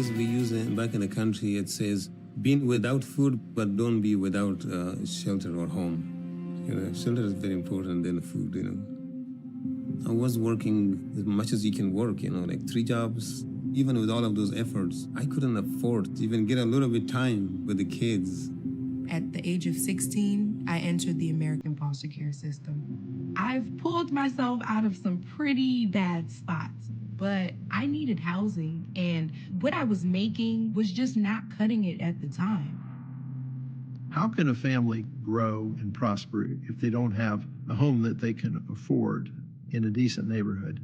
phrase we use back in the country. It says, "Be without food, but don't be without shelter or home." Shelter is very important than food. I was working as much as you can work. Like 3 jobs. Even with all of those efforts, I couldn't afford to even get a little bit time with the kids. At the age of 16, I entered the American foster care system. I've pulled myself out of some pretty bad spots, but I needed housing, and what I was making was just not cutting it at the time. How can a family grow and prosper if they don't have a home that they can afford in a decent neighborhood?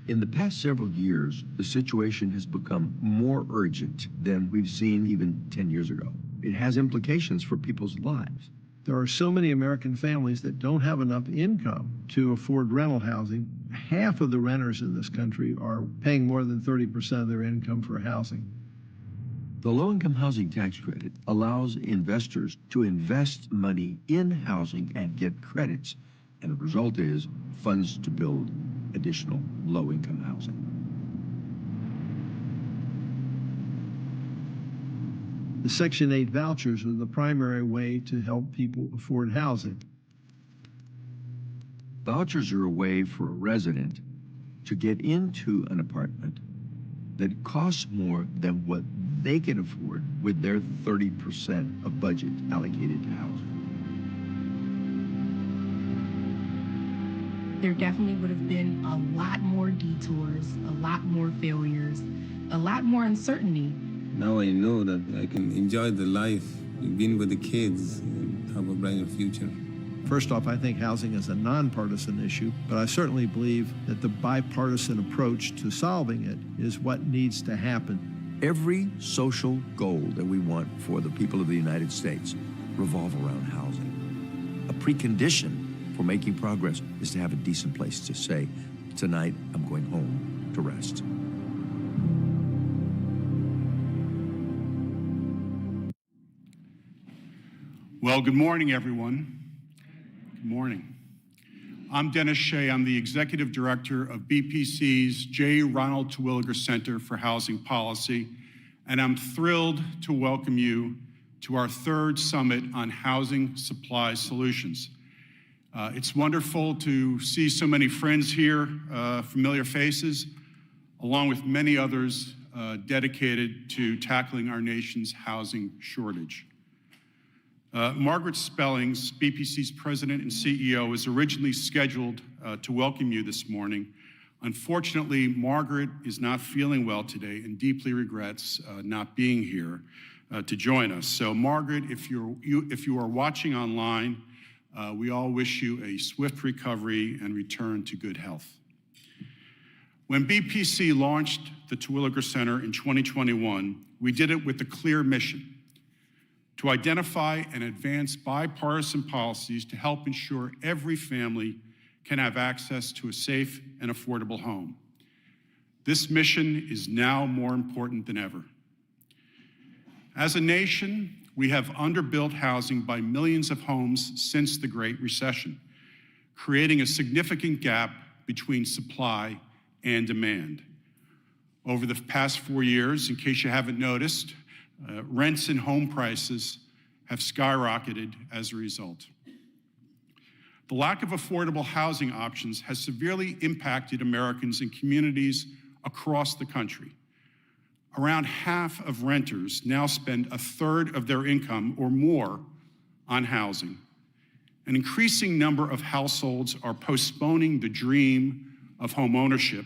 In the past several years, the situation has become more urgent than we've seen even 10 years ago. It has implications for people's lives. There are so many American families that don't have enough income to afford rental housing. Half of the renters in this country are paying more than 30% of their income for housing. The low-income housing tax credit allows investors to invest money in housing and get credits, and the result is funds to build additional low-income housing. The Section 8 vouchers are the primary way to help people afford housing. Vouchers are a way for a resident to get into an apartment that costs more than what they can afford with their 30% of budget allocated to housing. There definitely would have been a lot more detours, a lot more failures, a lot more uncertainty. Now I know that I can enjoy the life, being with the kids, and have a brighter future. First off, I think housing is a nonpartisan issue, but I certainly believe that the bipartisan approach to solving it is what needs to happen. Every social goal that we want for the people of the United States revolve around housing. A precondition for making progress is to have a decent place to say, tonight I'm going home to rest. Well, good morning, everyone. Good morning. I'm Dennis Shea. I'm the Executive Director of BPC's J. Ronald Terwilliger Center for Housing Policy, and I'm thrilled to welcome you to our 3rd Summit on Housing Supply Solutions. It's wonderful to see so many friends here, familiar faces, along with many others dedicated to tackling our nation's housing shortage. Margaret Spellings, BPC's president and CEO, was originally scheduled to welcome you this morning. Unfortunately, Margaret is not feeling well today and deeply regrets not being here to join us. So Margaret, if you are watching online, we all wish you a swift recovery and return to good health. When BPC launched the Terwilliger Center in 2021, we did it with a clear mission: to identify and advance bipartisan policies to help ensure every family can have access to a safe and affordable home. This mission is now more important than ever. As a nation, we have underbuilt housing by millions of homes since the Great Recession, creating a significant gap between supply and demand. Over the past 4 years, in case you haven't noticed, rents and home prices have skyrocketed as a result. The lack of affordable housing options has severely impacted Americans and communities across the country. Around half of renters now spend 1/3 of their income or more on housing. An increasing number of households are postponing the dream of homeownership,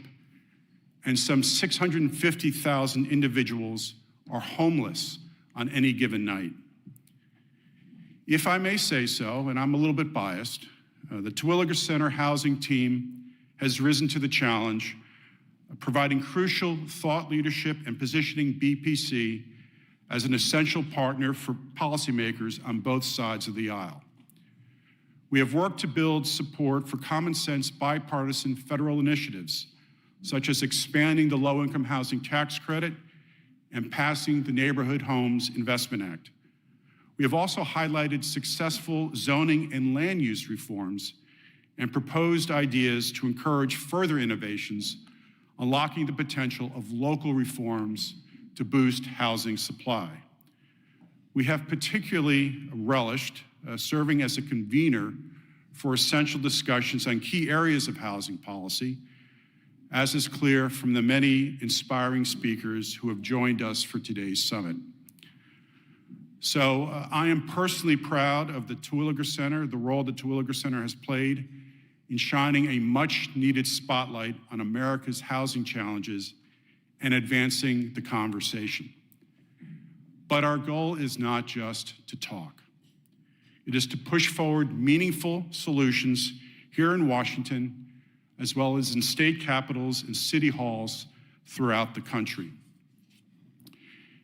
and some 650,000 individuals are homeless on any given night. If I may say so, and I'm a little bit biased, the Terwilliger Center housing team has risen to the challenge, providing crucial thought leadership and positioning BPC as an essential partner for policymakers on both sides of the aisle. We have worked to build support for common sense bipartisan federal initiatives, such as expanding the low-income housing tax credit and passing the Neighborhood Homes Investment Act. We have also highlighted successful zoning and land use reforms and proposed ideas to encourage further innovations, unlocking the potential of local reforms to boost housing supply. We have particularly relished serving as a convener for essential discussions on key areas of housing policy, as is clear from the many inspiring speakers who have joined us for today's summit. So I am personally proud of the Terwilliger Center, the role the Terwilliger Center has played in shining a much-needed spotlight on America's housing challenges and advancing the conversation. But our goal is not just to talk. It is to push forward meaningful solutions here in Washington, as well as in state capitals and city halls throughout the country.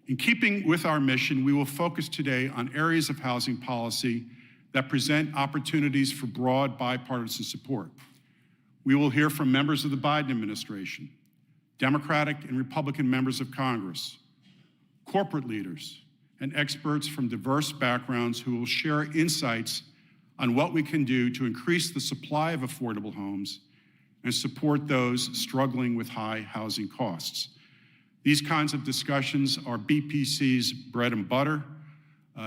In keeping with our mission, we will focus today on areas of housing policy that present opportunities for broad bipartisan support. We will hear from members of the Biden administration, Democratic and Republican members of Congress, corporate leaders, and experts from diverse backgrounds who will share insights on what we can do to increase the supply of affordable homes and support those struggling with high housing costs. These kinds of discussions are BPC's bread and butter.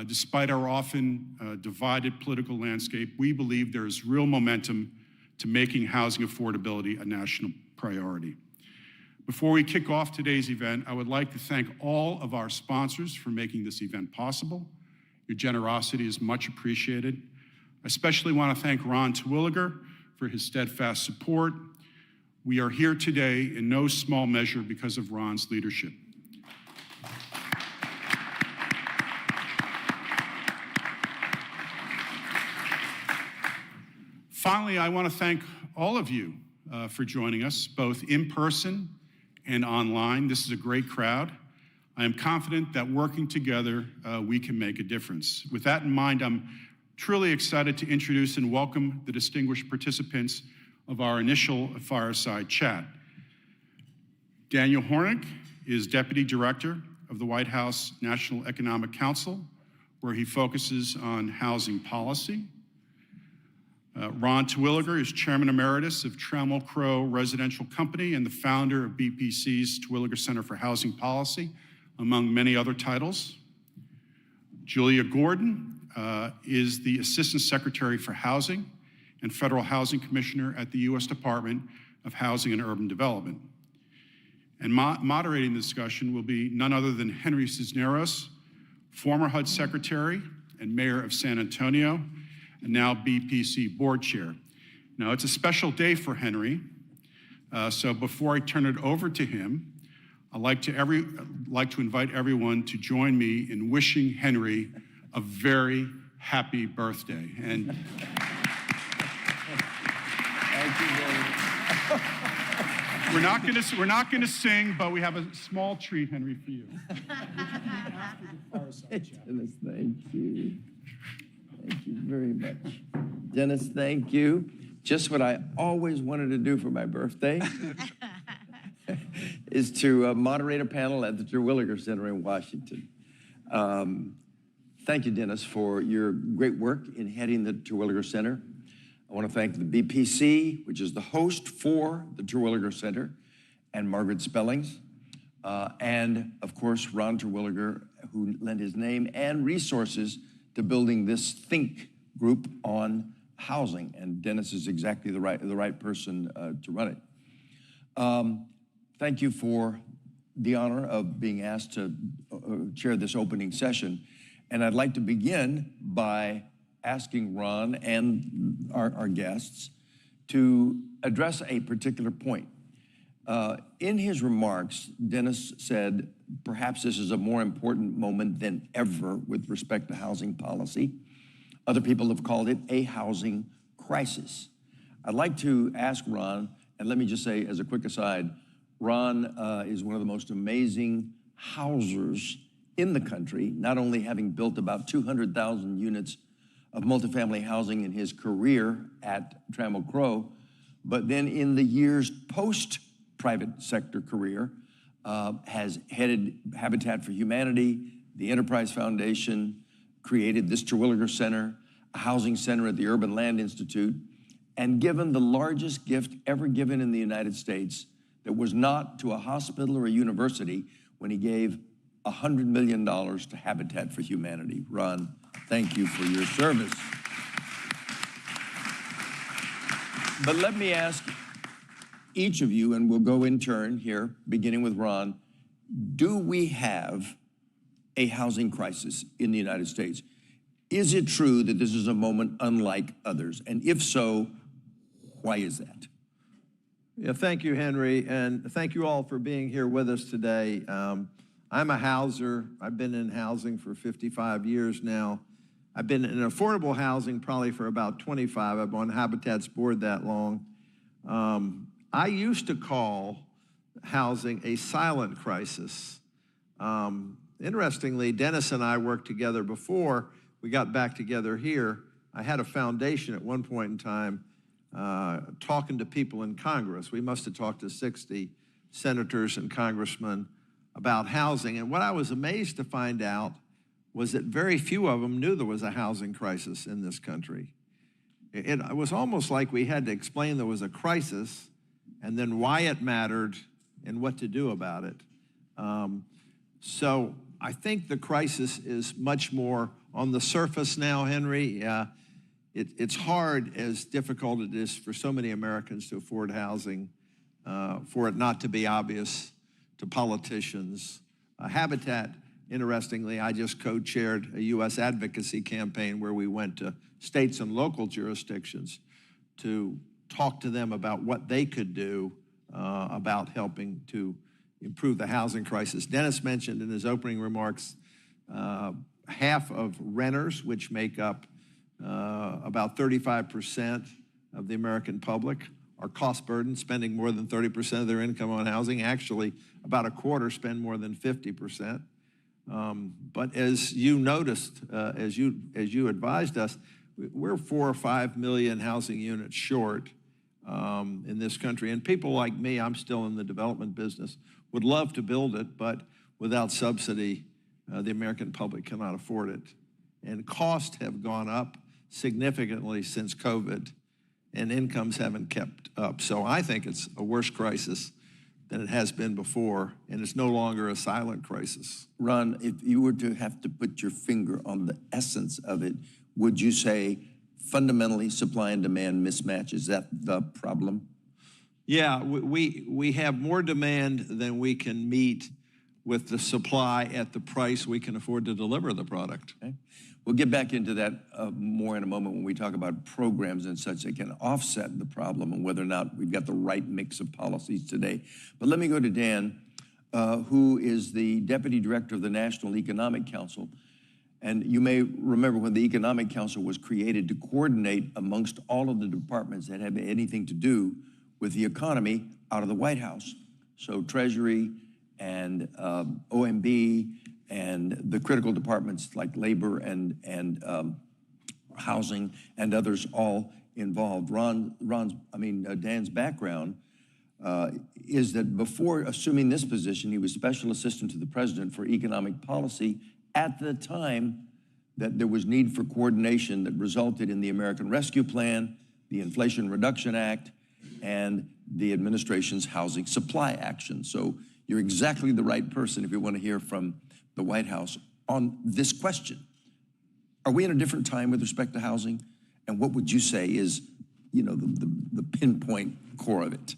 Despite our often divided political landscape, we believe there is real momentum to making housing affordability a national priority. Before we kick off today's event, I would like to thank all of our sponsors for making this event possible. Your generosity is much appreciated. I especially want to thank Ron Terwilliger for his steadfast support. We are here today in no small measure because of Ron's leadership. Finally, I want to thank all of you for joining us, both in person and online. This is a great crowd. I am confident that working together, we can make a difference. With that in mind, I'm truly excited to introduce and welcome the distinguished participants of our initial Fireside chat. Daniel Hornick is Deputy Director of the White House National Economic Council, where he focuses on housing policy. Ron Terwilliger is Chairman Emeritus of Trammell Crow Residential Company and the founder of BPC's Terwilliger Center for Housing Policy, among many other titles. Julia Gordon is the Assistant Secretary for Housing and Federal Housing Commissioner at the U.S. Department of Housing and Urban Development. And moderating the discussion will be none other than Henry Cisneros, former HUD Secretary and Mayor of San Antonio, and now BPC Board Chair. Now, it's a special day for Henry, so before I turn it over to him, I'd like to invite everyone to join me in wishing Henry a very happy birthday. And Thank you very much. we're not gonna sing, but we have a small treat, Henry, for you. Dennis, thank you. Thank you very much. Dennis, thank you. Just what I always wanted to do for my birthday is to moderate a panel at the Terwilliger Center in Washington. Thank you, Dennis, for your great work in heading the Terwilliger Center. I want to thank the BPC, which is the host for the Terwilliger Center, and Margaret Spellings, and of course, Ron Terwilliger, who lent his name and resources to building this think group on housing. And Dennis is exactly the right person to run it. Thank you for the honor of being asked to chair this opening session. And I'd like to begin by asking Ron and our guests to address a particular point. In his remarks, Dennis said, perhaps this is a more important moment than ever with respect to housing policy. Other people have called it a housing crisis. I'd like to ask Ron, and let me just say as a quick aside, Ron is one of the most amazing housers in the country, not only having built about 200,000 units of multifamily housing in his career at Trammell Crow, but then in the years post-private sector career, has headed Habitat for Humanity, the Enterprise Foundation, created this Terwilliger Center, a housing center at the Urban Land Institute, and given the largest gift ever given in the United States that was not to a hospital or a university when he gave $100 million to Habitat for Humanity. Ron, thank you for your service. But let me ask each of you, and we'll go in turn here, beginning with Ron, do we have a housing crisis in the United States? Is it true that this is a moment unlike others? And if so, why is that? Yeah, thank you, Henry, and thank you all for being here with us today. I'm a houser. I've been in housing for 55 years now. I've been in affordable housing probably for about 25. I've been on Habitat's board that long. I used to call housing a silent crisis. Interestingly, Dennis and I worked together before we got back together here. I had a foundation at one point in time talking to people in Congress. We must have talked to 60 senators and congressmen about housing. And what I was amazed to find out was that very few of them knew there was a housing crisis in this country. It was almost like we had to explain there was a crisis and then why it mattered and what to do about it. So I think the crisis is much more on the surface now, Henry. It's hard, as difficult it is for so many Americans to afford housing, for it not to be obvious to politicians. Habitat, interestingly, I just co-chaired a U.S. advocacy campaign where we went to states and local jurisdictions to talk to them about what they could do about helping to improve the housing crisis. Dennis mentioned in his opening remarks half of renters, which make up about 35% of the American public, are cost burdened, spending more than 30% of their income on housing. Actually, about a quarter spend more than 50%. But as you noticed, as you advised us, we're 4 or 5 million housing units short in this country. And people like me, I'm still in the development business, would love to build it, but without subsidy, the American public cannot afford it. And costs have gone up significantly since COVID, and incomes haven't kept up. So I think it's a worse crisis than it has been before, and it's no longer a silent crisis. Ron, if you were to have to put your finger on the essence of it, would you say fundamentally supply and demand mismatch? Is that the problem? Yeah, we have more demand than we can meet with the supply at the price we can afford to deliver the product. Okay. We'll get back into that more in a moment when we talk about programs and such that can offset the problem and whether or not we've got the right mix of policies today. But let me go to Dan, who is the Deputy Director of the National Economic Council. And you may remember when the Economic Council was created to coordinate amongst all of the departments that have anything to do with the economy out of the White House. So Treasury and OMB and the critical departments like labor and housing and others all involved. Dan's background is that before assuming this position, he was Special Assistant to the President for Economic Policy at the time that there was need for coordination that resulted in the American Rescue Plan, the Inflation Reduction Act, and the administration's housing supply action. So you're exactly the right person if you want to hear from the White House on this question. Are we in a different time with respect to housing? And what would you say is, the pinpoint core of it?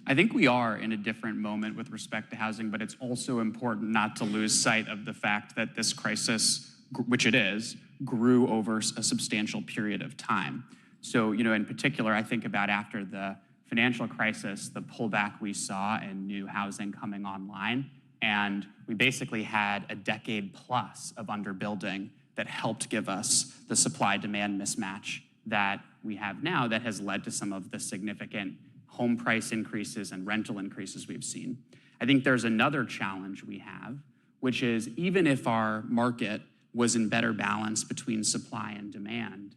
I think we are in a different moment with respect to housing, but it's also important not to lose sight of the fact that this crisis, which it is, grew over a substantial period of time. So, in particular, I think about after the financial crisis, the pullback we saw in new housing coming online, and we basically had a decade plus of underbuilding that helped give us the supply-demand mismatch that we have now that has led to some of the significant home price increases and rental increases we've seen. I think there's another challenge we have, which is even if our market was in better balance between supply and demand,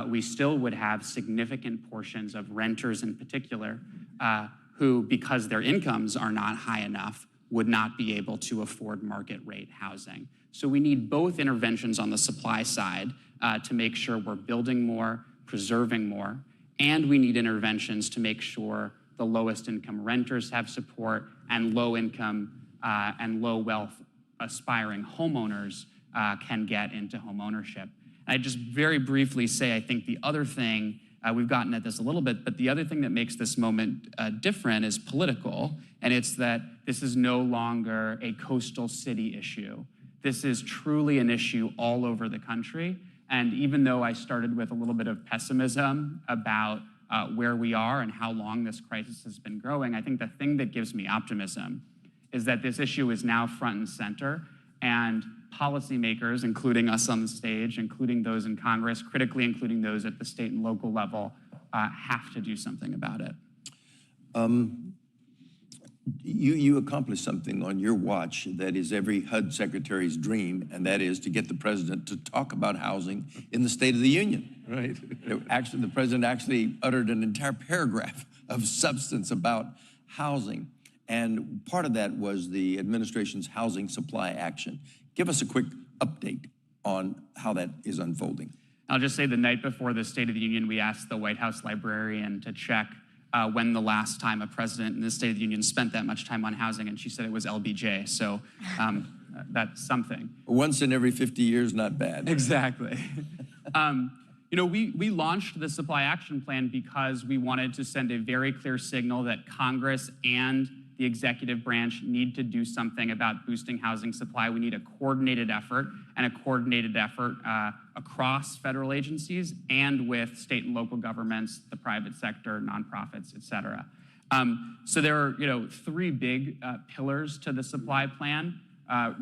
we still would have significant portions of renters in particular who, because their incomes are not high enough, would not be able to afford market rate housing. So we need both interventions on the supply side to make sure we're building more, preserving more, and we need interventions to make sure the lowest income renters have support and low income and low wealth aspiring homeowners can get into homeownership. I just very briefly say, I think the other thing, we've gotten at this a little bit, but the other thing that makes this moment different is political, and it's that this is no longer a coastal city issue. This is truly an issue all over the country, and even though I started with a little bit of pessimism about where we are and how long this crisis has been growing, I think the thing that gives me optimism is that this issue is now front and center, and policymakers, including us on the stage, including those in Congress, critically including those at the state and local level, have to do something about it. You accomplished something on your watch that is every HUD secretary's dream, and that is to get the president to talk about housing in the State of the Union. Right. Actually, the president actually uttered an entire paragraph of substance about housing, and part of that was the administration's housing supply action. Give us a quick update on how that is unfolding. I'll just say the night before the State of the Union, we asked the White House librarian to check when the last time a president in the State of the Union spent that much time on housing, and she said it was LBJ, so that's something. Once in every 50 years, not bad. Exactly. You know, we launched the Supply Action Plan because we wanted to send a very clear signal that Congress and the executive branch need to do something about boosting housing supply. We need a coordinated effort across federal agencies and with state and local governments, the private sector, nonprofits, et cetera. So there are, three big pillars to the supply plan.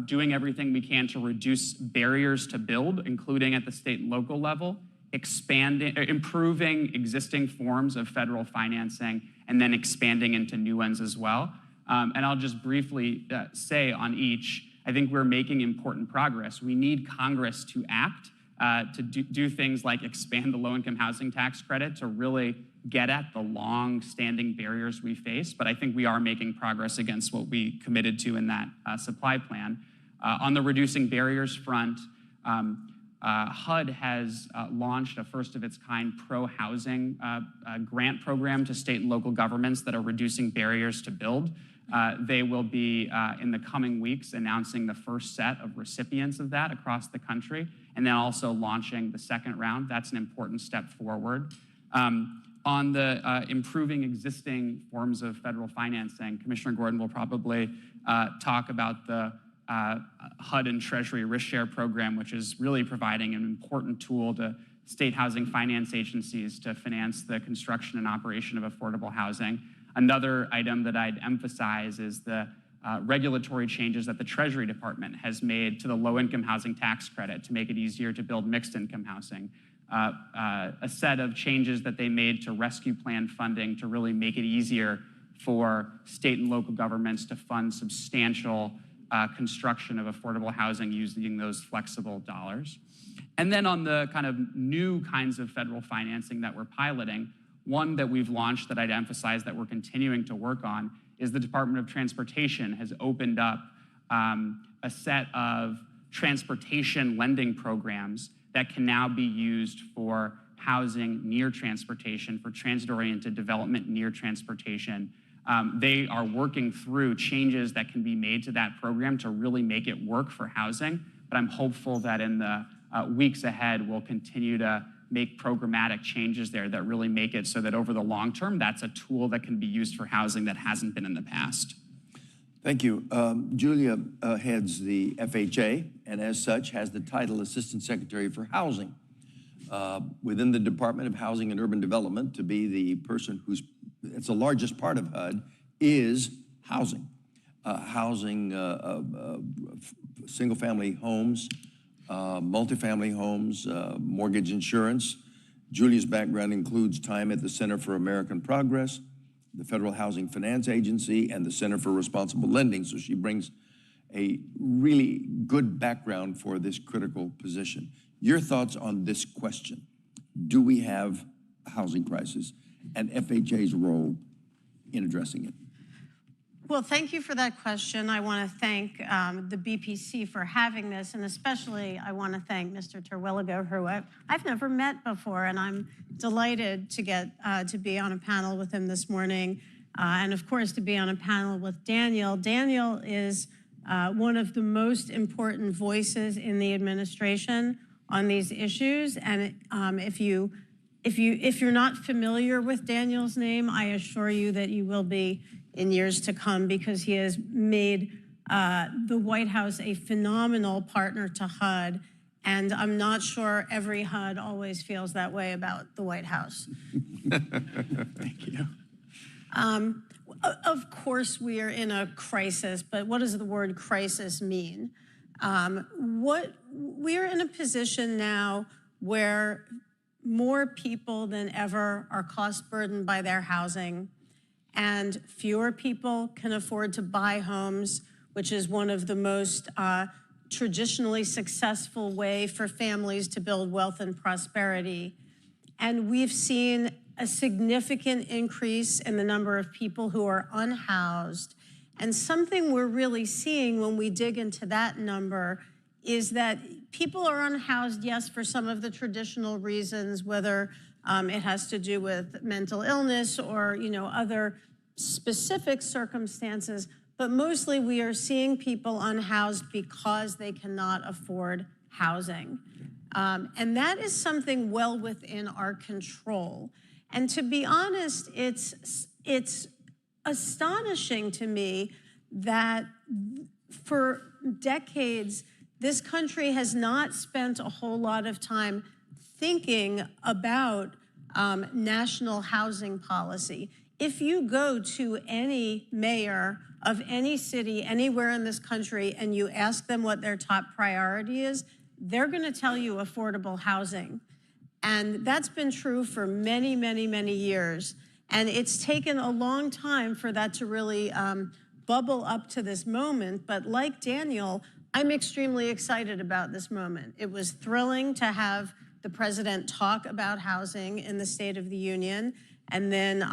Doing everything we can to reduce barriers to build, including at the state and local level, improving existing forms of federal financing, and then expanding into new ones as well. And I'll just briefly say on each, I think we're making important progress. We need Congress to act, to do things like expand the low-income housing tax credit to really get at the long-standing barriers we face. But I think we are making progress against what we committed to in that supply plan. On the reducing barriers front, HUD has launched a first-of-its-kind pro-housing grant program to state and local governments that are reducing barriers to build. They will be, in the coming weeks, announcing the first set of recipients of that across the country, and then also launching the second round. That's an important step forward. On the improving existing forms of federal financing, Commissioner Gordon will probably talk about the HUD and Treasury Risk Share Program, which is really providing an important tool to state housing finance agencies to finance the construction and operation of affordable housing. Another item that I'd emphasize is the regulatory changes that the Treasury Department has made to the low-income housing tax credit to make it easier to build mixed-income housing. A set of changes that they made to rescue plan funding to really make it easier for state and local governments to fund substantial construction of affordable housing using those flexible dollars. And then on the kind of new kinds of federal financing that we're piloting, one that we've launched that I'd emphasize that we're continuing to work on is the Department of Transportation has opened up a set of transportation lending programs that can now be used for housing near transportation, for transit-oriented development near transportation. They are working through changes that can be made to that program to really make it work for housing, but I'm hopeful that in the weeks ahead, we'll continue to make programmatic changes there that really make it so that over the long term, that's a tool that can be used for housing that hasn't been in the past. Thank you. Julia heads the FHA, and as such has the title Assistant Secretary for Housing within the Department of Housing and Urban Development. To be the person it's the largest part of HUD is housing. Single-family homes, multifamily homes, mortgage insurance. Julia's background includes time at the Center for American Progress, the Federal Housing Finance Agency, and the Center for Responsible Lending. So she brings a really good background for this critical position. Your thoughts on this question? Do we have a housing crisis, and FHA's role in addressing it? Well, thank you for that question. I want to thank the BPC for having this, and especially I want to thank Mr. Terwilliger, who I've never met before, and I'm delighted to get to be on a panel with him this morning, and of course to be on a panel with Daniel. Daniel is one of the most important voices in the administration on these issues. And if you're not familiar with Daniel's name, I assure you that you will be in years to come, because he has made the White House a phenomenal partner to HUD. And I'm not sure every HUD always feels that way about the White House. Thank you. Of course, we are in a crisis, but what does the word crisis mean? We're in a position now where more people than ever are cost burdened by their housing, and fewer people can afford to buy homes, which is one of the most traditionally successful way for families to build wealth and prosperity. And we've seen a significant increase in the number of people who are unhoused. And something we're really seeing when we dig into that number is that people are unhoused, yes, for some of the traditional reasons, whether it has to do with mental illness or, other specific circumstances, but mostly we are seeing people unhoused because they cannot afford housing. And that is something well within our control. And to be honest, it's astonishing to me that for decades, this country has not spent a whole lot of time thinking about national housing policy. If you go to any mayor of any city anywhere in this country and you ask them what their top priority is, they're going to tell you affordable housing. And that's been true for many, many, many years. And it's taken a long time for that to really bubble up to this moment. But like Daniel, I'm extremely excited about this moment. It was thrilling to have the president talk about housing in the State of the Union. And then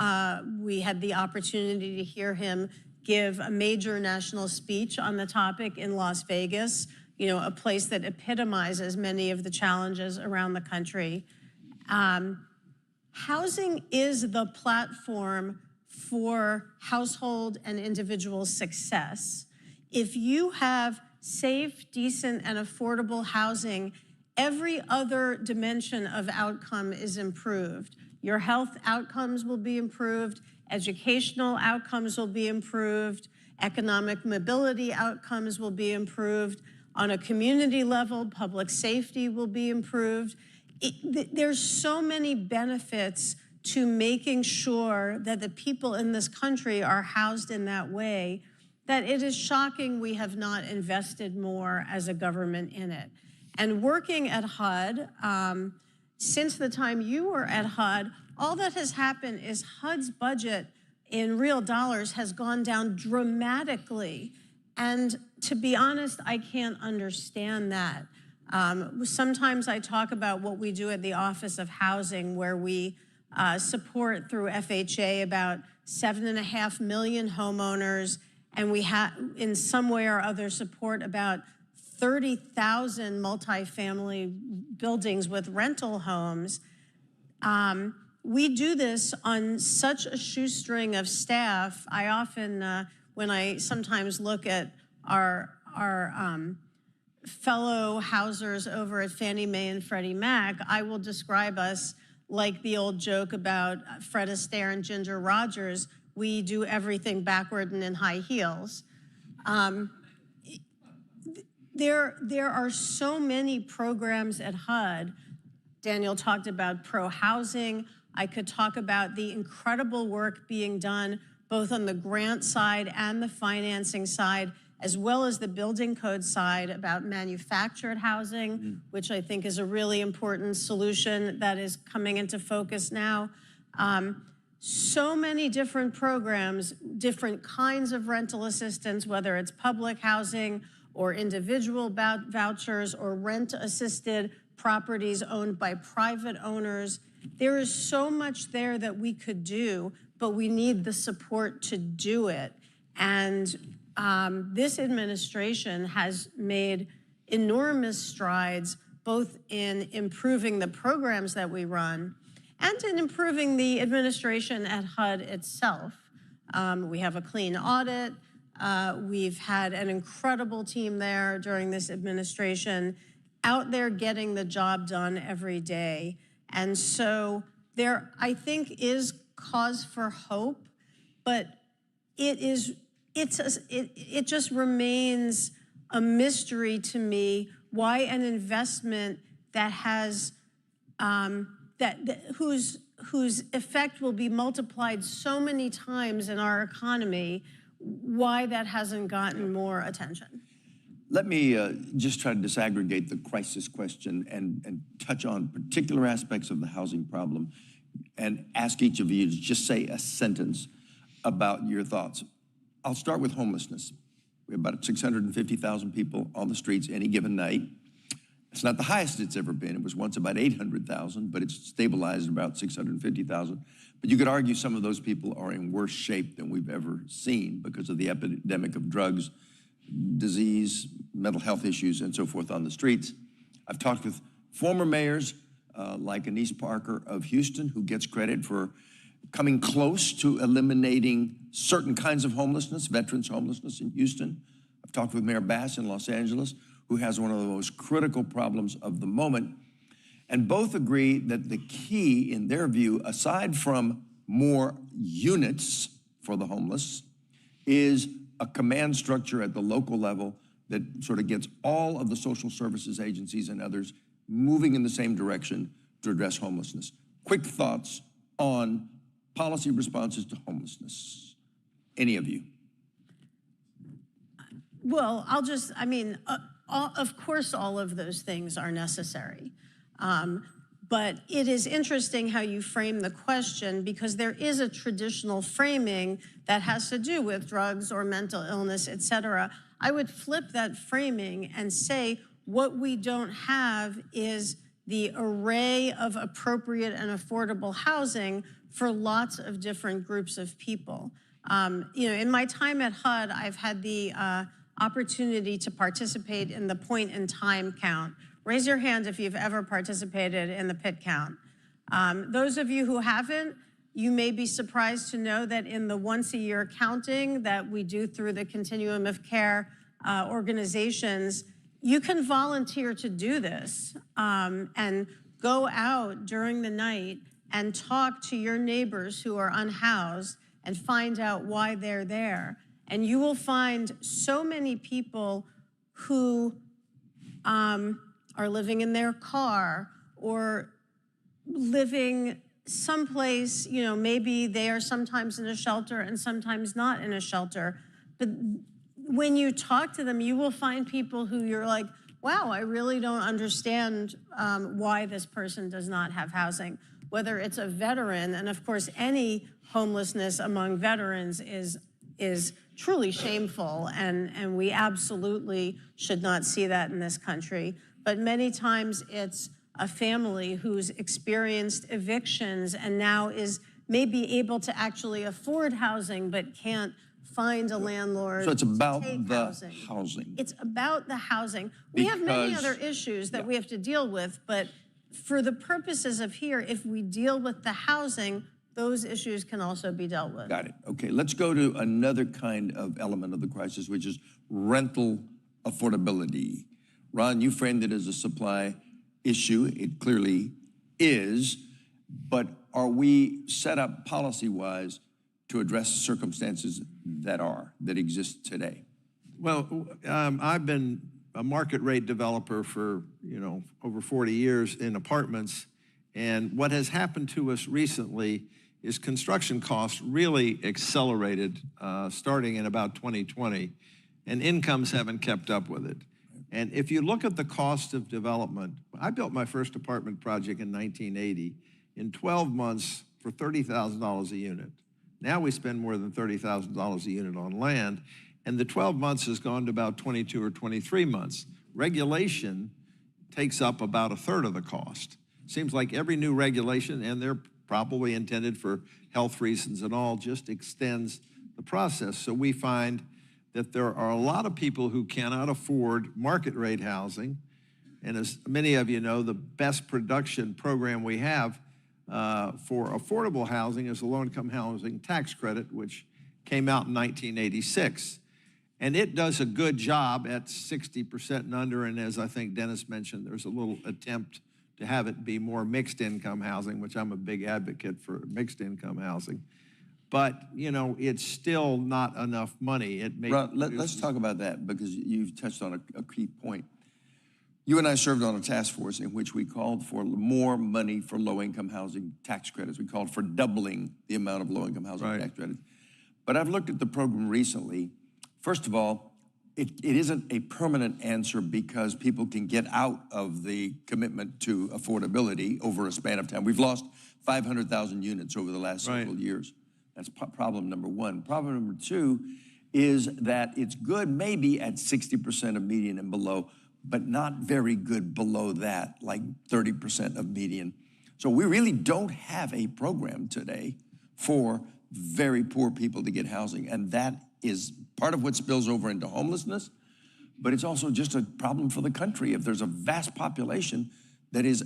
we had the opportunity to hear him give a major national speech on the topic in Las Vegas, a place that epitomizes many of the challenges around the country. Housing is the platform for household and individual success. If you have safe, decent, and affordable housing, every other dimension of outcome is improved. Your health outcomes will be improved, educational outcomes will be improved, economic mobility outcomes will be improved. On a community level, public safety will be improved. There's so many benefits to making sure that the people in this country are housed in that way that it is shocking we have not invested more as a government in it. And working at HUD, since the time you were at HUD, all that has happened is HUD's budget in real dollars has gone down dramatically. And to be honest, I can't understand that. Sometimes I talk about what we do at the Office of Housing, where we support through FHA about 7.5 million homeowners, and we have, in some way or other, support about 30,000 multifamily buildings with rental homes. We do this on such a shoestring of staff. I often, when I sometimes look at our fellow housers over at Fannie Mae and Freddie Mac, I will describe us like the old joke about Fred Astaire and Ginger Rogers. We do everything backward and in high heels. There are so many programs at HUD. Daniel talked about pro-housing. I could talk about the incredible work being done both on the grant side and the financing side, as well as the building code side about manufactured housing, which I think is a really important solution that is coming into focus now. So many different programs, different kinds of rental assistance, whether it's public housing or individual vouchers or rent-assisted properties owned by private owners. There is so much there that we could do, but we need the support to do it. And this administration has made enormous strides, both in improving the programs that we run and in improving the administration at HUD itself. We have a clean audit. We've had an incredible team there during this administration, out there getting the job done every day. And so there, I think, is cause for hope, but it just remains a mystery to me why an investment that has whose effect will be multiplied so many times in our economy, why that hasn't gotten more attention. Let me just try to disaggregate the crisis question and touch on particular aspects of the housing problem and ask each of you to just say a sentence about your thoughts. I'll start with homelessness. We have about 650,000 people on the streets any given night. It's not the highest it's ever been. It was once about 800,000, but it's stabilized at about 650,000. But you could argue some of those people are in worse shape than we've ever seen because of the epidemic of drugs, disease, mental health issues, and so forth on the streets. I've talked with former mayors like Anise Parker of Houston, who gets credit for coming close to eliminating certain kinds of homelessness, veterans homelessness in Houston. I've talked with Mayor Bass in Los Angeles, who has one of the most critical problems of the moment. And both agree that the key, in their view, aside from more units for the homeless, is a command structure at the local level that sort of gets all of the social services agencies and others moving in the same direction to address homelessness. Quick thoughts on policy responses to homelessness. Any of you? Well, of course, all of those things are necessary. But it is interesting how you frame the question, because there is a traditional framing that has to do with drugs or mental illness, et cetera. I would flip that framing and say what we don't have is the array of appropriate and affordable housing for lots of different groups of people. In my time at HUD, I've had the opportunity to participate in the point in time count. Raise your hand if you've ever participated in the PIT count. Those of you who haven't, you may be surprised to know that in the once-a-year counting that we do through the Continuum of Care organizations, you can volunteer to do this and go out during the night and talk to your neighbors who are unhoused and find out why they're there. And you will find so many people who are living in their car or living someplace, maybe they are sometimes in a shelter and sometimes not in a shelter. But when you talk to them, you will find people who you're like, wow, I really don't understand why this person does not have housing. Whether it's a veteran, and of course, any homelessness among veterans is truly shameful, and we absolutely should not see that in this country. But many times it's a family who's experienced evictions and now is maybe able to actually afford housing but can't find a landlord. So it's about the housing. It's about the housing. We have many other issues that we have to deal with, but for the purposes of here, if we deal with the housing, those issues can also be dealt with. Got it. Okay, let's go to another kind of element of the crisis, which is rental affordability. Ron, you framed it as a supply issue. It clearly is, but are we set up policy-wise to address circumstances that exist today? Well, I've been a market rate developer for, over 40 years in apartments. And what has happened to us recently is construction costs really accelerated starting in about 2020, and incomes haven't kept up with it. And if you look at the cost of development, I built my first apartment project in 1980 in 12 months for $30,000 a unit. Now we spend more than $30,000 a unit on land, and the 12 months has gone to about 22 or 23 months. Regulation takes up about a third of the cost. Seems like every new regulation, and they're probably intended for health reasons and all, just extends the process. So we find that there are a lot of people who cannot afford market rate housing. And as many of you know, the best production program we have for affordable housing is the low-income housing tax credit, which came out in 1986. And it does a good job at 60% and under, and as I think Dennis mentioned, there's a little attempt to have it be more mixed income housing, which I'm a big advocate for mixed income housing. But, you know, it's still not enough money. Ron, let's talk about that, because you've touched on a key point. You and I served on a task force in which we called for more money for low-income housing tax credits. We called for doubling the amount of low-income housing tax credits. But I've looked at the program recently. First of all, it isn't a permanent answer because people can get out of the commitment to affordability over a span of time. We've lost 500,000 units over the last several years. That's problem number one. Problem number two is that it's good maybe at 60% of median and below, but not very good below that, like 30% of median. So we really don't have a program today for very poor people to get housing. And that is part of what spills over into homelessness, but it's also just a problem for the country. If there's a vast population that is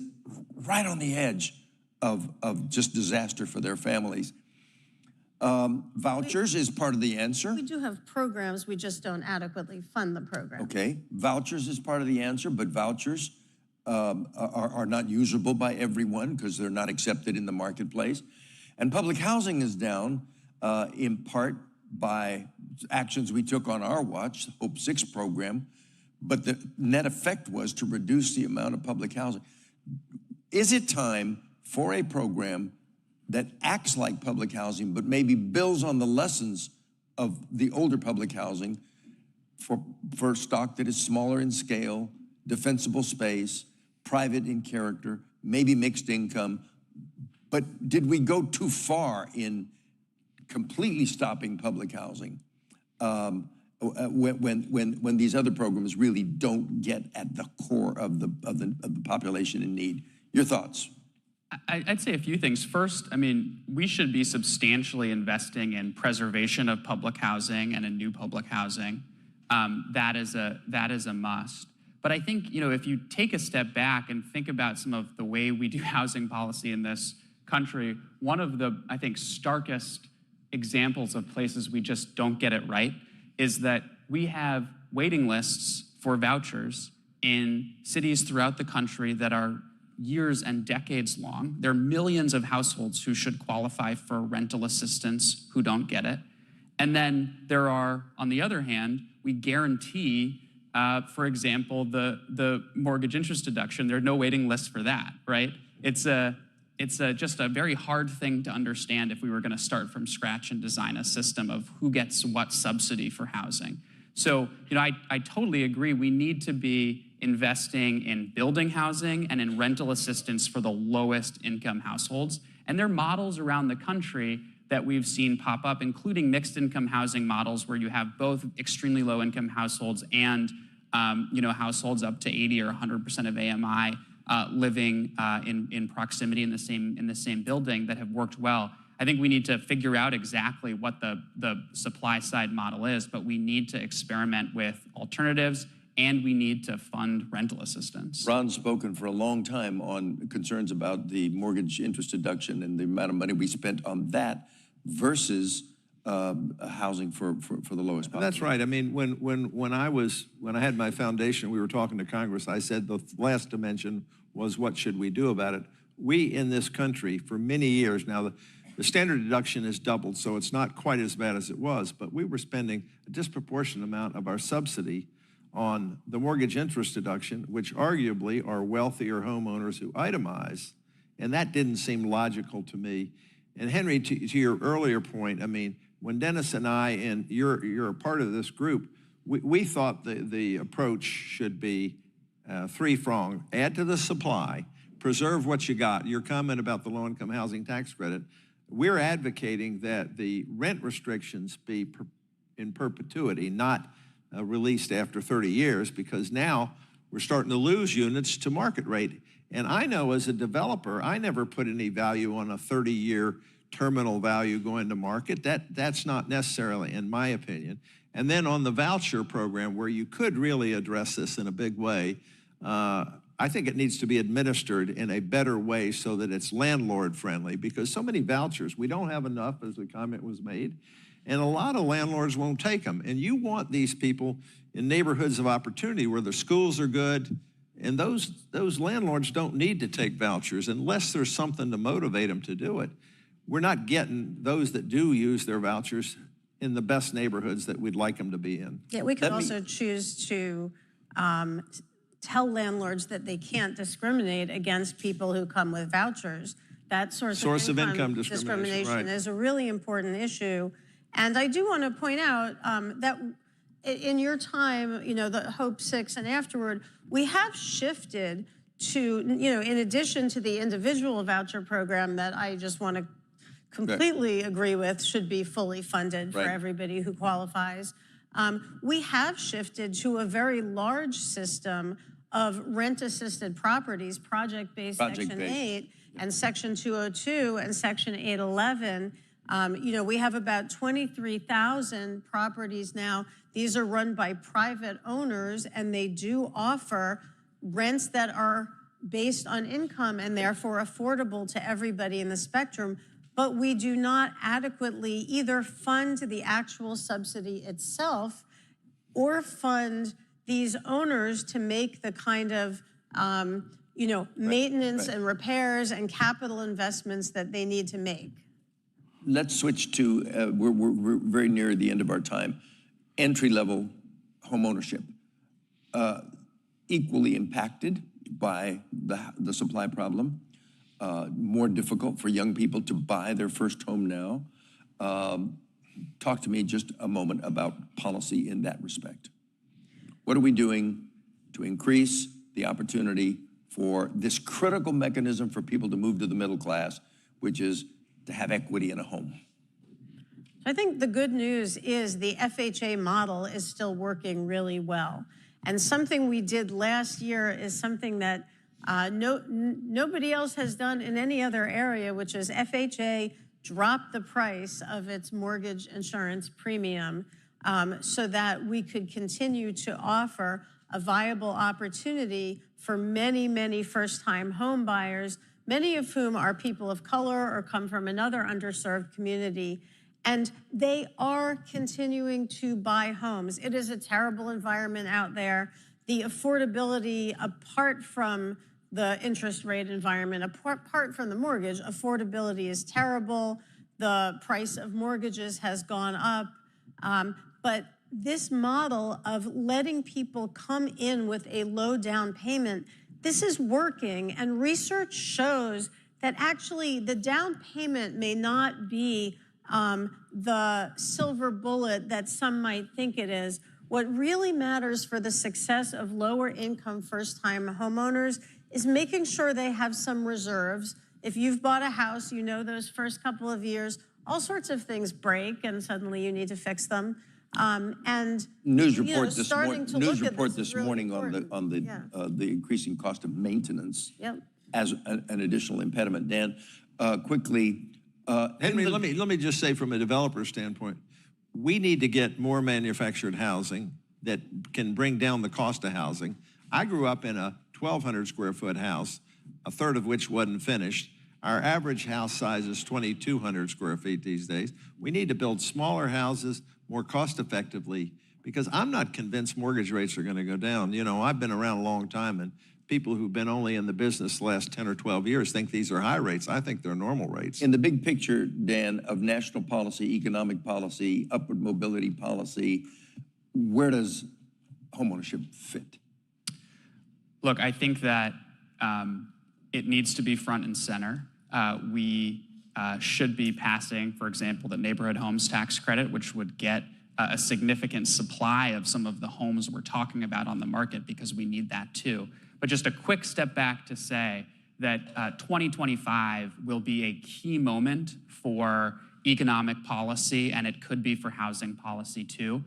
right on the edge of just disaster for their families. Vouchers is part of the answer. We do have programs, we just don't adequately fund the program. Okay, vouchers is part of the answer, but vouchers are not usable by everyone because they're not accepted in the marketplace. And public housing is down in part by actions we took on our watch, the Hope 6 program, but the net effect was to reduce the amount of public housing. Is it time for a program that acts like public housing, but maybe builds on the lessons of the older public housing for stock that is smaller in scale, defensible space, private in character, maybe mixed income? But did we go too far in completely stopping public housing when these other programs really don't get at the core of the population in need? Your thoughts? I'd say a few things. First, I mean, we should be substantially investing in preservation of public housing and in new public housing. That is a must. But I think, you know, if you take a step back and think about some of the way we do housing policy in this country, one of the, I think, starkest examples of places we just don't get it right is that we have waiting lists for vouchers in cities throughout the country that are years and decades long. There are millions of households who should qualify for rental assistance who don't get it. And then there are, on the other hand, we guarantee, for example, the mortgage interest deduction. There are no waiting lists for that, right? It's just a very hard thing to understand if we were going to start from scratch and design a system of who gets what subsidy for housing. So, you know, I totally agree. We need to be investing in building housing and in rental assistance for the lowest income households. And there are models around the country that we've seen pop up, including mixed income housing models where you have both extremely low income households and you know, households up to 80 or 100% of AMI living in proximity in the same building that have worked well. I think we need to figure out exactly what the supply side model is, but we need to experiment with alternatives and we need to fund rental assistance. Ron's spoken for a long time on concerns about the mortgage interest deduction and the amount of money we spent on that versus housing for the lowest population. That's right. I mean, when I had my foundation, we were talking to Congress. I said the last dimension was what should we do about it? We in this country for many years now, the standard deduction has doubled, so it's not quite as bad as it was. But we were spending a disproportionate amount of our subsidy on the mortgage interest deduction, which arguably are wealthier homeowners who itemize, and that didn't seem logical to me. And Henry, to your earlier point, I mean, when Dennis and I, and you're a part of this group, we thought the approach should be three-pronged. Add to the supply, preserve what you got. Your comment about the low-income housing tax credit, we're advocating that the rent restrictions be in perpetuity, not released after 30 years, because now we're starting to lose units to market rate. And I know as a developer, I never put any value on a 30-year terminal value going to market. That's not necessarily, in my opinion. And then on the voucher program, where you could really address this in a big way, I think it needs to be administered in a better way so that it's landlord friendly, because so many vouchers, we don't have enough, as the comment was made. and a lot of landlords won't take them. And you want these people in neighborhoods of opportunity where the schools are good, and those landlords don't need to take vouchers unless there's something to motivate them to do it. We're not getting those that do use their vouchers in the best neighborhoods that we'd like them to be in. Yeah, we could also choose to tell landlords that they can't discriminate against people who come with vouchers. That source of income discrimination right. is a really important issue. And I do want to point out that in your time, you know, the Hope 6 and afterward, we have shifted to, you know, in addition to the individual voucher program that I just want to completely agree with should be fully funded for everybody who qualifies, we have shifted to a very large system of rent-assisted properties, project-based Section 8 and Section 202 and Section 811. You know, we have about 23,000 properties now. These are run by private owners, and they do offer rents that are based on income and therefore affordable to everybody in the spectrum. But we do not adequately either fund the actual subsidy itself or fund these owners to make the kind of you know, maintenance and repairs and capital investments that they need to make. Let's switch to, we're very near the end of our time. Entry-level homeownership, equally impacted by the supply problem, more difficult for young people to buy their first home now. Talk to me just a moment about policy in that respect. What are we doing to increase the opportunity for this critical mechanism for people to move to the middle class, which is to have equity in a home? I think the good news is the FHA model is still working really well. And something we did last year is something that nobody else has done in any other area, which is FHA dropped the price of its mortgage insurance premium so that we could continue to offer a viable opportunity for many, many first-time home buyers, many of whom are people of color or come from another underserved community. And they are continuing to buy homes. It is a terrible environment out there. The affordability, apart from the interest rate environment, apart from the mortgage, affordability is terrible. The price of mortgages has gone up. But this model of letting people come in with a low down payment, this is working. And research shows that actually the down payment may not be the silver bullet that some might think it is. What really matters for the success of lower income first-time homeowners is making sure they have some reserves. If you've bought a house, you know those first couple of years, all sorts of things break and suddenly you need to fix them. And news report you know, this morning on the increasing cost of maintenance as an additional impediment. Dan, quickly, Henry, let me just say from a developer standpoint, we need to get more manufactured housing that can bring down the cost of housing. I grew up in a 1,200 square foot house, a third of which wasn't finished. Our average house size is 2,200 square feet these days. We need to build smaller houses more cost effectively because I'm not convinced mortgage rates are going to go down. You know, I've been around a long time, and people who've been only in the business the last 10 or 12 years think these are high rates. I think they're normal rates. In the big picture, Dan, of national policy, economic policy, upward mobility policy, where does homeownership fit? Look, I think that it needs to be front and center. We should be passing, for example, the neighborhood homes tax credit, which would get a significant supply of some of the homes we're talking about on the market because we need that too. But just a quick step back to say that 2025 will be a key moment for economic policy, and it could be for housing policy too.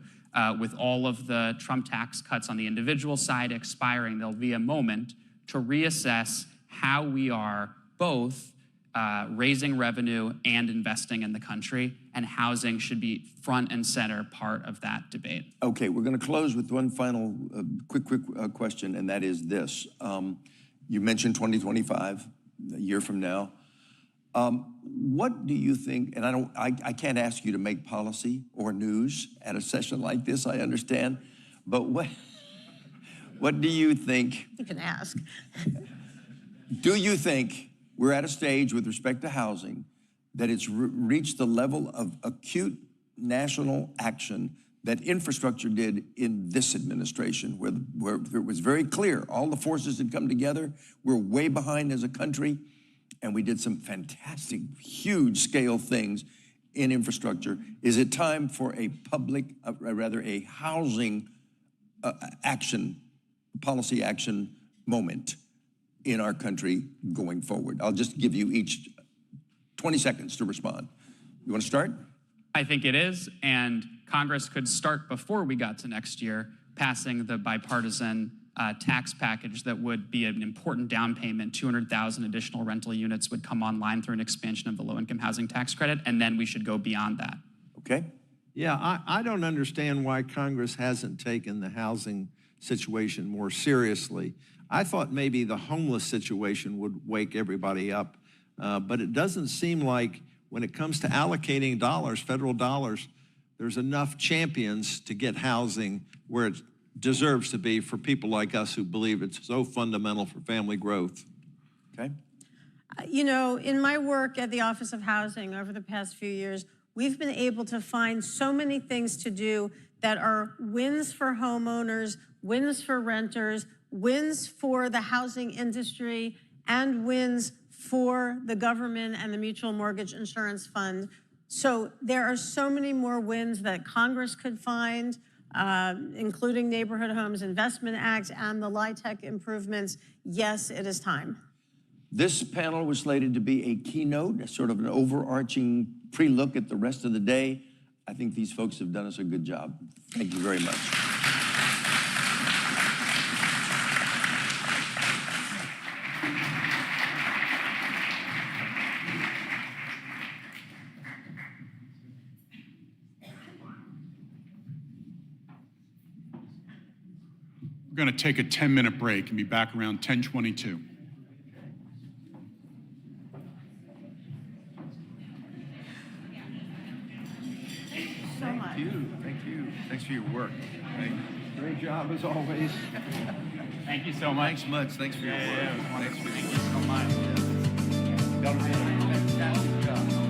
With all of the Trump tax cuts on the individual side expiring, there'll be a moment to reassess how we are both raising revenue and investing in the country, and housing should be front and center part of that debate. Okay, we're going to close with one final quick question, and that is this. You mentioned 2025, a year from now. What do you think, and I can't ask you to make policy or news at a session like this, I understand, but what do you think? You can ask. Do you think we're at a stage with respect to housing that it's reached the level of acute national action that infrastructure did in this administration, where it was very clear, all the forces had come together, we're way behind as a country, and we did some fantastic, huge scale things in infrastructure. Is it time for a a housing policy action moment in our country going forward? I'll just give you each 20 seconds to respond. You want to start? I think it is, and Congress could start before we got to next year, passing the bipartisan tax package that would be an important down payment. 200,000 additional rental units would come online through an expansion of the low-income housing tax credit, and then we should go beyond that. Okay. Yeah, I don't understand why Congress hasn't taken the housing situation more seriously. I thought maybe the homeless situation would wake everybody up, but it doesn't seem like when it comes to allocating dollars, federal dollars, there's enough champions to get housing where it deserves to be for people like us who believe it's so fundamental for family growth. Okay. You know, in my work at the Office of Housing over the past few years, we've been able to find so many things to do that are wins for homeowners, wins for renters, wins for the housing industry, and wins for the government and the Mutual Mortgage Insurance Fund. So there are so many more wins that Congress could find, including Neighborhood Homes Investment Act and the LIHTC improvements. Yes, it is time. This panel was slated to be a keynote, a sort of an overarching pre-look at the rest of the day. I think these folks have done us a good job. Thank you very much. We're going to take a 10-minute break and be back around 10:22. So much. Thank you. Thank you. Thanks for your work. Great job as always. Thank you so much. Thanks much. Thanks for your work. Thanks for Thank you so much. fantastic job.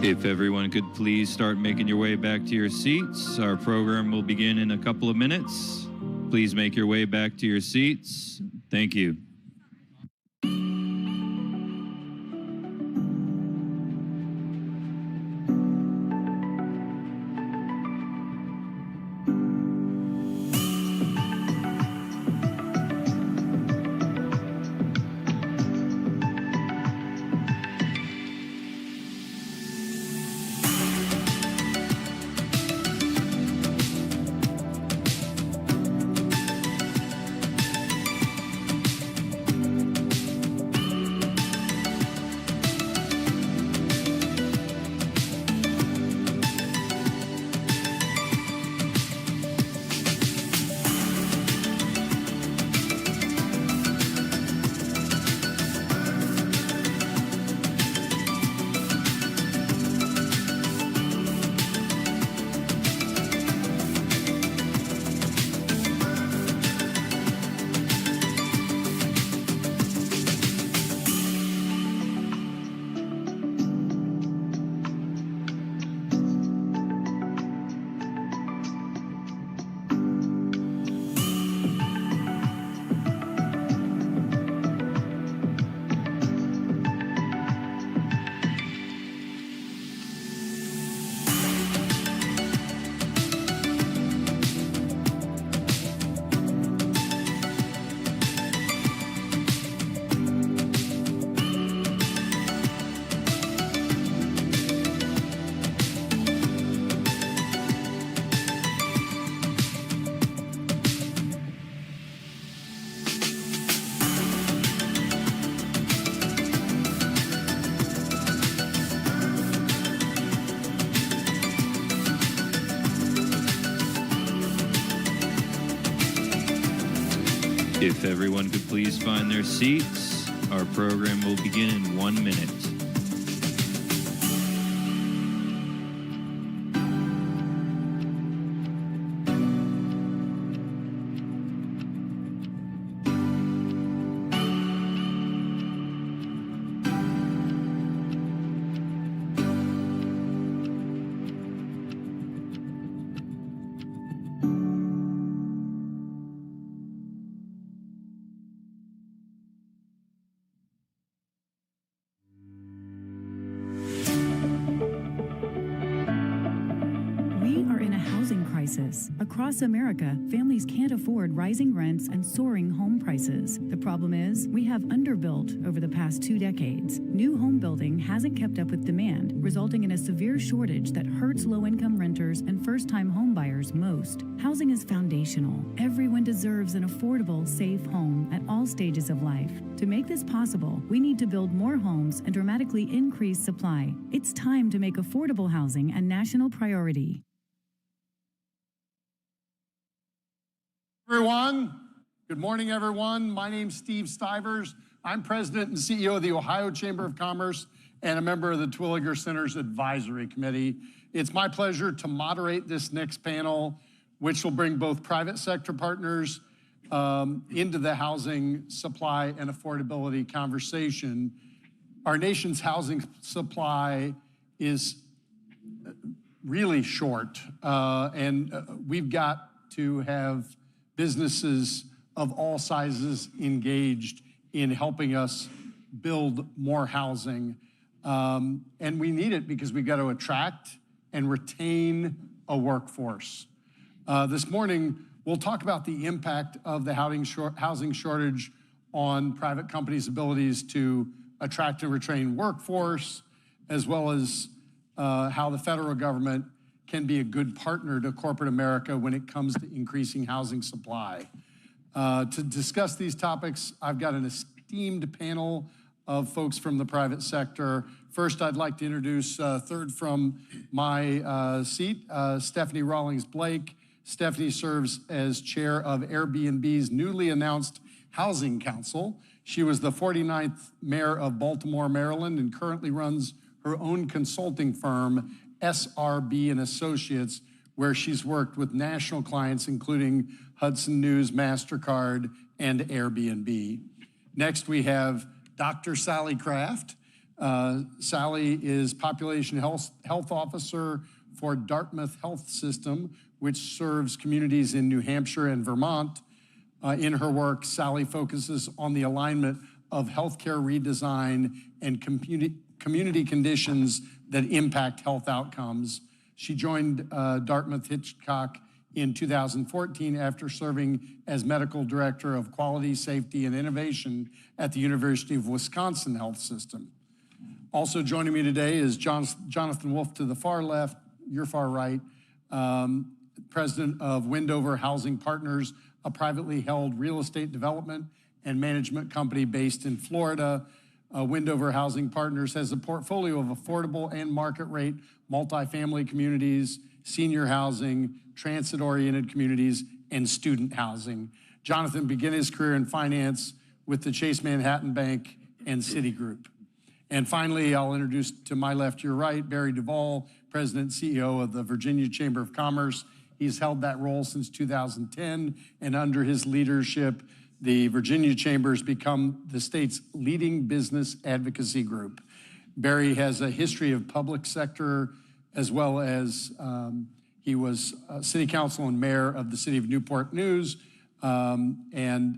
If everyone could please start making your way back to your seats, our program will begin in a couple of minutes. Please make your way back to your seats. Thank you. If everyone could please find their seats, our program will begin in 1 minute. Across America, families can't afford rising rents and soaring home prices. The problem is, we have underbuilt over the past 2 decades. New home building hasn't kept up with demand, resulting in a severe shortage that hurts low-income renters and first-time home buyers most. Housing is foundational. Everyone deserves an affordable, safe home at all stages of life. To make this possible, we need to build more homes and dramatically increase supply. It's time to make affordable housing a national priority. Everyone, good morning, everyone. My name's Steve Stivers. I'm president and CEO of the Ohio Chamber of Commerce and a member of the Terwilliger Center's Advisory Committee. It's my pleasure to moderate this next panel, which will bring both private sector partners into the housing supply and affordability conversation. Our nation's housing supply is really short, and we've got to have businesses of all sizes engaged in helping us build more housing. And we need it because we've got to attract and retain a workforce. This morning, we'll talk about the impact of the housing shortage on private companies' abilities to attract and retain workforce, as well as how the federal government can be a good partner to corporate America when it comes to increasing housing supply. To discuss these topics, I've got an esteemed panel of folks from the private sector. First, I'd like to introduce third from my seat, Stephanie Rawlings Blake. Stephanie serves as chair of Airbnb's newly announced Housing Council. She was the 49th mayor of Baltimore, Maryland, and currently runs her own consulting firm, SRB and Associates, where she's worked with national clients, including Hudson News, MasterCard, and Airbnb. Next, we have Dr. Sally Kraft. Sally is Population Health Officer for Dartmouth Health System, which serves communities in New Hampshire and Vermont. In her work, Sally focuses on the alignment of healthcare redesign and community conditions that impact health outcomes. She joined Dartmouth Hitchcock in 2014 after serving as medical director of quality, safety, and innovation at the University of Wisconsin Health System. Also joining me today is Jonathan Wolf to the far left, your far right, president of Wendover Housing Partners, a privately held real estate development and management company based in Florida. Wendover Housing Partners has a portfolio of affordable and market rate multifamily communities, senior housing, transit-oriented communities, and student housing. Jonathan began his career in finance with the Chase Manhattan Bank and Citigroup. And finally, I'll introduce to my left, your right, Barry Duvall, President and CEO of the Virginia Chamber of Commerce. He's held that role since 2010, and under his leadership, the Virginia Chamber has become the state's leading business advocacy group. Barry has a history of public sector, as well as he was city council and mayor of the city of Newport News, and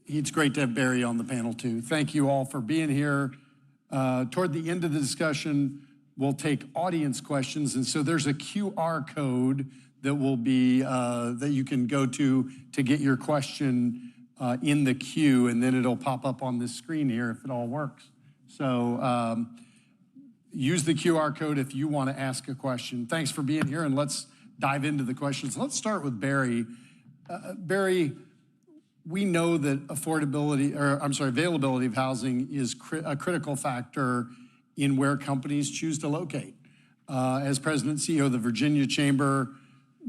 it's great to have Barry on the panel too. Thank you all for being here. Toward the end of the discussion, we'll take audience questions, and so there's a QR code that will be that you can go to get your question in the queue, and then it'll pop up on this screen here if it all works. So use the QR code if you want to ask a question. Thanks for being here, and let's dive into the questions. Let's start with Barry. Barry, we know that availability of housing is a critical factor in where companies choose to locate. As President and CEO of the Virginia Chamber,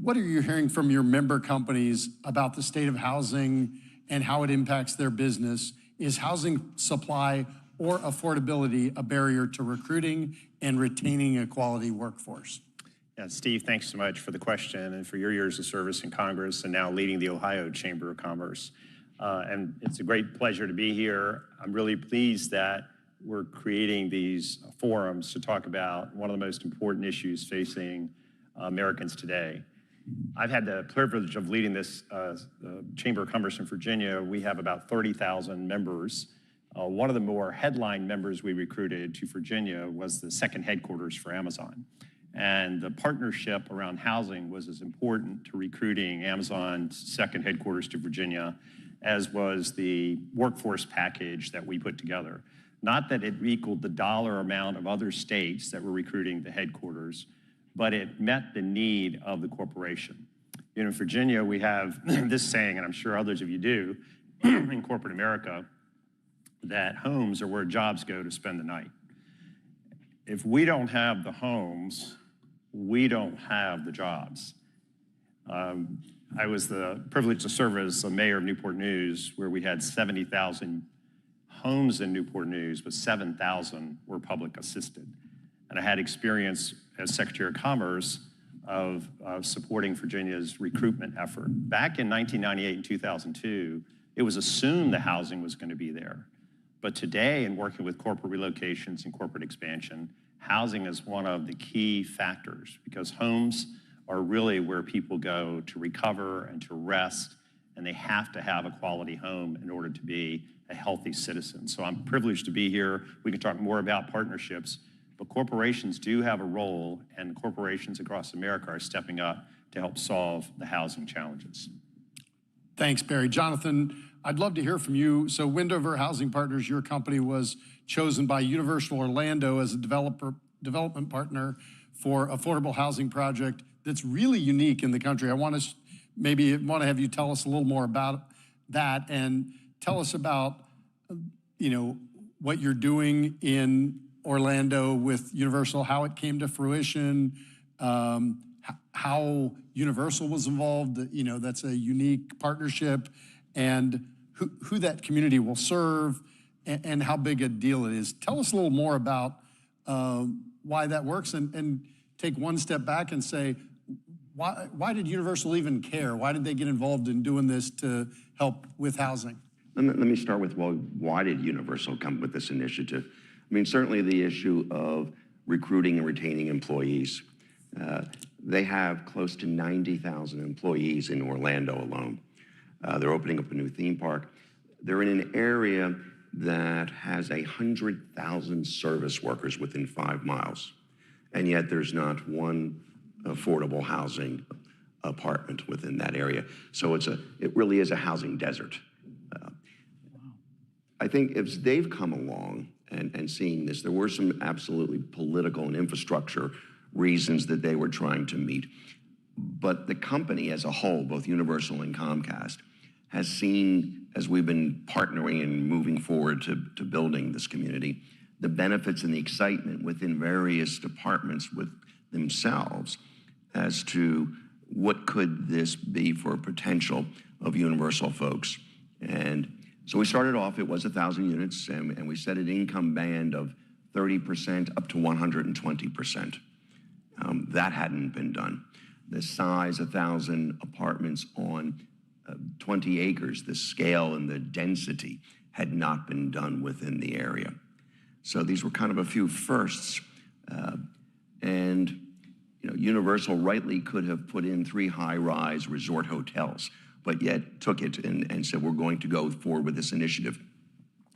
what are you hearing from your member companies about the state of housing and how it impacts their business? Is housing supply or affordability a barrier to recruiting and retaining a quality workforce? Yeah, Steve, thanks so much for the question and for your years of service in Congress and now leading the Ohio Chamber of Commerce. And it's a great pleasure to be here. I'm really pleased that we're creating these forums to talk about one of the most important issues facing Americans today. I've had the privilege of leading this Chamber of Commerce in Virginia. We have about 30,000 members. One of the more headline members we recruited to Virginia was the second headquarters for Amazon. And the partnership around housing was as important to recruiting Amazon's second headquarters to Virginia as was the workforce package that we put together. Not that it equaled the dollar amount of other states that were recruiting the headquarters, but it met the need of the corporation. You know, in Virginia, we have this saying, and I'm sure others of you do, in corporate America, that homes are where jobs go to spend the night. If we don't have the homes, we don't have the jobs. I was the privileged to serve as a mayor of Newport News, where we had 70,000 homes in Newport News, but 7,000 were public assisted. And I had experience as Secretary of Commerce of supporting Virginia's recruitment effort. Back in 1998 and 2002, it was assumed the housing was going to be there. But today, in working with corporate relocations and corporate expansion, housing is one of the key factors because homes are really where people go to recover and to rest, and they have to have a quality home in order to be a healthy citizen. So I'm privileged to be here. We can talk more about partnerships, but corporations do have a role, and corporations across America are stepping up to help solve the housing challenges. Thanks, Barry. Jonathan, I'd love to hear from you. So Wendover Housing Partners, your company was chosen by Universal Orlando as a development partner for affordable housing project that's really unique in the country. I want to have you tell us a little more about that and tell us about, what you're doing in Orlando with Universal, how it came to fruition, how Universal was involved. That's a unique partnership, and who that community will serve, and how big a deal it is. Tell us a little more about why that works, and take one step back and say, why did Universal even care? Why did they get involved in doing this to help with housing? Let me start with, why did Universal come with this initiative? I mean, certainly the issue of recruiting and retaining employees. They have close to 90,000 employees in Orlando alone. They're opening up a new theme park. They're in an area that has 100,000 service workers within 5 miles, and yet there's not one affordable housing apartment within that area. So it really is a housing desert. I think as they've come along and seeing this, there were some absolutely political and infrastructure reasons that they were trying to meet. But the company as a whole, both Universal and Comcast, has seen, as we've been partnering and moving forward to building this community, the benefits and the excitement within various departments with themselves as to what could this be for potential of Universal folks. And so we started off, it was 1,000 units, and we set an income band of 30% up to 120%. That hadn't been done. The size, 1,000 apartments on 20 acres, the scale and the density had not been done within the area. So these were kind of a few firsts. And you know, Universal rightly could have put in 3 high-rise resort hotels, but yet took it and said, we're going to go forward with this initiative.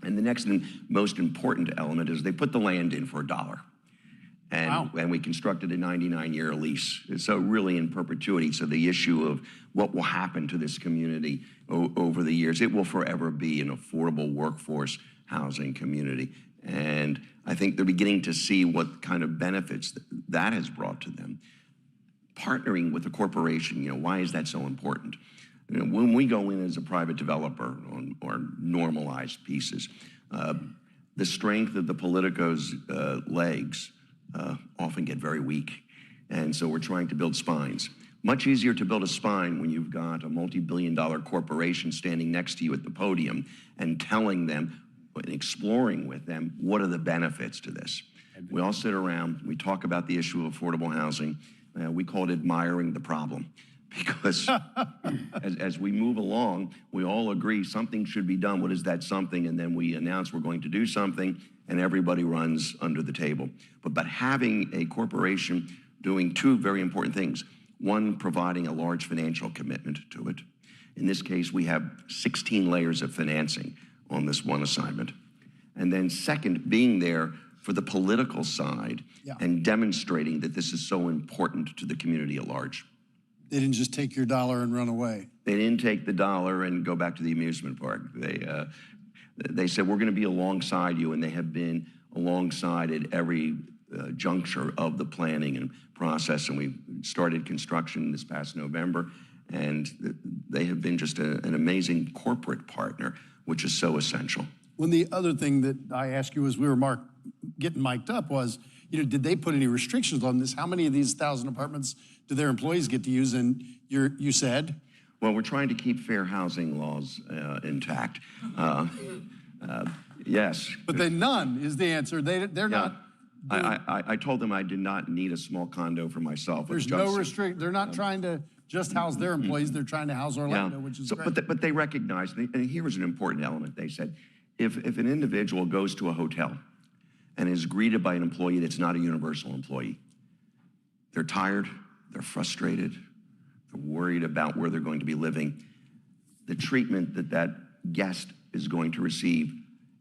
And the next and most important element is they put the land in for $1. And we constructed a 99-year lease. So really in perpetuity. So the issue of what will happen to this community over the years, it will forever be an affordable workforce housing community. And I think they're beginning to see what kind of benefits that has brought to them. Partnering with a corporation, you know, why is that so important? You know, when we go in as a private developer or normalized pieces, the strength of the Politico's legs often get very weak. And so we're trying to build spines. Much easier to build a spine when you've got a multi-billion-dollar corporation standing next to you at the podium and telling them and exploring with them what are the benefits to this. We all sit around, we talk about the issue of affordable housing. We call it admiring the problem, because as we move along, we all agree something should be done. What is that something? And then we announce we're going to do something, and everybody runs under the table. But having a corporation doing 2 very important things. One, providing a large financial commitment to it. In this case, we have 16 layers of financing on this one assignment. And then second, being there for the political side and demonstrating that this is so important to the community at large. They didn't just take your $1 and run away. They didn't take the $1 and go back to the amusement park. They said, we're gonna be alongside you, and they have been alongside at every juncture of the planning and process. And we started construction this past November, and they have been just an amazing corporate partner, which is so essential. Well, the other thing that I asked you as we were getting mic'd up was, you know, did they put any restrictions on this? How many of these 1,000 apartments do their employees get to use? And you said? Well, we're trying to keep fair housing laws intact. Yes. But then none is the answer. They're not. I told them I did not need a small condo for myself. There's no restrict. They're not trying to just house their employees. They're trying to house Orlando, which is great. But they recognize, and here was an important element. They said, if an individual goes to a hotel and is greeted by an employee that's not a Universal employee, they're tired, they're frustrated, they're worried about where they're going to be living, the treatment that guest is going to receive,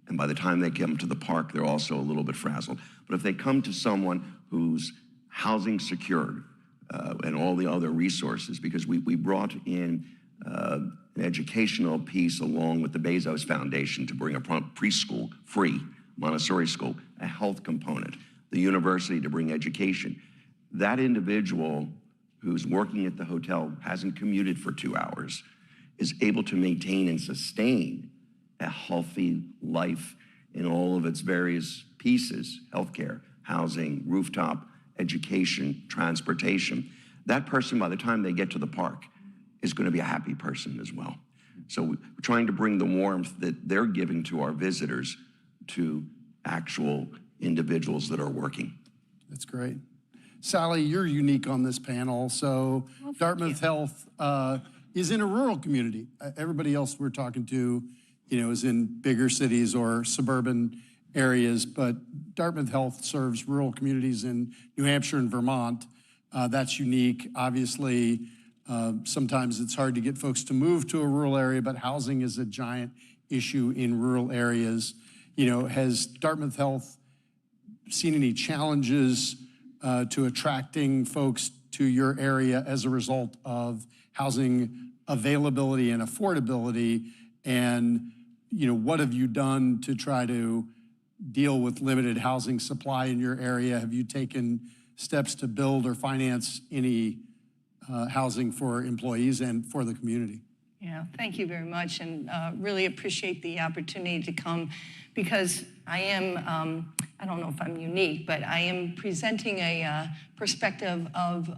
and by the time they come to the park, they're also a little bit frazzled. But if they come to someone who's housing secured and all the other resources, because we brought in an educational piece along with the Bezos Foundation to bring a preschool, free Montessori school, a health component, the university to bring education. That individual who's working at the hotel, hasn't commuted for 2 hours, is able to maintain and sustain a healthy life in all of its various pieces: healthcare, housing, rooftop, education, transportation. That person, by the time they get to the park, is going to be a happy person as well. So we're trying to bring the warmth that they're giving to our visitors to actual individuals that are working. That's great. Sally, you're unique on this panel. So Dartmouth Health is in a rural community. Everybody else we're talking to, you know, is in bigger cities or suburban areas, but Dartmouth Health serves rural communities in New Hampshire and Vermont. That's unique. Obviously, sometimes it's hard to get folks to move to a rural area, but housing is a giant issue in rural areas. Has Dartmouth Health seen any challenges to attracting folks to your area as a result of housing availability and affordability? And, what have you done to try to deal with limited housing supply in your area? Have you taken steps to build or finance any housing for employees and for the community? Yeah, thank you very much, and really appreciate the opportunity to come, because I am, I don't know if I'm unique, but I am presenting a perspective of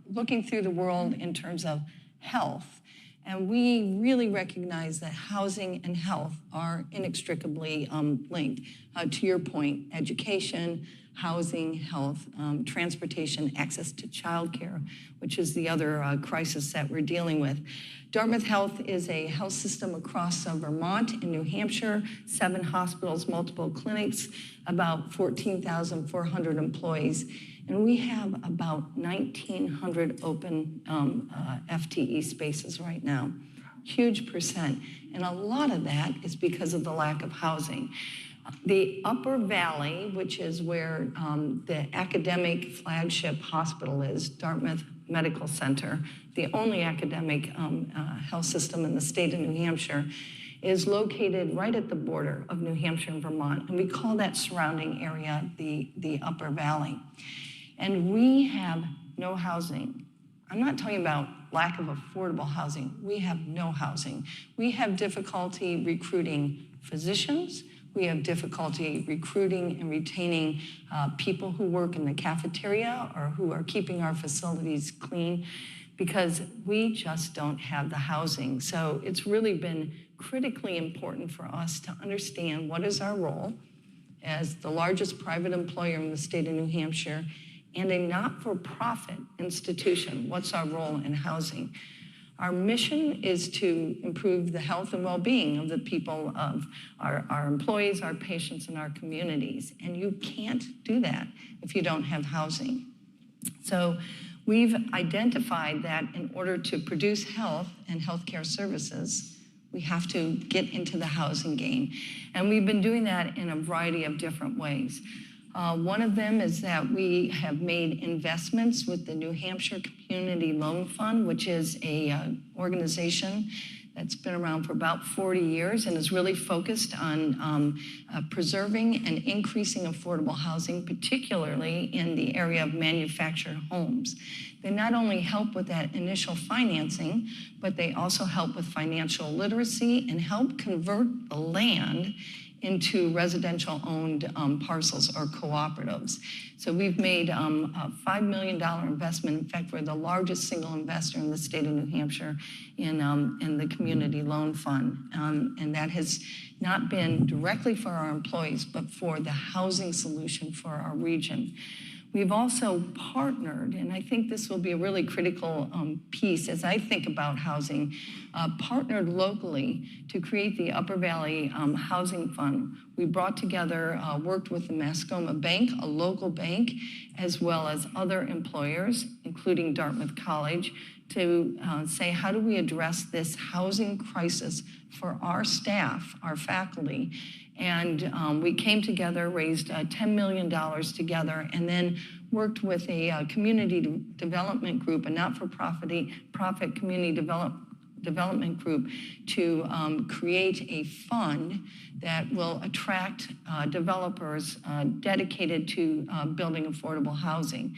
looking through the world in terms of health. And we really recognize that housing and health are inextricably linked. To your point, education, housing, health, transportation, access to childcare, which is the other crisis that we're dealing with. Dartmouth Health is a health system across Vermont and New Hampshire, 7 hospitals, multiple clinics, about 14,400 employees. And we have about 1,900 open FTE spaces right now. Huge percent. And a lot of that is because of the lack of housing. The Upper Valley, which is where the academic flagship hospital is, Dartmouth Medical Center, the only academic health system in the state of New Hampshire, is located right at the border of New Hampshire and Vermont. And we call that surrounding area the Upper Valley. And we have no housing. I'm not talking about lack of affordable housing. We have no housing. We have difficulty recruiting physicians. We have difficulty recruiting and retaining people who work in the cafeteria or who are keeping our facilities clean, because we just don't have the housing. So it's really been critically important for us to understand what is our role as the largest private employer in the state of New Hampshire and a not-for-profit institution. What's our role in housing? Our mission is to improve the health and well-being of the people, of our employees, our patients, and our communities. And you can't do that if you don't have housing. So we've identified that in order to produce health and healthcare services, we have to get into the housing game. And we've been doing that in a variety of different ways. One of them is that we have made investments with the New Hampshire Community Loan Fund, which is a organization that's been around for about 40 years and is really focused on preserving and increasing affordable housing, particularly in the area of manufactured homes. They not only help with that initial financing, but they also help with financial literacy and help convert the land into residential-owned parcels or cooperatives. So we've made a $5 million investment. In fact, we're the largest single investor in the state of New Hampshire in the Community Loan Fund. And that has not been directly for our employees, but for the housing solution for our region. We've also partnered, and I think this will be a really critical piece as I think about housing, partnered locally to create the Upper Valley Housing Fund. We brought together, worked with the Mascoma Bank, a local bank, as well as other employers, including Dartmouth College, to say, how do we address this housing crisis for our staff, our faculty? And we came together, raised $10 million together, and then worked with a community development group, a not-for-profit community development group, to create a fund that will attract developers dedicated to building affordable housing.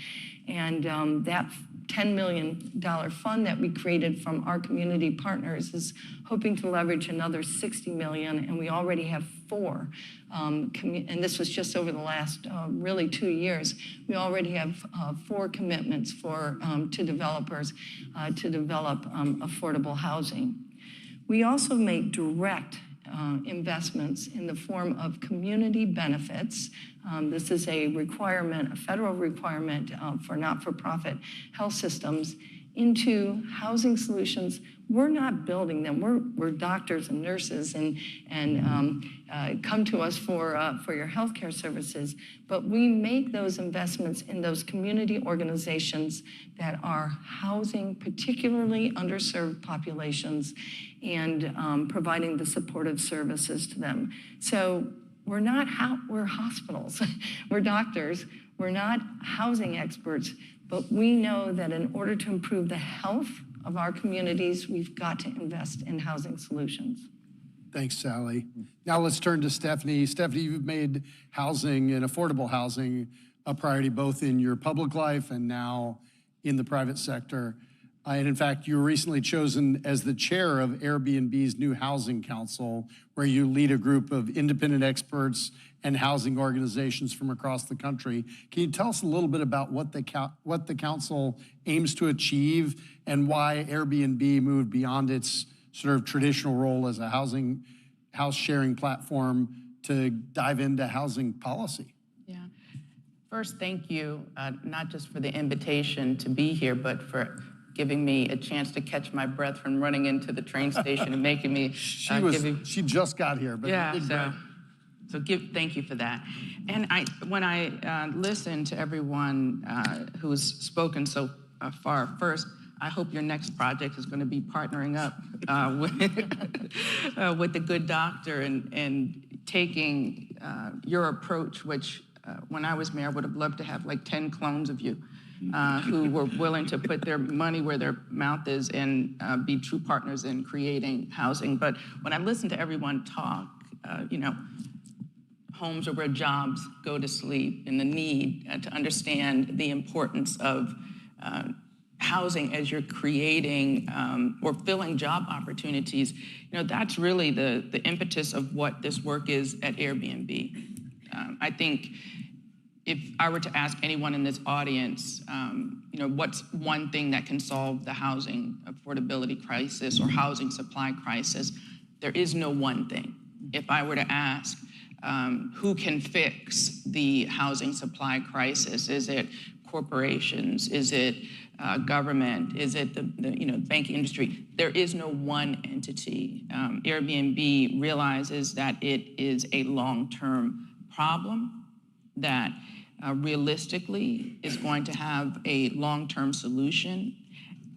And that $10 million fund that we created from our community partners is hoping to leverage another $60 million, and we already have 4. And this was just over the last really 2 years. We already have 4 commitments to developers to develop affordable housing. We also make direct investments in the form of community benefits. This is a requirement, a federal requirement for not-for-profit health systems. into housing solutions. We're not building them. We're doctors and nurses and come to us for your healthcare services. But we make those investments in those community organizations that are housing particularly underserved populations and providing the supportive services to them. So we're hospitals. We're doctors. We're not housing experts. But we know that in order to improve the health of our communities, we've got to invest in housing solutions. Thanks, Sally. Now let's turn to Stephanie. Stephanie, you've made housing and affordable housing a priority both in your public life and now in the private sector. And in fact, you were recently chosen as the chair of Airbnb's new housing council, where you lead a group of independent experts and housing organizations from across the country. Can you tell us a little bit about what the council aims to achieve and why Airbnb moved beyond its sort of traditional role as a house sharing platform to dive into housing policy? Yeah. First, thank you, not just for the invitation to be here, but for giving me a chance to catch my breath from running into the train station and making me she just got here, but yeah. Thank you for that. And when I listened to everyone who's spoken so far, first, I hope your next project is going to be partnering up with the good doctor and taking your approach, which when I was mayor, I would have loved to have like 10 clones of you. Who were willing to put their money where their mouth is and be true partners in creating housing. But when I listen to everyone talk, homes are where jobs go to sleep, and the need to understand the importance of housing as you're creating or filling job opportunities, that's really the impetus of what this work is at Airbnb. I think if I were to ask anyone in this audience, what's one thing that can solve the housing affordability crisis or housing supply crisis, there is no one thing. If I were to ask who can fix the housing supply crisis, is it corporations? Is it government? Is it the banking industry? There is no one entity. Airbnb realizes that it is a long-term problem that realistically is going to have a long-term solution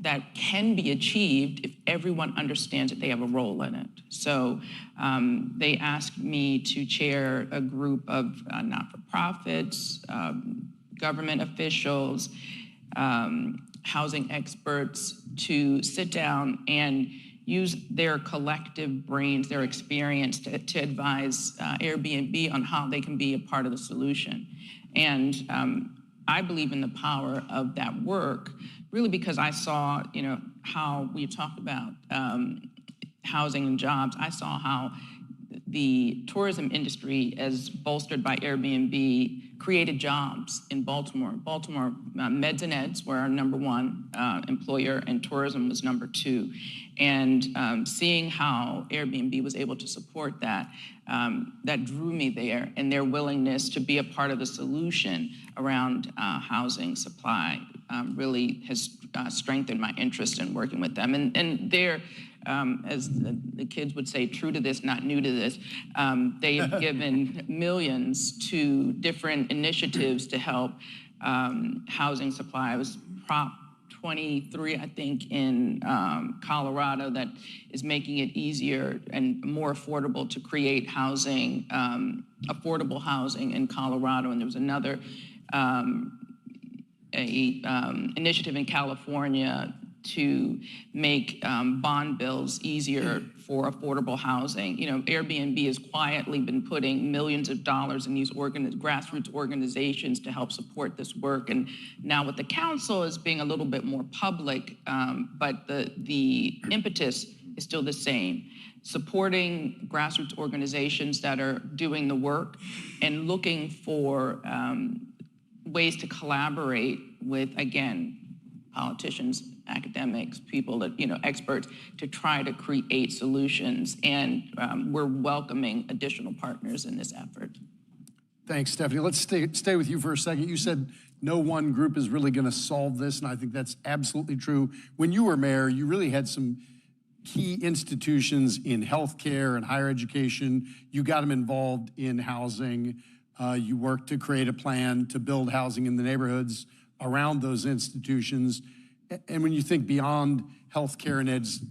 that can be achieved if everyone understands that they have a role in it. So they asked me to chair a group of not-for-profits, government officials, housing experts to sit down and use their collective brains, their experience to advise Airbnb on how they can be a part of the solution. And I believe in the power of that work, really because I saw, how we talked about housing and jobs. I saw how the tourism industry, as bolstered by Airbnb, created jobs in Baltimore. Baltimore, Meds and Eds were our number one employer, and tourism was number two. And seeing how Airbnb was able to support that, that drew me there, and their willingness to be a part of the solution around housing supply really has strengthened my interest in working with them. And they're, as the kids would say, true to this, not new to this. They have given millions to different initiatives to help housing supply. It was Prop 23, I think, in Colorado that is making it easier and more affordable to create housing, affordable housing in Colorado. And there was another initiative in California to make bond bills easier for affordable housing. Airbnb has quietly been putting millions of dollars in these grassroots organizations to help support this work. And now with the council is being a little bit more public, but the impetus is still the same. Supporting grassroots organizations that are doing the work and looking for ways to collaborate with, again, politicians, academics, people that, experts, to try to create solutions. And we're welcoming additional partners in this effort. Thanks, Stephanie. Let's stay with you for a second. You said no one group is really going to solve this, and I think that's absolutely true. When you were mayor, you really had some key institutions in healthcare and higher education. You got them involved in housing. You worked to create a plan to build housing in the neighborhoods around those institutions. And when you think beyond healthcare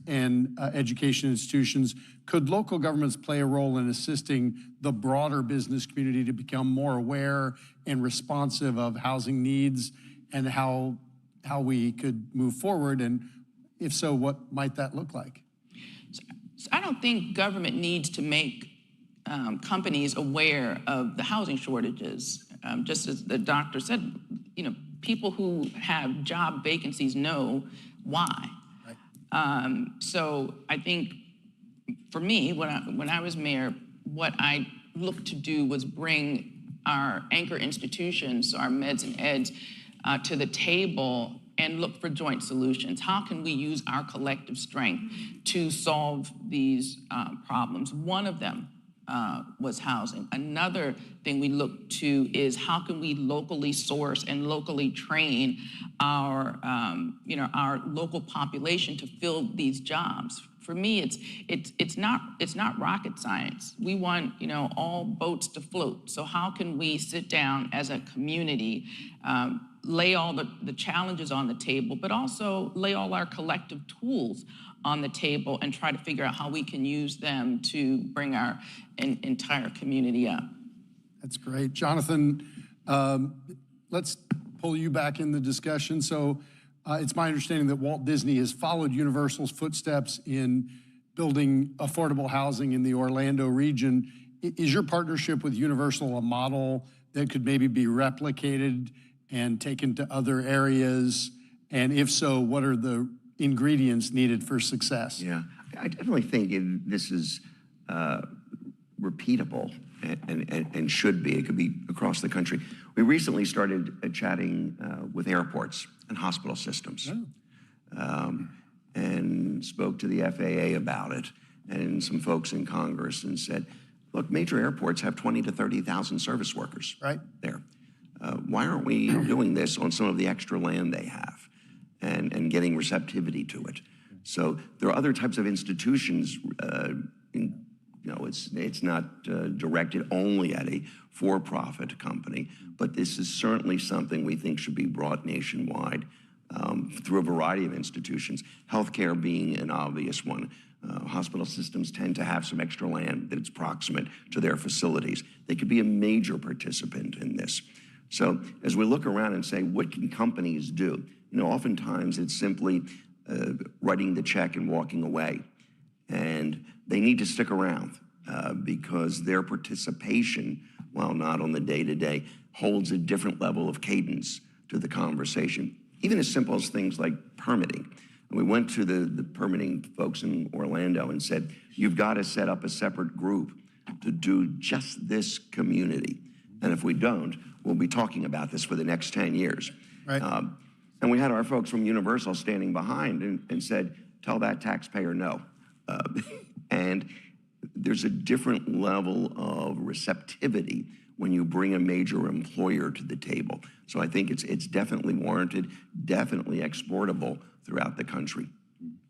and education institutions, could local governments play a role in assisting the broader business community to become more aware and responsive of housing needs and how we could move forward? And if so, what might that look like? So I don't think government needs to make companies aware of the housing shortages. Just as the doctor said, people who have job vacancies know why. Right. So I think for me, when I was mayor, what I looked to do was bring our anchor institutions, so our meds and eds, to the table and look for joint solutions. How can we use our collective strength to solve these problems? One of them was housing. Another thing we look to is how can we locally source and locally train our, our local population to fill these jobs. For me, it's not rocket science. We want all boats to float. So how can we sit down as a community, lay all the challenges on the table, but also lay all our collective tools on the table and try to figure out how we can use them to bring our entire community up. That's great. Jonathan, let's pull you back in the discussion. So it's my understanding that Walt Disney has followed Universal's footsteps in building affordable housing in the Orlando region. Is your partnership with Universal a model that could maybe be replicated and taken to other areas? And if so, what are the ingredients needed for success? Yeah, I definitely think this is repeatable and should be. It could be across the country. We recently started chatting with airports and hospital systems, and spoke to the FAA about it and some folks in Congress and said, look, major airports have 20 to 30,000 service workers there. Why aren't we doing this on some of the extra land they have and getting receptivity to it? So there are other types of institutions, it's not directed only at a for-profit company, but this is certainly something we think should be brought nationwide through a variety of institutions, healthcare being an obvious one. Hospital systems tend to have some extra land that's proximate to their facilities. They could be a major participant in this. So as we look around and say, what can companies do? Oftentimes it's simply writing the check and walking away. And they need to stick around because their participation, while not on the day-to-day, holds a different level of cadence to the conversation. Even as simple as things like permitting. And we went to the permitting folks in Orlando and said, you've got to set up a separate group to do just this community. And if we don't, we'll be talking about this for the next 10 years. Right. And we had our folks from Universal standing behind and said, tell that taxpayer no. And there's a different level of receptivity when you bring a major employer to the table. So I think it's definitely warranted, definitely exportable throughout the country.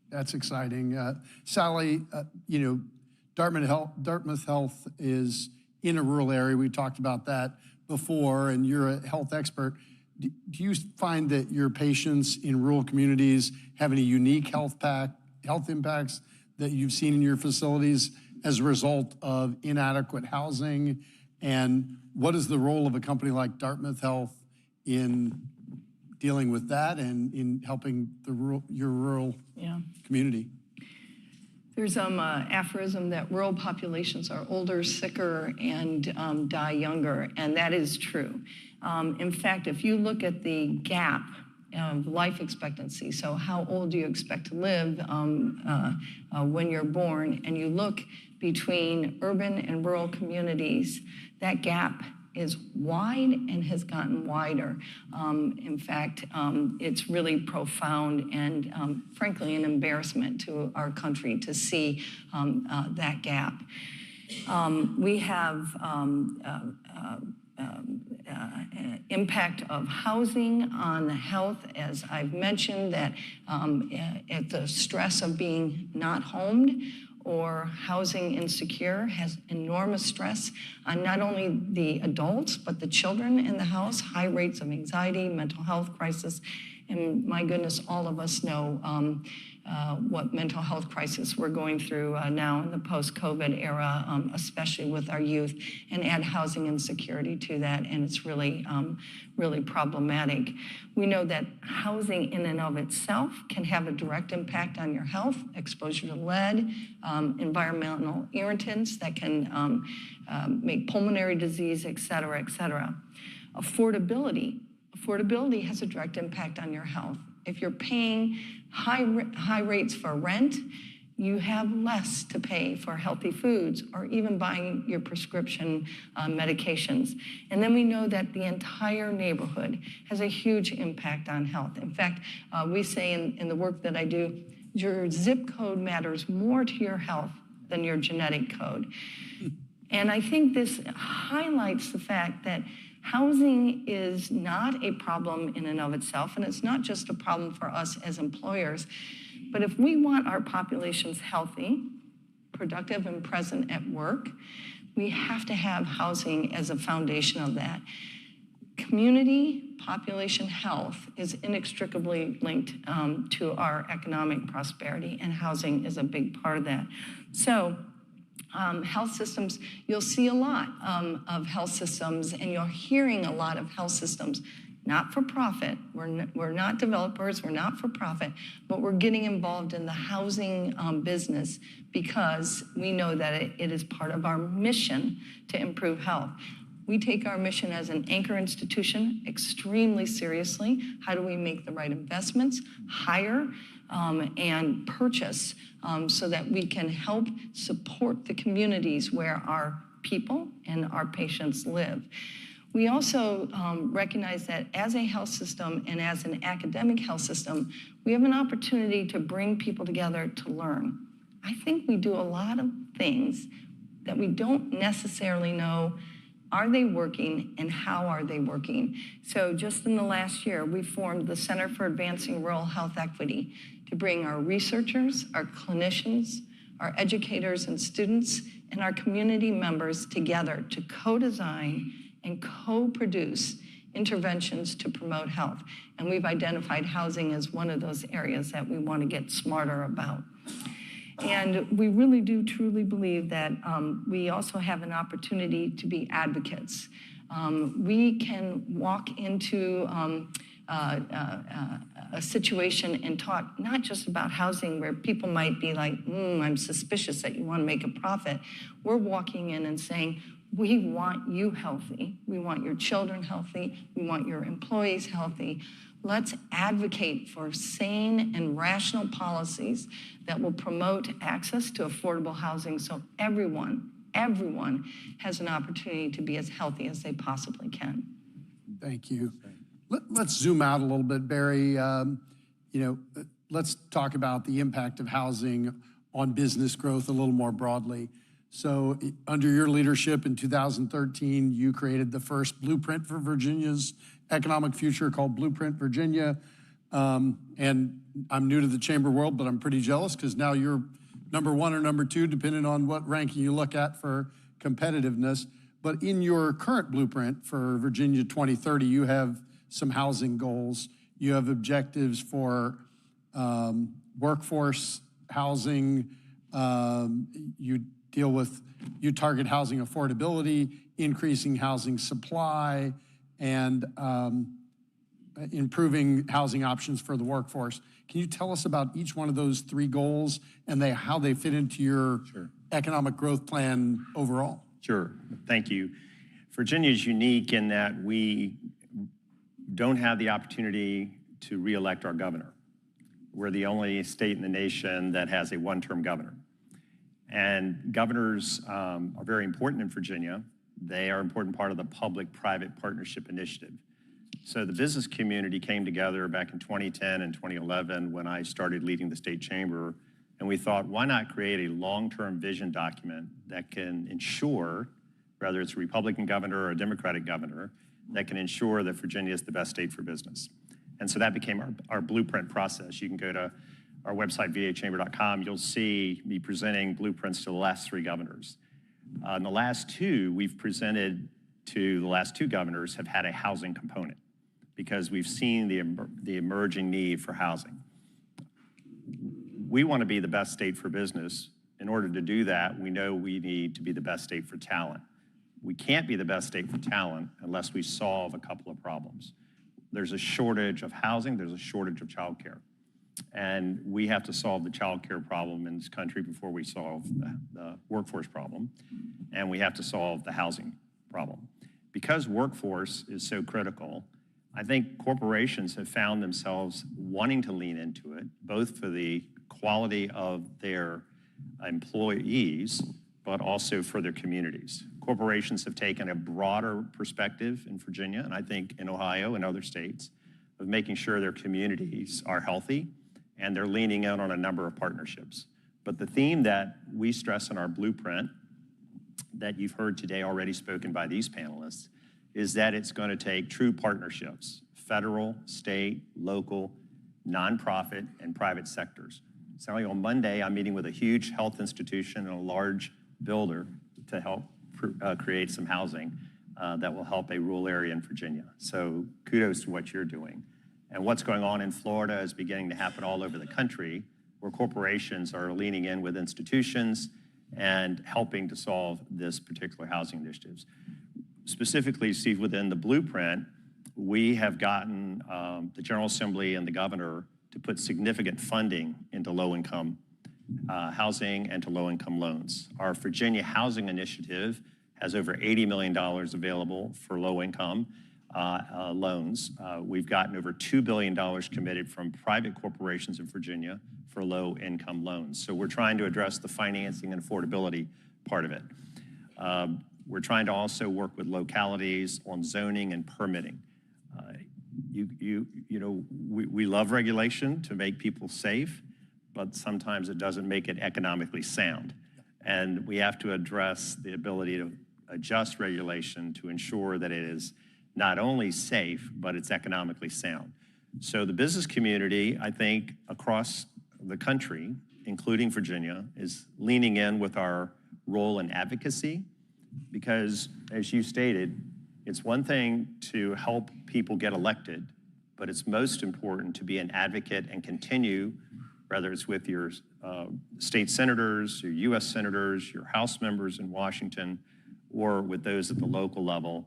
That's exciting. Sally, Dartmouth Health is in a rural area. We talked about that before, and you're a health expert. Do you find that your patients in rural communities have any unique health impacts that you've seen in your facilities as a result of inadequate housing? And what is the role of a company like Dartmouth Health in dealing with that and in helping your rural community? There's aphorism that rural populations are older, sicker, and die younger, and that is true. In fact, if you look at the gap of life expectancy, so how old do you expect to live when you're born, and you look between urban and rural communities, that gap is wide and has gotten wider. In fact, it's really profound and frankly an embarrassment to our country to see that gap. We have impact of housing on health, as I've mentioned, that at the stress of being not homed or housing insecure has enormous stress on not only the adults, but the children in the house, high rates of anxiety, mental health crisis. And my goodness, all of us know what mental health crisis we're going through now in the post-COVID era, especially with our youth, and add housing insecurity to that, and it's really, really problematic. We know that housing in and of itself can have a direct impact on your health, exposure to lead, environmental irritants that can make pulmonary disease, et cetera, et cetera. Affordability has a direct impact on your health. If you're paying high rates for rent, you have less to pay for healthy foods or even buying your prescription medications. And then we know that the entire neighborhood has a huge impact on health. In fact, we say in the work that I do, your zip code matters more to your health than your genetic code. And I think this highlights the fact that housing is not a problem in and of itself, and it's not just a problem for us as employers. But if we want our populations healthy, productive, and present at work, we have to have housing as a foundation of that. Community population health is inextricably linked to our economic prosperity, and housing is a big part of that. So, health systems, you'll see a lot of health systems, and you're hearing a lot of health systems, not for profit. We're not developers, we're not for profit, but we're getting involved in the housing business because we know that it is part of our mission to improve health. We take our mission as an anchor institution extremely seriously. How do we make the right investments, hire, and purchase so that we can help support the communities where our people and our patients live? We also recognize that as a health system and as an academic health system, we have an opportunity to bring people together to learn. I think we do a lot of things that we don't necessarily know. Are they working and how are they working? So just in the last year, we formed the Center for Advancing Rural Health Equity to bring our researchers, our clinicians, our educators and students, and our community members together to co-design and co-produce interventions to promote health. And we've identified housing as one of those areas that we want to get smarter about. And we really do truly believe that we also have an opportunity to be advocates. We can walk into a situation and talk not just about housing where people might be like, I'm suspicious that you want to make a profit. We're walking in and saying, we want you healthy. We want your children healthy. We want your employees healthy. Let's advocate for sane and rational policies that will promote access to affordable housing so everyone has an opportunity to be as healthy as they possibly can. Thank you. Let's zoom out a little bit, Barry. Let's talk about the impact of housing on business growth a little more broadly. So under your leadership in 2013, you created the first blueprint for Virginia's economic future called Blueprint Virginia. And I'm new to the chamber world, but I'm pretty jealous because now you're number one or number two, depending on what ranking you look at for competitiveness. But in your current blueprint for Virginia 2030, you have some housing goals. You have objectives for workforce housing. You target housing affordability, increasing housing supply, and improving housing options for the workforce. Can you tell us about each one of those three goals and how they fit into your economic growth plan overall? Sure, thank you. Virginia is unique in that we don't have the opportunity to re-elect our governor. We're the only state in the nation that has a one-term governor. And governors are very important in Virginia. They are an important part of the public-private partnership initiative. So the business community came together back in 2010 and 2011 when I started leading the state chamber, and we thought, why not create a long-term vision document that can ensure whether it's a Republican governor or a Democratic governor, that can ensure that Virginia is the best state for business. And so that became our blueprint process. You can go to our website, vachamber.com. You'll see me presenting blueprints to the last 3 governors. And the last 2 we've presented to the last 2 governors have had a housing component because we've seen the emerging need for housing. We want to be the best state for business. In order to do that, we know we need to be the best state for talent. We can't be the best state for talent unless we solve a couple of problems. There's a shortage of housing, there's a shortage of childcare. And we have to solve the childcare problem in this country before we solve the workforce problem. And we have to solve the housing problem. Because workforce is so critical, I think corporations have found themselves wanting to lean into it, both for the quality of their employees, but also for their communities. Corporations have taken a broader perspective in Virginia, and I think in Ohio and other states, of making sure their communities are healthy, and they're leaning in on a number of partnerships. But the theme that we stress in our blueprint that you've heard today already spoken by these panelists is that it's going to take true partnerships, federal, state, local, nonprofit, and private sectors. So on Monday, I'm meeting with a huge health institution and a large builder to help create some housing that will help a rural area in Virginia. So kudos to what you're doing. And what's going on in Florida is beginning to happen all over the country, where corporations are leaning in with institutions and helping to solve this particular housing initiatives. Specifically, Steve, within the blueprint, we have gotten the General Assembly and the governor to put significant funding into low-income housing and to low-income loans. Our Virginia Housing Initiative has over $80 million available for low-income loans. We've gotten over $2 billion committed from private corporations in Virginia for low-income loans. So we're trying to address the financing and affordability part of it. We're trying to also work with localities on zoning and permitting. We love regulation to make people safe, but sometimes it doesn't make it economically sound. And we have to address the ability to adjust regulation to ensure that it is not only safe, but it's economically sound. So the business community, I think, across the country, including Virginia, is leaning in with our role in advocacy because, as you stated, it's one thing to help people get elected, but it's most important to be an advocate and continue, whether it's with your state senators, your U.S. senators, your House members in Washington, or with those at the local level.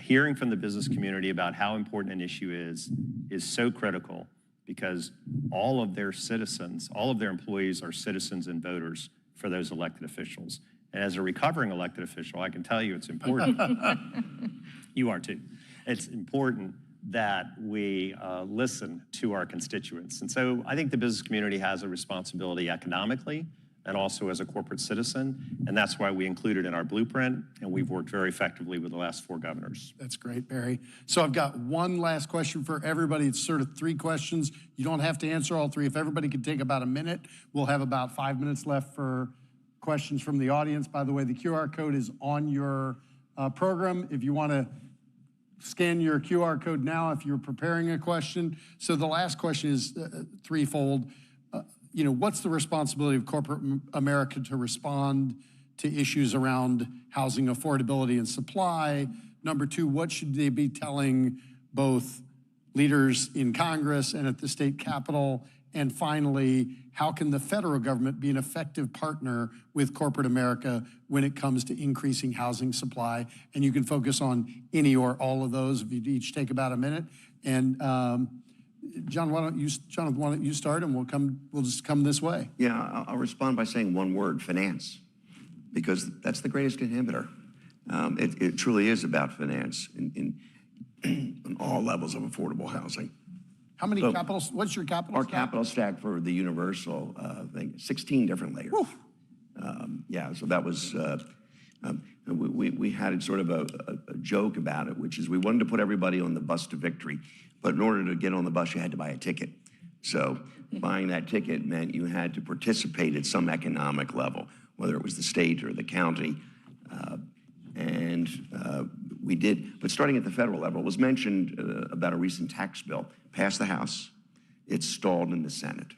Hearing from the business community about how important an issue is so critical because all of their citizens, all of their employees are citizens and voters for those elected officials. And as a recovering elected official, I can tell you it's important. You are too. It's important that we listen to our constituents. And so I think the business community has a responsibility economically and also as a corporate citizen. And that's why we included in our blueprint. And we've worked very effectively with the last 4 governors. That's great, Barry. So I've got one last question for everybody. It's sort of 3 questions. You don't have to answer all 3. If everybody could take about a minute, we'll have about 5 minutes left for questions from the audience. By the way, the QR code is on your program. If you want to scan your QR code now if you're preparing a question. So the last question is threefold. What's the responsibility of corporate America to respond to issues around housing affordability and supply? Number 2, what should they be telling both leaders in Congress and at the state capitol? And finally, how can the federal government be an effective partner with corporate America when it comes to increasing housing supply? And you can focus on any or all of those if you each take about a minute. And Jonathan, why don't you start, and we'll just come this way. Yeah, I'll respond by saying one word: finance, because that's the greatest inhibitor. It truly is about finance in all levels of affordable housing. How many capitals? What's your capital Our stack? capital stack for the universal thing, 16 different layers. Yeah, so that was, we had sort of a joke about it, which is we wanted to put everybody on the bus to victory, but in order to get on the bus, you had to buy a ticket. So buying that ticket meant you had to participate at some economic level, whether it was the state or the county. And And we did, but starting at the federal level, it was mentioned about a recent tax bill, passed the House, it's stalled in the Senate.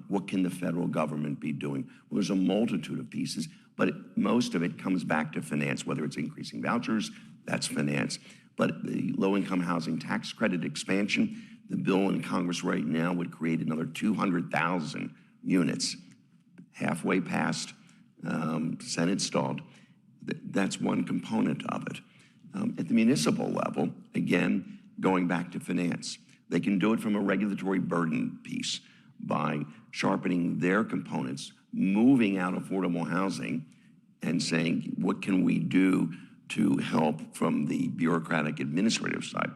What can the federal government be doing? Well, there's a multitude of pieces, but most of it comes back to finance, whether it's increasing vouchers, that's finance. But the low-income housing tax credit expansion, the bill in Congress right now would create another 200,000 units, halfway passed, Senate stalled. That's one component of it. At the municipal level, again, going back to finance, they can do it from a regulatory burden piece by sharpening their components, moving out affordable housing and saying, what can we do to help from the bureaucratic administrative side?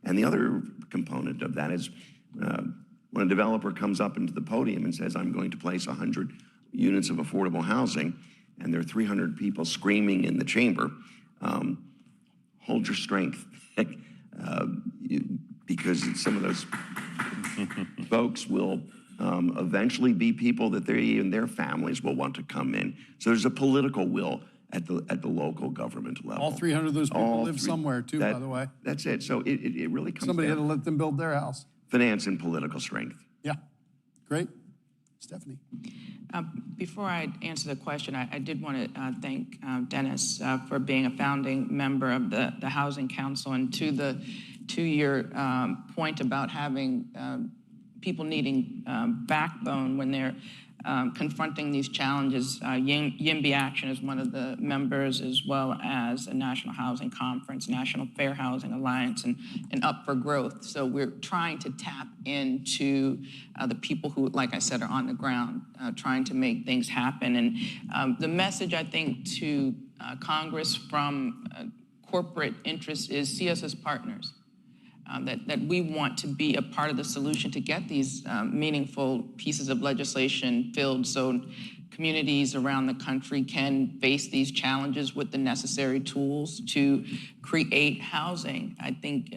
And the other component of that is when a developer comes up into the podium and says, I'm going to place 100 units of affordable housing, and there are 300 people screaming in the chamber, hold your strength. Because some of those folks will eventually be people that they and their families will want to come in. So there's a political will at the local government level. All 300 of those people live somewhere too, by the way. That's it. So it really comes Somebody down had to let them build their house. Finance and political strength. Yeah, great. Stephanie. Before I answer the question, I did want to thank Dennis for being a founding member of the Housing Council, and to your point about having people needing backbone when they're confronting these challenges. YIMBY Action is one of the members, as well as a National Housing Conference, National Fair Housing Alliance, and Up for Growth. So we're trying to tap into the people who, like I said, are on the ground, trying to make things happen. And the message, I think, to Congress from corporate interests is see us as partners. That we want to be a part of the solution to get these meaningful pieces of legislation filled so communities around the country can face these challenges with the necessary tools to create housing. I think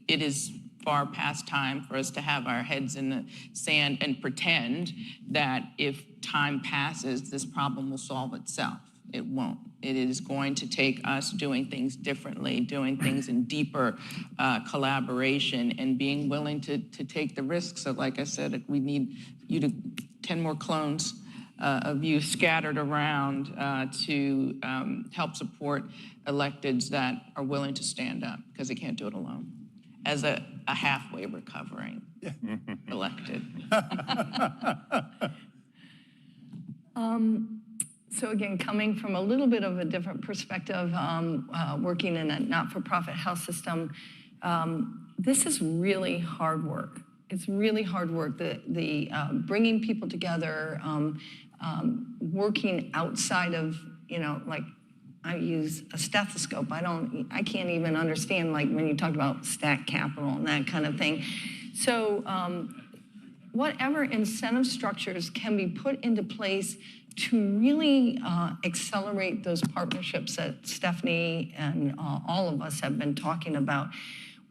it is far past time for us to have our heads in the sand and pretend that if time passes, this problem will solve itself. It won't. It is going to take us doing things differently, doing things in deeper collaboration, and being willing to take the risks. So like I said, we need you to 10 more clones of you scattered around to help support electeds that are willing to stand up, because they can't do it alone. As a halfway recovering elected. So again, coming from a little bit of a different perspective, working in a not-for-profit health system, this is really hard work. It's really hard work. The bringing people together, working outside of, like I use a stethoscope. I can't even understand, like when you talk about stat capital and that kind of thing. So whatever incentive structures can be put into place to really accelerate those partnerships that Stephanie and all of us have been talking about.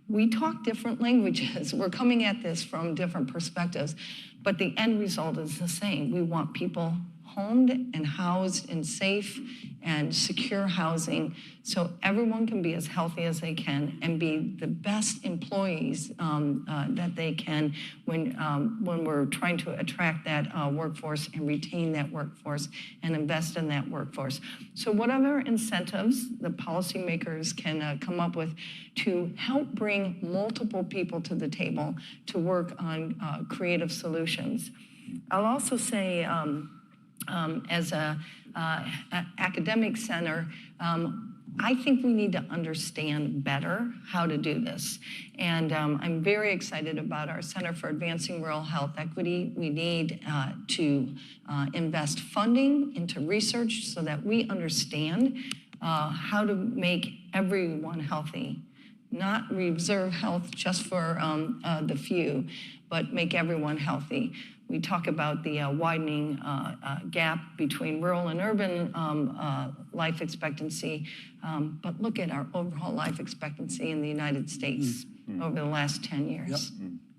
We talk different languages. We're coming at this from different perspectives, but the end result is the same. We want people homed and housed in safe and secure housing so everyone can be as healthy as they can and be the best employees that they can when we're trying to attract that workforce and retain that workforce and invest in that workforce. So whatever incentives the policymakers can come up with to help bring multiple people to the table to work on creative solutions. I'll also say, as an academic center, I think we need to understand better how to do this. And I'm very excited about our Center for Advancing Rural Health Equity. We need to invest funding into research so that we understand how to make everyone healthy. Not reserve health just for the few, but make everyone healthy. We talk about the widening gap between rural and urban life expectancy, but look at our overall life expectancy in the United States over the last 10 years.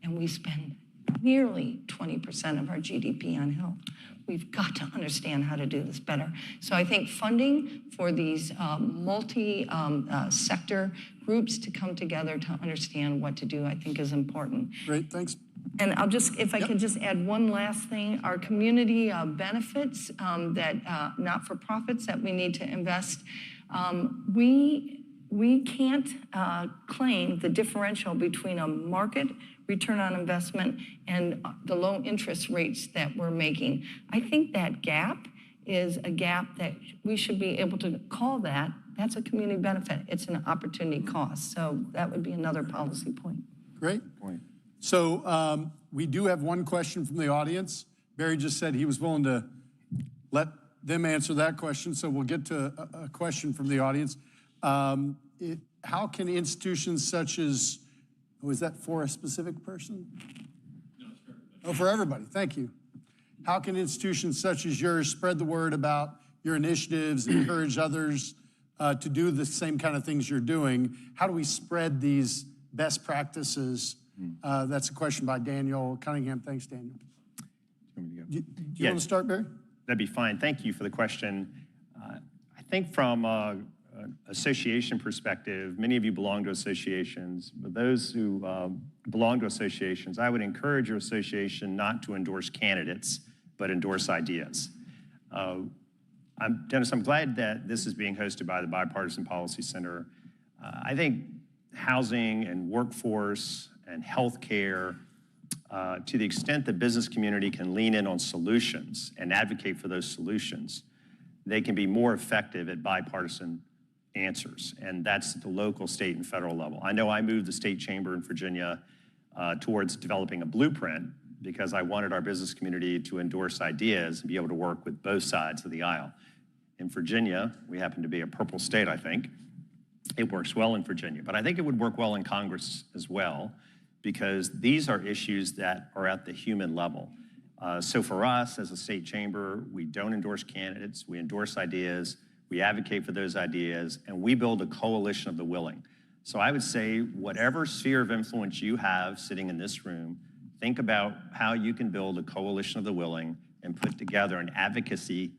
And we spend nearly 20% of our GDP on health. We've got to understand how to do this better. So I think funding for these multi-sector groups to come together to understand what to do, I think is important. Great, thanks. And I'll just, if I could just add one last thing, our community benefits that not-for-profits that we need to invest, we can't claim the differential between a market return on investment and the low interest rates that we're making. I think that gap is a gap that we should be able to call that. That's a community benefit. It's an opportunity cost. So that would be another policy point. Great. So we do have one question from the audience. Barry just said he was willing to let them answer that question. So we'll get to a question from the audience. How can institutions such as, was that for a specific person? No, it's for everybody. Oh, for everybody. Thank you. How can institutions such as yours spread the word about your initiatives, encourage others to do the same kind of things you're doing? How do we spread these best practices? That's a question by Daniel Cunningham. Thanks, Daniel. Do you want to start, Barry? That'd be fine. Thank you for the question. I think from an association perspective, many of you belong to associations, but those who belong to associations, I would encourage your association not to endorse candidates, but endorse ideas. Dennis, I'm glad that this is being hosted by the Bipartisan Policy Center. I think housing and workforce and healthcare, to the extent the business community can lean in on solutions and advocate for those solutions, they can be more effective at bipartisan answers, and that's at the local, state, and federal level. I know I moved the state chamber in Virginia towards developing a blueprint because I wanted our business community to endorse ideas and be able to work with both sides of the aisle. In Virginia, we happen to be a purple state, I think. It works well in Virginia, but I think it would work well in Congress as well, because these are issues that are at the human level. So for us as a state chamber, we don't endorse candidates, we endorse ideas, we advocate for those ideas, and we build a coalition of the willing. So I would say whatever sphere of influence you have sitting in this room, think about how you can build a coalition of the willing and put together an advocacy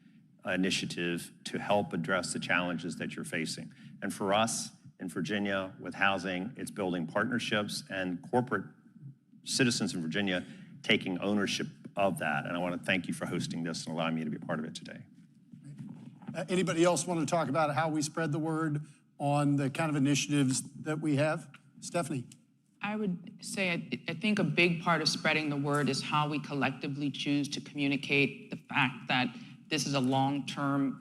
initiative to help address the challenges that you're facing. And for us in Virginia with housing, it's building partnerships and corporate citizens in Virginia taking ownership of that. And I want to thank you for hosting this and allowing me to be a part of it today. Anybody else want to talk about how we spread the word on the kind of initiatives that we have? Stephanie. I would say I think a big part of spreading the word is how we collectively choose to communicate the fact that this is a long-term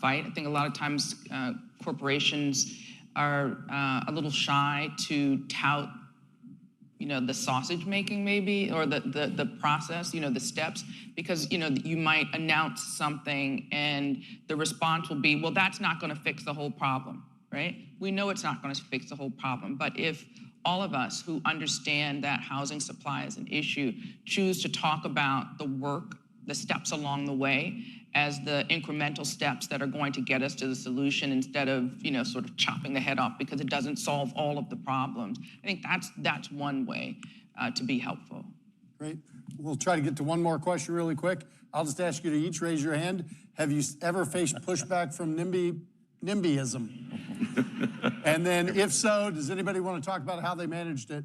fight. I think a lot of times corporations are a little shy to tout, the sausage making maybe, or the process, the steps, because, you might announce something and the response will be, well, that's not going to fix the whole problem, right? We know it's not going to fix the whole problem, but if all of us who understand that housing supply is an issue choose to talk about the work, the steps along the way as the incremental steps that are going to get us to the solution instead of, sort of chopping the head off because it doesn't solve all of the problems. I think that's one way to be helpful. Great. We'll try to get to one more question really quick. I'll just ask you to each raise your hand. Have you ever faced pushback from NIMBYism? And then if so, does anybody want to talk about how they managed it?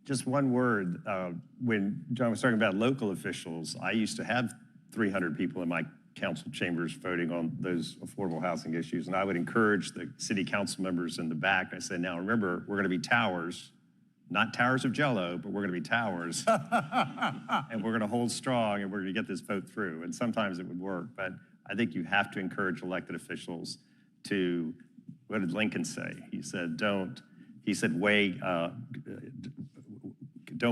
Just one word. When John was talking about local officials, I used to have 300 people in my council chambers voting on those affordable housing issues. And I would encourage the city council members in the back. I said, now remember, we're going to be towers, not towers of Jell-O, but we're going to be towers. And we're going to hold strong and we're going to get this vote through. And sometimes it would work. But I think you have to encourage elected officials to, what did Lincoln say? He said, don't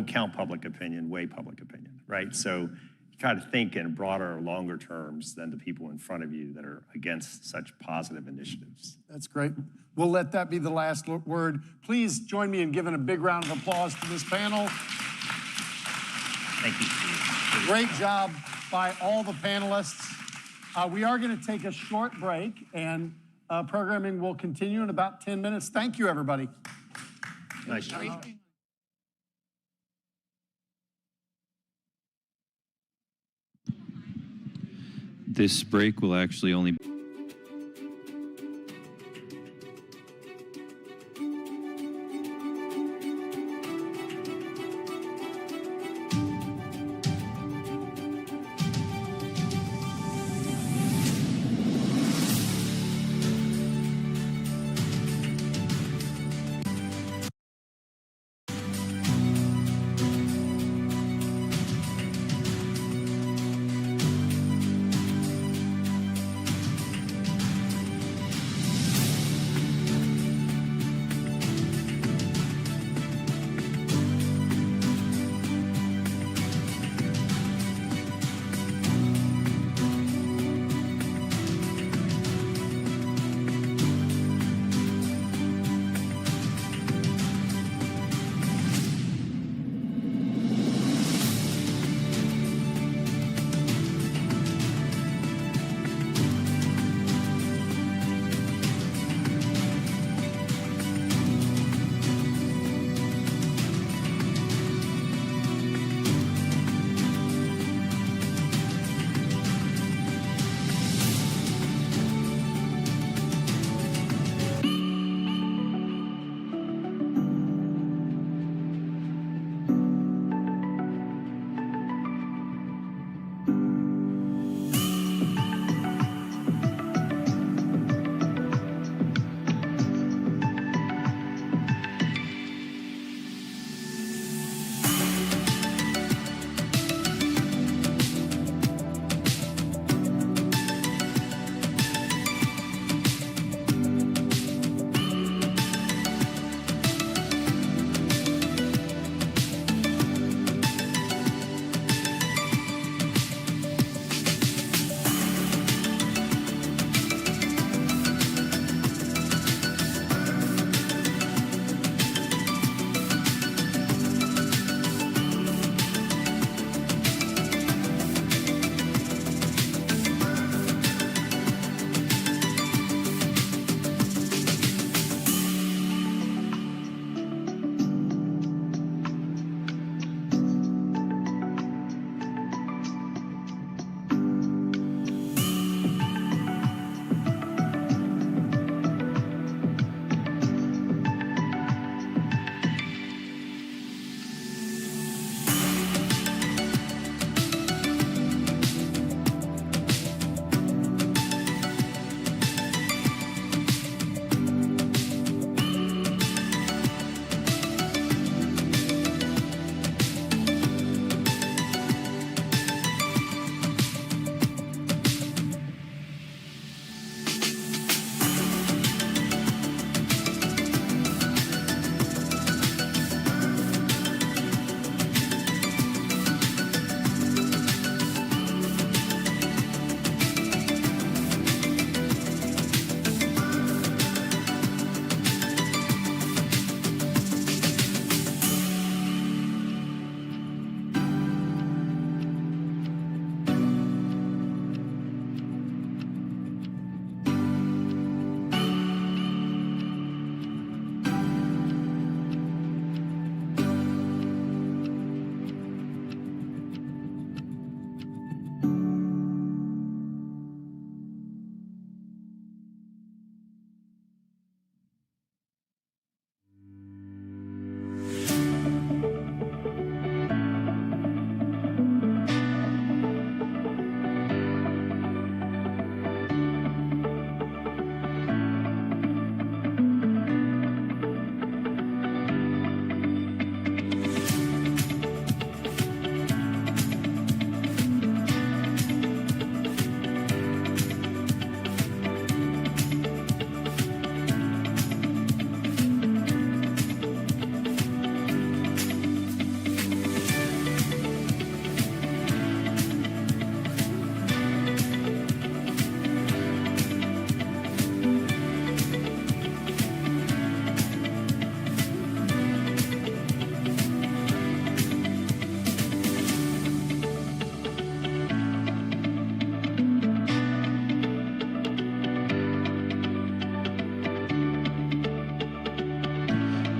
count public opinion, weigh public opinion, right? So try to think in broader, longer terms than the people in front of you that are against such positive initiatives. That's great. We'll let that be the last word. Please join me in giving a big round of applause to this panel. Thank you, Steve. Great job by all the panelists. We are going to take a short break, and programming will continue in about 10 minutes. Thank you, everybody. Nice job. This break will actually only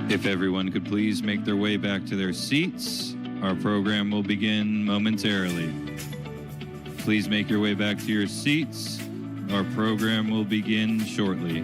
If everyone could please make their way back to their seats, our program will begin momentarily. Please make your way back to your seats. Our program will begin shortly.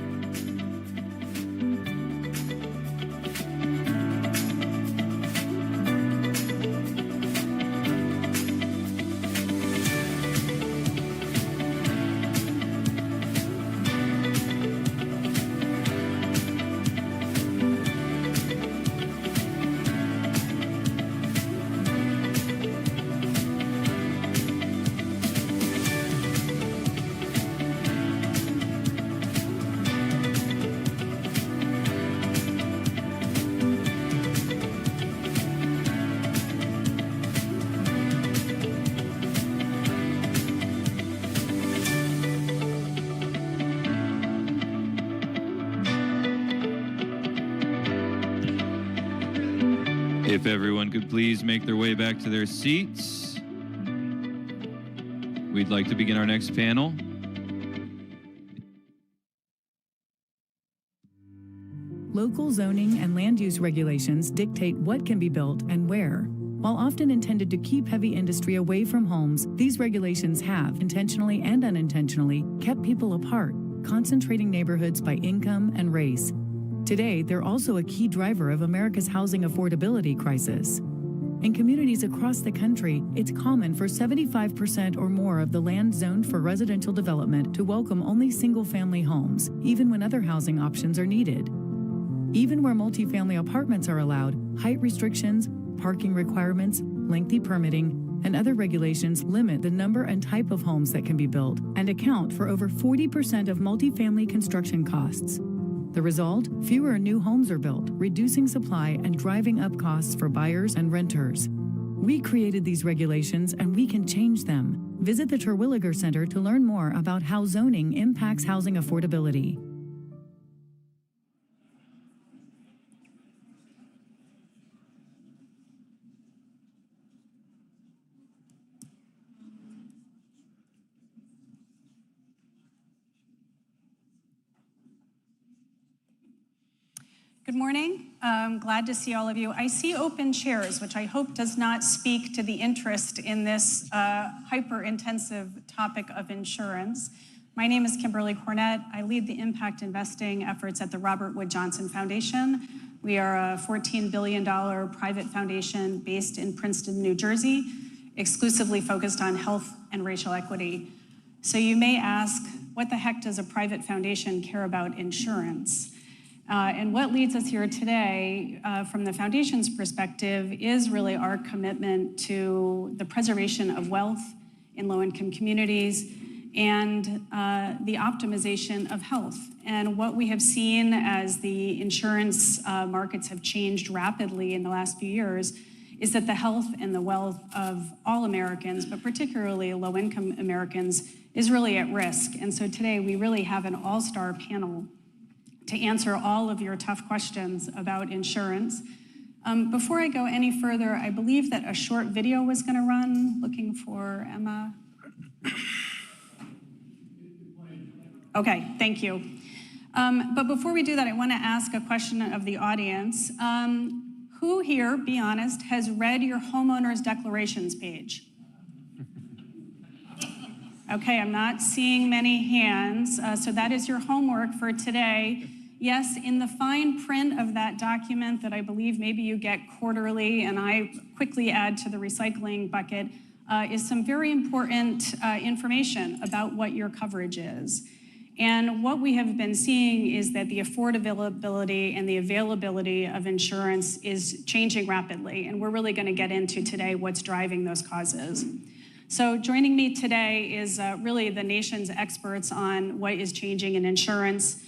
If everyone could please make their way back to their seats, we'd like to begin our next panel. Local zoning and land use regulations dictate what can be built and where. While often intended to keep heavy industry away from homes, these regulations have, intentionally and unintentionally, kept people apart, concentrating neighborhoods by income and race. Today, they're also a key driver of America's housing affordability crisis. In communities across the country, it's common for 75% or more of the land zoned for residential development to welcome only single-family homes, even when other housing options are needed. Even where multifamily apartments are allowed, height restrictions, parking requirements, lengthy permitting, and other regulations limit the number and type of homes that can be built and account for over 40% of multifamily construction costs. The result? Fewer new homes are built, reducing supply and driving up costs for buyers and renters. We created these regulations and we can change them. Visit the Terwilliger Center to learn more about how zoning impacts housing affordability. Good morning. I'm glad to see all of you. I see open chairs, which I hope does not speak to the interest in this hyper-intensive topic of insurance. My name is Kimberly Cornett. I lead the impact investing efforts at the Robert Wood Johnson Foundation. We are a $14 billion private foundation based in Princeton, New Jersey, exclusively focused on health and racial equity. So you may ask, what the heck does a private foundation care about insurance? And what leads us here today, from the foundation's perspective, is really our commitment to the preservation of wealth in low-income communities and the optimization of health. And what we have seen as the insurance markets have changed rapidly in the last few years is that the health and the wealth of all Americans, but particularly low-income Americans, is really at risk. And so today we really have an all-star panel to answer all of your tough questions about insurance. Before I go any further, I believe that a short video was going to run. Looking for Emma. Okay, thank you. But before we do that, I want to ask a question of the audience. Who here, be honest, has read your homeowner's declarations page? Okay, I'm not seeing many hands, so that is your homework for today. Yes, in the fine print of that document that I believe maybe you get quarterly, and I quickly add to the recycling bucket, is some very important information about what your coverage is. And what we have been seeing is that the affordability and the availability of insurance is changing rapidly, and we're really going to get into today what's driving those causes. So joining me today is really the nation's experts on what is changing in insurance.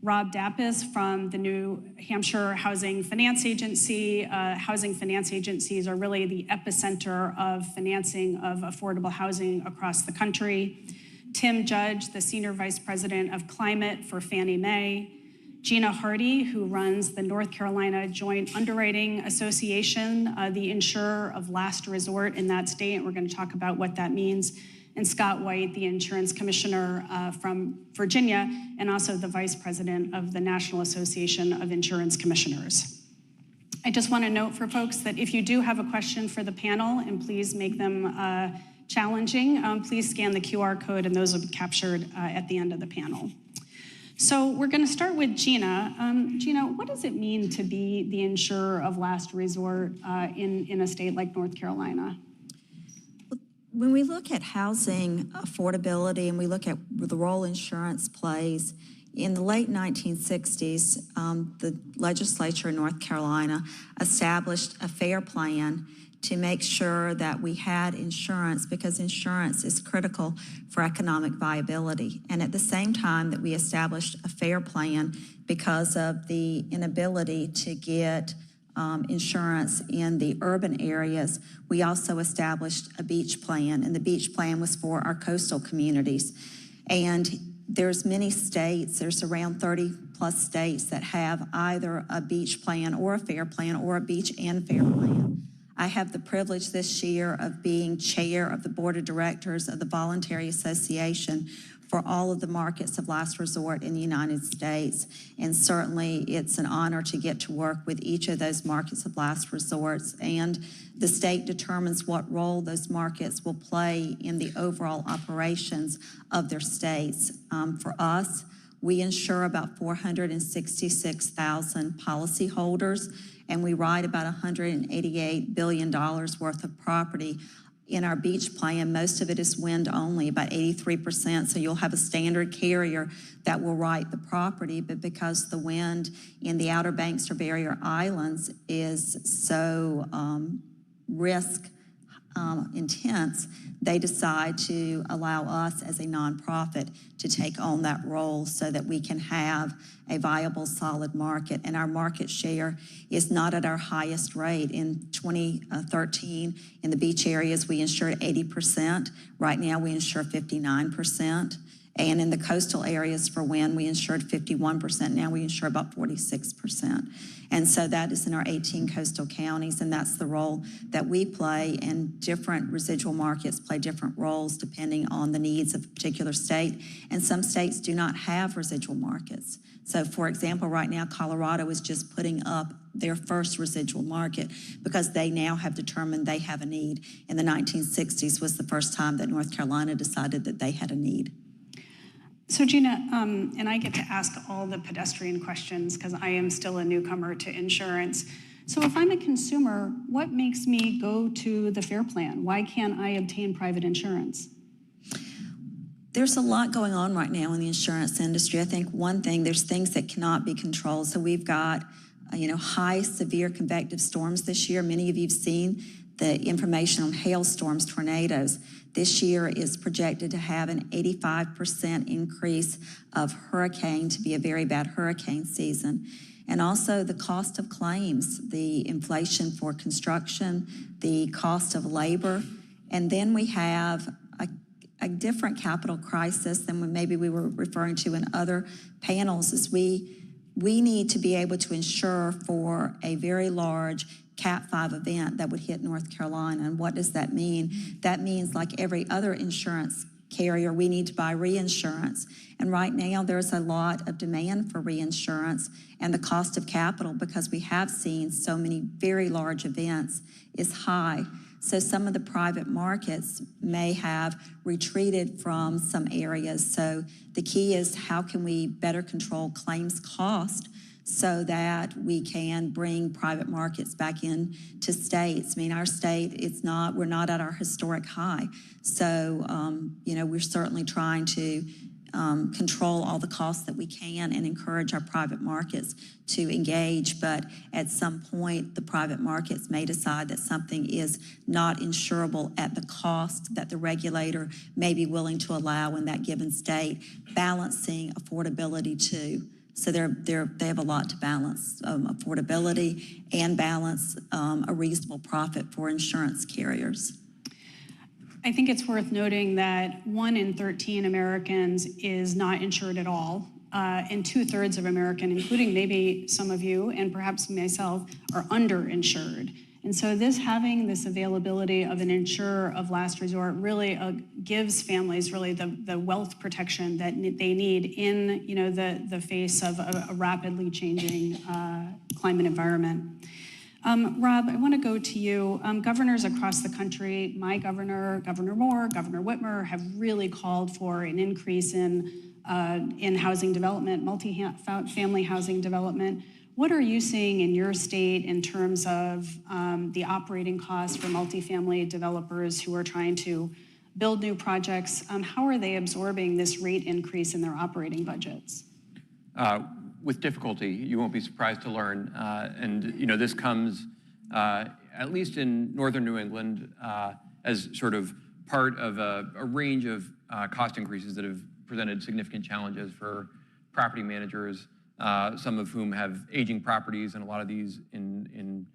Rob Dappis from the New Hampshire Housing Finance Agency. Housing finance agencies are really the epicenter of financing of affordable housing across the country. Tim Judge, the Senior Vice President of Climate for Fannie Mae. Gina Hardy, who runs the North Carolina Joint Underwriting Association, the insurer of last resort in that state, and we're going to talk about what that means. And Scott White, the insurance commissioner from Virginia, and also the vice president of the National Association of Insurance Commissioners. I just want to note for folks that if you do have a question for the panel, and please make them challenging, please scan the QR code and those will be captured at the end of the panel. So we're going to start with Gina. Gina, what does it mean to be the insurer of last resort in a state like North Carolina? When we look at housing affordability and we look at the role insurance plays, in the late 1960s, the legislature in North Carolina established a FAIR plan to make sure that we had insurance because insurance is critical for economic viability. And at the same time that we established a FAIR plan because of the inability to get insurance in the urban areas, we also established a beach plan, and the beach plan was for our coastal communities. And there's many states, there's around 30 plus states that have either a beach plan or a FAIR plan or a beach and FAIR plan. I have the privilege this year of being chair of the board of directors of the Voluntary Association for all of the markets of last resort in the United States. And certainly it's an honor to get to work with each of those markets of last resorts. And the state determines what role those markets will play in the overall operations of their states. For us, we insure about 466,000 policyholders, and we write about $188 billion worth of property. In our beach plan, most of it is wind only, about 83%. So you'll have a standard carrier that will write the property, but because the wind in the Outer Banks or barrier islands is so risk intense, they decide to allow us as a nonprofit to take on that role so that we can have a viable, solid market. And our market share is not at our highest rate. In 2013, in the beach areas, we insured 80%. Right now, we insure 59%. And in the coastal areas for wind, we insured 51%. Now we insure about 46%. And so that is in our 18 coastal counties, and that's the role that we play, and different residual markets play different roles depending on the needs of a particular state. And some states do not have residual markets. So for example, right now, Colorado is just putting up their first residual market because they now have determined they have a need. In the 1960s was the first time that North Carolina decided that they had a need. So Gina, and I get to ask all the pedestrian questions because I am still a newcomer to insurance. So if I'm a consumer, what makes me go to the FAIR plan? Why can't I obtain private insurance? There's a lot going on right now in the insurance industry. I think one thing, there's things that cannot be controlled. So we've got, high severe convective storms this year. Many of you have seen the information on hailstorms, tornadoes. This year is projected to have an 85% increase of hurricane, to be a very bad hurricane season. And also the cost of claims, the inflation for construction, the cost of labor. And then we have a different capital crisis than when maybe we were referring to in other panels, is we need to be able to insure for a very large Cat 5 event that would hit North Carolina. And what does that mean? That means, like every other insurance carrier, we need to buy reinsurance. And right now there's a lot of demand for reinsurance, and the cost of capital, because we have seen so many very large events, is high. So some of the private markets may have retreated from some areas. So the key is, how can we better control claims cost so that we can bring private markets back in to states? I mean, our state, we're not at our historic high. So, we're certainly trying to control all the costs that we can and encourage our private markets to engage. But at some point, the private markets may decide that something is not insurable at the cost that the regulator may be willing to allow in that given state, balancing affordability too. So they have a lot to balance, affordability and balance a reasonable profit for insurance carriers. I think it's worth noting that 1 in 13 Americans is not insured at all, and 2/3 of Americans, including maybe some of you and perhaps myself, are underinsured. And so having this availability of an insurer of last resort really gives families really the wealth protection that they need in the face of a rapidly changing climate environment. Rob, I want to go to you. Governors across the country, my governor, Governor Moore, Governor Whitmer, have really called for an increase in housing development, multi-family housing development. What are you seeing in your state in terms of the operating costs for multifamily developers who are trying to build new projects? How are they absorbing this rate increase in their operating budgets? With difficulty, you won't be surprised to learn. And this comes, at least in northern New England, as sort of part of a range of cost increases that have presented significant challenges for property managers, some of whom have aging properties, and a lot of these in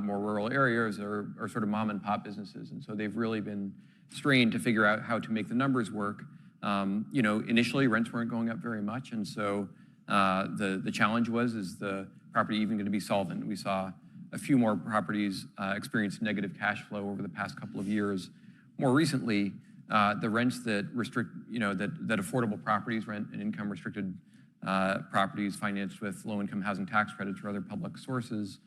more rural areas are sort of mom and pop businesses. And so they've really been strained to figure out how to make the numbers work. Initially rents weren't going up very much, and so the challenge was, is the property even going to be solvent? We saw a few more properties experience negative cash flow over the past couple of years. More recently, the rents that restrict, that affordable properties, rent and income restricted properties financed with low-income housing tax credits or other public sources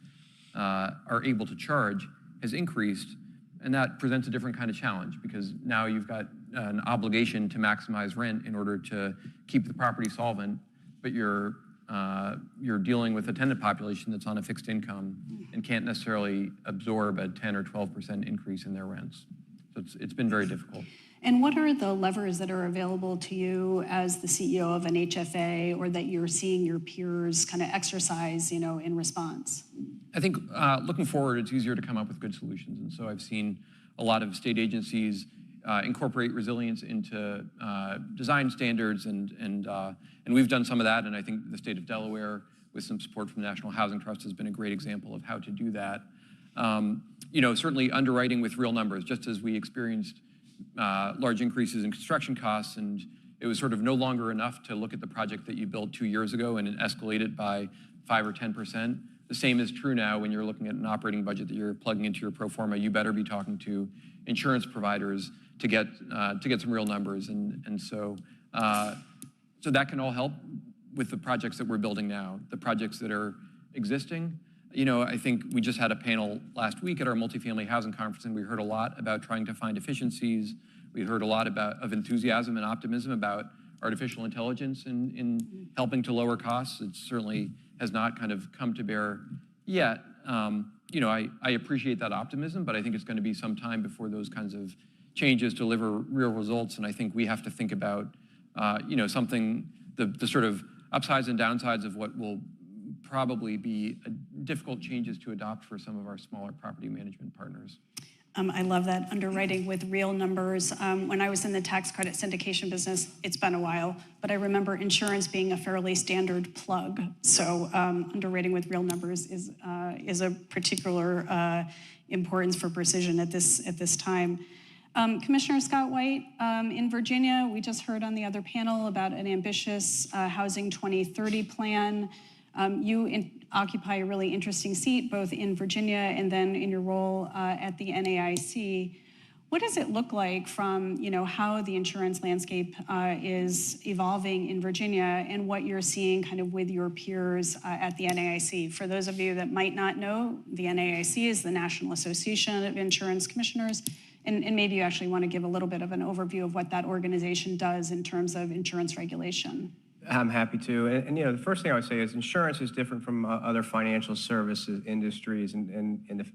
are able to charge has increased. And that presents a different kind of challenge, because now you've got an obligation to maximize rent in order to keep the property solvent, but you're dealing with a tenant population that's on a fixed income and can't necessarily absorb a 10 or 12% increase in their rents. So it's been very difficult. And what are the levers that are available to you as the CEO of an HFA, or that you're seeing your peers kind of exercise, in response? I think looking forward, it's easier to come up with good solutions. And so I've seen a lot of state agencies incorporate resilience into design standards, and we've done some of that. And I think the state of Delaware, with some support from the National Housing Trust, has been a great example of how to do that. Certainly underwriting with real numbers, just as we experienced large increases in construction costs, and it was sort of no longer enough to look at the project that you built 2 years ago and escalate it by 5 or 10%. The same is true now when you're looking at an operating budget that you're plugging into your pro forma. You better be talking to insurance providers to get some real numbers, and so that can all help with the projects that we're building now. The projects that are existing, I think we just had a panel last week at our multifamily housing conference, and we heard a lot about trying to find efficiencies. We heard a lot of enthusiasm and optimism about artificial intelligence in helping to lower costs. It certainly has not kind of come to bear yet. I appreciate that optimism, but I think it's going to be some time before those kinds of changes deliver real results. And I think we have to think about, the sort of upsides and downsides of what will probably be difficult changes to adopt for some of our smaller property management partners. I love that, underwriting with real numbers. When I was in the tax credit syndication business, it's been a while, but I remember insurance being a fairly standard plug. So underwriting with real numbers is a particular importance for precision at this time. Commissioner Scott White, in Virginia, we just heard on the other panel about an ambitious Housing 2030 plan. You occupy a really interesting seat, both in Virginia and then in your role at the NAIC. What does it look like from how the insurance landscape is evolving in Virginia, and what you're seeing kind of with your peers at the NAIC? For those of you that might not know, the NAIC is the National Association of Insurance Commissioners, and maybe you actually want to give a little bit of an overview of what that organization does in terms of insurance regulation. I'm happy to. And the first thing I would say is insurance is different from other financial services industries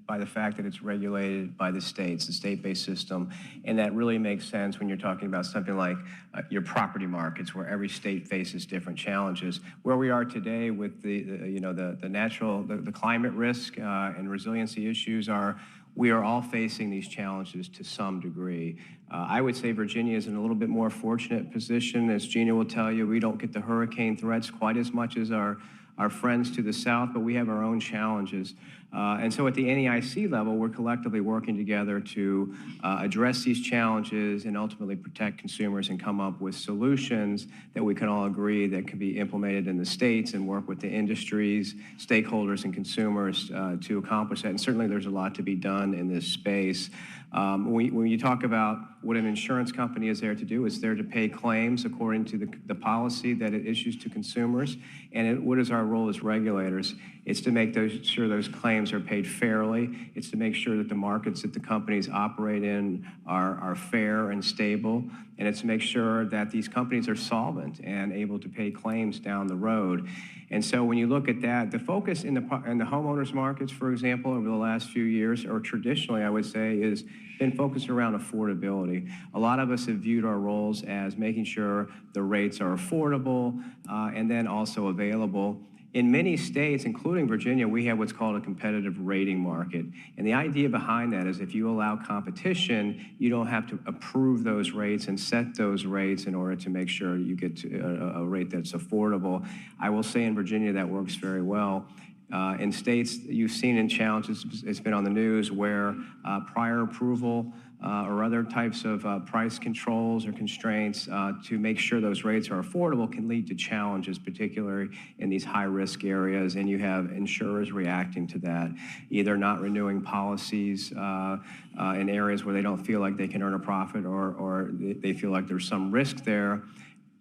by the fact that it's regulated by the states, the state-based system. And that really makes sense when you're talking about something like your property markets, where every state faces different challenges. Where we are today with the climate risk and resiliency issues we are all facing these challenges to some degree. I would say Virginia is in a little bit more fortunate position. As Gina will tell you, we don't get the hurricane threats quite as much as our friends to the south, but we have our own challenges. And so at the NAIC level, we're collectively working together to address these challenges and ultimately protect consumers and come up with solutions that we can all agree that can be implemented in the states, and work with the industries, stakeholders, and consumers to accomplish that. And certainly there's a lot to be done in this space. When you talk about what an insurance company is there to do. It's there to pay claims according to the policy that it issues to consumers. And what is our role as regulators? It's to make sure those claims are paid fairly. It's to make sure that the markets that the companies operate in are fair and stable. And it's to make sure that these companies are solvent and able to pay claims down the road. And so when you look at that, the focus in the homeowners markets, for example, over the last few years, or traditionally, I would say, is been focused around affordability. A lot of us have viewed our roles as making sure the rates are affordable and then also available. In many states, including Virginia, we have what's called a competitive rating market. And the idea behind that is if you allow competition, you don't have to approve those rates and set those rates in order to make sure you get to a rate that's affordable. I will say in Virginia that works very well. In states you've seen in challenges, it's been on the news, where prior approval or other types of price controls or constraints to make sure those rates are affordable can lead to challenges, particularly in these high-risk areas, and you have insurers reacting to that, either not renewing policies in areas where they don't feel like they can earn a profit or they feel like there's some risk there.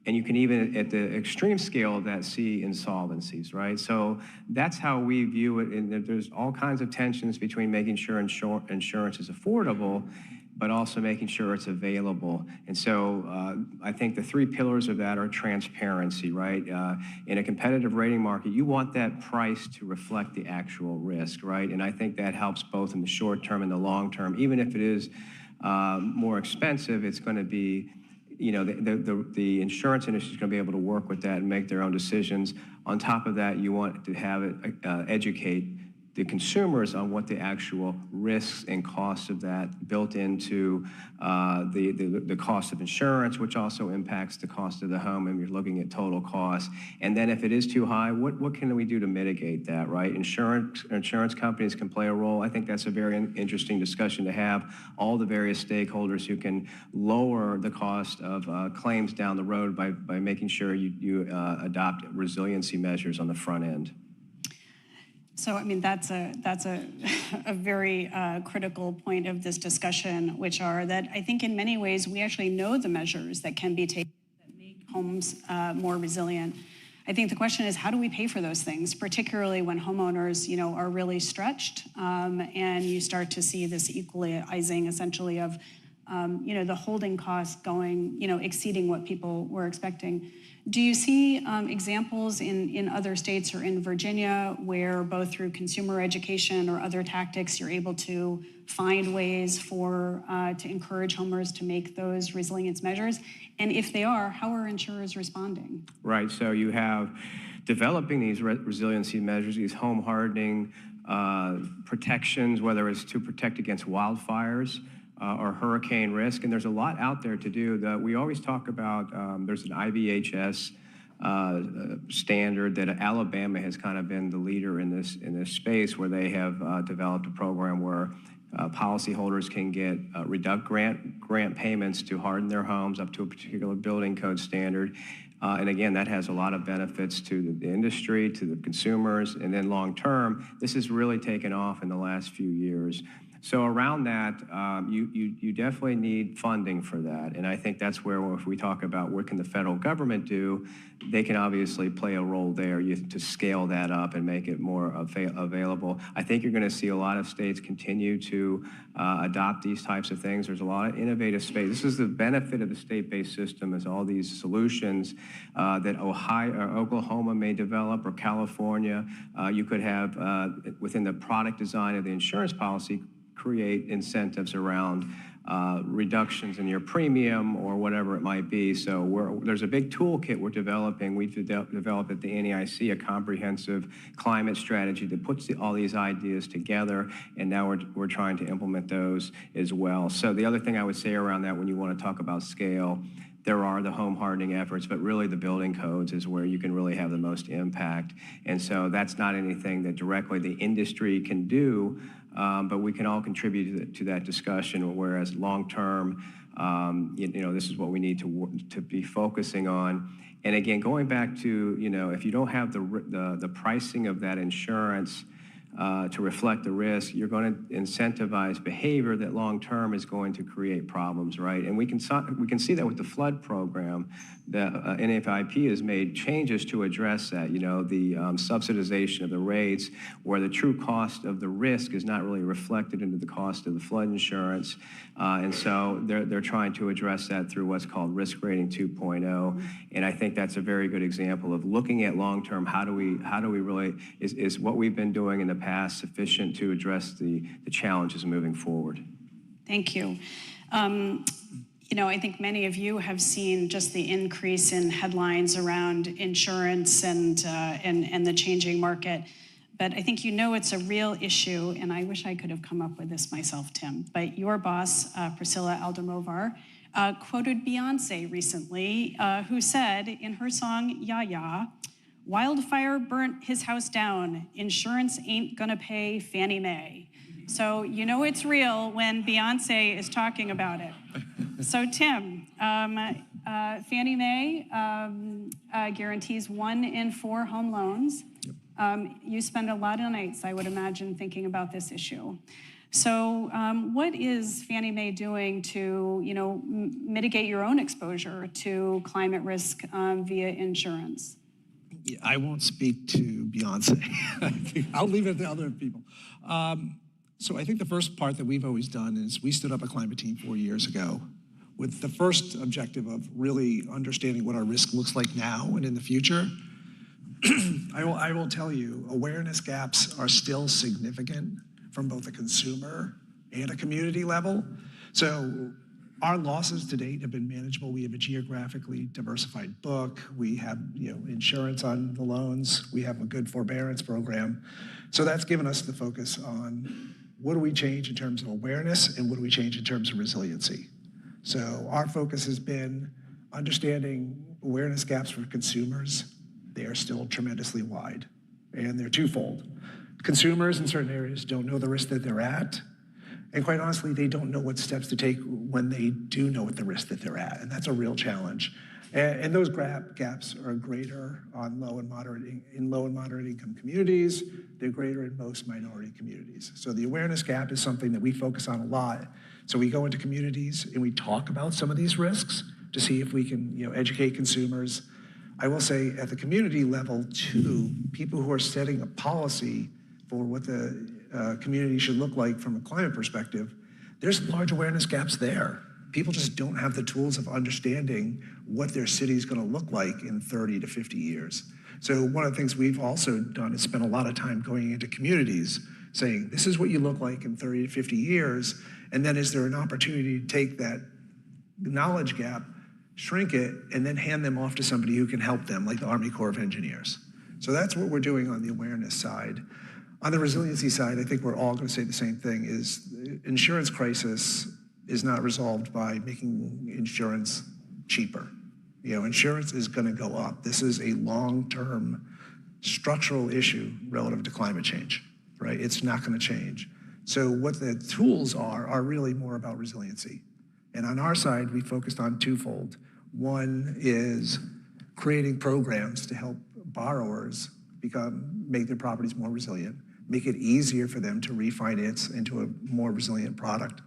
And you can even, at the extreme scale of that, see insolvencies, right? So that's how we view it. And there's all kinds of tensions between making sure insurance is affordable, but also making sure it's available. And so I think the three pillars of that are transparency, right? In a competitive rating market, you want that price to reflect the actual risk, right? And I think that helps both in the short term and the long term. Even if it is more expensive, it's going to be, you know, the insurance industry is going to be able to work with that and make their own decisions. On top of that, you want to have it educate the consumers on what the actual risks and costs of that built into the cost of insurance, which also impacts the cost of the home, and you're looking at total cost. And then if it is too high, what can we do to mitigate that, right? Insurance companies can play a role. I think that's a very interesting discussion to have. All the various stakeholders who can lower the cost of claims down the road by making sure you adopt resiliency measures on the front end. So, I mean, that's a very critical point of this discussion, which are that I think in many ways we actually know the measures that can be taken that make homes more resilient. I think the question is, how do we pay for those things, particularly when homeowners, you know, are really stretched, and you start to see this equalizing, essentially, of, you know, the holding costs going, you know, exceeding what people were expecting. Do you see examples in other states or in Virginia where both through consumer education or other tactics you're able to find ways for to encourage homeowners to make those resilience measures? And if they are, how are insurers responding? Right, so you have developing these resiliency measures, these home hardening protections, whether it's to protect against wildfires, or hurricane risk, and there's a lot out there to do. We always talk about, there's an IVHS standard that Alabama has kind of been the leader in this space, where they have developed a program where policyholders can get grant payments to harden their homes up to a particular building code standard. And again, that has a lot of benefits to the industry, to the consumers, and then long term, this has really taken off in the last few years. So around that, you definitely need funding for that. And I think that's where, if we talk about what can the federal government do, they can obviously play a role there to scale that up and make it more available. I think you're going to see a lot of states continue to adopt these types of things. There's a lot of innovative space. This is the benefit of the state-based system, is all these solutions that Ohio or Oklahoma may develop, or California. You could have, within the product design of the insurance policy, create incentives around reductions in your premium or whatever it might be. So there's a big toolkit we're developing. We've developed at the NEIC a comprehensive climate strategy that puts all these ideas together, and now we're trying to implement those as well. So the other thing I would say around that, when you want to talk about scale, there are the home hardening efforts, but really the building codes is where you can really have the most impact. And so that's not anything that directly the industry can do, but we can all contribute to that discussion, whereas long-term, you know, this is what we need to be focusing on. And again, going back to, you know, if you don't have the pricing of that insurance to reflect the risk, you're going to incentivize behavior that long-term is going to create problems, right? And we can see that with the flood program. The NFIP has made changes to address that, the subsidization of the rates, where the true cost of the risk is not really reflected into the cost of the flood insurance. And so they're trying to address that through what's called risk rating 2.0. And I think that's a very good example of looking at long-term, how do we really, is what we've been doing in the past sufficient to address the challenges moving forward? Thank you. I think many of you have seen just the increase in headlines around insurance and the changing market. But I think it's a real issue, and I wish I could have come up with this myself, Tim. But your boss, Priscilla Aldermovar, quoted Beyonce recently, who said in her song, Ya Ya, "Wildfire burnt his house down. Insurance ain't gonna pay Fannie Mae." So it's real when Beyonce is talking about it. So Tim, Fannie Mae guarantees 1 in 4 home loans. You spend a lot of nights, I would imagine, thinking about this issue. So what is Fannie Mae doing to mitigate your own exposure to climate risk via insurance? I won't speak to Beyonce. I'll leave it to other people. So I think the first part that we've always done is we stood up a climate team 4 years ago with the first objective of really understanding what our risk looks like now and in the future. I will tell you, awareness gaps are still significant from both a consumer and a community level. So our losses to date have been manageable. We have a geographically diversified book. We have insurance on the loans. We have a good forbearance program. So that's given us the focus on what do we change in terms of awareness and what do we change in terms of resiliency. So our focus has been understanding awareness gaps for consumers. They are still tremendously wide, and they're twofold. Consumers in certain areas don't know the risk that they're at, and quite honestly, they don't know what steps to take when they do know what the risk that they're at, and that's a real challenge. And those gaps are greater on low and moderate income communities. They're greater in most minority communities. So the awareness gap is something that we focus on a lot. So we go into communities and we talk about some of these risks to see if we can educate consumers. I will say at the community level too, people who are setting a policy for what the community should look like from a climate perspective, there's large awareness gaps there. People just don't have the tools of understanding what their city is going to look like in 30 to 50 years. So one of the things we've also done is spend a lot of time going into communities saying, this is what you look like in 30 to 50 years, and then is there an opportunity to take that knowledge gap, shrink it, and then hand them off to somebody who can help them, like the Army Corps of Engineers. So that's what we're doing on the awareness side. On the resiliency side, I think we're all going to say the same thing, is insurance crisis is not resolved by making insurance cheaper. Insurance is going to go up. This is a long-term structural issue relative to climate change, right? It's not going to change. So what the tools are really more about resiliency. And on our side, we focused on twofold. One is creating programs to help borrowers make their properties more resilient, make it easier for them to refinance into a more resilient product.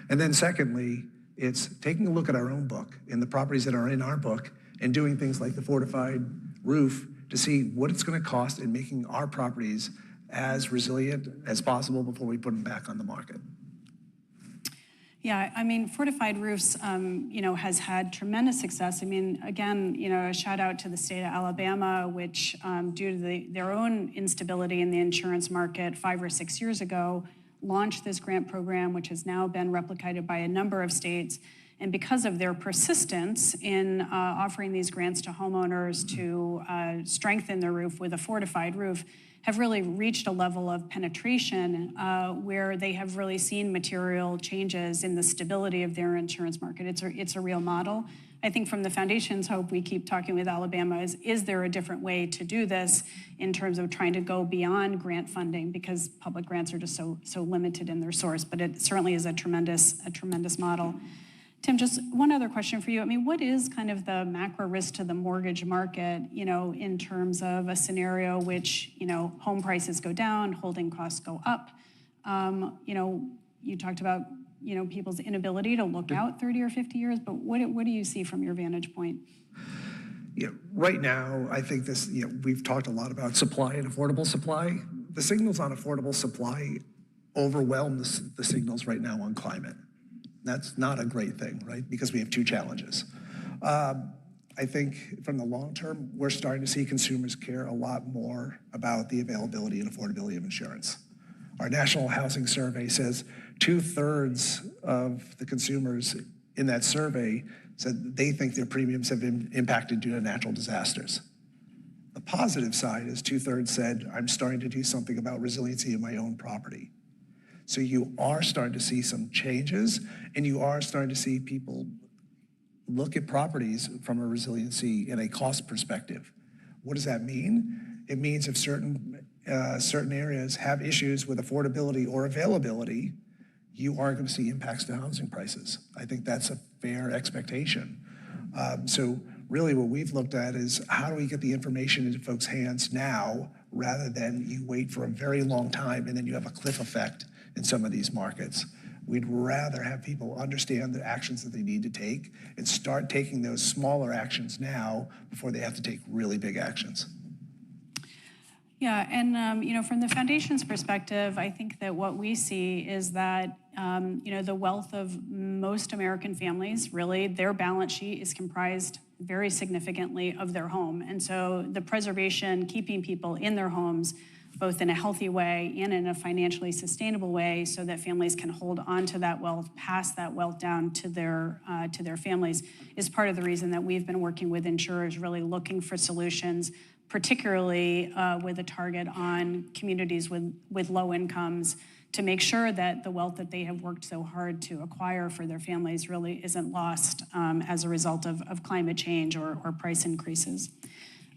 And then secondly, it's taking a look at our own book and the properties that are in our book and doing things like the fortified roof to see what it's going to cost in making our properties as resilient as possible before we put them back on the market. Yeah, fortified roofs, has had tremendous success. Again, a shout out to the state of Alabama, which due to their own instability in the insurance market 5 or 6 years ago, launched this grant program, which has now been replicated by a number of states. And because of their persistence in offering these grants to homeowners to strengthen their roof with a fortified roof, have really reached a level of penetration where they have really seen material changes in the stability of their insurance market. It's a real model. I think from the foundation's hope, we keep talking with Alabama, is there a different way to do this in terms of trying to go beyond grant funding, because public grants are just so limited in their source, but it certainly is a tremendous model. Tim, just one other question for you. I mean, what is kind of the macro risk to the mortgage market, in terms of a scenario which, home prices go down, holding costs go up? You talked about, people's inability to look out 30 or 50 years, but what do you see from your vantage point? Yeah, right now, I think this, we've talked a lot about supply and affordable supply. The signals on affordable supply overwhelm the signals right now on climate. That's not a great thing, right? Because we have two challenges. I think from the long term, we're starting to see consumers care a lot more about the availability and affordability of insurance. Our National Housing Survey says 2/3 of the consumers in that survey said they think their premiums have been impacted due to natural disasters. The positive side is 2/3 said, I'm starting to do something about resiliency in my own property. So you are starting to see some changes, and you are starting to see people look at properties from a resiliency and a cost perspective. What does that mean? It means if certain areas have issues with affordability or availability, you are going to see impacts to housing prices. I think that's a fair expectation. So really what we've looked at is how do we get the information into folks' hands now rather than you wait for a very long time and then you have a cliff effect in some of these markets. We'd rather have people understand the actions that they need to take and start taking those smaller actions now before they have to take really big actions. Yeah, and from the foundation's perspective, I think that what we see is that the wealth of most American families, really, their balance sheet is comprised very significantly of their home. And so the preservation, keeping people in their homes, both in a healthy way and in a financially sustainable way so that families can hold on to that wealth, pass that wealth down to their families, is part of the reason that we've been working with insurers, really looking for solutions, particularly with a target on communities with low incomes, to make sure that the wealth that they have worked so hard to acquire for their families really isn't lost as a result of climate change or price increases.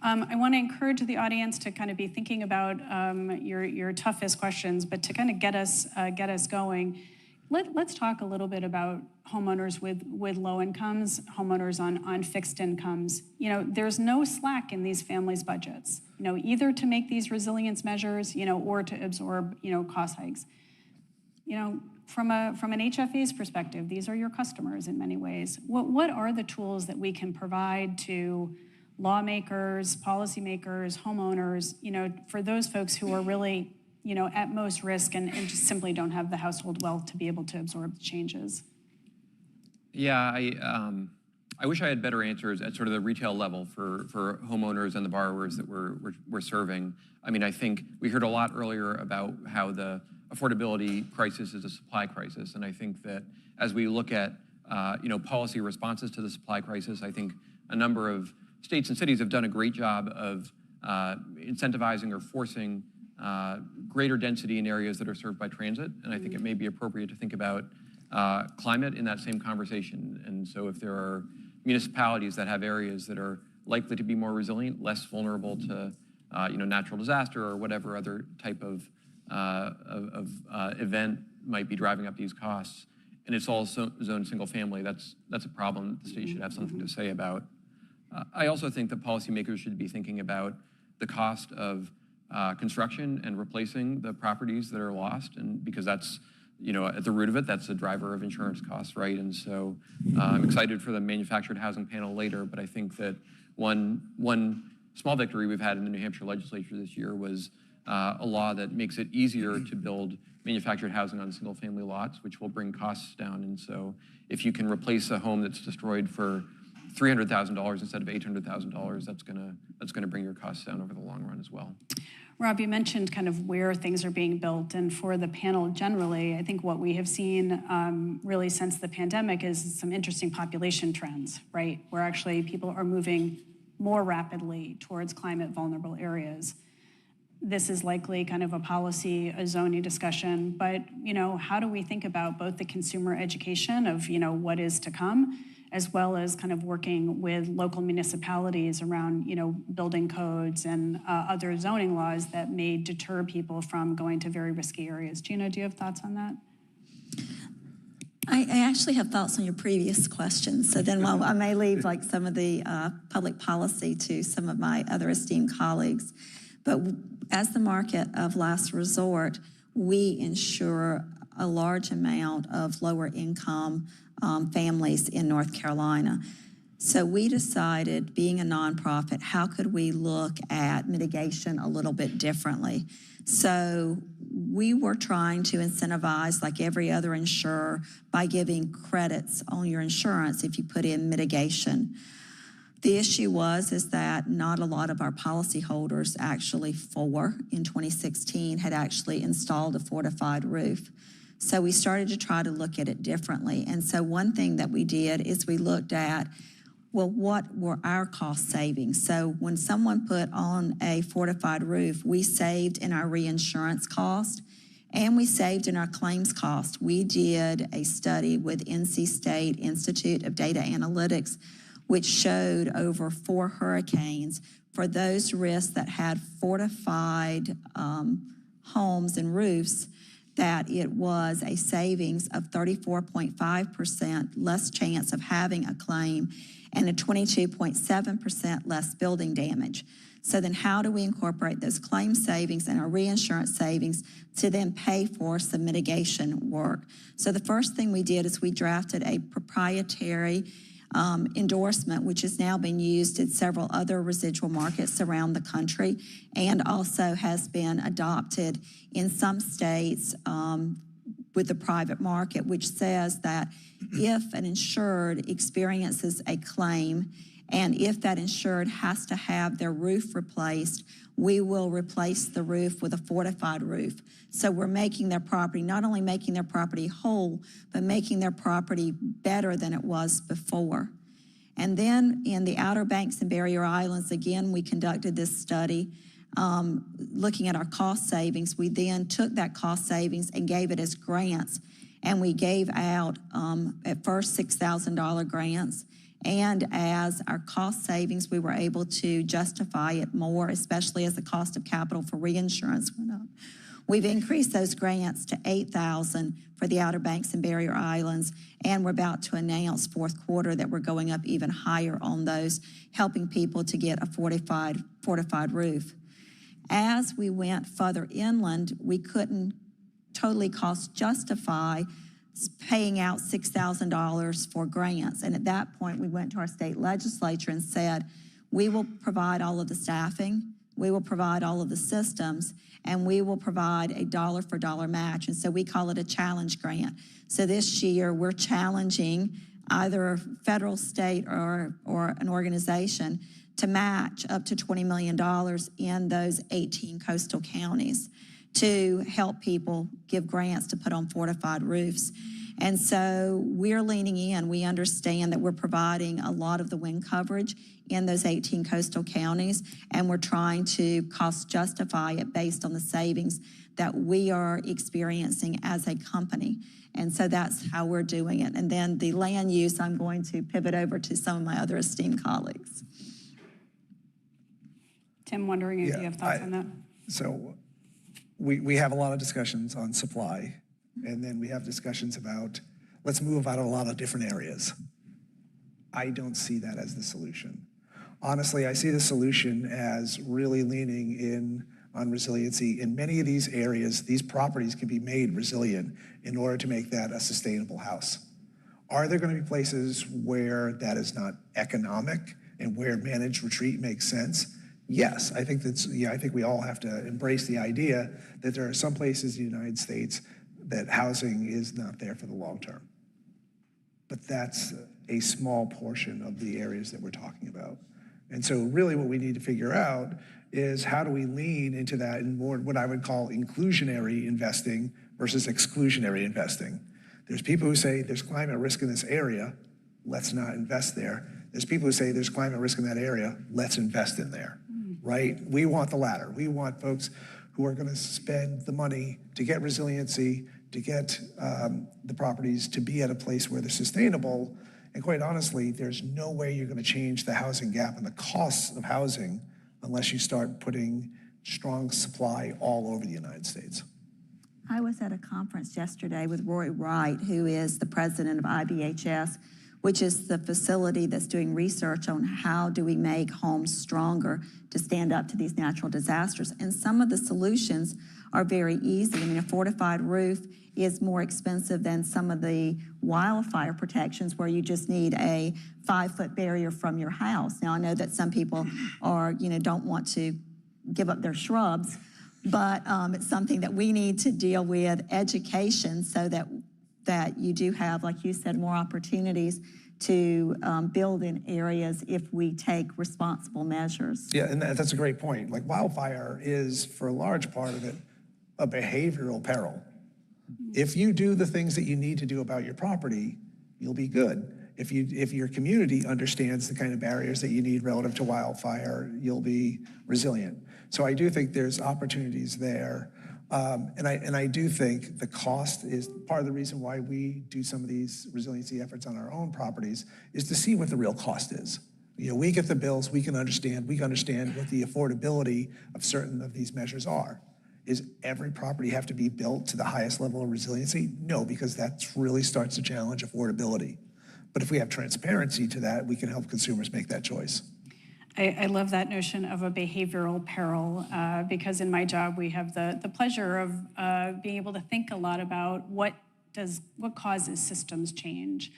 I want to encourage the audience to kind of be thinking about your toughest questions, but to kind of get us going, let's talk a little bit about homeowners with low incomes, homeowners on fixed incomes. There's no slack in these families' budgets. Either to make these resilience measures, or to absorb, cost hikes. From an HFA's perspective, these are your customers in many ways. What are the tools that we can provide to lawmakers, policymakers, homeowners, for those folks who are really, at most risk and just simply don't have the household wealth to be able to absorb the changes? Yeah, I wish I had better answers at sort of the retail level for homeowners and the borrowers that we're serving. I mean, I think we heard a lot earlier about how the affordability crisis is a supply crisis, and I think that as we look at policy responses to the supply crisis, I think a number of states and cities have done a great job of incentivizing or forcing greater density in areas that are served by transit. And I think it may be appropriate to think about climate in that same conversation. And so if there are municipalities that have areas that are likely to be more resilient, less vulnerable to natural disaster or whatever other type of event might be driving up these costs, and it's all zoned single family, that's a problem the state should have something to say about. I also think that policymakers should be thinking about the cost of construction and replacing the properties that are lost, and because that's, at the root of it, that's a driver of insurance costs, right? And so I'm excited for the manufactured housing panel later, but I think that one small victory we've had in the New Hampshire legislature this year was a law that makes it easier to build manufactured housing on single family lots, which will bring costs down. And so if you can replace a home that's destroyed for $300,000 instead of $800,000, that's gonna bring your costs down over the long run as well. Rob, you mentioned kind of where things are being built, and for the panel generally, I think what we have seen really since the pandemic is some interesting population trends, right? Where actually people are moving more rapidly towards climate vulnerable areas. This is likely kind of a policy, a zoning discussion, but how do we think about both the consumer education of what is to come, as well as kind of working with local municipalities around building codes and other zoning laws that may deter people from going to very risky areas? Gina, do you have thoughts on that? I actually have thoughts on your previous questions, so then I may leave like some of the public policy to some of my other esteemed colleagues. But as the market of last resort, we insure a large amount of lower income families in North Carolina. So we decided, being a nonprofit, how could we look at mitigation a little bit differently? So we were trying to incentivize, like every other insurer, by giving credits on your insurance if you put in mitigation. The issue is that not a lot of our policyholders, actually 4 in 2016, had actually installed a fortified roof. So we started to try to look at it differently. And so one thing that we did is we looked at, well, what were our cost savings? So when someone put on a fortified roof, we saved in our reinsurance cost and we saved in our claims cost. We did a study with NC State Institute of Data Analytics, which showed over 4 hurricanes for those risks that had fortified homes and roofs, that it was a savings of 34.5% less chance of having a claim and a 22.7% less building damage. So then how do we incorporate those claim savings and our reinsurance savings to then pay for some mitigation work? So the first thing we did is we drafted a proprietary endorsement, which has now been used in several other residual markets around the country and also has been adopted in some states with the private market, which says that if an insured experiences a claim and if that insured has to have their roof replaced, we will replace the roof with a fortified roof. So we're making their property, not only making their property whole, but making their property better than it was before. And then in the Outer Banks and Barrier Islands, again, we conducted this study looking at our cost savings. We then took that cost savings and gave it as grants. And we gave out at first $6,000 grants. And as our cost savings, we were able to justify it more, especially as the cost of capital for reinsurance went up. We've increased those grants to $8,000 for the Outer Banks and Barrier Islands, and we're about to announce fourth quarter that we're going up even higher on those, helping people to get a fortified roof. As we went further inland, we couldn't totally cost justify paying out $6,000 for grants. And at that point, we went to our state legislature and said, we will provide all of the staffing, we will provide all of the systems, and we will provide a dollar for dollar match. And so we call it a challenge grant. So this year, we're challenging either a federal, state, or an organization to match up to $20 million in those 18 coastal counties to help people give grants to put on fortified roofs. And so we're leaning in. We understand that we're providing a lot of the wind coverage in those 18 coastal counties, and we're trying to cost justify it based on the savings that we are experiencing as a company. And so that's how we're doing it. And then the land use, I'm going to pivot over to some of my other esteemed colleagues. Tim, wondering if you have thoughts on that? So we have a lot of discussions on supply, and then we have discussions about let's move out of a lot of different areas. I don't see that as the solution. Honestly, I see the solution as really leaning in on resiliency. In many of these areas, these properties can be made resilient in order to make that a sustainable house. Are there going to be places where that is not economic and where managed retreat makes sense? Yes, I think I think we all have to embrace the idea that there are some places in the United States that housing is not there for the long term. But that's a small portion of the areas that we're talking about. And so really what we need to figure out is how do we lean into that in more what I would call inclusionary investing versus exclusionary investing. There's people who say there's climate risk in this area, let's not invest there. There's people who say there's climate risk in that area, let's invest in there, right? We want the latter. We want folks who are gonna spend the money to get resiliency, to get the properties to be at a place where they're sustainable. And quite honestly, there's no way you're gonna change the housing gap and the costs of housing unless you start putting strong supply all over the United States. I was at a conference yesterday with Roy Wright, who is the president of IBHS, which is the facility that's doing research on how do we make homes stronger to stand up to these natural disasters. And some of the solutions are very easy. I mean, a fortified roof is more expensive than some of the wildfire protections where you just need a 5-foot barrier from your house. Now, I know that some people are, don't want to give up their shrubs, but it's something that we need to deal with, education, so that you do have, like you said, more opportunities to build in areas if we take responsible measures. Yeah, and that's a great point. Like wildfire is, for a large part of it, a behavioral peril. If you do the things that you need to do about your property, you'll be good. If your community understands the kind of barriers that you need relative to wildfire, you'll be resilient. So I do think there's opportunities there. And I do think the cost is part of the reason why we do some of these resiliency efforts on our own properties, is to see what the real cost is. We get the bills, we can understand what the affordability of certain of these measures are. Is every property have to be built to the highest level of resiliency? No, because that really starts to challenge affordability. But if we have transparency to that, we can help consumers make that choice. I love that notion of a behavioral peril because in my job we have the pleasure of being able to think a lot about what causes systems change.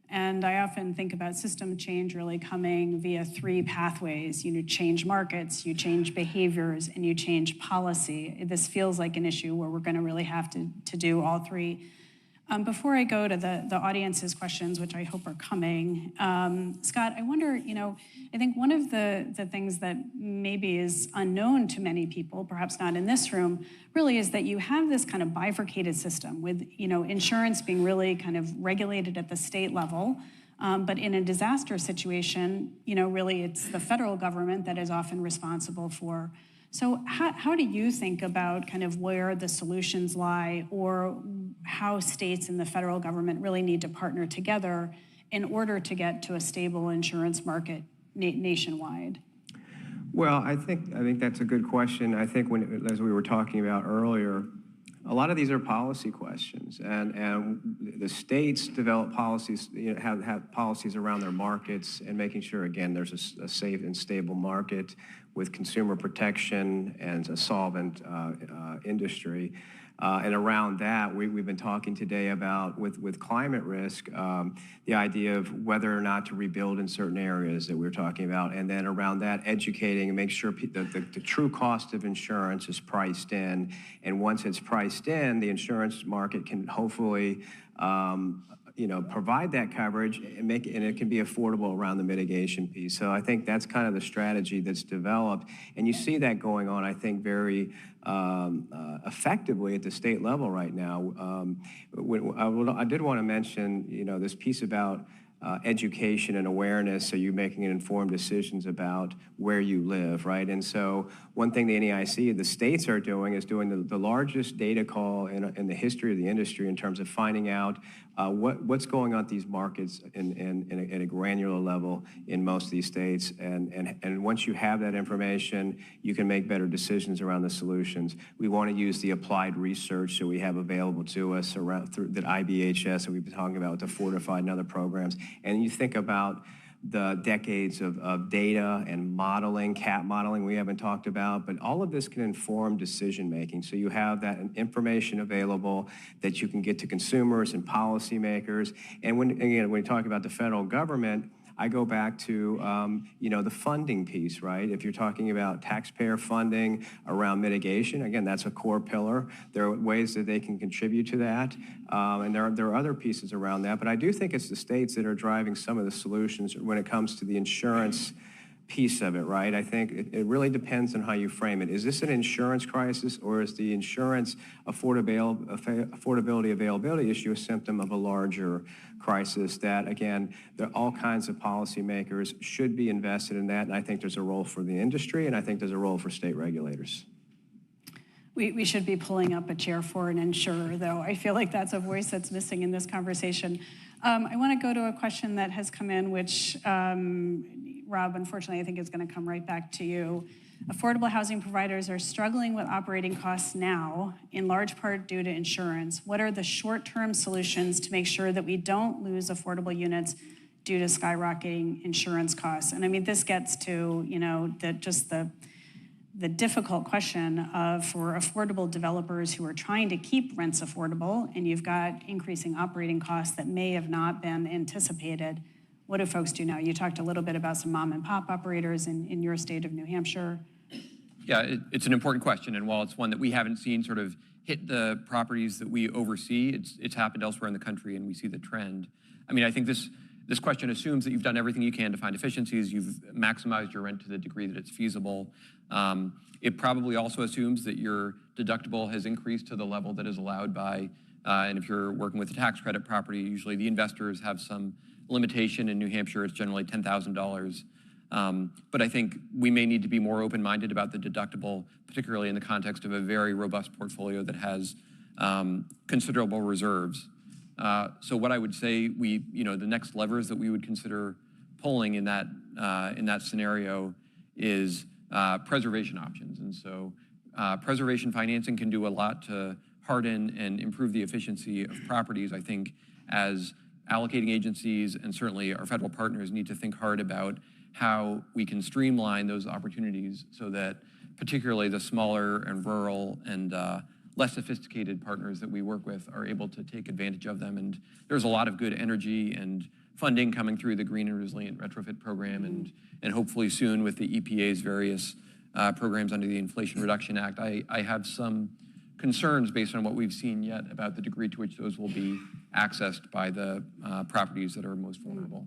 And I often think about system change really coming via 3 pathways. You change markets, you change behaviors, and you change policy. This feels like an issue where we're going to really have to do all 3. Before I go to the audience's questions, which I hope are coming, Scott, I wonder, I think one of the things that maybe is unknown to many people, perhaps not in this room, really is that you have this kind of bifurcated system with, insurance being really kind of regulated at the state level. But in a disaster situation, really it's the federal government that is often responsible for. So how do you think about kind of where the solutions lie, or how states and the federal government really need to partner together in order to get to a stable insurance market nationwide? Well, I think that's a good question. I think as we were talking about earlier, a lot of these are policy questions, and the states develop policies, have policies around their markets and making sure, again, there's a safe and stable market with consumer protection and a solvent industry. And around that, we've been talking today about, with climate risk, the idea of whether or not to rebuild in certain areas that we were talking about. And then around that, educating and make sure the true cost of insurance is priced in. And once it's priced in, the insurance market can hopefully provide that coverage and it can be affordable around the mitigation piece. So I think that's kind of the strategy that's developed. And you see that going on, I think, very effectively at the state level right now. I did want to mention, this piece about education and awareness, so you're making informed decisions about where you live, right? And so one thing the NEIC, the states are doing, is doing the largest data call in the history of the industry in terms of finding out what's going on at these markets at a granular level in most of these states. And once you have that information, you can make better decisions around the solutions. We want to use the applied research that we have available to us through the IBHS that we've been talking about with the Fortified and other programs. And you think about the decades of data and modeling, CAT modeling we haven't talked about, but all of this can inform decision making. So you have that information available that you can get to consumers and policymakers. And when you talk about the federal government, I go back to, the funding piece, right? If you're talking about taxpayer funding around mitigation, again, that's a core pillar. There are ways that they can contribute to that. And there are other pieces around that. But I do think it's the states that are driving some of the solutions when it comes to the insurance piece of it, right? I think it really depends on how you frame it. Is this an insurance crisis, or is the insurance affordability availability issue a symptom of a larger crisis that, again, there are all kinds of policymakers should be invested in that, and I think there's a role for the industry, and I think there's a role for state regulators. We should be pulling up a chair for an insurer, though. I feel like that's a voice that's missing in this conversation. I want to go to a question that has come in, which, Rob, unfortunately, I think is going to come right back to you. Affordable housing providers are struggling with operating costs now, in large part due to insurance. What are the short-term solutions to make sure that we don't lose affordable units due to skyrocketing insurance costs? And I mean, this gets to, the difficult question of, for affordable developers who are trying to keep rents affordable, and you've got increasing operating costs that may have not been anticipated. What do folks do now? You talked a little bit about some mom and pop operators in your state of New Hampshire. Yeah, it's an important question, and while it's one that we haven't seen sort of hit the properties that we oversee, it's happened elsewhere in the country, and we see the trend. I mean, I think this question assumes that you've done everything you can to find efficiencies, you've maximized your rent to the degree that it's feasible. It probably also assumes that your deductible has increased to the level that is allowed by, and if you're working with a tax credit property, usually the investors have some limitation. In New Hampshire, it's generally $10,000. But I think we may need to be more open-minded about the deductible, particularly in the context of a very robust portfolio that has considerable reserves. So what I would say, the next levers that we would consider pulling in that scenario is preservation options. And so preservation financing can do a lot to harden and improve the efficiency of properties. I think as allocating agencies and certainly our federal partners need to think hard about how we can streamline those opportunities so that particularly the smaller and rural and less sophisticated partners that we work with are able to take advantage of them. And there's a lot of good energy and funding coming through the Green and Resilient Retrofit Program, and hopefully soon with the EPA's various programs under the Inflation Reduction Act. I have some concerns based on what we've seen yet about the degree to which those will be accessed by the properties that are most vulnerable.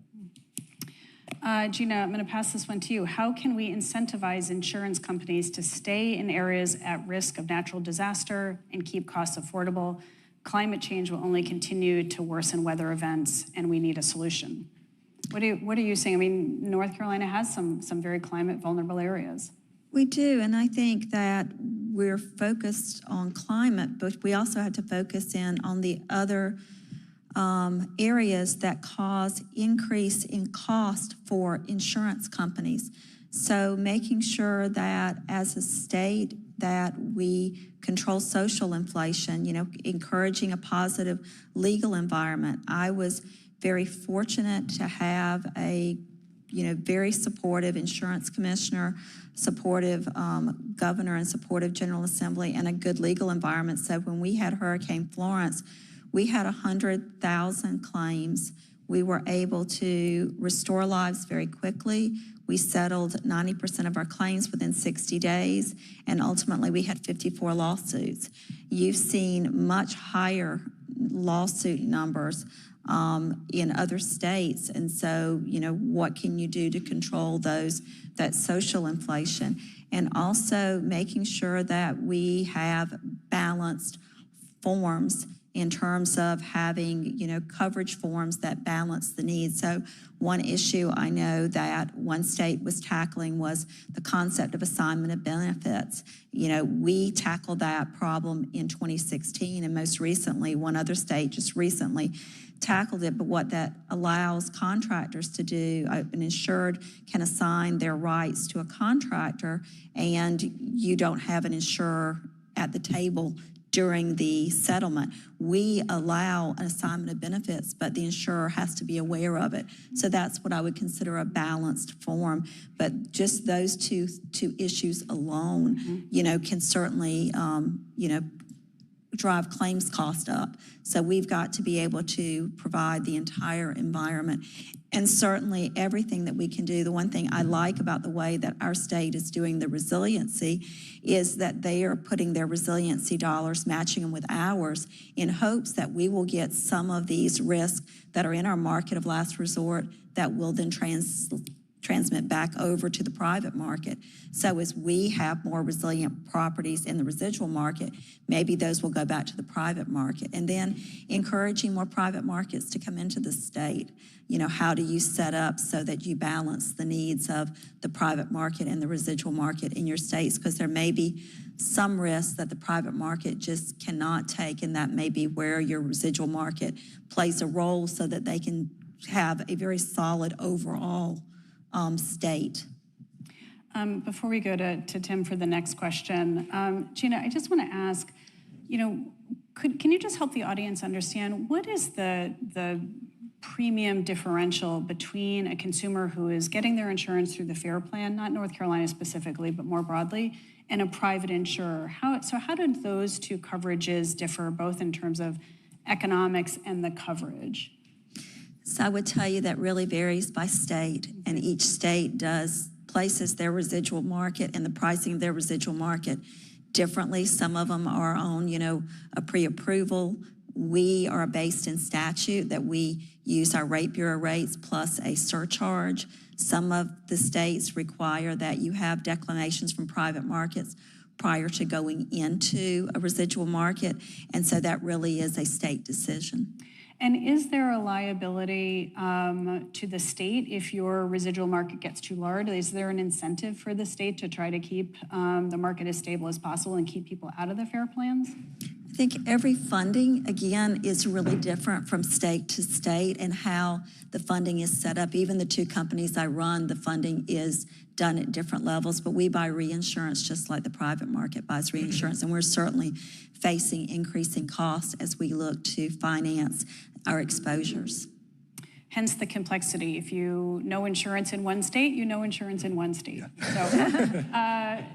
Gina, I'm going to pass this one to you. How can we incentivize insurance companies to stay in areas at risk of natural disaster and keep costs affordable? Climate change will only continue to worsen weather events, and we need a solution. What are you saying? I mean, North Carolina has some very climate vulnerable areas. We do, and I think that we're focused on climate, but we also have to focus in on the other areas that cause increase in cost for insurance companies. So making sure that as a state that we control social inflation, encouraging a positive legal environment. I was very fortunate to have a very supportive insurance commissioner, supportive governor, and supportive General Assembly, and a good legal environment. So when we had Hurricane Florence, we had 100,000 claims. We were able to restore lives very quickly. We settled 90% of our claims within 60 days, and ultimately we had 54 lawsuits. You've seen much higher lawsuit numbers in other states, and so what can you do to control that social inflation, and also making sure that we have balanced forms in terms of having coverage forms that balance the needs. So one issue I know that one state was tackling was the concept of assignment of benefits. We tackled that problem in 2016, and most recently, one other state just recently tackled it. But what that allows contractors to do, an insured can assign their rights to a contractor, and you don't have an insurer at the table during the settlement. We allow an assignment of benefits, but the insurer has to be aware of it. So that's what I would consider a balanced form. But just those two issues alone, can certainly, drive claims cost up. So we've got to be able to provide the entire environment. And certainly everything that we can do. The one thing I like about the way that our state is doing the resiliency is that they are putting their resiliency dollars, matching them with ours, in hopes that we will get some of these risks that are in our market of last resort that will then transmit back over to the private market. So as we have more resilient properties in the residual market, maybe those will go back to the private market. And then encouraging more private markets to come into the state. How do you set up so that you balance the needs of the private market and the residual market in your states? Because there may be some risks that the private market just cannot take, and that may be where your residual market plays a role so that they can have a very solid overall state. Before we go to Tim for the next question, Gina, I just want to ask, can you just help the audience understand what is the premium differential between a consumer who is getting their insurance through the FAIR Plan, not North Carolina specifically, but more broadly, and a private insurer? How do those two coverages differ, both in terms of economics and the coverage? So I would tell you that really varies by state, and each state places their residual market and the pricing of their residual market differently. Some of them are on, a pre-approval. We are based in statute that we use our rate bureau rates plus a surcharge. Some of the states require that you have declinations from private markets prior to going into a residual market, and so that really is a state decision. And is there a liability to the state if your residual market gets too large? Is there an incentive for the state to try to keep the market as stable as possible and keep people out of the FAIR plans? I think every funding, again, is really different from state to state and how the funding is set up. Even the two companies I run, the funding is done at different levels, but we buy reinsurance just like the private market buys reinsurance, and we're certainly facing increasing costs as we look to finance our exposures. Hence the complexity. If you know insurance in one state, you know insurance in one state. So,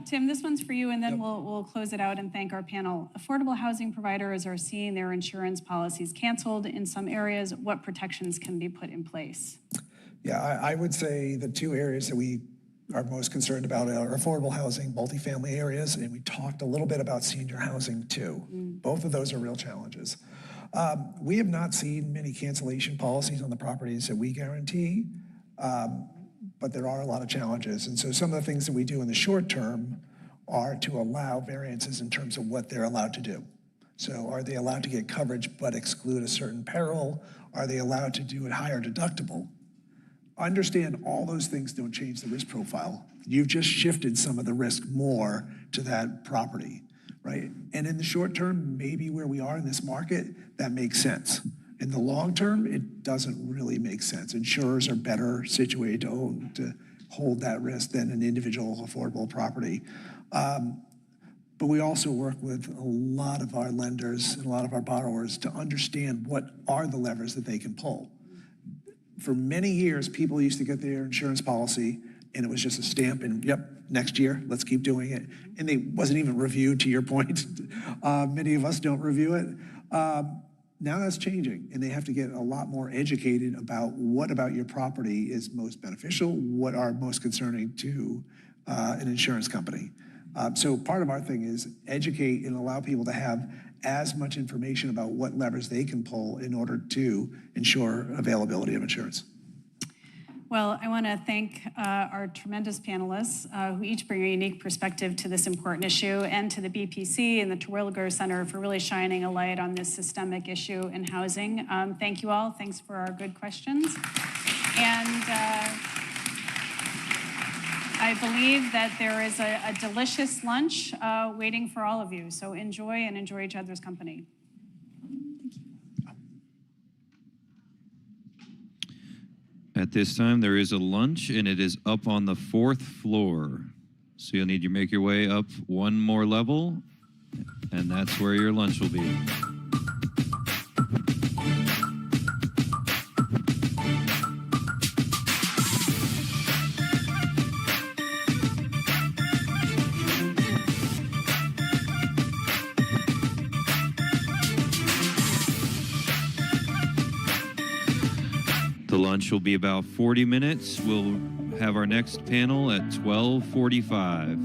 Tim, this one's for you, and then we'll close it out and thank our panel. Affordable housing providers are seeing their insurance policies canceled in some areas. What protections can be put in place? Yeah, I would say the two areas that we are most concerned about are affordable housing, multifamily areas, and we talked a little bit about senior housing too. Both of those are real challenges. We have not seen many cancellation policies on the properties that we guarantee, but there are a lot of challenges. And so some of the things that we do in the short term are to allow variances in terms of what they're allowed to do. So are they allowed to get coverage but exclude a certain peril? Are they allowed to do a higher deductible? Understand all those things don't change the risk profile. You've just shifted some of the risk more to that property, right? And in the short term, maybe where we are in this market, that makes sense. In the long term, it doesn't really make sense. Insurers are better situated to hold that risk than an individual affordable property. But we also work with a lot of our lenders and a lot of our borrowers to understand what are the levers that they can pull. For many years, people used to get their insurance policy and it was just a stamp and, yep, next year, let's keep doing it. And it wasn't even reviewed, to your point. Many of us don't review it. Now that's changing, and they have to get a lot more educated about what about your property is most beneficial, what are most concerning to an insurance company. So part of our thing is educate and allow people to have as much information about what levers they can pull in order to ensure availability of insurance. Well, I want to thank our tremendous panelists who each bring a unique perspective to this important issue, and to the BPC and the Terwilliger Center for really shining a light on this systemic issue in housing. Thank you all. Thanks for our good questions. And I believe that there is a delicious lunch waiting for all of you. So enjoy each other's company. At this time, there is a lunch, and it is up on the 4th floor. So you'll need to make your way up one more level, and that's where your lunch will be. Lunch will be about 40 minutes. We'll have our next panel at 12:45.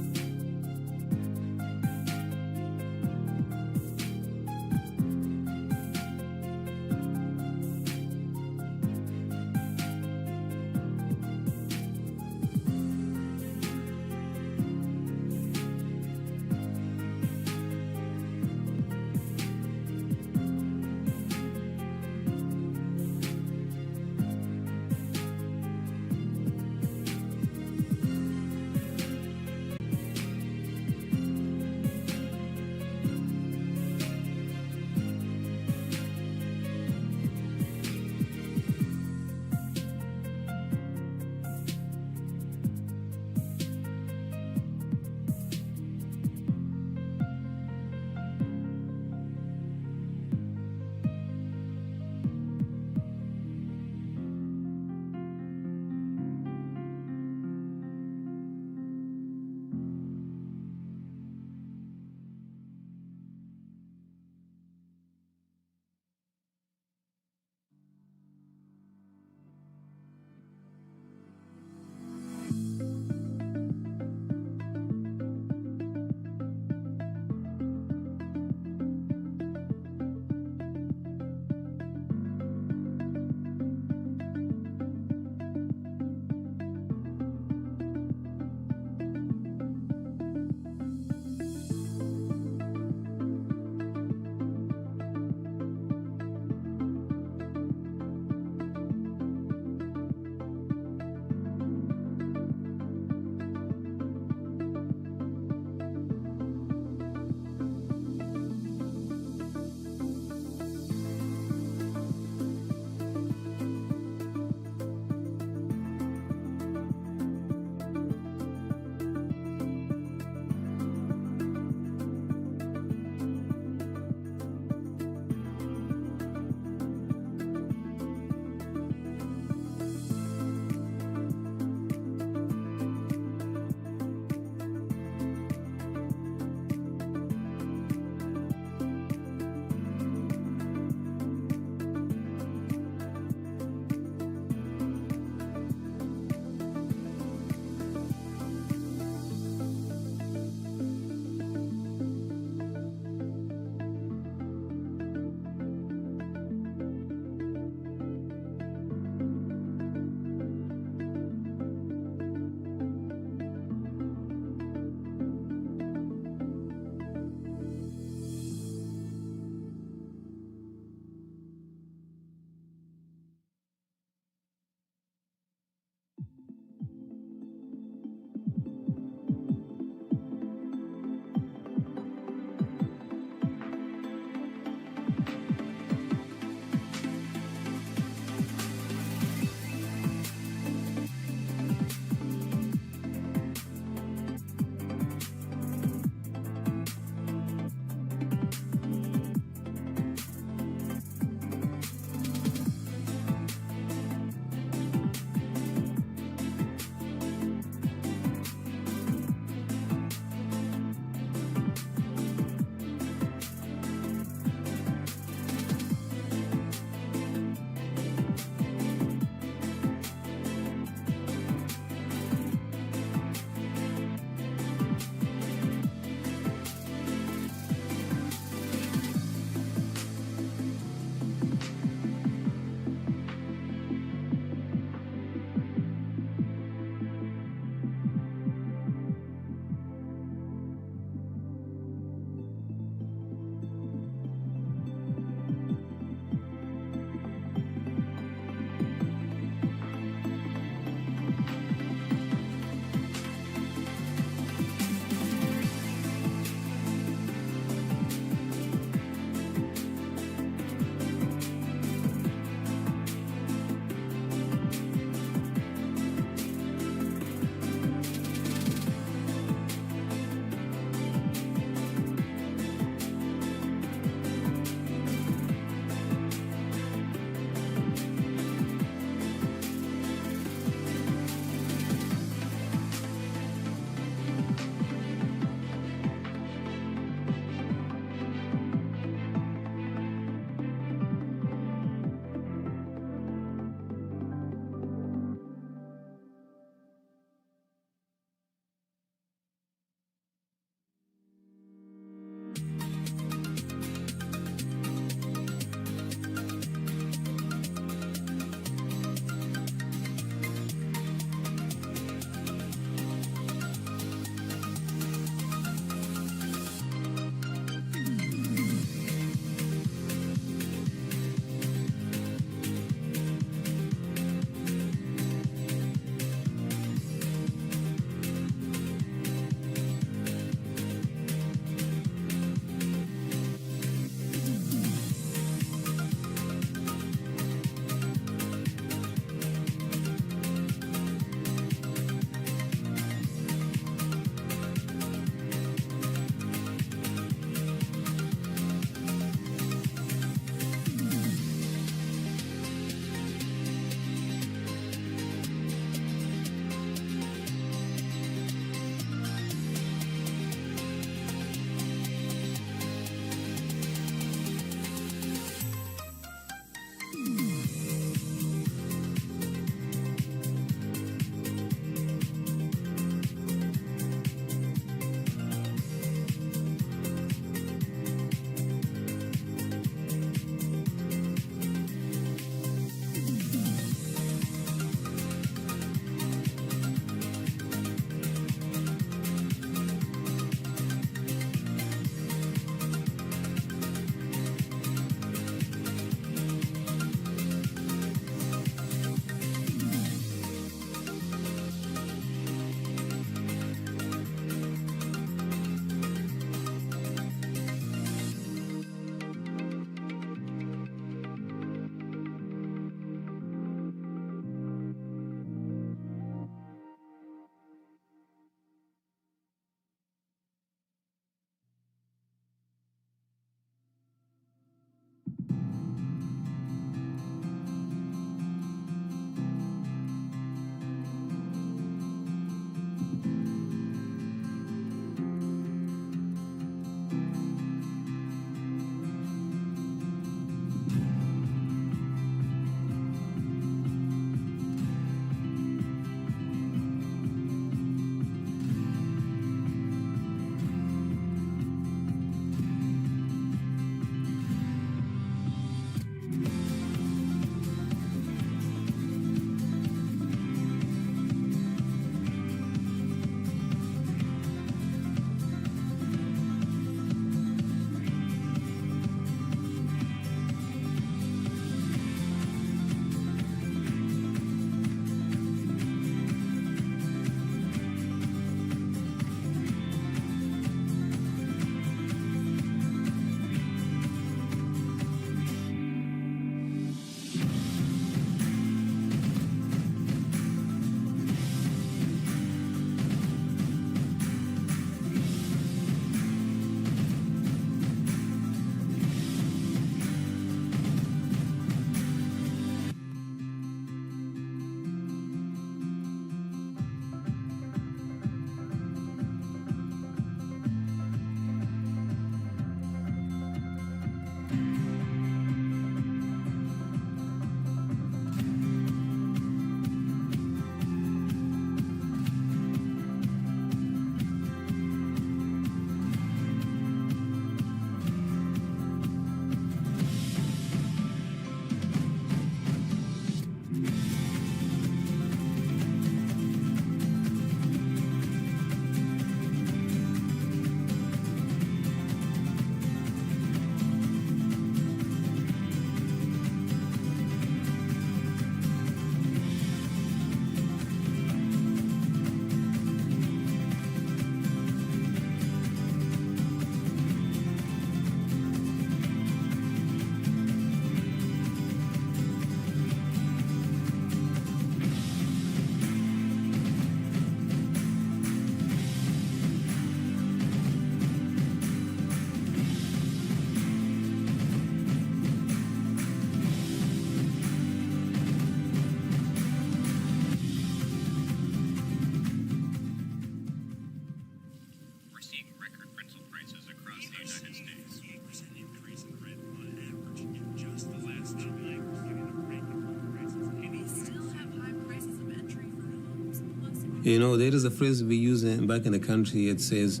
You know, there is a phrase we use back in the country. It says,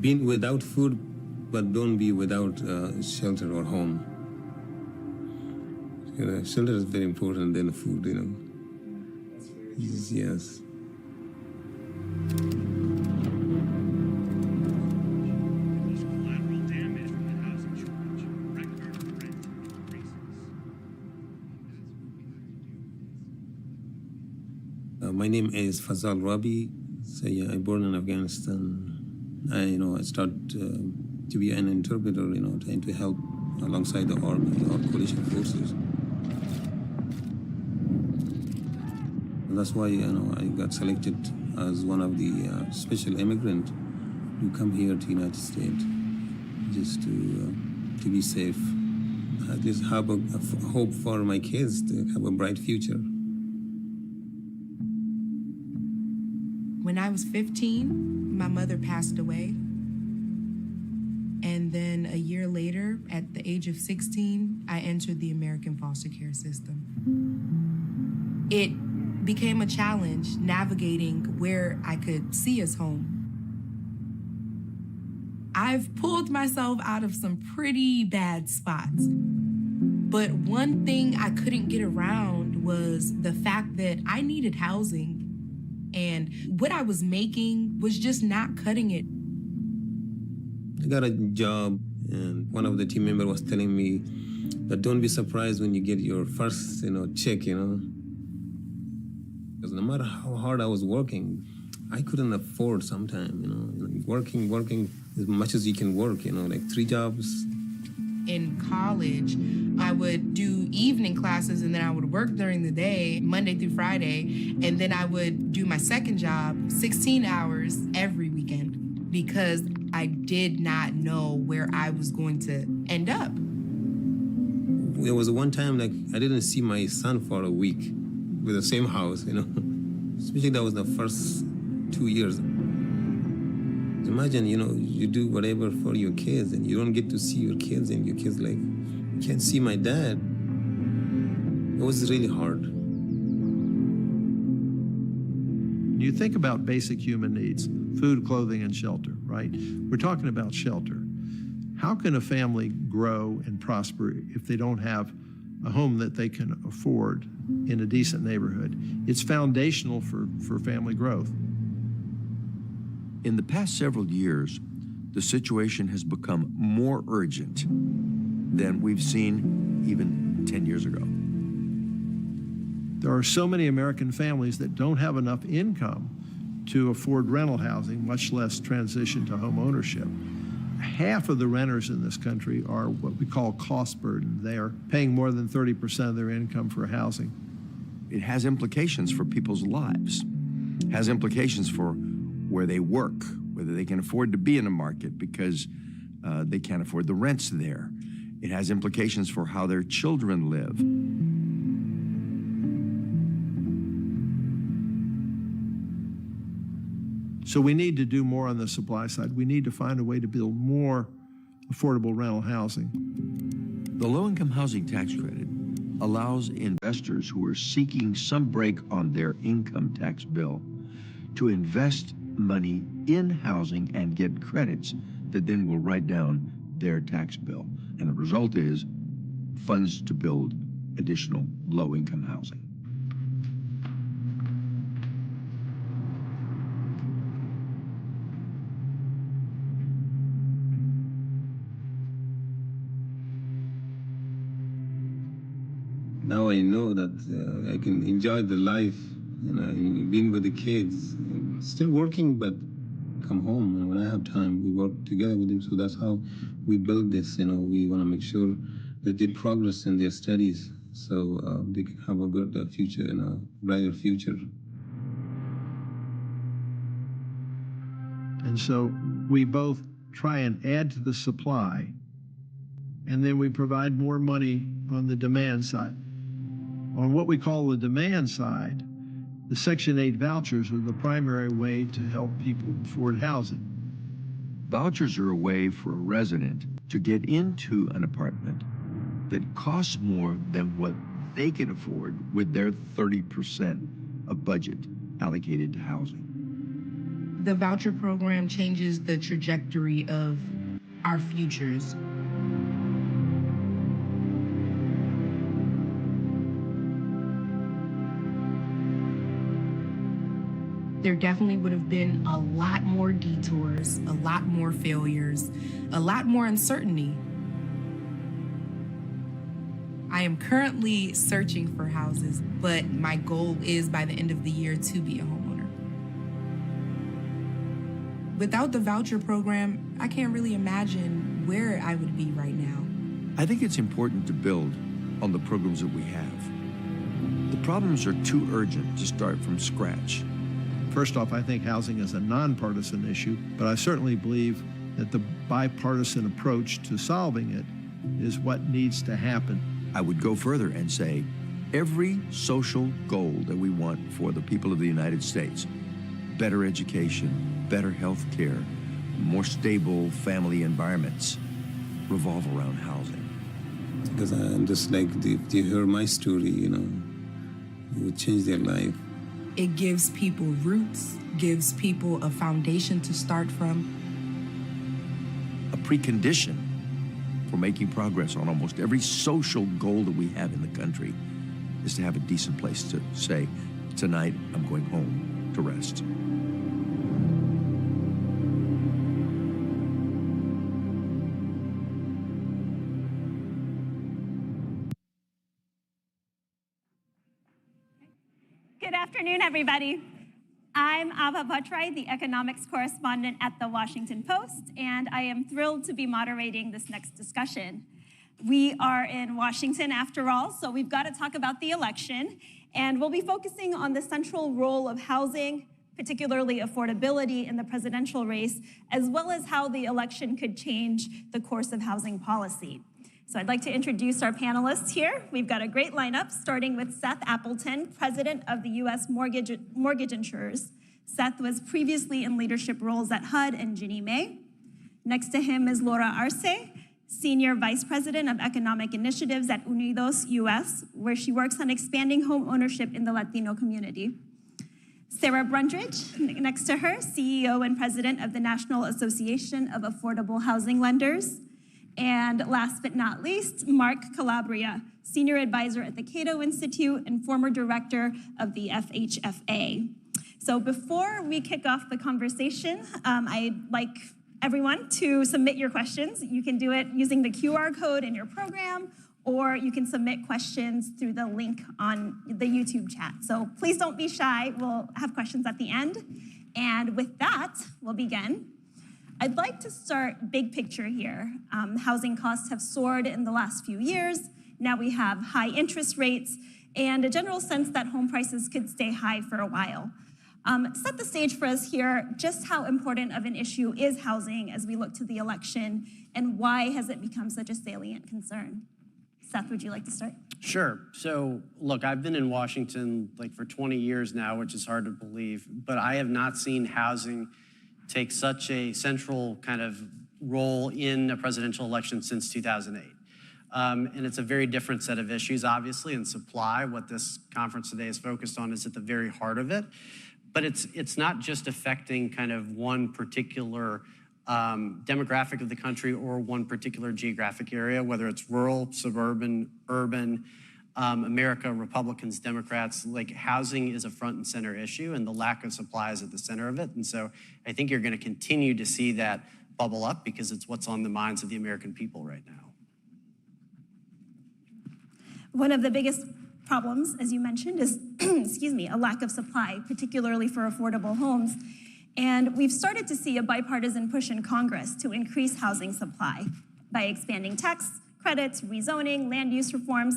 "Be without food, but don't be without shelter or home." You know, shelter is very important than food. You know. Yes. My name is Fazal Rabi. So yeah, I born in Afghanistan. I started to be an interpreter. Trying to help alongside the army or coalition forces. That's why I got selected as one of the special immigrant who come here to United States just to be safe. At least have a hope for my kids to have a bright future. When I was 15, my mother passed away. And then a year later, at the age of 16, I entered the American foster care system. It became a challenge navigating where I could see us home. I've pulled myself out of some pretty bad spots. But one thing I couldn't get around was the fact that I needed housing. And what I was making was just not cutting it. I got a job, and one of the team members was telling me that don't be surprised when you get your first, check, Because no matter how hard I was working, I couldn't afford sometimes, working as much as you can work, like 3 jobs. In college, I would do evening classes and then I would work during the day, Monday through Friday, and then I would do my second job, 16 hours every weekend, because I did not know where I was going to end up. There was one time I didn't see my son for a week with the same house, Especially that was the first 2 years. Imagine, you do whatever for your kids and you don't get to see your kids and your kids can't see my dad. It was really hard. You think about basic human needs, food, clothing, and shelter, right? We're talking about shelter. How can a family grow and prosper if they don't have a home that they can afford in a decent neighborhood? It's foundational for family growth. In the past several years, the situation has become more urgent than we've seen even 10 years ago. There are so many American families that don't have enough income to afford rental housing, much less transition to home ownership. Half of the renters in this country are what we call cost burden. They are paying more than 30% of their income for housing. It has implications for people's lives, has implications for where they work, whether they can afford to be in a market because they can't afford the rents there. It has implications for how their children live. So we need to do more on the supply side. We need to find a way to build more affordable rental housing. The low-income housing tax credit allows investors who are seeking some break on their income tax bill to invest money in housing and get credits that then will write down their tax bill. And the result is funds to build additional low-income housing. Now I know that I can enjoy the life, being with the kids. Still working, but come home. And when I have time, we work together with them. So that's how we build this. We want to make sure that they progress in their studies so they can have a good future and a brighter future. And so we both try and add to the supply, and then we provide more money on the demand side. On what we call the demand side, the Section 8 vouchers are the primary way to help people afford housing. Vouchers are a way for a resident to get into an apartment that costs more than what they can afford with their 30% of budget. allocated to housing. The voucher program changes the trajectory of our futures. There definitely would have been a lot more detours, a lot more failures, a lot more uncertainty. I am currently searching for houses, but my goal is by the end of the year to be a homeowner. Without the voucher program, I can't really imagine where I would be right now. I think it's important to build on the programs that we have. The problems are too urgent to start from scratch. First off, I think housing is a nonpartisan issue, but I certainly believe that the bipartisan approach to solving it is what needs to happen. I would go further and say every social goal that we want for the people of the United States, better education, better health care, more stable family environments, revolve around housing. Because I'm just like, if you hear my story, you know, it would change their life. It gives people roots, gives people a foundation to start from. A precondition for making progress on almost every social goal that we have in the country is to have a decent place to say, tonight I'm going home to rest. Good afternoon, everybody. I'm Ava Bhattrai, the economics correspondent at the Washington Post, and I am thrilled to be moderating this next discussion. We are in Washington after all, so we've got to talk about the election, and we'll be focusing on the central role of housing, particularly affordability in the presidential race, as well as how the election could change the course of housing policy. So I'd like to introduce our panelists here. We've got a great lineup, starting with Seth Appleton, president of the U.S. Mortgage Insurers. Seth was previously in leadership roles at HUD and Ginnie Mae. Next to him is Laura Arce, senior vice president of economic initiatives at Unidos US, where she works on expanding home ownership in the Latino community. Sarah Brundridge, next to her, CEO and president of the National Association of Affordable Housing Lenders. And last but not least, Mark Calabria, senior advisor at the Cato Institute and former director of the FHFA. So before we kick off the conversation, I'd like everyone to submit your questions. You can do it using the QR code in your program, or you can submit questions through the link on the YouTube chat. So please don't be shy. We'll have questions at the end. And with that, we'll begin. I'd like to start big picture here. Housing costs have soared in the last few years. Now we have high interest rates and a general sense that home prices could stay high for a while. Set the stage for us here, just how important of an issue is housing as we look to the election, and why has it become such a salient concern? Seth, would you like to start? Sure. So, look, I've been in Washington for 20 years now, which is hard to believe, but I have not seen housing take such a central kind of role in a presidential election since 2008. And it's a very different set of issues, obviously, and supply, what this conference today is focused on, is at the very heart of it. But it's not just affecting kind of one particular demographic of the country or one particular geographic area, whether it's rural, suburban, urban, America, Republicans, Democrats. Housing is a front and center issue, and the lack of supply is at the center of it. And so I think you're going to continue to see that bubble up because it's what's on the minds of the American people right now. One of the biggest problems, as you mentioned, is a lack of supply, particularly for affordable homes. And we've started to see a bipartisan push in Congress to increase housing supply by expanding tax credits, rezoning, land use reforms.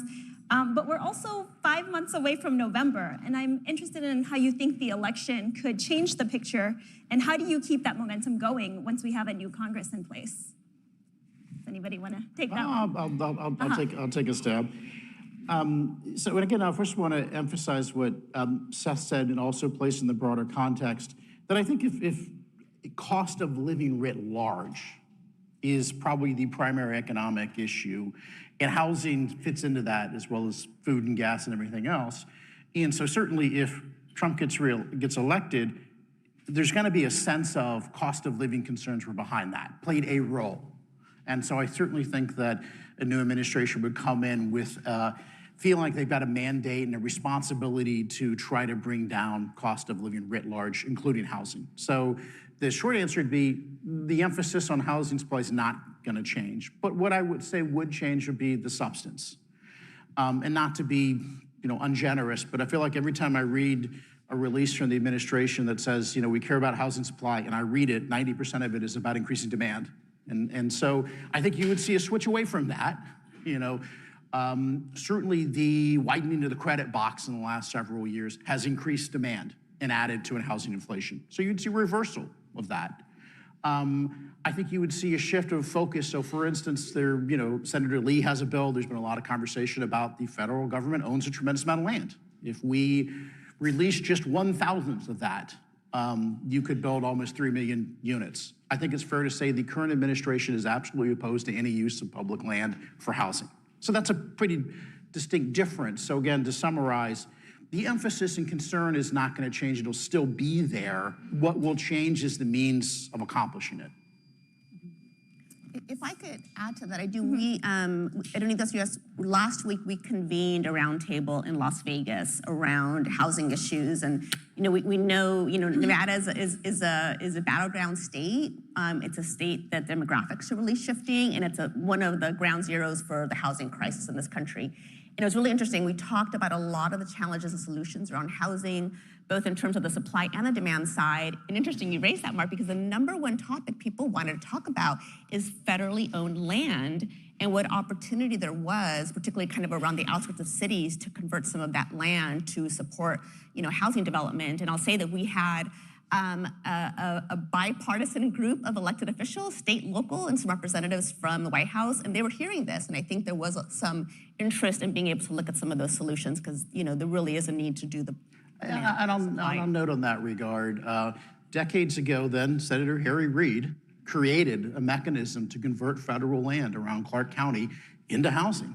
But we're also 5 months away from November, and I'm interested in how you think the election could change the picture, and how do you keep that momentum going once we have a new Congress in place? Does anybody want to take that one? I'll take a stab. So again, I first want to emphasize what Seth said, and also place in the broader context that I think if cost of living writ large is probably the primary economic issue, and housing fits into that, as well as food and gas and everything else. And so certainly if Trump gets elected, there's going to be a sense of cost of living concerns were behind that, played a role. And so I certainly think that a new administration would come in with feeling like they've got a mandate and a responsibility to try to bring down cost of living writ large, including housing. So the short answer would be the emphasis on housing supply is not going to change. But what I would say would change would be the substance. And not to be ungenerous, but I feel like every time I read a release from the administration that says, we care about housing supply, and I read it, 90% of it is about increasing demand. And so I think you would see a switch away from that. Certainly the widening of the credit box in the last several years has increased demand and added to a housing inflation. So you'd see a reversal of that. I think you would see a shift of focus. So for instance, Senator Lee has a bill. There's been a lot of conversation about the federal government owns a tremendous amount of land. If we release just 1,000th of that, you could build almost 3 million units. I think it's fair to say the current administration is absolutely opposed to any use of public land for housing. So that's a pretty distinct difference. So again, to summarize, the emphasis and concern is not going to change. It'll still be there. What will change is the means of accomplishing it. If I could add to that, I do. Last week we convened a roundtable in Las Vegas around housing issues, and we know Nevada is a battleground state. It's a state that demographics are really shifting, and it's one of the ground zeros for the housing crisis in this country. And it was really interesting. We talked about a lot of the challenges and solutions around housing, both in terms of the supply and the demand side. And interesting you raised that, Mark, because the number one topic people wanted to talk about is federally owned land and what opportunity there was, particularly kind of around the outskirts of cities, to convert some of that land to support, housing development. And I'll say that we had a bipartisan group of elected officials, state, local, and some representatives from the White House, and they were hearing this. And I think there was some interest in being able to look at some of those solutions because, there really is a need to do the. And I'll note on that regard, decades ago then, Senator Harry Reid created a mechanism to convert federal land around Clark County into housing.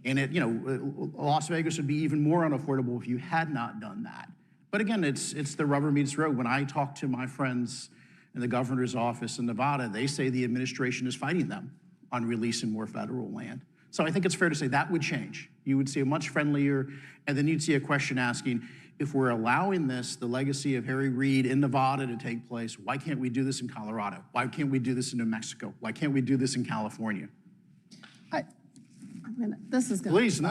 And Las Vegas would be even more unaffordable if you had not done that. But again, it's the rubber meets the road. When I talk to my friends in the governor's office in Nevada, they say the administration is fighting them on releasing more federal land. So I think it's fair to say that would change. You would see a much friendlier, and then you'd see a question asking, if we're allowing the legacy of Harry Reid in Nevada to take place, why can't we do this in Colorado? Why can't we do this in New Mexico? Why can't we do this in California? This is going to be Please, no.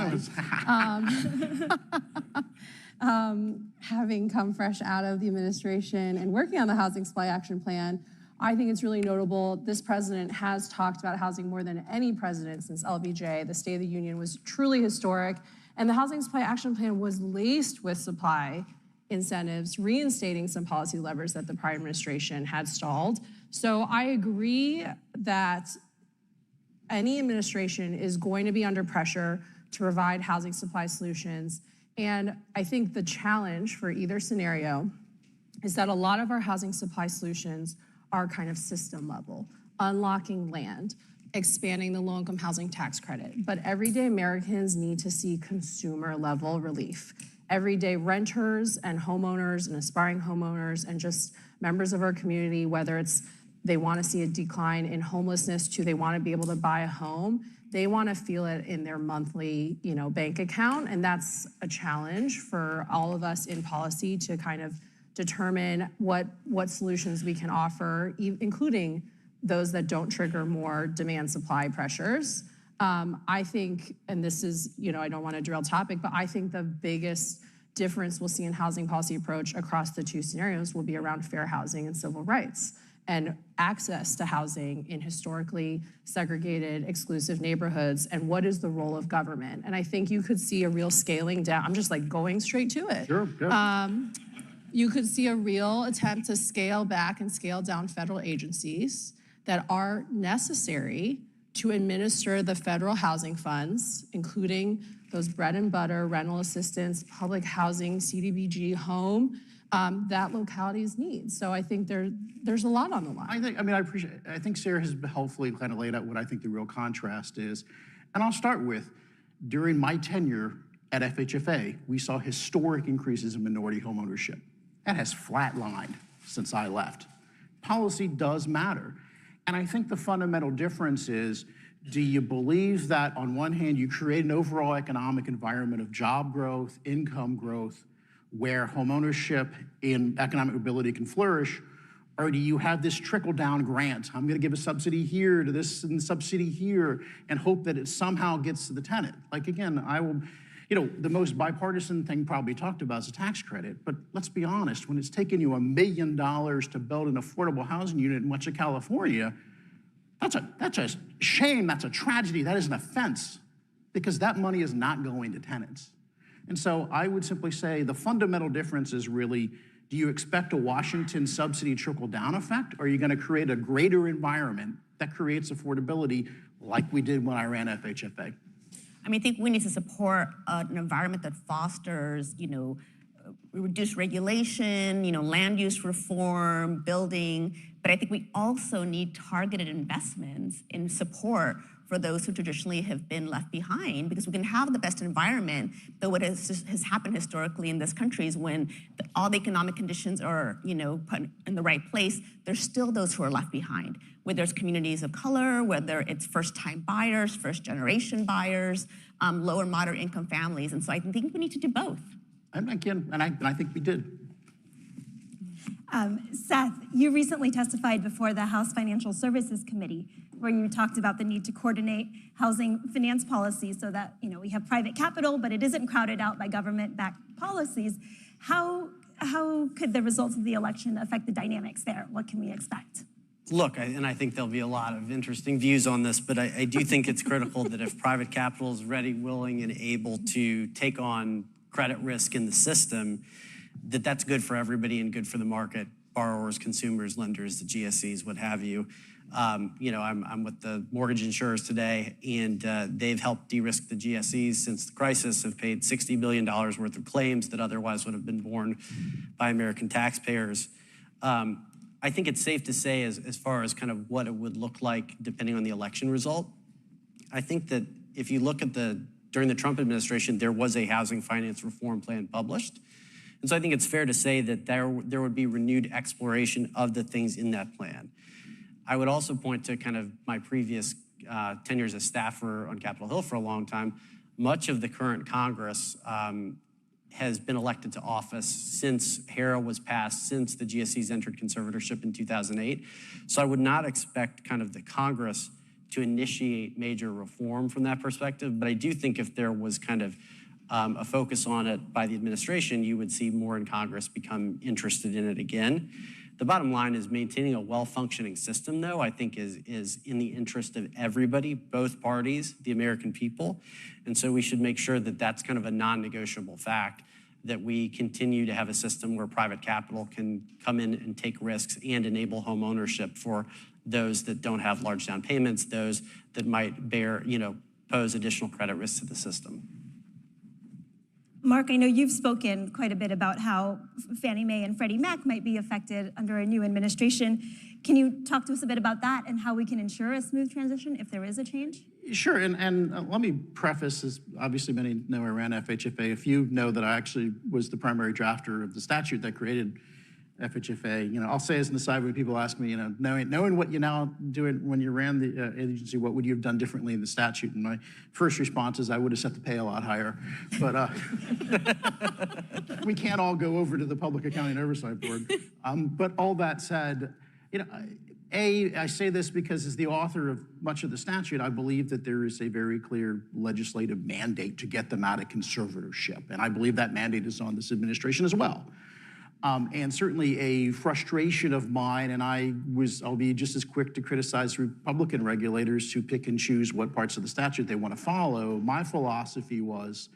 Having come fresh out of the administration and working on the Housing Supply Action Plan, I think it's really notable. This president has talked about housing more than any president since LBJ. The State of the Union was truly historic. And the Housing Supply Action Plan was laced with supply incentives, reinstating some policy levers that the prior administration had stalled. So I agree that any administration is going to be under pressure to provide housing supply solutions. And I think the challenge for either scenario is that a lot of our housing supply solutions are kind of system level, unlocking land, expanding the low-income housing tax credit. But everyday Americans need to see consumer-level relief. Everyday renters and homeowners and aspiring homeowners and just members of our community, whether it's they want to see a decline in homelessness to they want to be able to buy a home, they want to feel it in their monthly, bank account. And that's a challenge for all of us in policy to kind of determine what solutions we can offer, including those that don't trigger more demand supply pressures. I think, and this is, I don't want to derail topic, but I think the biggest difference we'll see in housing policy approach across the two scenarios will be around fair housing and civil rights and access to housing in historically segregated, exclusive neighborhoods, and what is the role of government. And I think you could see a real scaling down. I'm just going straight to it. Sure. You could see a real attempt to scale back and scale down federal agencies that are necessary to administer the federal housing funds, including those bread and butter, rental assistance, public housing, CDBG, home, that localities need. So I think there's a lot on the line. I think Sarah has helpfully kind of laid out what I think the real contrast is. And I'll start with, during my tenure at FHFA, we saw historic increases in minority homeownership. That has flatlined since I left. Policy does matter. And I think the fundamental difference is, do you believe that on one hand, you create an overall economic environment of job growth, income growth, where homeownership and economic mobility can flourish, or do you have this trickle-down grant? I'm gonna give a subsidy here to this and subsidy here and hope that it somehow gets to the tenant. Like again, the most bipartisan thing probably talked about is a tax credit, but let's be honest, when it's taken you $1 million to build an affordable housing unit in much of California, that's a shame, that's a tragedy, that is an offense, because that money is not going to tenants. And so I would simply say the fundamental difference is really, do you expect a Washington subsidy trickle-down effect, or are you gonna create a greater environment that creates affordability like we did when I ran FHFA? I mean, I think we need to support an environment that fosters, reduced regulation, land use reform, building. But I think we also need targeted investments in support for those who traditionally have been left behind, because we can have the best environment, but what has happened historically in this country is when all the economic conditions are, put in the right place, there's still those who are left behind, whether it's communities of color, whether it's first-time buyers, first-generation buyers, low and moderate income families. And so I think we need to do both. And again, and I think we did. Seth, you recently testified before the House Financial Services Committee, where you talked about the need to coordinate housing finance policies so that we have private capital, but it isn't crowded out by government-backed policies. How could the results of the election affect the dynamics there? What can we expect? Look, I think there'll be a lot of interesting views on this, but I do think it's critical that if private capital is ready, willing, and able to take on credit risk in the system, that's good for everybody and good for the market, borrowers, consumers, lenders, the GSEs, what have you. I'm with the mortgage insurers today, and they've helped de-risk the GSEs since the crisis, have paid $60 billion worth of claims that otherwise would have been borne by American taxpayers. I think it's safe to say, as far as kind of what it would look like depending on the election result, I think that if you look at during the Trump administration, there was a housing finance reform plan published. And so I think it's fair to say that there would be renewed exploration of the things in that plan. I would also point to kind of my previous tenure as a staffer on Capitol Hill for a long time. Much of the current Congress has been elected to office since HERA was passed, since the GSEs entered conservatorship in 2008. So I would not expect kind of the Congress to initiate major reform from that perspective. But I do think if there was kind of a focus on it by the administration, you would see more in Congress become interested in it again. The bottom line is maintaining a well-functioning system, though, I think is in the interest of everybody, both parties, the American people. And so we should make sure that that's kind of a non-negotiable fact, that we continue to have a system where private capital can come in and take risks and enable home ownership for those that don't have large down payments, those that might pose additional credit risks to the system. Mark, I know you've spoken quite a bit about how Fannie Mae and Freddie Mac might be affected under a new administration. Can you talk to us a bit about that and how we can ensure a smooth transition if there is a change? Sure, and let me preface, as obviously many know I ran FHFA. A few know that I actually was the primary drafter of the statute that created FHFA. I'll say as an aside when people ask me, knowing what you now do when you ran the agency, what would you have done differently in the statute? And my first response is I would have set the pay a lot higher. But we can't all go over to the Public Accounting Oversight Board. But all that said, I say this because as the author of much of the statute, I believe that there is a very clear legislative mandate to get them out of conservatorship. And I believe that mandate is on this administration as well. And certainly a frustration of mine, and I'll be just as quick to criticize Republican regulators who pick and choose what parts of the statute they want to follow. My philosophy was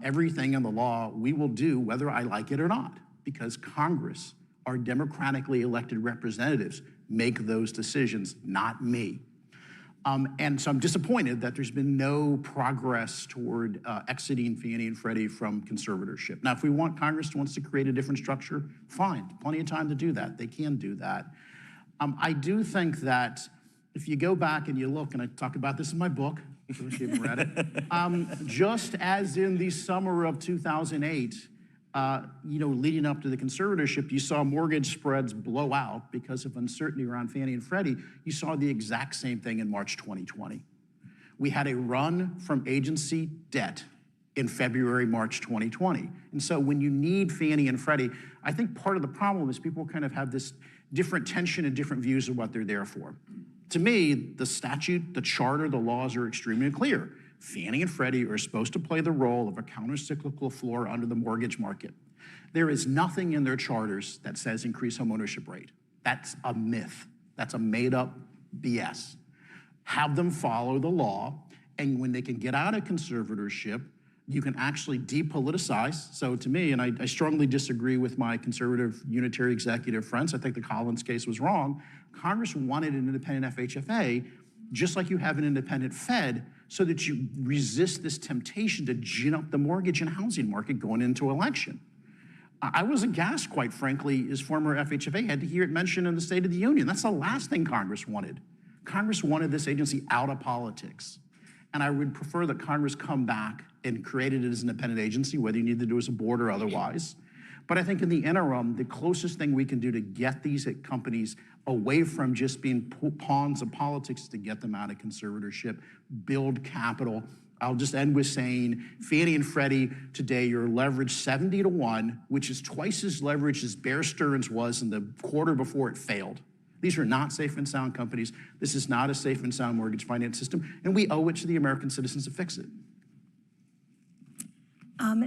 everything in the law we will do whether I like it or not, because Congress, our democratically elected representatives, make those decisions, not me. And so I'm disappointed that there's been no progress toward exiting Fannie and Freddie from conservatorship. Now, if we want, Congress wants to create a different structure, fine, plenty of time to do that. They can do that. I do think that if you go back and you look, and I talk about this in my book, She even read it. Just as in the summer of 2008, leading up to the conservatorship, you saw mortgage spreads blow out because of uncertainty around Fannie and Freddie. You saw the exact same thing in March 2020. We had a run from agency debt in February, March 2020. And so when you need Fannie and Freddie, I think part of the problem is people kind of have this different tension and different views of what they're there for. To me, the statute, the charter, the laws are extremely clear. Fannie and Freddie are supposed to play the role of a countercyclical floor under the mortgage market. There is nothing in their charters that says increase homeownership rate. That's a myth. That's a made-up BS. Have them follow the law, and when they can get out of conservatorship, you can actually depoliticize. So to me, and I strongly disagree with my conservative unitary executive friends, I think the Collins case was wrong. Congress wanted an independent FHFA, just like you have an independent Fed, so that you resist this temptation to gin up the mortgage and housing market going into election. I was aghast, quite frankly, as former FHFA head, to hear it mentioned in the State of the Union. That's the last thing Congress wanted. Congress wanted this agency out of politics. And I would prefer that Congress come back and create it as an independent agency, whether you need to do it as a board or otherwise. But I think in the interim, the closest thing we can do to get these companies away from just being pawns of politics is to get them out of conservatorship, build capital. I'll just end with saying Fannie and Freddie today, you're leveraged 70-1, which is twice as leveraged as Bear Stearns was in the quarter before it failed. These are not safe and sound companies. This is not a safe and sound mortgage finance system, and we owe it to the American citizens to fix it.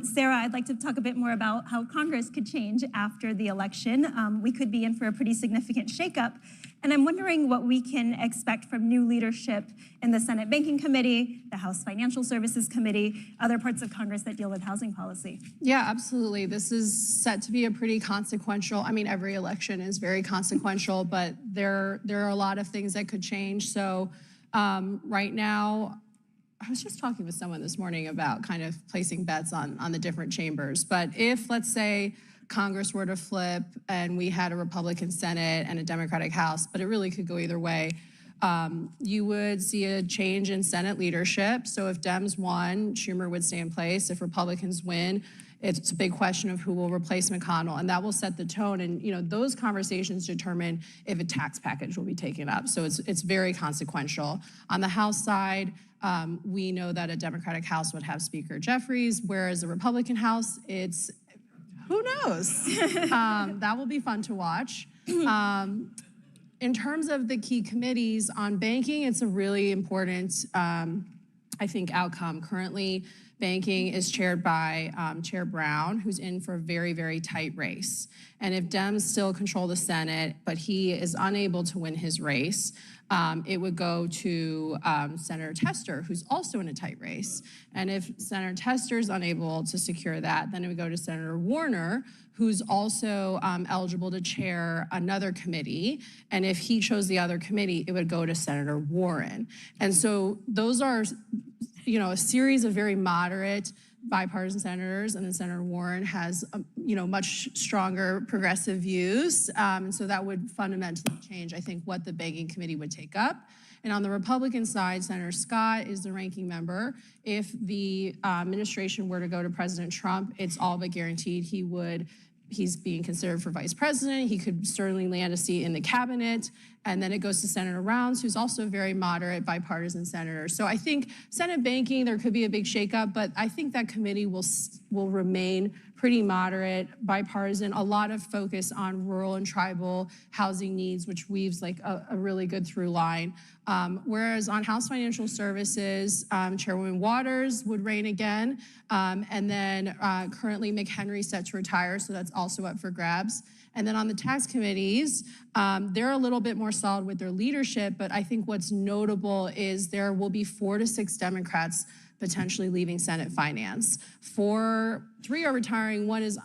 Sarah, I'd like to talk a bit more about how Congress could change after the election. We could be in for a pretty significant shakeup. And I'm wondering what we can expect from new leadership in the Senate Banking Committee, the House Financial Services Committee, other parts of Congress that deal with housing policy. Yeah, absolutely. This is set to be a pretty consequential, I mean, every election is very consequential, but there are a lot of things that could change. So right now, I was just talking with someone this morning about kind of placing bets on the different chambers. But if, let's say, Congress were to flip and we had a Republican Senate and a Democratic House, but it really could go either way, you would see a change in Senate leadership. So if Dems won, Schumer would stay in place. If Republicans win, it's a big question of who will replace McConnell, and that will set the tone. And those conversations determine if a tax package will be taken up. So it's very consequential. On the House side, we know that a Democratic House would have Speaker Jeffries, whereas a Republican House, it's who knows? That will be fun to watch. In terms of the key committees on banking, it's a really important, I think, outcome. Currently, banking is chaired by Chair Brown, who's in for a very, very tight race. And if Dems still control the Senate, but he is unable to win his race, it would go to Senator Tester, who's also in a tight race. And if Senator Tester is unable to secure that, then it would go to Senator Warner, who's also eligible to chair another committee. And if he chose the other committee, it would go to Senator Warren. And so those are, a series of very moderate bipartisan senators, and then Senator Warren has, much stronger progressive views. And so that would fundamentally change, I think, what the banking committee would take up. And on the Republican side, Senator Scott is the ranking member. If the administration were to go to President Trump, it's all but guaranteed he's being considered for vice president. He could certainly land a seat in the cabinet. And then it goes to Senator Rounds, who's also a very moderate bipartisan senator. So I think Senate banking, there could be a big shakeup, but I think that committee will remain pretty moderate, bipartisan, a lot of focus on rural and tribal housing needs, which weaves like a really good through line. Whereas on House Financial Services, Chairwoman Waters would reign again. And then currently McHenry set to retire, so that's also up for grabs. And then on the tax committees, they're a little bit more solid with their leadership, but I think what's notable is there will be 4 to 6 Democrats potentially leaving Senate Finance. 3 are retiring, 1 is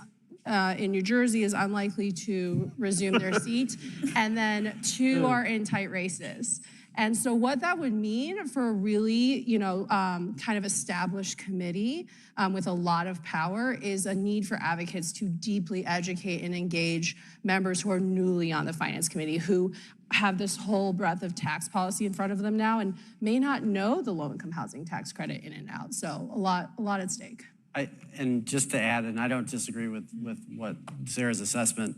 in New Jersey is unlikely to resume their seat, and then 2 are in tight races. And so what that would mean for a really, kind of established committee with a lot of power is a need for advocates to deeply educate and engage members who are newly on the Finance Committee, who have this whole breadth of tax policy in front of them now and may not know the low-income housing tax credit in and out. So a lot at stake. And just to add, and I don't disagree with what Sarah's assessment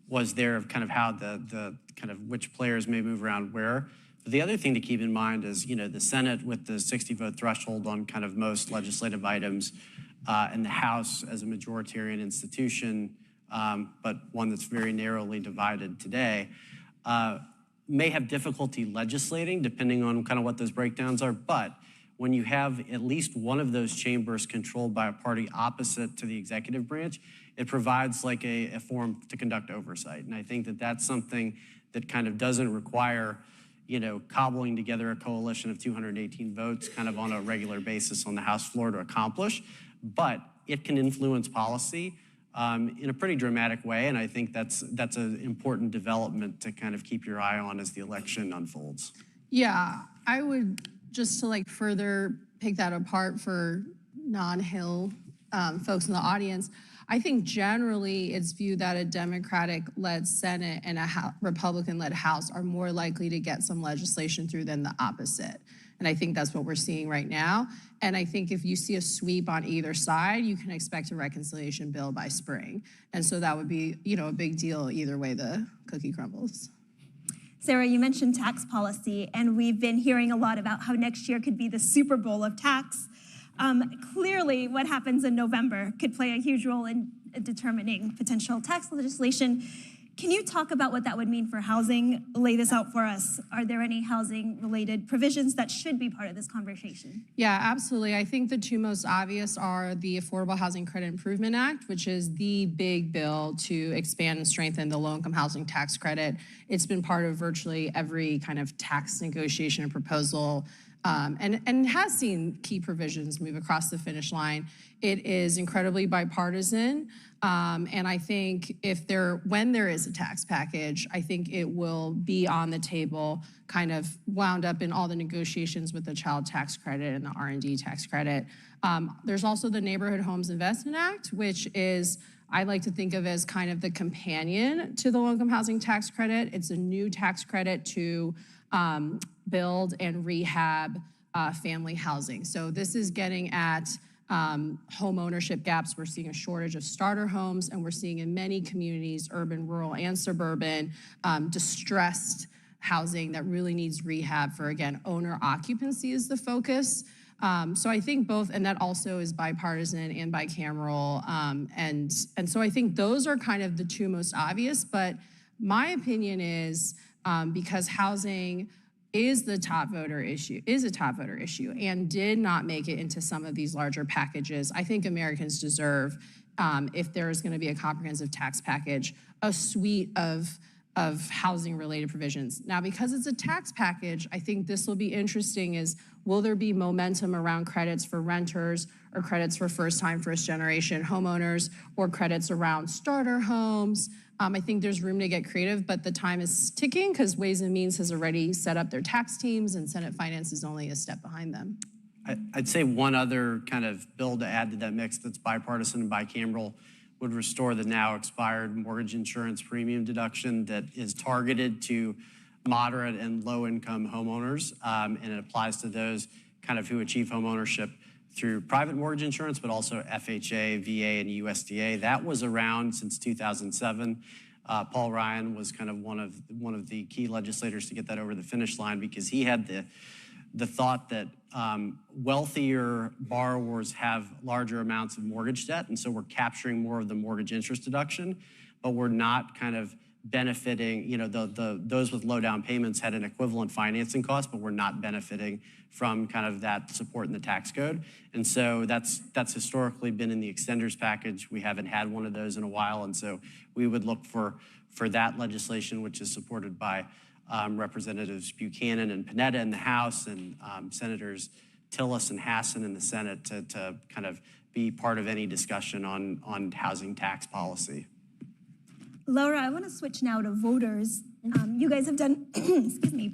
was there of kind of how the kind of which players may move around where. But the other thing to keep in mind is, the Senate with the 60-vote threshold on kind of most legislative items, and the House as a majoritarian institution, but one that's very narrowly divided today, may have difficulty legislating depending on kind of what those breakdowns are. But when you have at least one of those chambers controlled by a party opposite to the executive branch, it provides like a forum to conduct oversight. And I think that that's something that kind of doesn't require, cobbling together a coalition of 218 votes kind of on a regular basis on the House floor to accomplish, but it can influence policy in a pretty dramatic way. And I think that's an important development to kind of keep your eye on as the election unfolds. Yeah, I would just to further pick that apart for non-Hill folks in the audience. I think generally it's viewed that a Democratic-led Senate and a Republican-led House are more likely to get some legislation through than the opposite. And I think that's what we're seeing right now. And I think if you see a sweep on either side, you can expect a reconciliation bill by spring. And so that would be, a big deal either way the cookie crumbles. Sarah, you mentioned tax policy, and we've been hearing a lot about how next year could be the Super Bowl of tax. Clearly, what happens in November could play a huge role in determining potential tax legislation. Can you talk about what that would mean for housing? Lay this out for us. Are there any housing-related provisions that should be part of this conversation? Yeah, absolutely. I think the two most obvious are the Affordable Housing Credit Improvement Act, which is the big bill to expand and strengthen the low-income housing tax credit. It's been part of virtually every kind of tax negotiation and proposal, and has seen key provisions move across the finish line. It is incredibly bipartisan. And I think when there is a tax package, I think it will be on the table, kind of wound up in all the negotiations with the child tax credit and the R&D tax credit. There's also the Neighborhood Homes Investment Act, which is, I like to think of as kind of the companion to the low-income housing tax credit. It's a new tax credit to build and rehab family housing. So this is getting at home ownership gaps. We're seeing a shortage of starter homes, and we're seeing in many communities, urban, rural, and suburban, distressed housing that really needs rehab for, again, owner occupancy is the focus. So I think both, and that also is bipartisan and bicameral. And so I think those are kind of the two most obvious, but my opinion is because housing is a top voter issue, and did not make it into some of these larger packages. I think Americans deserve, if there is going to be a comprehensive tax package, a suite of housing-related provisions. Now, because it's a tax package, I think this will be interesting is, will there be momentum around credits for renters or credits for first-time, first-generation homeowners or credits around starter homes? I think there's room to get creative, but the time is ticking because Ways and Means has already set up their tax teams and Senate Finance is only a step behind them. I'd say one other kind of bill to add to that mix that's bipartisan and bicameral would restore the now expired mortgage insurance premium deduction that is targeted to moderate and low-income homeowners, and it applies to those kind of who achieve homeownership through private mortgage insurance, but also FHA, VA, and USDA. That was around since 2007. Paul Ryan was kind of one of the key legislators to get that over the finish line because he had the thought that wealthier borrowers have larger amounts of mortgage debt, and so we're capturing more of the mortgage interest deduction, but we're not kind of benefiting, those with low down payments had an equivalent financing cost, but we're not benefiting from kind of that support in the tax code. And so that's historically been in the extenders package. We haven't had one of those in a while. And so we would look for that legislation, which is supported by Representatives Buchanan and Panetta in the House and Senators Tillis and Hassan in the Senate to kind of be part of any discussion on housing tax policy. Laura, I want to switch now to voters. You guys have done,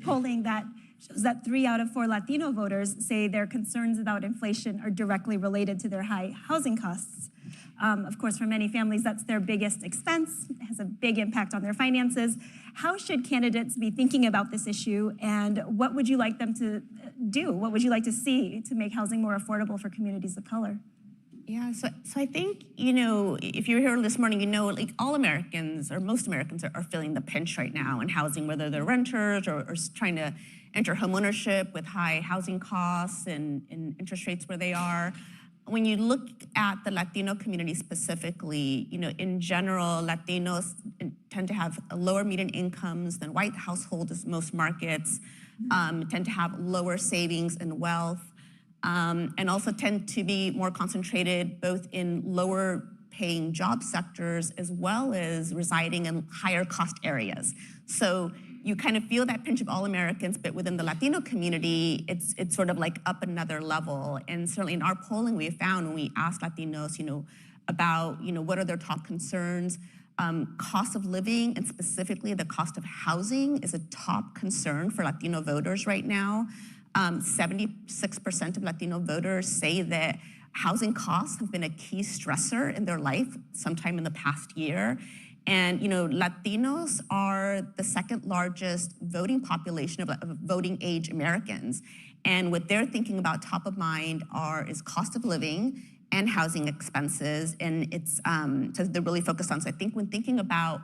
polling that shows that 3 out of 4 Latino voters say their concerns about inflation are directly related to their high housing costs. Of course, for many families, that's their biggest expense. It has a big impact on their finances. How should candidates be thinking about this issue, and what would you like them to do? What would you like to see to make housing more affordable for communities of color? Yeah, so I think, if you're here this morning, like all Americans or most Americans are feeling the pinch right now in housing, whether they're renters or trying to enter homeownership with high housing costs and interest rates where they are. When you look at the Latino community specifically, in general, Latinos tend to have lower median incomes than white households in most markets, tend to have lower savings and wealth, and also tend to be more concentrated both in lower paying job sectors as well as residing in higher cost areas. So you kind of feel that pinch of all Americans, but within the Latino community, it's sort of like up another level. And certainly in our polling, we found when we asked Latinos, about, what are their top concerns, cost of living and specifically the cost of housing is a top concern for Latino voters right now. 76% of Latino voters say that housing costs have been a key stressor in their life sometime in the past year. And, Latinos are the second largest voting population of voting age Americans. And what they're thinking about top of mind is cost of living and housing expenses. And it's, so they're really focused on. So I think when thinking about,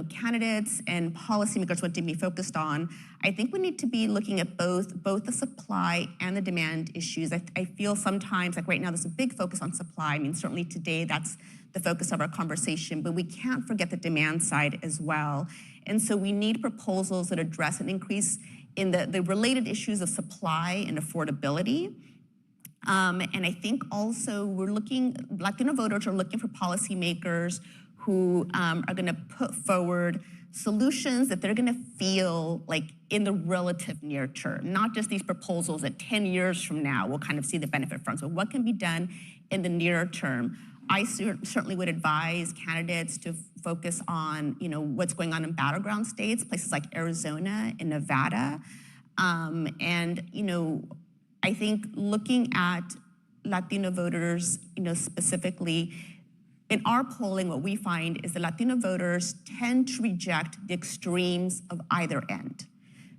candidates and policymakers, what to be focused on, I think we need to be looking at both the supply and the demand issues. I feel sometimes, like right now, there's a big focus on supply. I mean, certainly today, that's the focus of our conversation, but we can't forget the demand side as well. And so we need proposals that address an increase in the related issues of supply and affordability. And I think also Latino voters are looking for policymakers who are gonna put forward solutions that they're gonna feel like in the relative near term, not just these proposals that 10 years from now we'll kind of see the benefit from. So what can be done in the nearer term? I certainly would advise candidates to focus on, what's going on in battleground states, places like Arizona and Nevada. I think looking at Latino voters, specifically, in our polling, what we find is that Latino voters tend to reject the extremes of either end.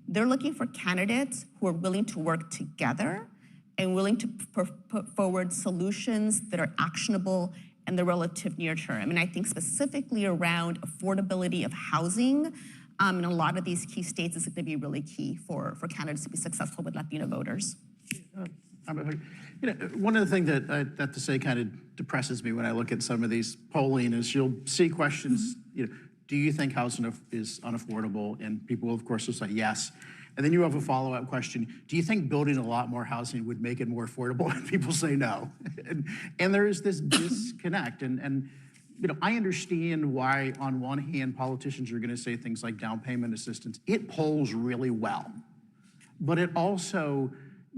They're looking for candidates who are willing to work together and willing to put forward solutions that are actionable in the relative near term. And I think specifically around affordability of housing in a lot of these key states is going to be really key for candidates to be successful with Latino voters. One of the things that I have to say kind of depresses me when I look at some of these polling is you'll see questions, do you think housing is unaffordable? And people will, of course, will say yes. And then you have a follow-up question, do you think building a lot more housing would make it more affordable? And people say no. And there is this disconnect. And I understand why, on one hand, politicians are gonna say things like down payment assistance. It polls really well. But it also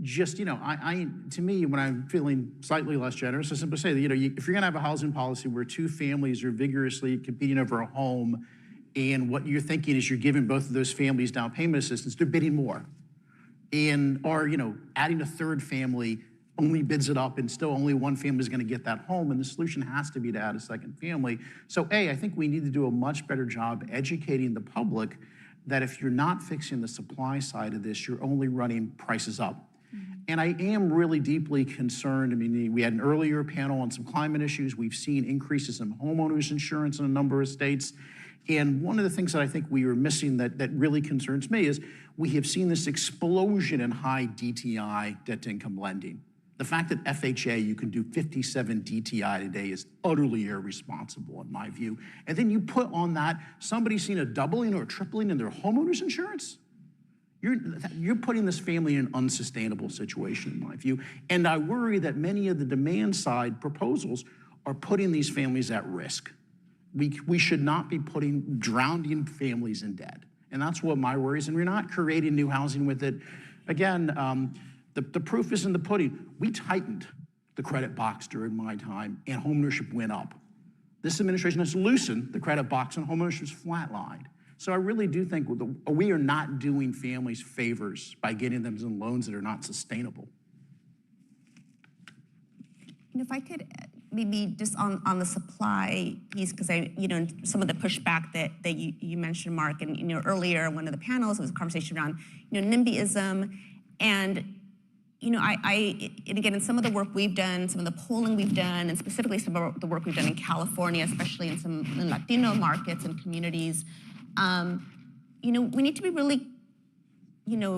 just, to me, when I'm feeling slightly less generous, I simply say that, if you're gonna have a housing policy where two families are vigorously competing over a home, and what you're thinking is you're giving both of those families down payment assistance, they're bidding more. Or adding a third family only bids it up and still only one family is gonna get that home, and the solution has to be to add a second family. So I think we need to do a much better job educating the public that if you're not fixing the supply side of this, you're only running prices up. And I am really deeply concerned. I mean, we had an earlier panel on some climate issues. We've seen increases in homeowners insurance in a number of states. And one of the things that I think we are missing that really concerns me is we have seen this explosion in high DTI, debt to income lending. The fact that FHA, you can do 57 DTI today is utterly irresponsible in my view. And then you put on that, somebody's seen a doubling or a tripling in their homeowners insurance. You're putting this family in an unsustainable situation in my view. And I worry that many of the demand side proposals are putting these families at risk. We should not be drowning families in debt. And that's what my worry is. And we're not creating new housing with it. Again, the proof is in the pudding. We tightened the credit box during my time and homeownership went up. This administration has loosened the credit box and homeownership's flatlined. So I really do think we are not doing families favors by getting them some loans that are not sustainable. And if I could maybe just on the supply piece, because some of the pushback that you mentioned, Mark, and earlier one of the panels was a conversation around NIMBYism, and and again, in some of the work we've done, some of the polling we've done, and specifically some of the work we've done in California, especially in some Latino markets and communities, we need to be really,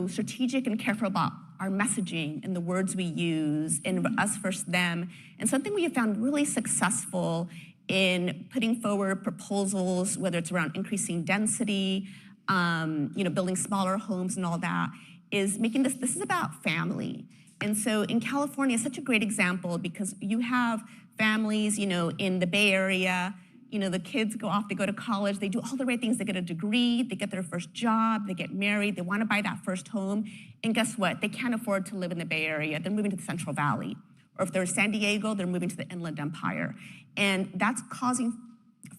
strategic and careful about our messaging and the words we use, and us versus them. And something we have found really successful in putting forward proposals, whether it's around increasing density, building smaller homes and all that, is making this is about family. And so in California, it's such a great example because you have families, in the Bay Area, the kids go off, they go to college, they do all the right things, they get a degree, they get their first job, they get married, they want to buy that first home, and guess what? They can't afford to live in the Bay Area, they're moving to the Central Valley. Or if they're in San Diego, they're moving to the Inland Empire. And that's causing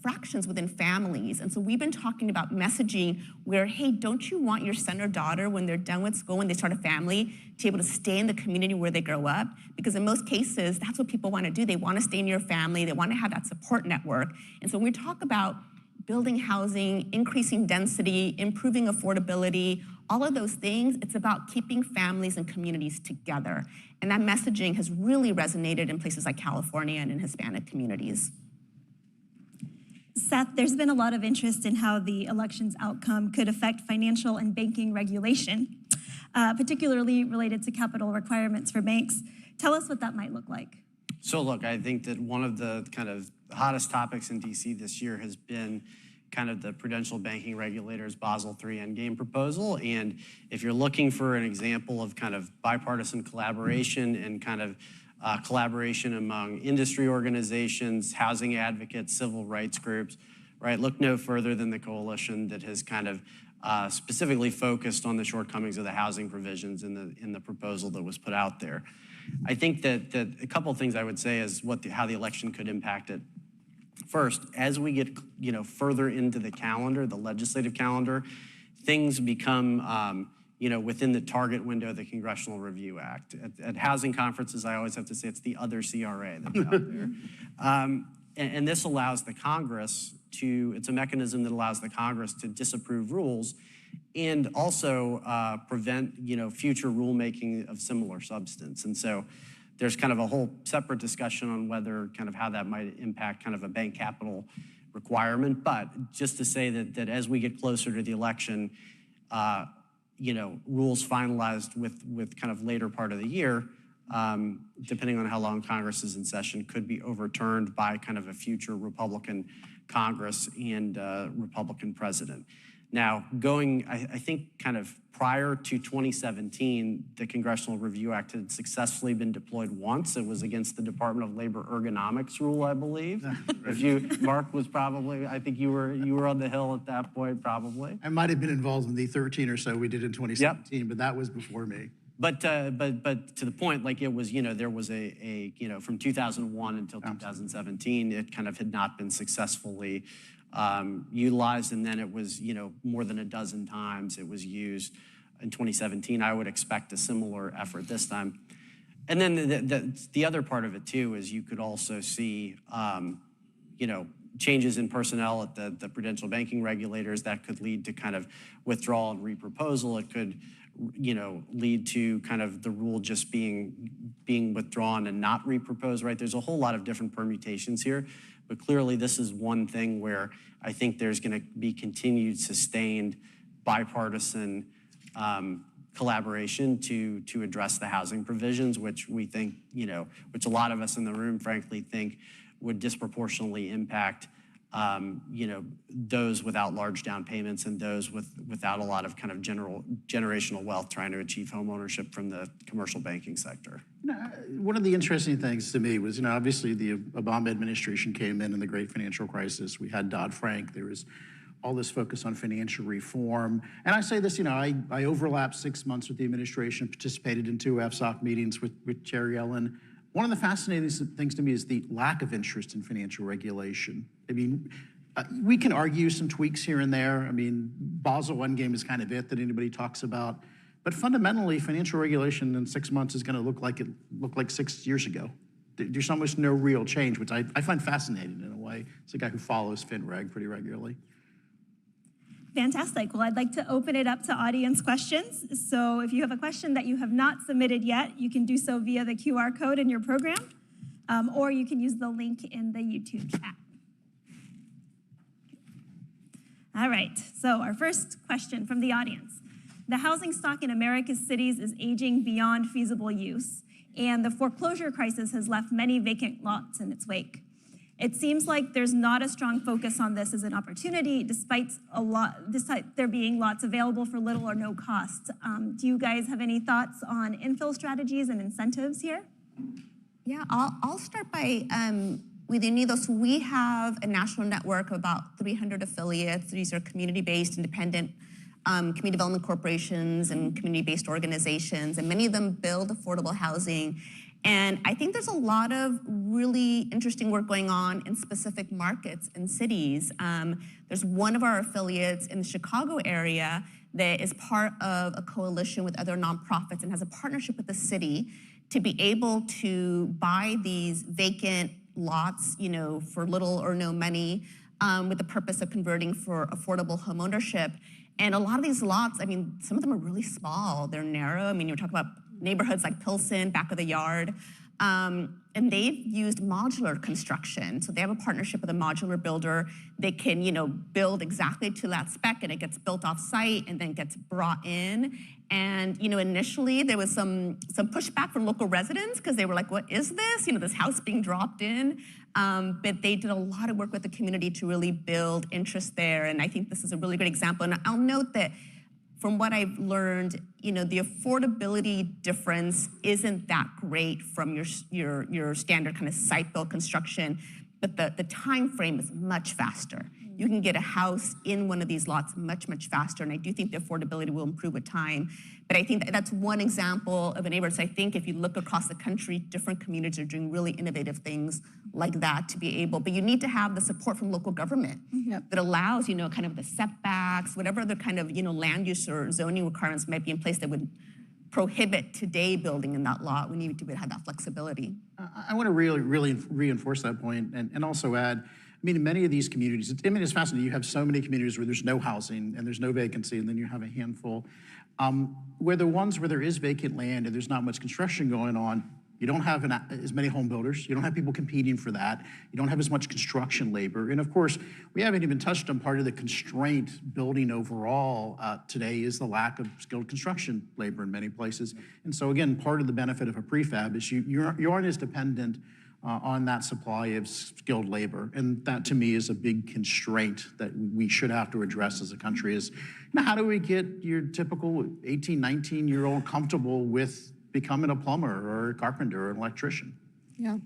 fractions within families. And so we've been talking about messaging where, hey, don't you want your son or daughter, when they're done with school, when they start a family, to be able to stay in the community where they grow up? Because in most cases, that's what people want to do. They want to stay in your family. They want to have that support network. And so when we talk about building housing, increasing density, improving affordability, all of those things, it's about keeping families and communities together. And that messaging has really resonated in places like California and in Hispanic communities. Seth, there's been a lot of interest in how the election's outcome could affect financial and banking regulation, particularly related to capital requirements for banks. Tell us what that might look like. So look, I think that one of the kind of hottest topics in DC this year has been kind of the prudential banking regulators Basel III Endgame proposal. And if you're looking for an example of kind of bipartisan collaboration and kind of collaboration among industry organizations, housing advocates, civil rights groups, right? Look no further than the coalition that has kind of specifically focused on the shortcomings of the housing provisions in the proposal that was put out there. I think that a couple of things I would say is how the election could impact it. First, as we get further into the calendar, the legislative calendar, things become within the target window of the Congressional Review Act. At housing conferences, I always have to say it's the other CRA that's out there. And this allows the Congress it's a mechanism that allows the Congress to disapprove rules and also prevent, future rulemaking of similar substance. And so there's kind of a whole separate discussion on whether kind of how that might impact kind of a bank capital requirement. But just to say that as we get closer to the election, rules finalized with kind of later part of the year, depending on how long Congress is in session, could be overturned by kind of a future Republican Congress and Republican president. Now, I think kind of prior to 2017, the Congressional Review Act had successfully been deployed once. It was against the Department of Labor ergonomics rule, I believe. Mark was probably, I think you were on the Hill at that point, probably. I might have been involved in the 13 or so we did in 2017, but that was before me. But to the point, like it was, there was from 2001 until 2017, it kind of had not been successfully utilized, and then it was, more than a dozen times it was used in 2017. I would expect a similar effort this time. And then the other part of it too is you could also see, changes in personnel at the prudential banking regulators that could lead to kind of withdrawal and reproposal. It could, lead to kind of the rule just being withdrawn and not reproposed, right? There's a whole lot of different permutations here. But clearly, this is one thing where I think there's going to be continued sustained bipartisan collaboration to address the housing provisions, which we think, which a lot of us in the room, frankly, think would disproportionately impact, those without large down payments and those without a lot of kind of generational wealth trying to achieve home ownership from the commercial banking sector. One of the interesting things to me was, obviously the Obama administration came in the great financial crisis. We had Dodd-Frank. There was all this focus on financial reform. And I say this, I overlapped 6 months with the administration, participated in 2 FSOC meetings with Chair Yellen. One of the fascinating things to me is the lack of interest in financial regulation. I mean, We can argue some tweaks here and there. I mean, Basel I game is kind of it that anybody talks about. But fundamentally, financial regulation in 6 months is going to look like it looked like 6 years ago. There's almost no real change, which I find fascinating in a way. It's a guy who follows FinReg pretty regularly. Fantastic. Well, I'd like to open it up to audience questions. So if you have a question that you have not submitted yet, you can do so via the QR code in your program, or you can use the link in the YouTube chat. All right, so our first question from the audience. The housing stock in America's cities is aging beyond feasible use, and the foreclosure crisis has left many vacant lots in its wake. It seems like there's not a strong focus on this as an opportunity, despite there being lots available for little or no cost. Do you guys have any thoughts on infill strategies and incentives here? Yeah, I'll start by within Unidos, we have a national network of about 300 affiliates. These are community-based, independent community development corporations and community-based organizations, and many of them build affordable housing. And I think there's a lot of really interesting work going on in specific markets and cities. There's one of our affiliates in the Chicago area that is part of a coalition with other nonprofits and has a partnership with the city to be able to buy these vacant lots, for little or no money, with the purpose of converting for affordable homeownership. And a lot of these lots, I mean, some of them are really small. They're narrow. I mean, you're talking about neighborhoods like Pilsen, back of the yard. And they've used modular construction. So they have a partnership with a modular builder. They can, build exactly to that spec, and it gets built off site and then gets brought in. And, initially there was some pushback from local residents because they were like, what is this? This house being dropped in. But they did a lot of work with the community to really build interest there. And I think this is a really great example. And I'll note that from what I've learned, the affordability difference isn't that great from your standard kind of site-built construction, but the time frame is much faster. You can get a house in one of these lots much, much faster, and I do think the affordability will improve with time. But I think that's one example of a neighborhood. So I think if you look across the country, different communities are doing really innovative things like that to be able, but you need to have the support from local government that allows, kind of the setbacks, whatever other kind of, land use or zoning requirements might be in place that would prohibit today building in that lot. We need to have that flexibility. I want to really reinforce that point and also add, in many of these communities, it's fascinating. You have so many communities where there's no housing and there's no vacancy, and then you have a handful. Where the ones where there is vacant land and there's not much construction going on, you don't have as many home builders. You don't have people competing for that. You don't have as much construction labor. And of course, we haven't even touched on part of the constraint building overall today is the lack of skilled construction labor in many places. And so again, part of the benefit of a prefab is you aren't as dependent on that supply of skilled labor. And that to me is a big constraint that we should have to address as a country is, how do we get your typical 18, 19-year-old comfortable with becoming a plumber or a carpenter or an electrician? Yeah.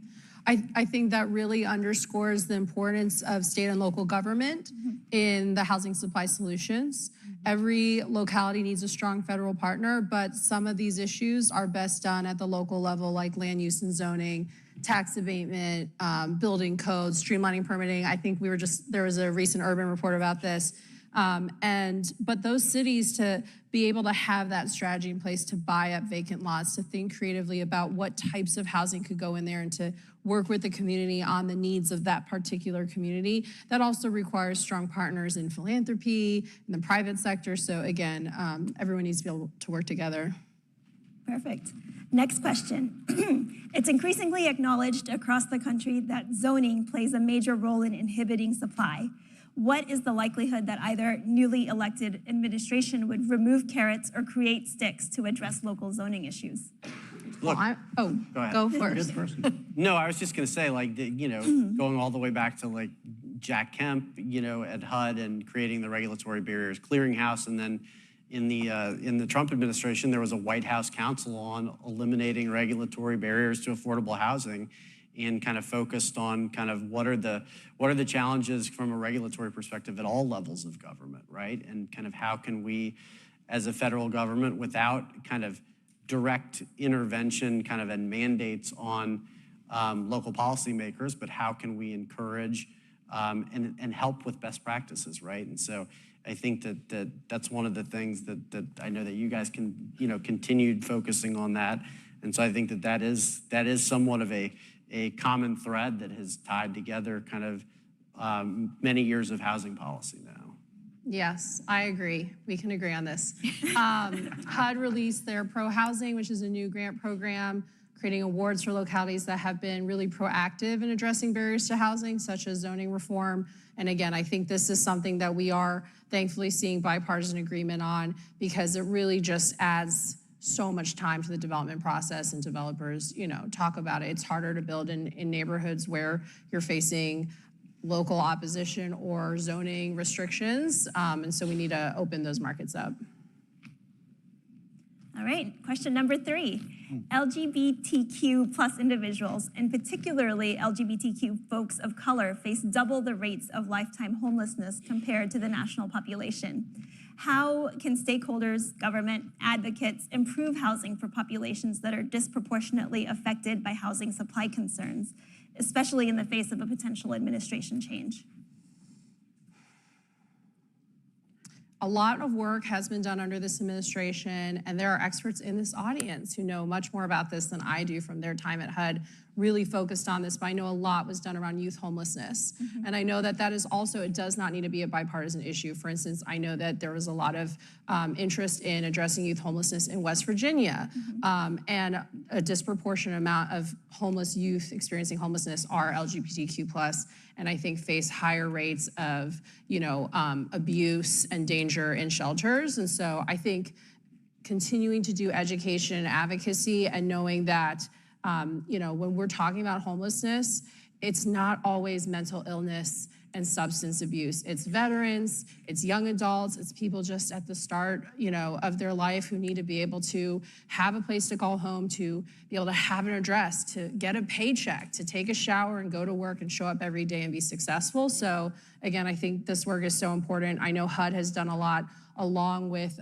I think that really underscores the importance of state and local government in the housing supply solutions. Every locality needs a strong federal partner, but some of these issues are best done at the local level, like land use and zoning, tax abatement, building codes, streamlining permitting. I think there was a recent urban report about this. But those cities, to be able to have that strategy in place to buy up vacant lots, to think creatively about what types of housing could go in there, and to work with the community on the needs of that particular community, that also requires strong partners in philanthropy, in the private sector. So again, everyone needs to be able to work together. Perfect. Next question. It's increasingly acknowledged across the country that zoning plays a major role in inhibiting supply. What is the likelihood that either newly elected administration would remove carrots or create sticks to address local zoning issues? Look, go first. No, I was just going to say, going all the way back to Jack Kemp, at HUD and creating the regulatory barriers clearinghouse, and then in the Trump administration, there was a White House Council on eliminating regulatory barriers to affordable housing, and kind of focused on kind of what are the challenges from a regulatory perspective at all levels of government, right? And kind of how can we, as a federal government, without kind of direct intervention kind of and mandates on local policymakers, but how can we encourage and help with best practices, right? And so I think that's one of the things that I know that you guys can, continued focusing on that. And so I think that is somewhat of a common thread that has tied together kind of many years of housing policy now. Yes, I agree. We can agree on this. HUD released their Pro Housing, which is a new grant program, creating awards for localities that have been really proactive in addressing barriers to housing, such as zoning reform. And again, I think this is something that we are thankfully seeing bipartisan agreement on, because it really just adds so much time to the development process, and developers, talk about it. It's harder to build in neighborhoods where you're facing local opposition or zoning restrictions. And so we need to open those markets up. All right, question number 3. LGBTQ plus individuals, and particularly LGBTQ folks of color, face double the rates of lifetime homelessness compared to the national population. How can stakeholders, government, advocates improve housing for populations that are disproportionately affected by housing supply concerns, especially in the face of a potential administration change? A lot of work has been done under this administration, and there are experts in this audience who know much more about this than I do from their time at HUD, really focused on this, but I know a lot was done around youth homelessness. And I know that is also, it does not need to be a bipartisan issue. For instance, I know that there was a lot of interest in addressing youth homelessness in West Virginia, and a disproportionate amount of homeless youth experiencing homelessness are LGBTQ+, and I think face higher rates of, abuse and danger in shelters. And so I think continuing to do education and advocacy, and knowing that when we're talking about homelessness, it's not always mental illness and substance abuse. It's veterans, it's young adults, it's people just at the start, of their life who need to be able to have a place to call home, to be able to have an address, to get a paycheck, to take a shower and go to work and show up every day and be successful. So again, I think this work is so important. I know HUD has done a lot along with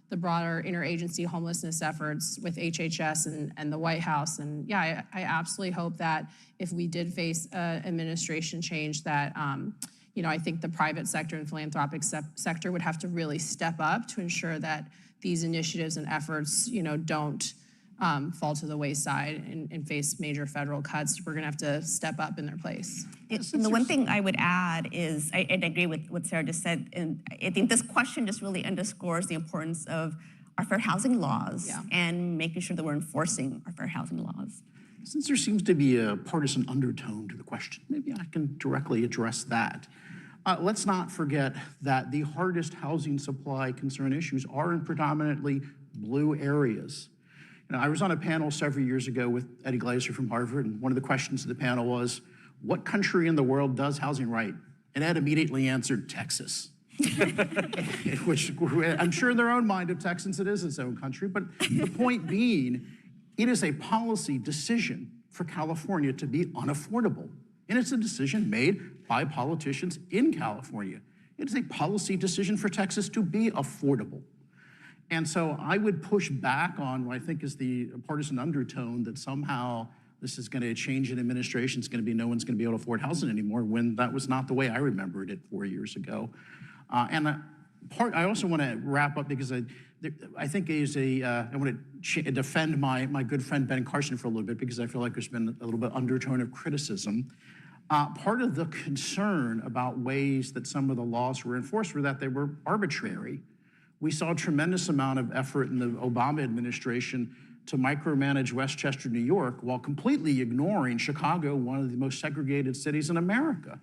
the broader interagency homelessness efforts with HHS and the White House. And yeah, I absolutely hope that if we did face an administration change, that I think the private sector and philanthropic sector would have to really step up to ensure that these initiatives and efforts, don't fall to the wayside and face major federal cuts. We're gonna have to step up in their place. And the one thing I would add is, I agree with what Sarah just said, and I think this question just really underscores the importance of our fair housing laws and making sure that we're enforcing our fair housing laws. Since there seems to be a partisan undertone to the question, maybe I can directly address that. Let's not forget that the hardest housing supply concern issues are in predominantly blue areas. I was on a panel several years ago with Eddie Glaser from Harvard, and one of the questions of the panel was, what country in the world does housing right? And Ed immediately answered, Texas. Which I'm sure in their own mind of Texans, it is its own country. But the point being, it is a policy decision for California to be unaffordable. And it's a decision made by politicians in California. It is a policy decision for Texas to be affordable. And so I would push back on what I think is the partisan undertone that somehow this is going to change in administration. It's going to be no one's going to be able to afford housing anymore, when that was not the way I remembered it 4 years ago. I also want to wrap up, because I think I want to defend my good friend Ben Carson for a little bit, because I feel like there's been a little bit undertone of criticism. Part of the concern about ways that some of the laws were enforced were that they were arbitrary. We saw a tremendous amount of effort in the Obama administration to micromanage Westchester, New York, while completely ignoring Chicago, one of the most segregated cities in America.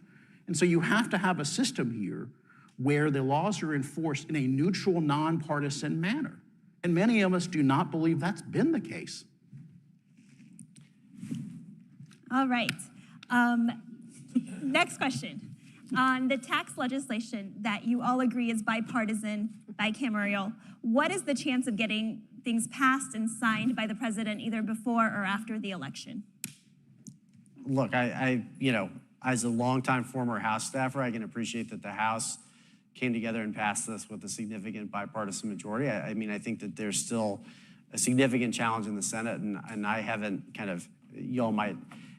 And so you have to have a system here where the laws are enforced in a neutral, nonpartisan manner. And many of us do not believe that's been the case. All right. Next question. On the tax legislation that you all agree is bipartisan, bicameral, what is the chance of getting things passed and signed by the president either before or after the election? Look, I as a longtime former House staffer, I can appreciate that the House came together and passed this with a significant bipartisan majority. I think that there's still a significant challenge in the Senate, and I haven't you all might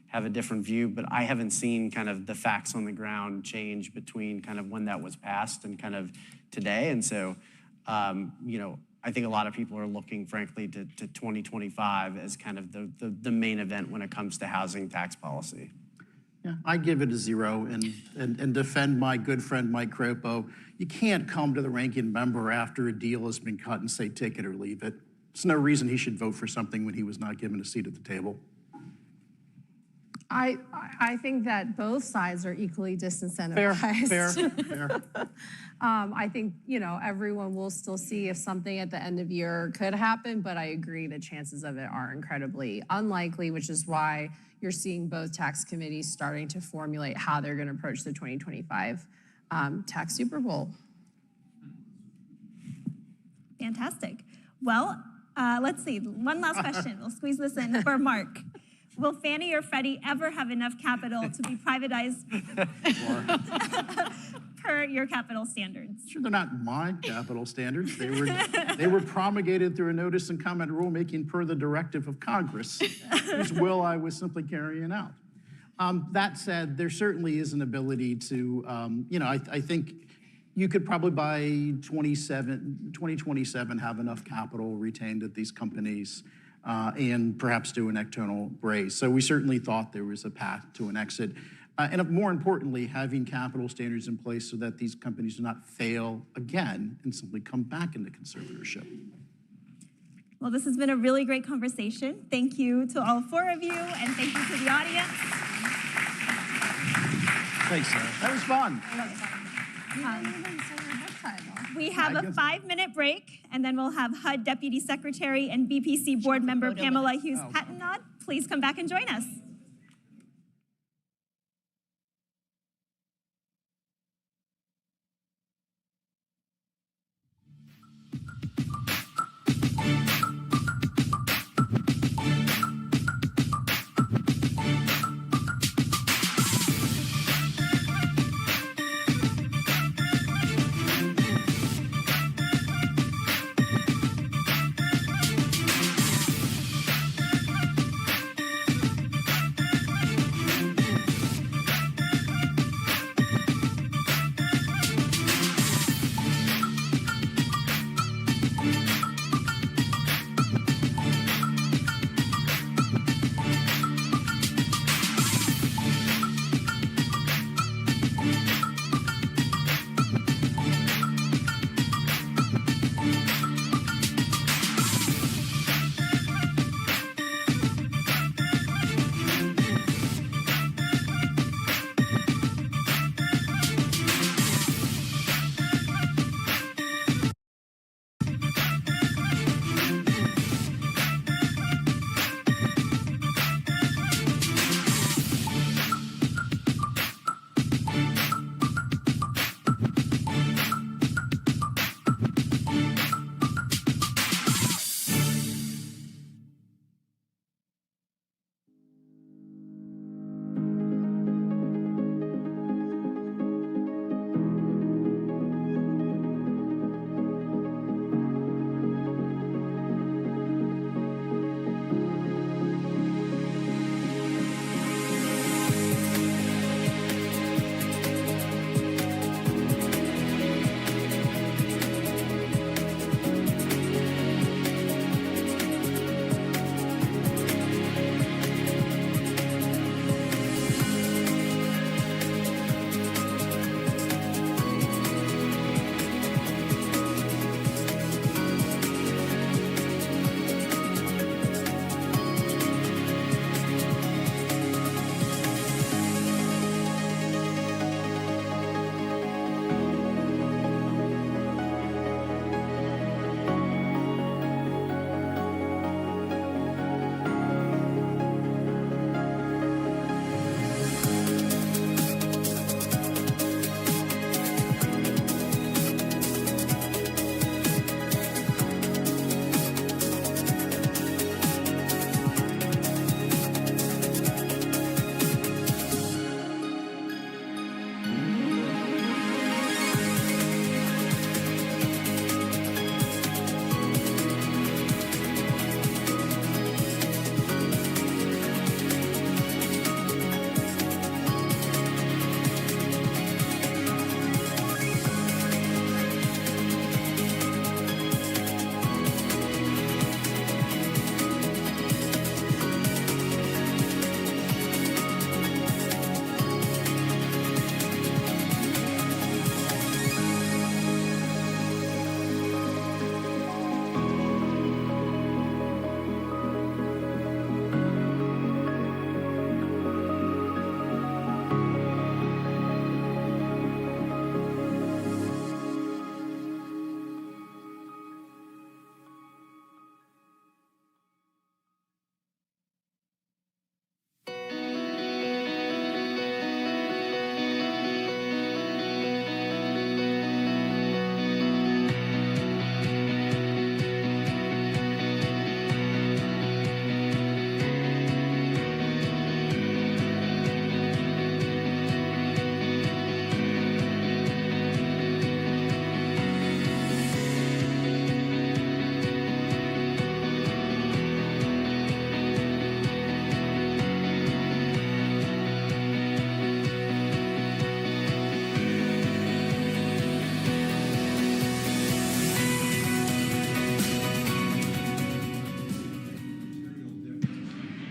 have a different view, but I haven't seen kind of the facts on the ground change between kind of when that was passed and kind of today. And so, I think a lot of people are looking, frankly, to 2025 as kind of the main event when it comes to housing tax policy. Yeah, I give it a 0 and defend my good friend Mike Crapo. You can't come to the ranking member after a deal has been cut and say take it or leave it. There's no reason he should vote for something when he was not given a seat at the table. I think that both sides are equally disincentivized. Fair. I think, everyone will still see if something at the end of year could happen, but I agree the chances of it are incredibly unlikely, which is why you're seeing both tax committees starting to formulate how they're going to approach the 2025 tax Super Bowl. Fantastic. Well, let's see. One last question. We'll squeeze this in for Mark. Will Fannie or Freddie ever have enough capital to be privatized per your capital standards? Sure, they're not my capital standards. They were promulgated through a notice and comment rulemaking per the directive of Congress, whose will I was simply carrying out. That said, there certainly is an ability to, I think you could probably by 2027 have enough capital retained at these companies and perhaps do an external raise. So we certainly thought there was a path to an exit. And more importantly, having capital standards in place so that these companies do not fail again and simply come back into conservatorship. Well, this has been a really great conversation. Thank you to all 4 of you, and thank you to the audience. Thanks, Sarah. That was fun. We have a 5-minute break, and then we'll have HUD Deputy Secretary and BPC Board Member Pamela Hughes-Patternod. Please come back and join us.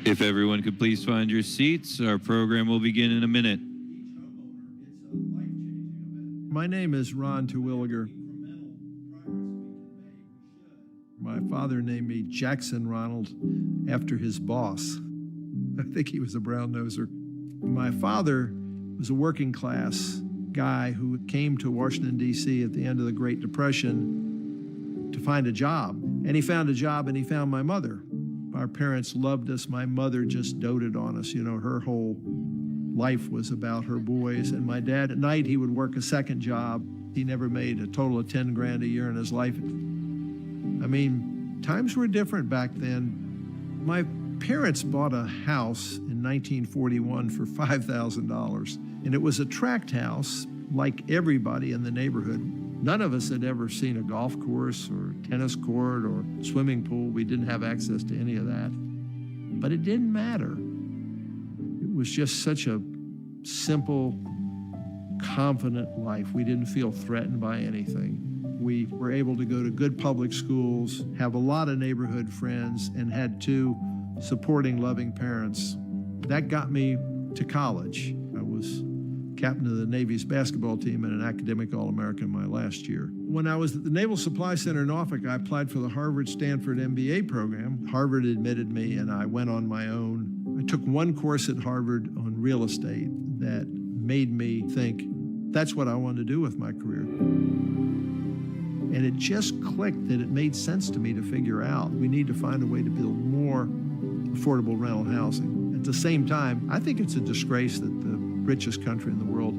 If everyone could please find your seats, our program will begin in a minute. My name is Ron Terwilliger. My father named me Jackson Ronald after his boss. I think he was a brown noser. My father was a working class guy who came to Washington, D.C. at the end of the Great Depression to find a job. And he found a job and he found my mother. Our parents loved us. My mother just doted on us. You know, her whole life was about her boys. And my dad, at night, he would work a second job. He never made a total of 10 grand a year in his life. I mean, times were different back then. My parents bought a house in 1941 for $5,000. And it was a tract house like everybody in the neighborhood. None of us had ever seen a golf course or tennis court or swimming pool. We didn't have access to any of that. But it didn't matter. It was just such a simple, confident life. We didn't feel threatened by anything. We were able to go to good public schools, have a lot of neighborhood friends, and had two supporting, loving parents. That got me to college. I was captain of the Navy's basketball team and an academic All-American my last year. When I was at the Naval Supply Center in Norfolk, I applied for the Harvard-Stanford MBA program. Harvard admitted me, and I went on my own. I took one course at Harvard on real estate that made me think, that's what I want to do with my career. And it just clicked that it made sense to me to figure out we need to find a way to build more affordable rental housing. At the same time, I think it's a disgrace that the richest country in the world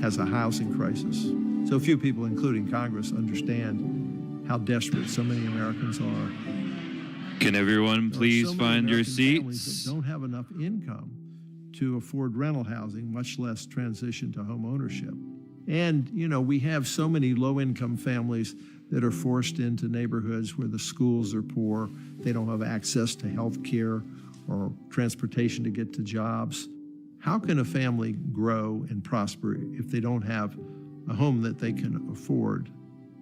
has a housing crisis. So few people, including Congress, understand how desperate so many Americans are. Can everyone please find your Families seats? that don't have enough income to afford rental housing, much less transition to home ownership. And, you know, we have so many low-income families that are forced into neighborhoods where the schools are poor, they don't have access to health care or transportation to get to jobs. How can a family grow and prosper if they don't have a home that they can afford?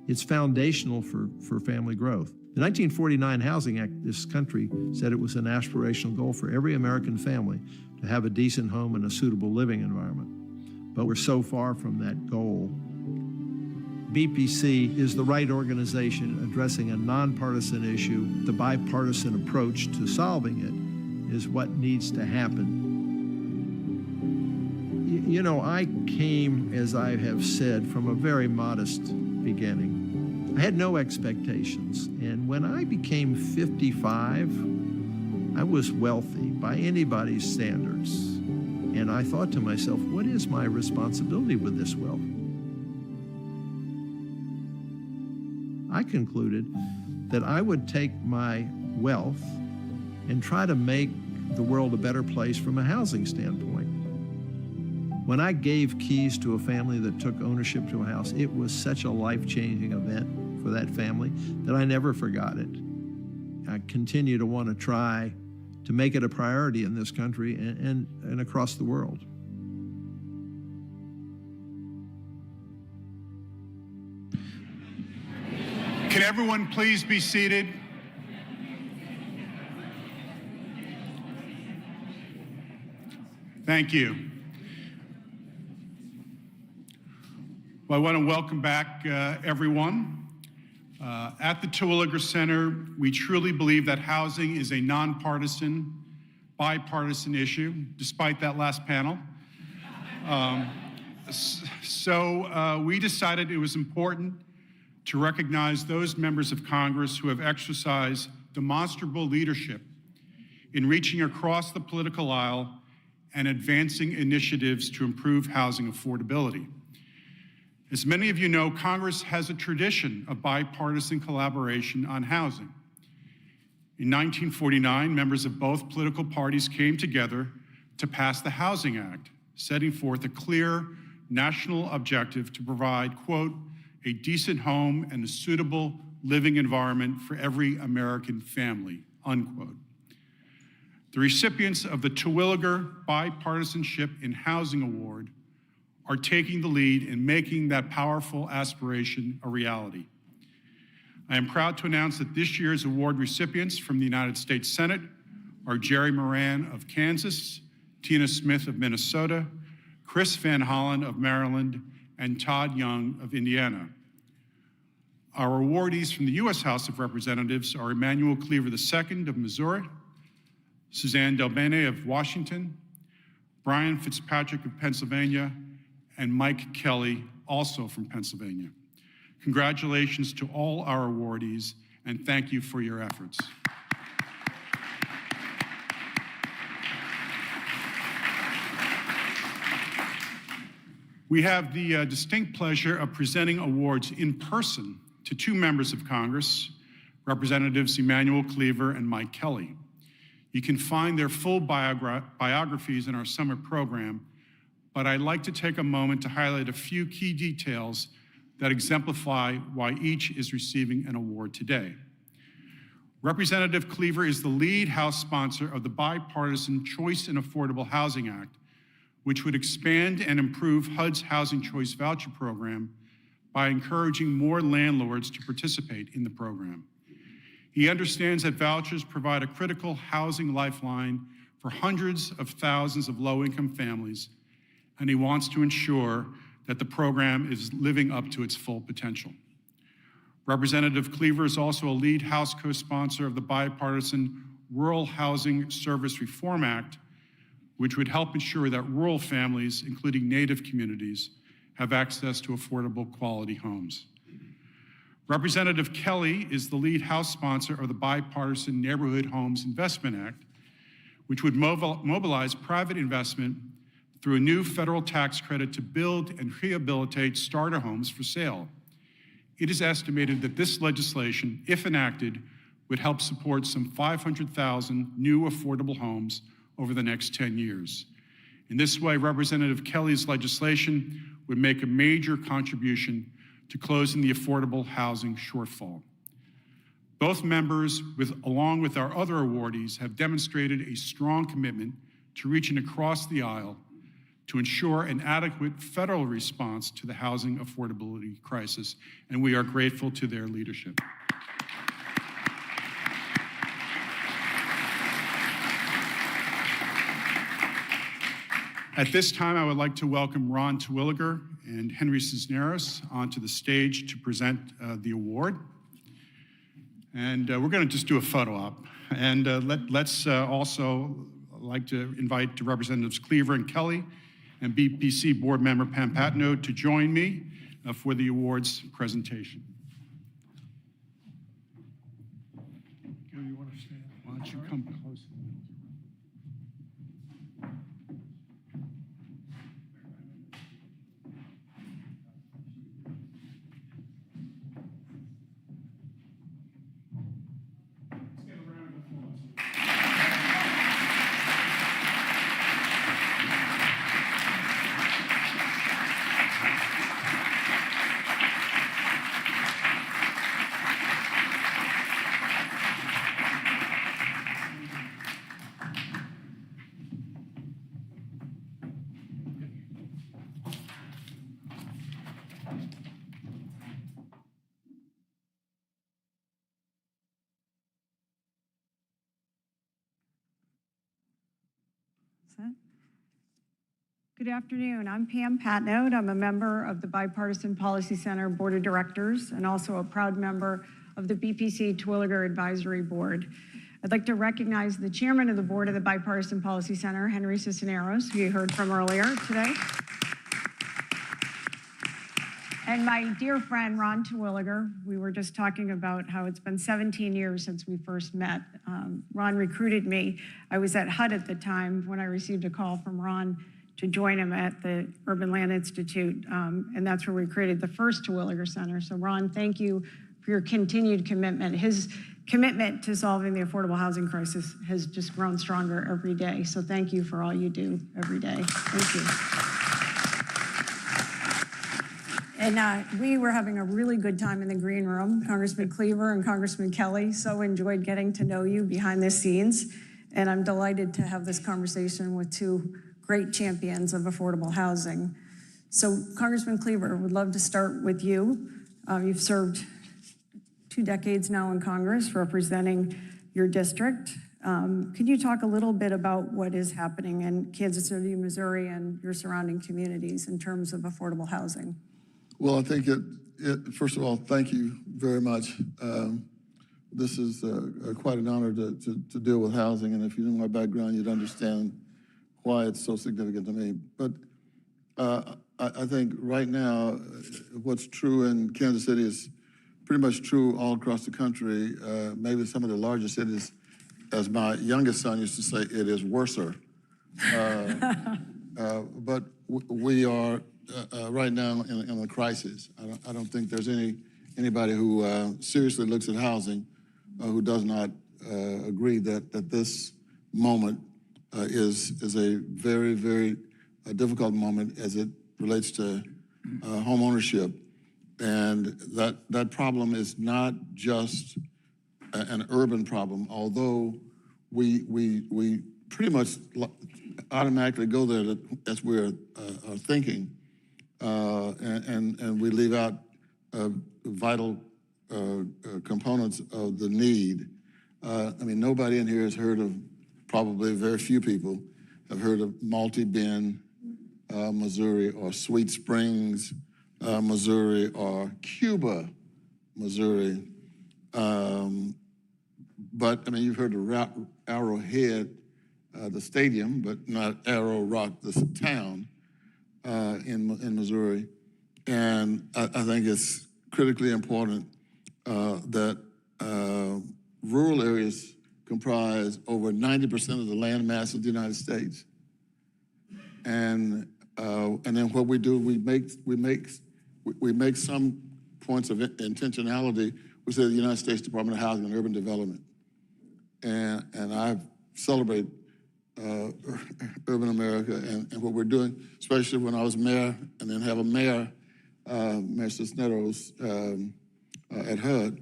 It's foundational for family growth. The 1949 Housing Act, this country said it was an aspirational goal for every American family to have a decent home and a suitable living environment. But we're so far from that goal. BPC is the right organization addressing a nonpartisan issue. The bipartisan approach to solving it is what needs to happen. You know, I came, as I have said, from a very modest beginning. I had no expectations. And when I became 55, I was wealthy by anybody's standards. And I thought to myself, what is my responsibility with this wealth? I concluded that I would take my wealth and try to make the world a better place from a housing standpoint. When I gave keys to a family that took ownership to a house, it was such a life-changing event for that family that I never forgot it. I continue to want to try to make it a priority in this country and across the world. Can everyone please be seated? Thank you. Well, I want to welcome back everyone. At the Terwilliger Center, we truly believe that housing is a nonpartisan, bipartisan issue, despite that last panel. So we decided it was important to recognize those members of Congress who have exercised demonstrable leadership in reaching across the political aisle and advancing initiatives to improve housing affordability. As many of you know, Congress has a tradition of bipartisan collaboration on housing. In 1949, members of both political parties came together to pass the Housing Act, setting forth a clear national objective to provide, quote, a decent home and a suitable living environment for every American family, unquote. The recipients of the Terwilliger Bipartisanship in Housing Award are taking the lead in making that powerful aspiration a reality. I am proud to announce that this year's award recipients from the United States Senate are Jerry Moran of Kansas, Tina Smith of Minnesota, Chris Van Hollen of Maryland, and Todd Young of Indiana. Our awardees from the U.S. House of Representatives are Emanuel Cleaver II of Missouri, Suzanne DelBene of Washington, Brian Fitzpatrick of Pennsylvania, and Mike Kelly, also from Pennsylvania. Congratulations to all our awardees, and thank you for your efforts. We have the distinct pleasure of presenting awards in person to two members of Congress, Representatives Emanuel Cleaver and Mike Kelly. You can find their full biographies in our summer program, but I'd like to take a moment to highlight a few key details that exemplify why each is receiving an award today. Representative Cleaver is the lead House sponsor of the bipartisan Choice and Affordable Housing Act, which would expand and improve HUD's Housing Choice Voucher Program by encouraging more landlords to participate in the program. He understands that vouchers provide a critical housing lifeline for hundreds of thousands of low-income families, and he wants to ensure that the program is living up to its full potential. Representative Cleaver is also a lead House co-sponsor of the bipartisan Rural Housing Service Reform Act, which would help ensure that rural families, including Native communities, have access to affordable quality homes. Representative Kelly is the lead House sponsor of the bipartisan Neighborhood Homes Investment Act, which would mobilize private investment through a new federal tax credit to build and rehabilitate starter homes for sale. It is estimated that this legislation, if enacted, would help support some 500,000 new affordable homes over the next 10 years. In this way, Representative Kelly's legislation would make a major contribution to closing the affordable housing shortfall. Both members, along with our other awardees, have demonstrated a strong commitment to reaching across the aisle to ensure an adequate federal response to the housing affordability crisis, and we are grateful to their leadership. At this time, I would like to welcome Ron Terwilliger and Henry Cisneros onto the stage to present the award. And we're going to just do a photo op. And let's also like to invite Representatives Cleaver and Kelly and BPC board member Pam Patno to join me for the awards presentation. Gil, you want to stand? Why don't you come close? Good afternoon. I'm Pam Patno. I'm a member of the Bipartisan Policy Center Board of Directors and also a proud member of the BPC Terwilliger Advisory Board. I'd like to recognize the chairman of the board of the Bipartisan Policy Center, Henry Cisneros, who you heard from earlier today. And my dear friend, Ron Terwilliger. We were just talking about how it's been 17 years since we first met. Ron recruited me. I was at HUD at the time when I received a call from Ron to join him at the Urban Land Institute, and that's where we created the first Terwilliger Center. So Ron, thank you for your continued commitment. His commitment to solving the affordable housing crisis has just grown stronger every day. So thank you for all you do every day. Thank you. And we were having a really good time in the green room, Congressman Cleaver and Congressman Kelly. So enjoyed getting to know you behind the scenes. And I'm delighted to have this conversation with two great champions of affordable housing. So Congressman Cleaver, would love to start with you. You've served 2 decades now in Congress representing your district. Could you talk a little bit about what is happening in Kansas City, Missouri, and your surrounding communities in terms of affordable housing? Well, I think first of all, thank you very much. This is quite an honor to deal with housing, and if you knew my background, you'd understand why it's so significant to me. But I think right now, what's true in Kansas City is pretty much true all across the country. Maybe some of the larger cities, as my youngest son used to say, it is worser. But we are right now in a crisis. I don't think there's anybody who seriously looks at housing who does not agree that this moment is a very, very difficult moment as it relates to home ownership. And that problem is not just an urban problem, although we pretty much automatically go there as we're thinking, and we leave out vital components of the need. I mean, nobody in here has heard of, probably very few people have heard of Multi-Bend, Missouri, or Sweet Springs, Missouri, or Cuba, Missouri. But, I mean, you've heard of Arrowhead, the stadium, but not Arrow Rock, the town in Missouri. And I think it's critically important that rural areas comprise over 90% of the land mass of the United States. And then what we do, we make some points of intentionality. We say the United States Department of Housing and Urban Development. And I celebrate urban America and what we're doing, especially when I was mayor and then have a mayor, Mayor Cisneros at HUD.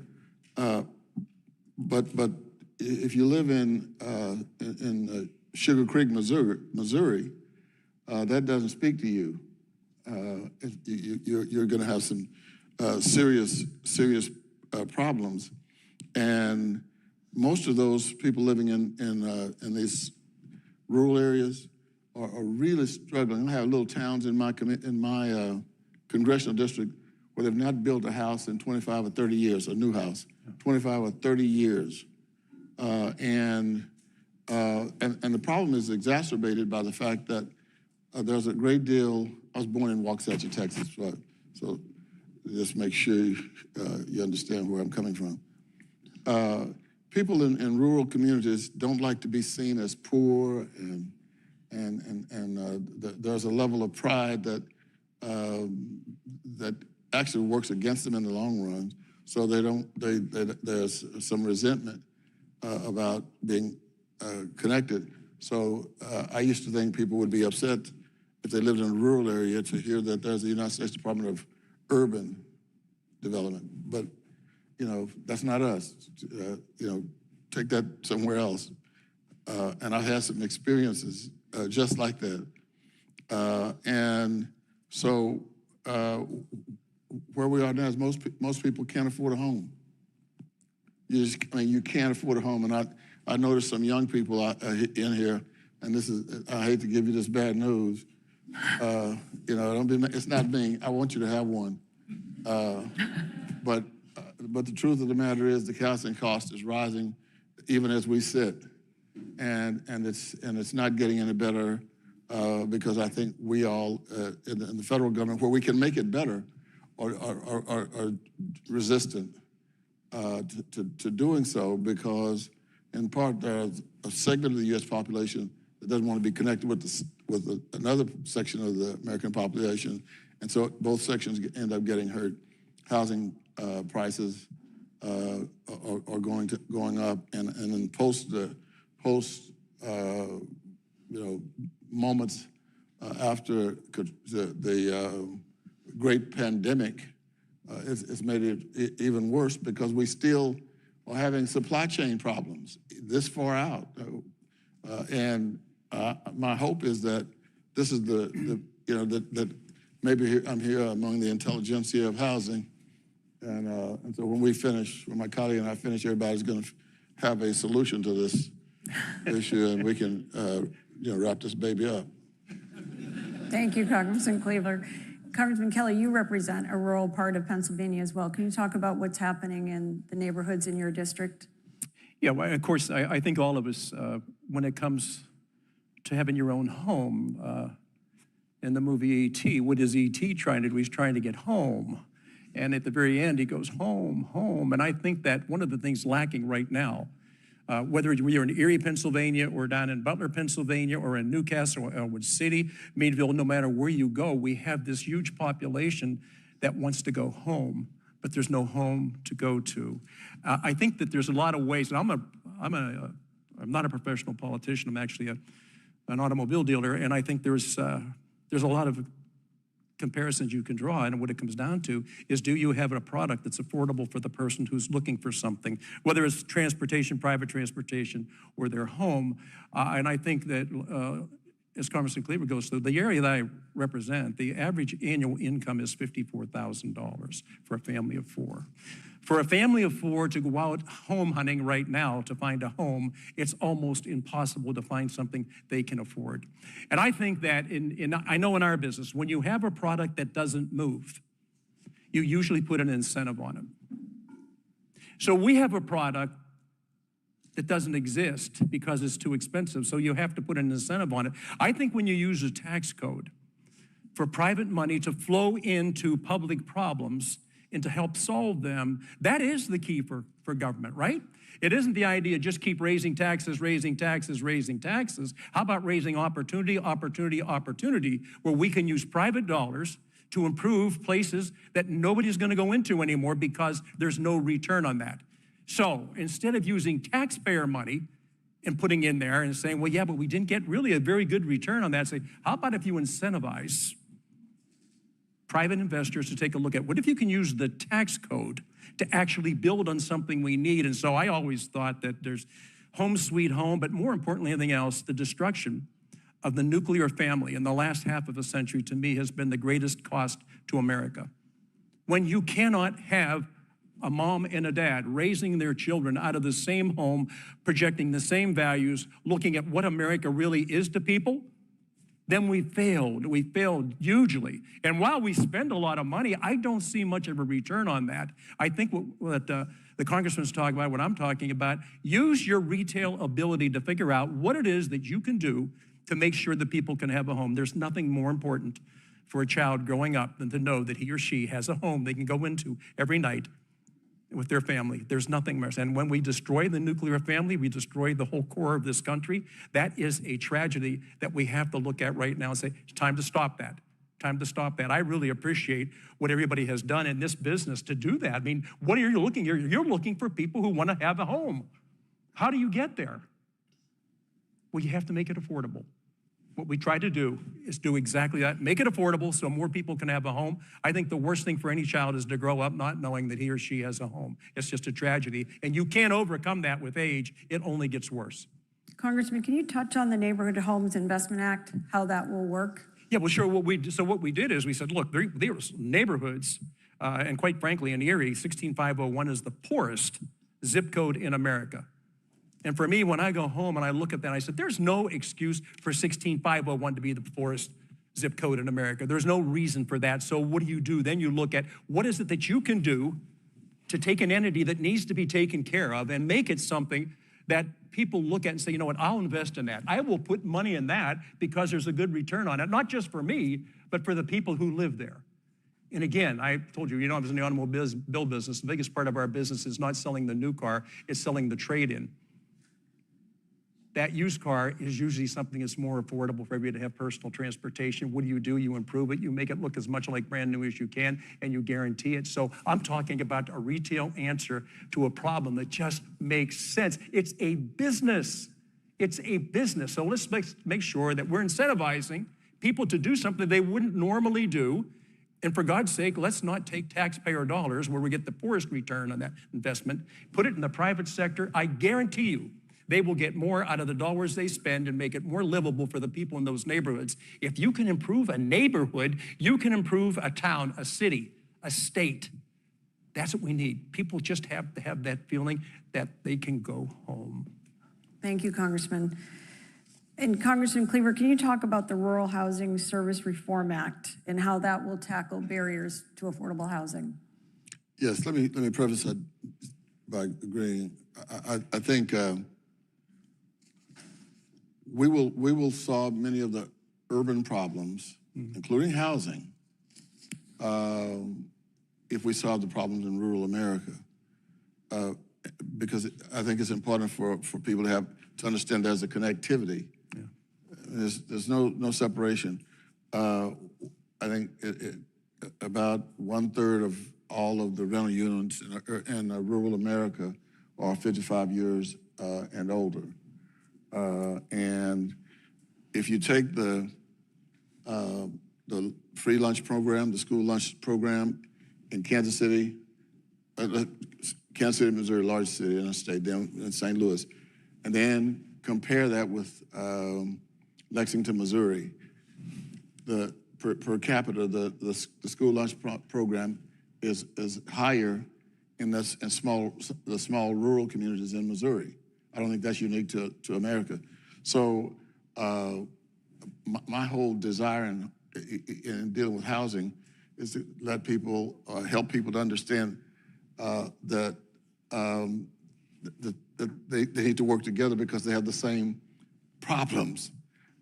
But if you live in Sugar Creek, Missouri, that doesn't speak to you. You're going to have some serious problems, and most of those people living in these rural areas are really struggling. I have little towns in my congressional district where they've not built a house in 25 or 30 years, a new house, 25 or 30 years. And the problem is exacerbated by the fact that there's a great deal. I was born in Waxahachie, Texas, so just make sure you understand where I'm coming from. People in rural communities don't like to be seen as poor, and there's a level of pride that actually works against them in the long run. So there's some resentment about being connected. So I used to think people would be upset if they lived in a rural area to hear that there's the United States Department of Urban Development. But, that's not us. Take that somewhere else. And I've had some experiences just like that. And so where we are now is most people can't afford a home. You can't afford a home. And I noticed some young people in here, and I hate to give you this bad news. It's not me. I want you to have one. But the truth of the matter is the housing cost is rising even as we sit. And it's not getting any better because I think we all in the federal government, where we can make it better, are resistant to doing so, because in part there's a segment of the U.S. population that doesn't want to be connected with another section of the American population, and so both sections end up getting hurt. Housing prices are going up, and then post moments after the great pandemic, it's made it even worse because we still are having supply chain problems this far out. And my hope is that this is that maybe I'm here among the intelligentsia of housing, and so when my colleague and I finish, everybody's going to have a solution to this issue, and we can wrap this baby up. Thank you, Congressman Cleaver. Congressman Kelly, you represent a rural part of Pennsylvania as well. Can you talk about what's happening in the neighborhoods in your district? Yeah, well, of course, I think all of us, when it comes to having your own home, in the movie E.T., what is E.T. trying to do? He's trying to get home. And at the very end, he goes, home, home. And I think that one of the things lacking right now, whether you're in Erie, Pennsylvania, or down in Butler, Pennsylvania, or in Newcastle, or Elwood City, Meadville, no matter where you go, we have this huge population that wants to go home, but there's no home to go to. I think that there's a lot of ways, and I'm not a professional politician, I'm actually an automobile dealer, and I think there's a lot of comparisons you can draw, and what it comes down to is, do you have a product that's affordable for the person who's looking for something, whether it's transportation, private transportation, or their home. And I think that, as Congressman Cleaver goes through, the area that I represent, the average annual income is $54,000 for a family of four. For a family of four to go out home hunting right now to find a home, it's almost impossible to find something they can afford. And I think that I know in our business, when you have a product that doesn't move, you usually put an incentive on it. So we have a product that doesn't exist because it's too expensive, so you have to put an incentive on it. I think when you use a tax code for private money to flow into public problems and to help solve them, that is the key for government, right? It isn't the idea just keep raising taxes, raising taxes, raising taxes. How about raising opportunity, opportunity, opportunity, where we can use private dollars to improve places that nobody's gonna go into anymore because there's no return on that. So instead of using taxpayer money and putting in there and saying, well, yeah, but we didn't get really a very good return on that, say, how about if you incentivize private investors to take a look at what if you can use the tax code to actually build on something we need? And so I always thought that there's home sweet home, but more importantly, anything else, the destruction of the nuclear family in the last half of a century, to me, has been the greatest cost to America. When you cannot have a mom and a dad raising their children out of the same home, projecting the same values, looking at what America really is to people, then we failed hugely. And while we spend a lot of money, I don't see much of a return on that. I think what the congressman's talking about, what I'm talking about, use your retail ability to figure out what it is that you can do to make sure that people can have a home. There's nothing more important for a child growing up than to know that he or she has a home they can go into every night with their family. There's nothing more. And when we destroy the nuclear family, we destroy the whole core of this country. That is a tragedy that we have to look at right now and say, it's time to stop that. Time to stop that. I really appreciate what everybody has done in this business to do that. I mean, what are you looking here? You're looking for people who want to have a home. How do you get there? Well, you have to make it affordable. What we try to do is do exactly that, make it affordable so more people can have a home. I think the worst thing for any child is to grow up not knowing that he or she has a home. It's just a tragedy, and you can't overcome that with age. It only gets worse. Congressman, can you touch on the Neighborhood Homes Investment Act, how that will work? Yeah, well, sure. What we did is we said, look, there were neighborhoods, and quite frankly, in Erie, 16501 is the poorest zip code in America. And for me, when I go home and I look at that, I said, there's no excuse for 16501 to be the poorest zip code in America. There's no reason for that. So what do? Then you look at what is it that you can do to take an entity that needs to be taken care of and make it something that people look at and say, you know what, I'll invest in that. I will put money in that because there's a good return on it, not just for me, but for the people who live there. And again, I told you, I was in the automobile business. The biggest part of our business is not selling the new car, it's selling the trade-in. That used car is usually something that's more affordable for everybody to have personal transportation. What do? You improve it. You make it look as much like brand new as you can, and you guarantee it. So I'm talking about a retail answer to a problem that just makes sense. It's a business. It's a business. So let's make sure that we're incentivizing people to do something they wouldn't normally do. And for God's sake, let's not take taxpayer dollars where we get the poorest return on that investment, put it in the private sector. I guarantee you, they will get more out of the dollars they spend and make it more livable for the people in those neighborhoods. If you can improve a neighborhood, you can improve a town, a city, a state. That's what we need. People just have to have that feeling that they can go home. Thank you, Congressman. And Congressman Cleaver, can you talk about the Rural Housing Service Reform Act and how that will tackle barriers to affordable housing? Yes, let me preface that by agreeing. I think we will solve many of the urban problems, including housing, if we solve the problems in rural America. Because I think it's important for people to understand there's a connectivity. Yeah. There's no separation. I think about 1/3 of all of the rental units in rural America are 55 years and older. And if you take the free lunch program, the school lunch program in Kansas City, Missouri, large city in the state, down in St. Louis, and then compare that with Lexington, Missouri, the per capita, the school lunch program is higher in the small rural communities in Missouri. I don't think that's unique to America. So my whole desire in dealing with housing is to let people, help people to understand that they need to work together because they have the same problems.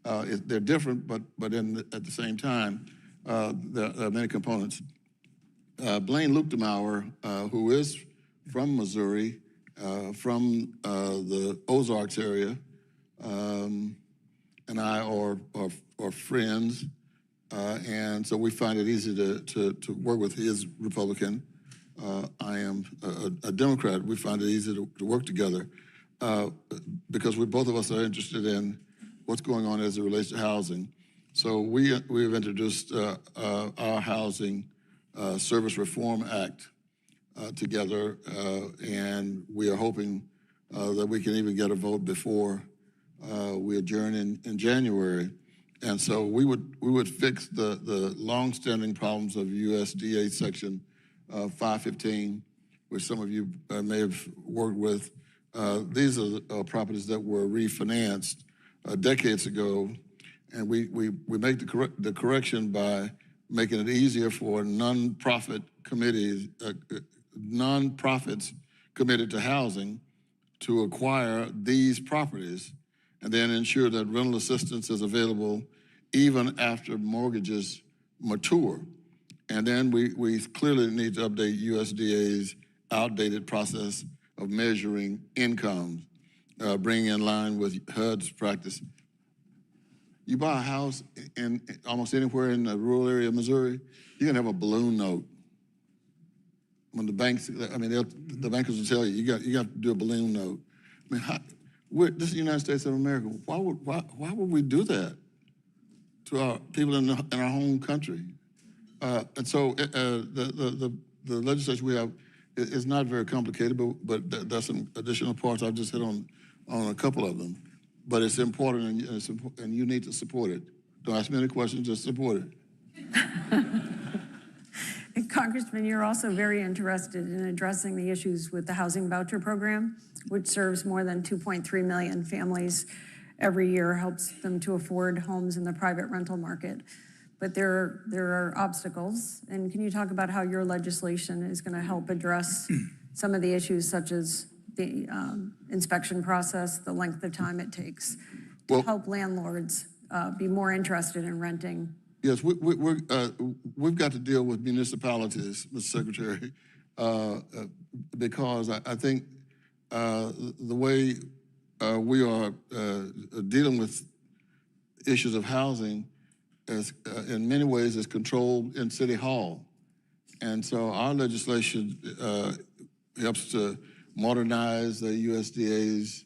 They're different, but at the same time, there are many components. Blaine Luchtemauer, who is from Missouri, from the Ozarks area, and I are friends, and so we find it easy to work with. He is Republican. I am a Democrat. We find it easy to work together because both of us are interested in what's going on as it relates to housing. So we have introduced our Housing Service Reform Act together, and we are hoping that we can even get a vote before we adjourn in January. And so we would fix the long-standing problems of USDA Section 515, which some of you may have worked with. These are properties that were refinanced decades ago, and we make the correction by making it easier for nonprofit committees, nonprofits committed to housing, to acquire these properties and then ensure that rental assistance is available even after mortgages mature. And then we clearly need to update USDA's outdated process of measuring incomes, bringing in line with HUD's practice. You buy a house in almost anywhere in the rural area of Missouri, you're gonna have a balloon note. When the banks, the bankers will tell you, you got to do a balloon note. I mean, this is the United States of America. Why would we do that to our people in our home country? And so the legislation we have is not very complicated, but there's some additional parts. I've just hit on a couple of them. But it's important, and you need to support it. Don't ask me any questions, just support it. And Congressman, you're also very interested in addressing the issues with the housing voucher program, which serves more than 2.3 million families every year, helps them to afford homes in the private rental market. But there are obstacles. And can you talk about how your legislation is going to help address some of the issues, such as the inspection process, the length of time it takes to help landlords be more interested in renting? Yes, we've got to deal with municipalities, Mr. Secretary, because I think the way we are dealing with issues of housing is, in many ways, is controlled in City Hall. And so our legislation helps to modernize the USDA's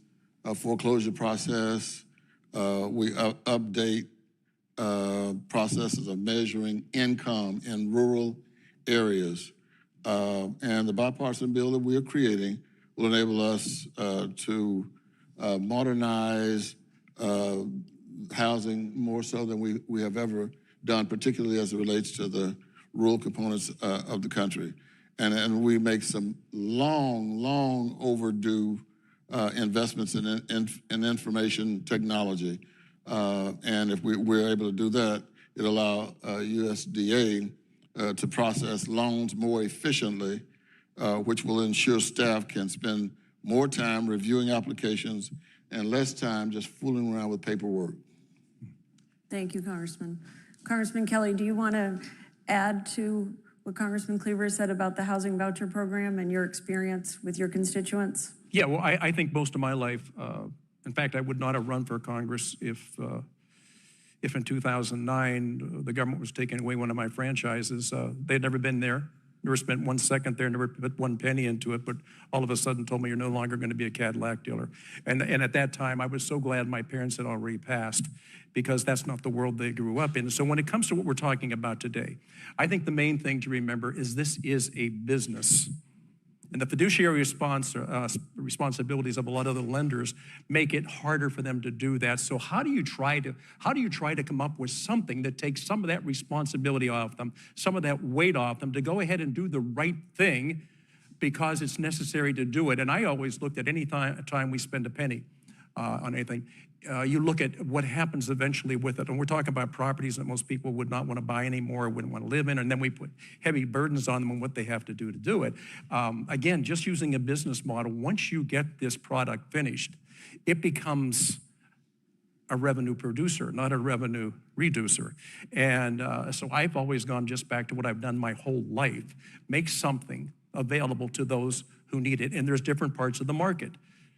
foreclosure process. We update processes of measuring income in rural areas. And the bipartisan bill that we are creating will enable us to modernize housing more so than we have ever done, particularly as it relates to the rural components of the country. And we make some long overdue investments in information technology. And if we're able to do that, it'll allow USDA to process loans more efficiently, which will ensure staff can spend more time reviewing applications and less time just fooling around with paperwork. Thank you, Congressman. Congressman Kelly, do you want to add to what Congressman Cleaver said about the housing voucher program and your experience with your constituents? Yeah, well, I think most of my life, in fact, I would not have run for Congress if in 2009 the government was taking away one of my franchises. They'd never been there, never spent 1 second there, never put 1 penny into it, but all of a sudden told me you're no longer going to be a Cadillac dealer. And at that time, I was so glad my parents had already passed, because that's not the world they grew up in. So when it comes to what we're talking about today, I think the main thing to remember is this is a business. And the fiduciary responsibilities of a lot of the lenders make it harder for them to do that. So how do you try to come up with something that takes some of that responsibility off them, some of that weight off them, to go ahead and do the right thing because it's necessary to do it? And I always looked at any time we spend a penny on anything, you look at what happens eventually with it. And we're talking about properties that most people would not want to buy anymore, wouldn't want to live in, and then we put heavy burdens on them and what they have to do it. Again, just using a business model, once you get this product finished, it becomes a revenue producer, not a revenue reducer. And so I've always gone just back to what I've done my whole life, make something available to those who need it. And there's different parts of the market.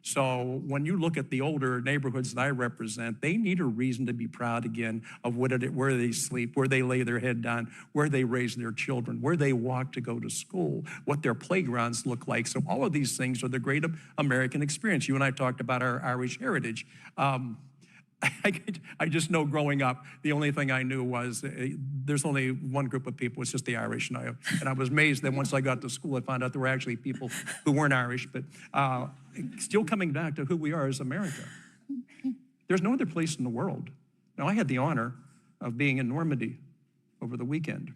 So when you look at the older neighborhoods that I represent, they need a reason to be proud again of where they sleep, where they lay their head down, where they raise their children, where they walk to go to school, what their playgrounds look like. So all of these things are the great American experience. You and I talked about our Irish heritage. I just know growing up, the only thing I knew was there's only one group of people, it's just the Irish. And I was amazed that once I got to school, I found out there were actually people who weren't Irish, but still coming back to who we are as America. There's no other place in the world. Now, I had the honor of being in Normandy over the weekend.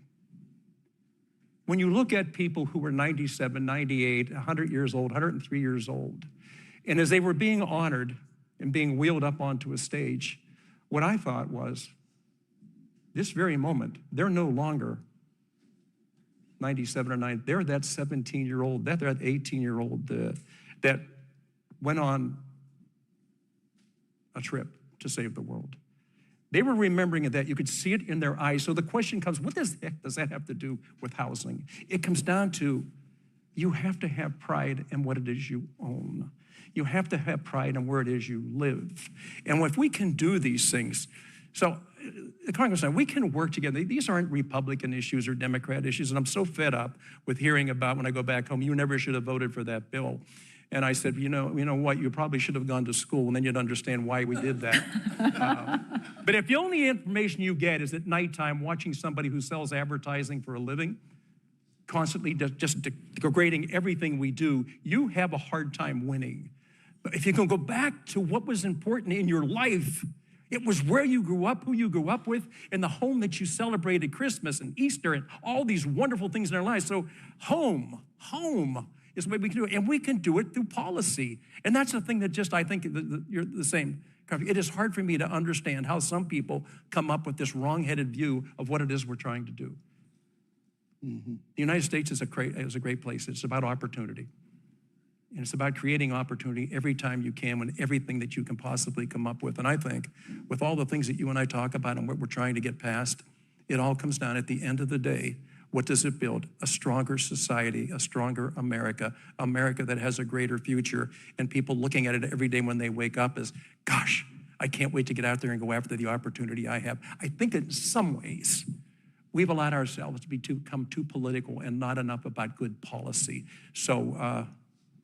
When you look at people who were 97, 98, 100 years old, 103 years old, and as they were being honored and being wheeled up onto a stage, what I thought was, this very moment, they're no longer 97 or 90. They're that 17-year-old, they're that 18-year-old that went on a trip to save the world. They were remembering that. You could see it in their eyes. So the question comes, what the heck does that have to do with housing? It comes down to, you have to have pride in what it is you own. You have to have pride in where it is you live. And if we can do these things, so Congressman, we can work together. These aren't Republican issues or Democrat issues. And I'm so fed up with hearing about, when I go back home, you never should have voted for that bill. And I said, you know what, you probably should have gone to school, and then you'd understand why we did that. But if the only information you get is at nighttime watching somebody who sells advertising for a living, constantly just degrading everything we do, you have a hard time winning. But if you can go back to what was important in your life, it was where you grew up, who you grew up with, and the home that you celebrated Christmas and Easter and all these wonderful things in our lives. So home is the way we can do it. And we can do it through policy. And that's the thing that just, I think you're the same. It is hard for me to understand how some people come up with this wrong-headed view of what it is we're trying to do. Mm-hmm. The United States is a great place. It's about opportunity. And it's about creating opportunity every time you can with everything that you can possibly come up with. And I think with all the things that you and I talk about and what we're trying to get past, it all comes down at the end of the day, what does it build? A stronger society, a stronger America, America that has a greater future, and people looking at it every day when they wake up as, gosh, I can't wait to get out there and go after the opportunity I have. I think in some ways, we've allowed ourselves to become too political and not enough about good policy. So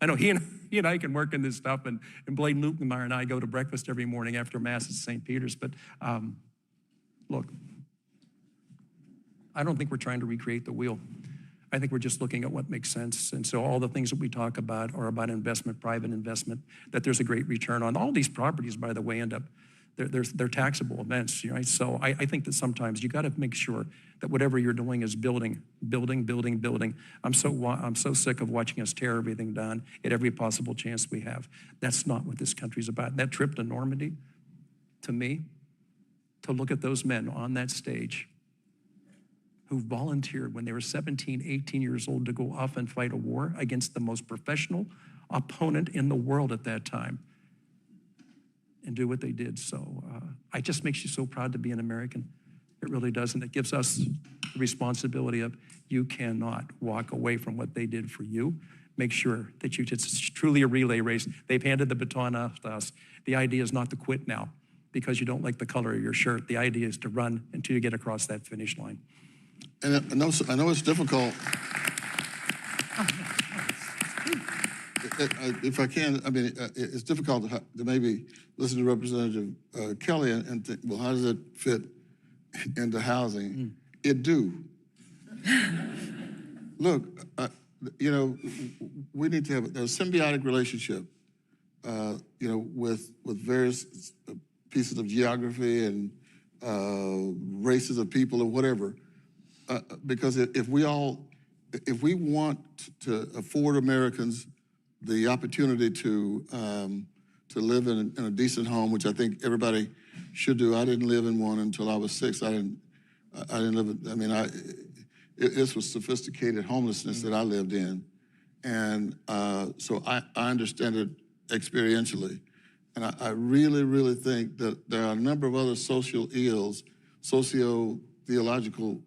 I know he and I can work in this stuff, and Blaine Lukenmeyer and I go to breakfast every morning after Mass at St. Peter's, but look, I don't think we're trying to recreate the wheel. I think we're just looking at what makes sense. And so all the things that we talk about are about investment, private investment, that there's a great return on. All these properties, by the way, end up they're taxable events, right? So I think that sometimes you got to make sure that whatever you're doing is building. I'm so sick of watching us tear everything down at every possible chance we have. That's not what this country's about. That trip to Normandy, to me, to look at those men on that stage who volunteered when they were 17, 18 years old to go off and fight a war against the most professional opponent in the world at that time and do what they did. So it just makes you so proud to be an American. It really does. And it gives us the responsibility of you cannot walk away from what they did for you. Make sure that it's truly a relay race. They've handed the baton off to us. The idea is not to quit now because you don't like the color of your shirt. The idea is to run until you get across that finish line. And I know it's difficult. If I can, I mean, it's difficult to maybe listen to Representative Kelly and think, well, how does it fit into housing? It do. Look, you know, we need to have a symbiotic relationship, you know, with various pieces of geography and races of people or whatever, because if we want to afford Americans the opportunity to live in a decent home, which I think everybody should do. I didn't live in one until I was 6. I didn't live. I mean, this was sophisticated homelessness that I lived in, and so I understand it experientially, and I really, really think that there are a number of other social ills, socio-theological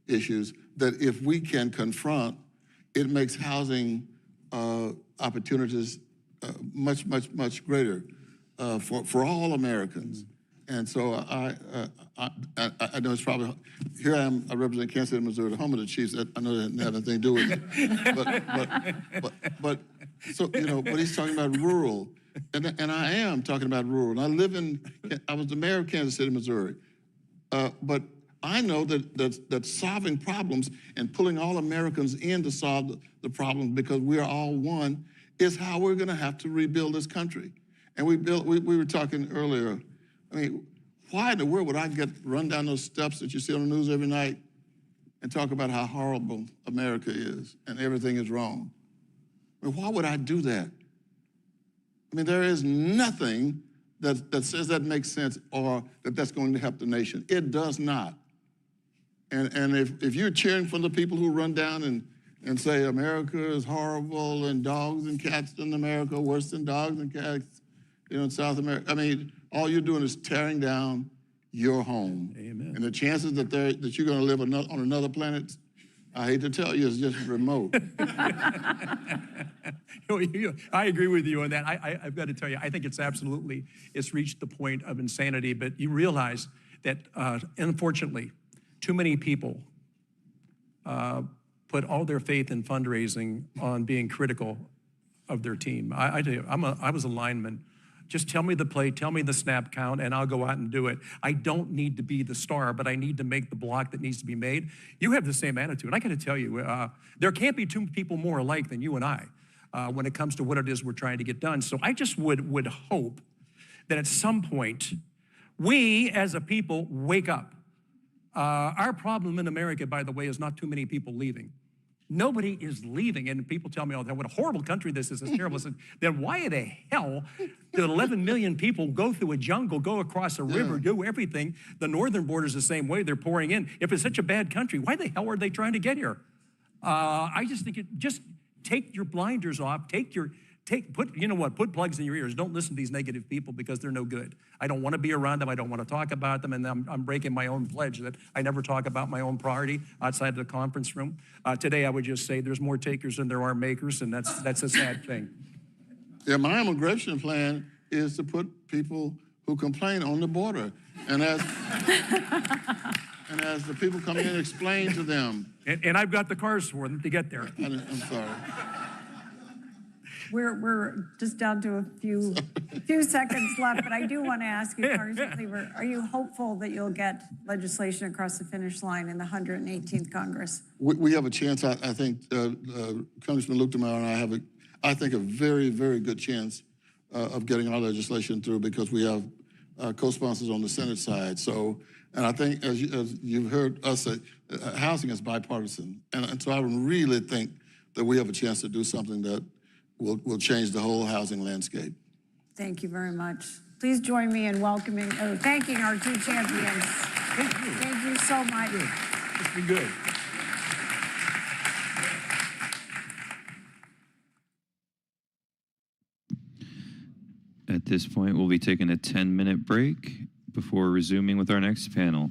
issues that if we can confront, it makes housing opportunities much greater for all Americans. And so I know it's probably, here I am, I represent Kansas City, Missouri, the home of the Chiefs. I know that didn't have anything to do with it. But so, you know, but he's talking about rural. And I am talking about rural. And I was the mayor of Kansas City, Missouri. But I know that solving problems and pulling all Americans in to solve the problems because we are all one is how we're going to have to rebuild this country. And we were talking earlier, I mean, why in the world would I run down those steps that you see on the news every night and talk about how horrible America is and everything is wrong? I mean, why would I do that? I mean, there is nothing that says that makes sense or that's going to help the nation. It does not. And if you're cheering for the people who run down and say America is horrible and dogs and cats in America are worse than dogs and cats, you know, in South America, I mean, all you're doing is tearing down your home. Amen. And the chances that you're going to live on another planet, I hate to tell you, is just remote. I agree with you on that. I've got to tell you, I think it's reached the point of insanity, but you realize that, unfortunately, too many people put all their faith in fundraising on being critical of their team. I tell you, I was a lineman. Just tell me the play, tell me the snap count, and I'll go out and do it. I don't need to be the star, but I need to make the block that needs to be made. You have the same attitude. I got to tell you, there can't be two people more alike than you and I when it comes to what it is we're trying to get done. So I just would hope that at some point, we as a people wake up. Our problem in America, by the way, is not too many people leaving. Nobody is leaving, and people tell me all the time, what a horrible country this is, it's terrible. Then why the hell did 11 million people go through a jungle, go across a river, do everything? The northern border is the same way, they're pouring in. If it's such a bad country, why the hell are they trying to get here? I just think just take your blinders off, put plugs in your ears. Don't listen to these negative people because they're no good. I don't want to be around them. I don't want to talk about them. And I'm breaking my own pledge that I never talk about my own priority outside of the conference room. Today, I would just say there's more takers than there are makers, and that's a sad thing. Yeah, my immigration plan is to put people who complain on the border. And as the people come in, explain to them. And I've got the cars for them to get there. I'm sorry. We're just down to a few seconds left, but I do want to ask you, Congressman Cleaver, are you hopeful that you'll get legislation across the finish line in the 118th Congress? We have a chance. I think Congressman Luchtermeyer and I have a very, very good chance of getting our legislation through because we have co-sponsors on the Senate side. So, and I think as you've heard us say, housing is bipartisan. And so I really think that we have a chance to do something that will change the whole housing landscape. Thank you very much. Please join me in thanking our two champions. Thank you so much. It's been good. At this point, we'll be taking a 10-minute break before resuming with our next panel.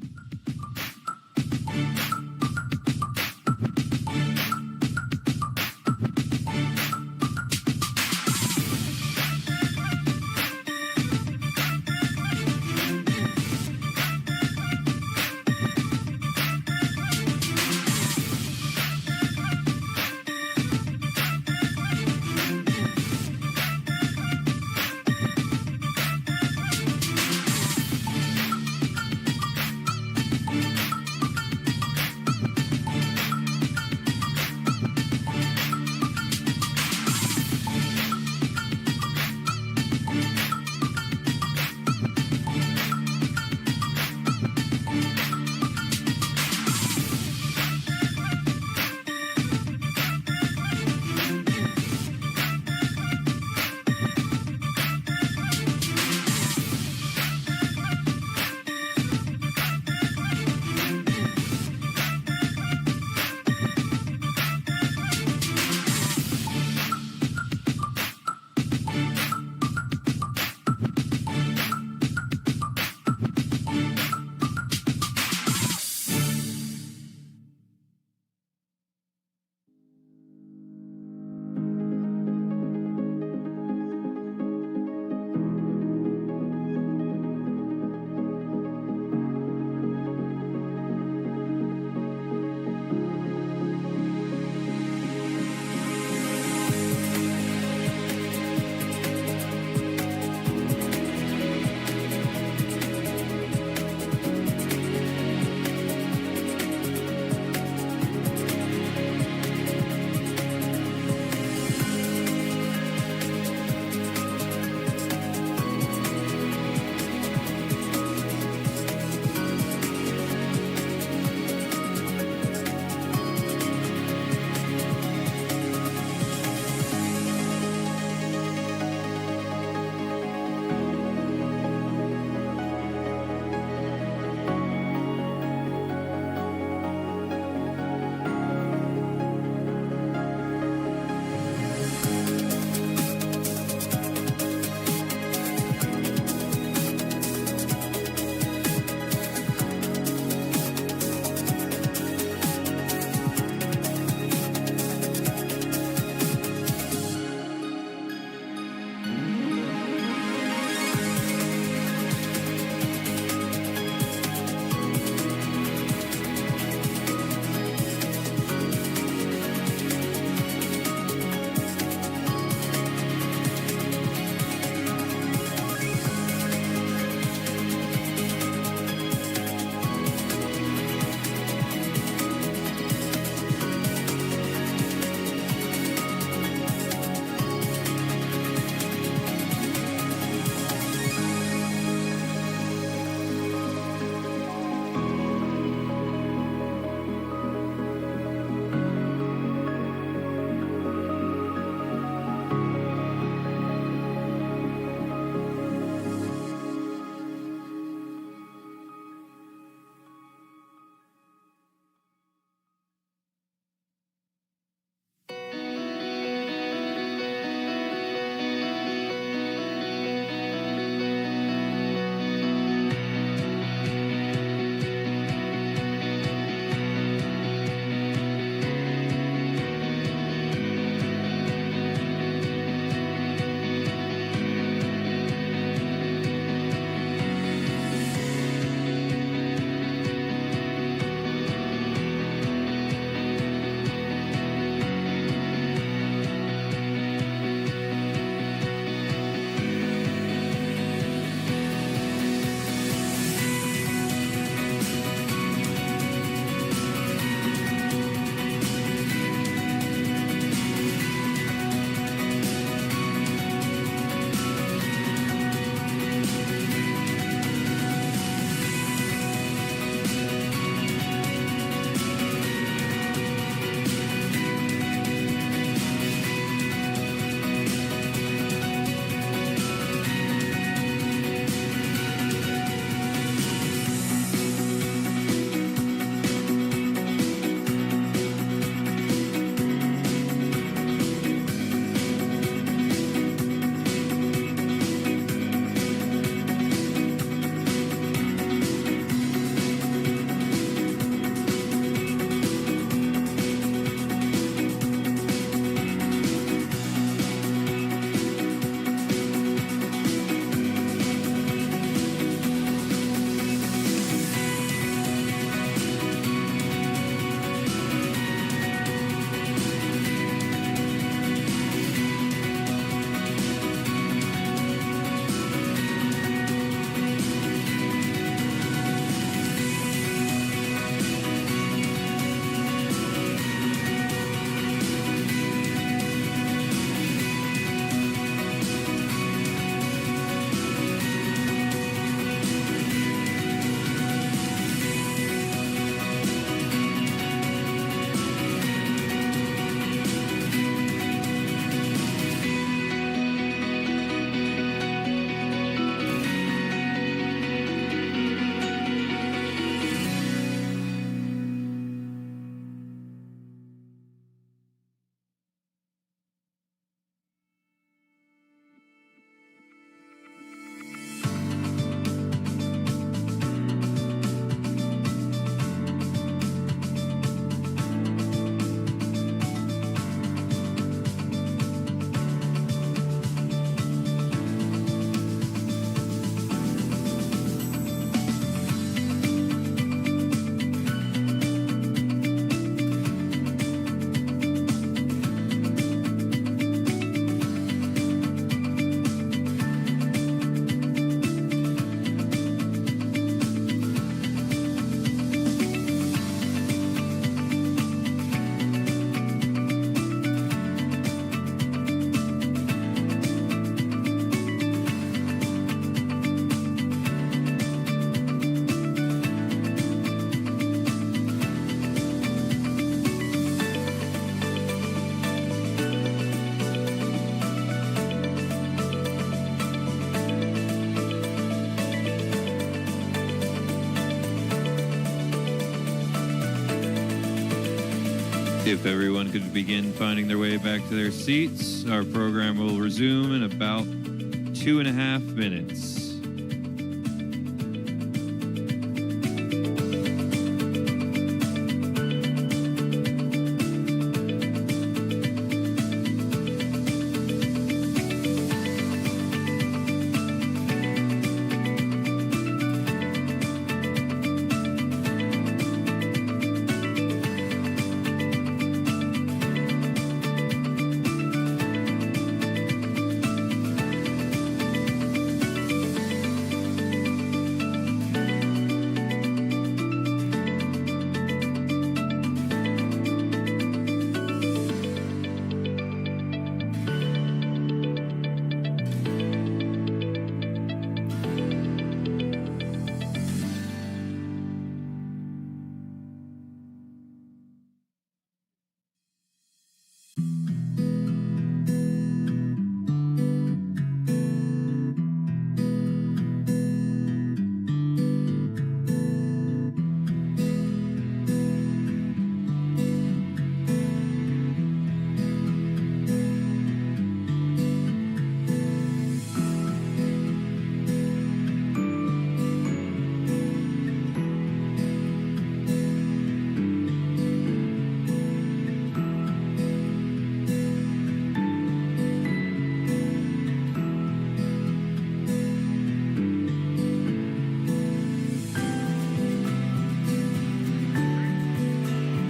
If everyone could begin finding their way back to their seats, our program will resume in about 2.5 minutes.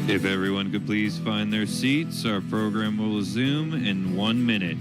If everyone could please find their seats, our program will resume in 1 minute.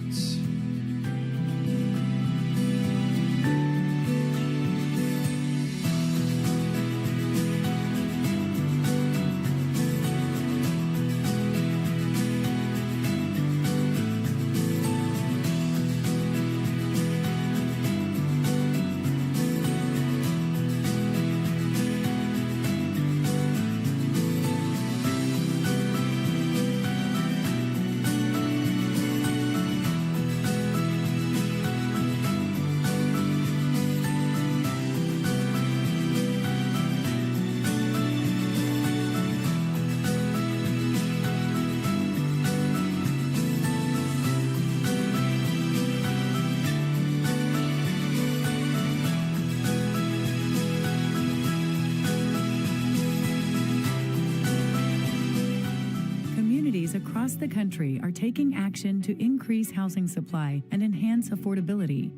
Across the country are taking action to increase housing supply and enhance affordability.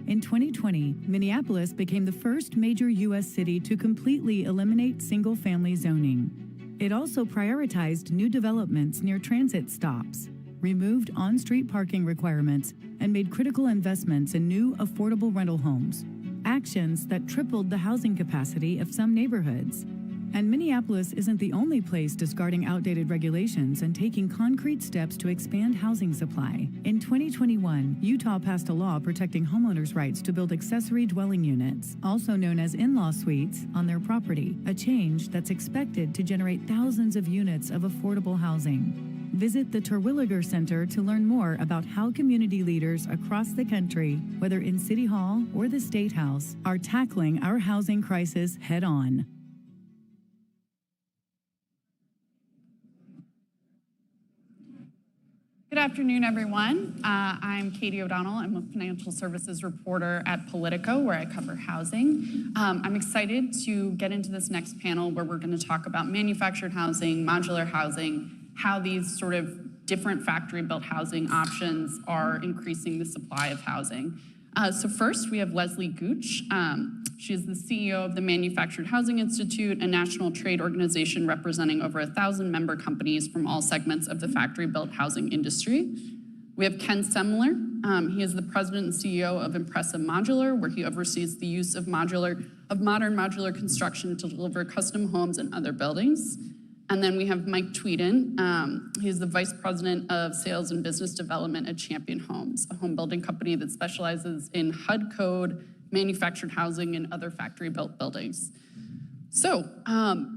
In 2020, Minneapolis became the first major U.S. city to completely eliminate single-family zoning. It also prioritized new developments near transit stops, removed on-street parking requirements, and made critical investments in new affordable rental homes, actions that tripled the housing capacity of some neighborhoods. And Minneapolis isn't the only place discarding outdated regulations and taking concrete steps to expand housing supply. In 2021, Utah passed a law protecting homeowners' rights to build accessory dwelling units, also known as in-law suites, on their property, a change that's expected to generate thousands of units of affordable housing. Visit the Terwilliger Center to learn more about how community leaders across the country, whether in City Hall or the State House, are tackling our housing crisis head-on. Good afternoon, everyone. I'm Katie O'Donnell. I'm a financial services reporter at Politico, where I cover housing. I'm excited to get into this next panel where we're going to talk about manufactured housing, modular housing, how these sort of different factory-built housing options are increasing the supply of housing. So first, we have Leslie Gooch. She is the CEO of the Manufactured Housing Institute, a national trade organization representing over 1,000 member companies from all segments of the factory-built housing industry. We have Ken Semler. He is the president and CEO of Impressive Modular, where he oversees the use of modern modular construction to deliver custom homes and other buildings. And then we have Mike Tweeden. He's the vice president of sales and business development at Champion Homes, a home building company that specializes in HUD code, manufactured housing, and other factory-built buildings. So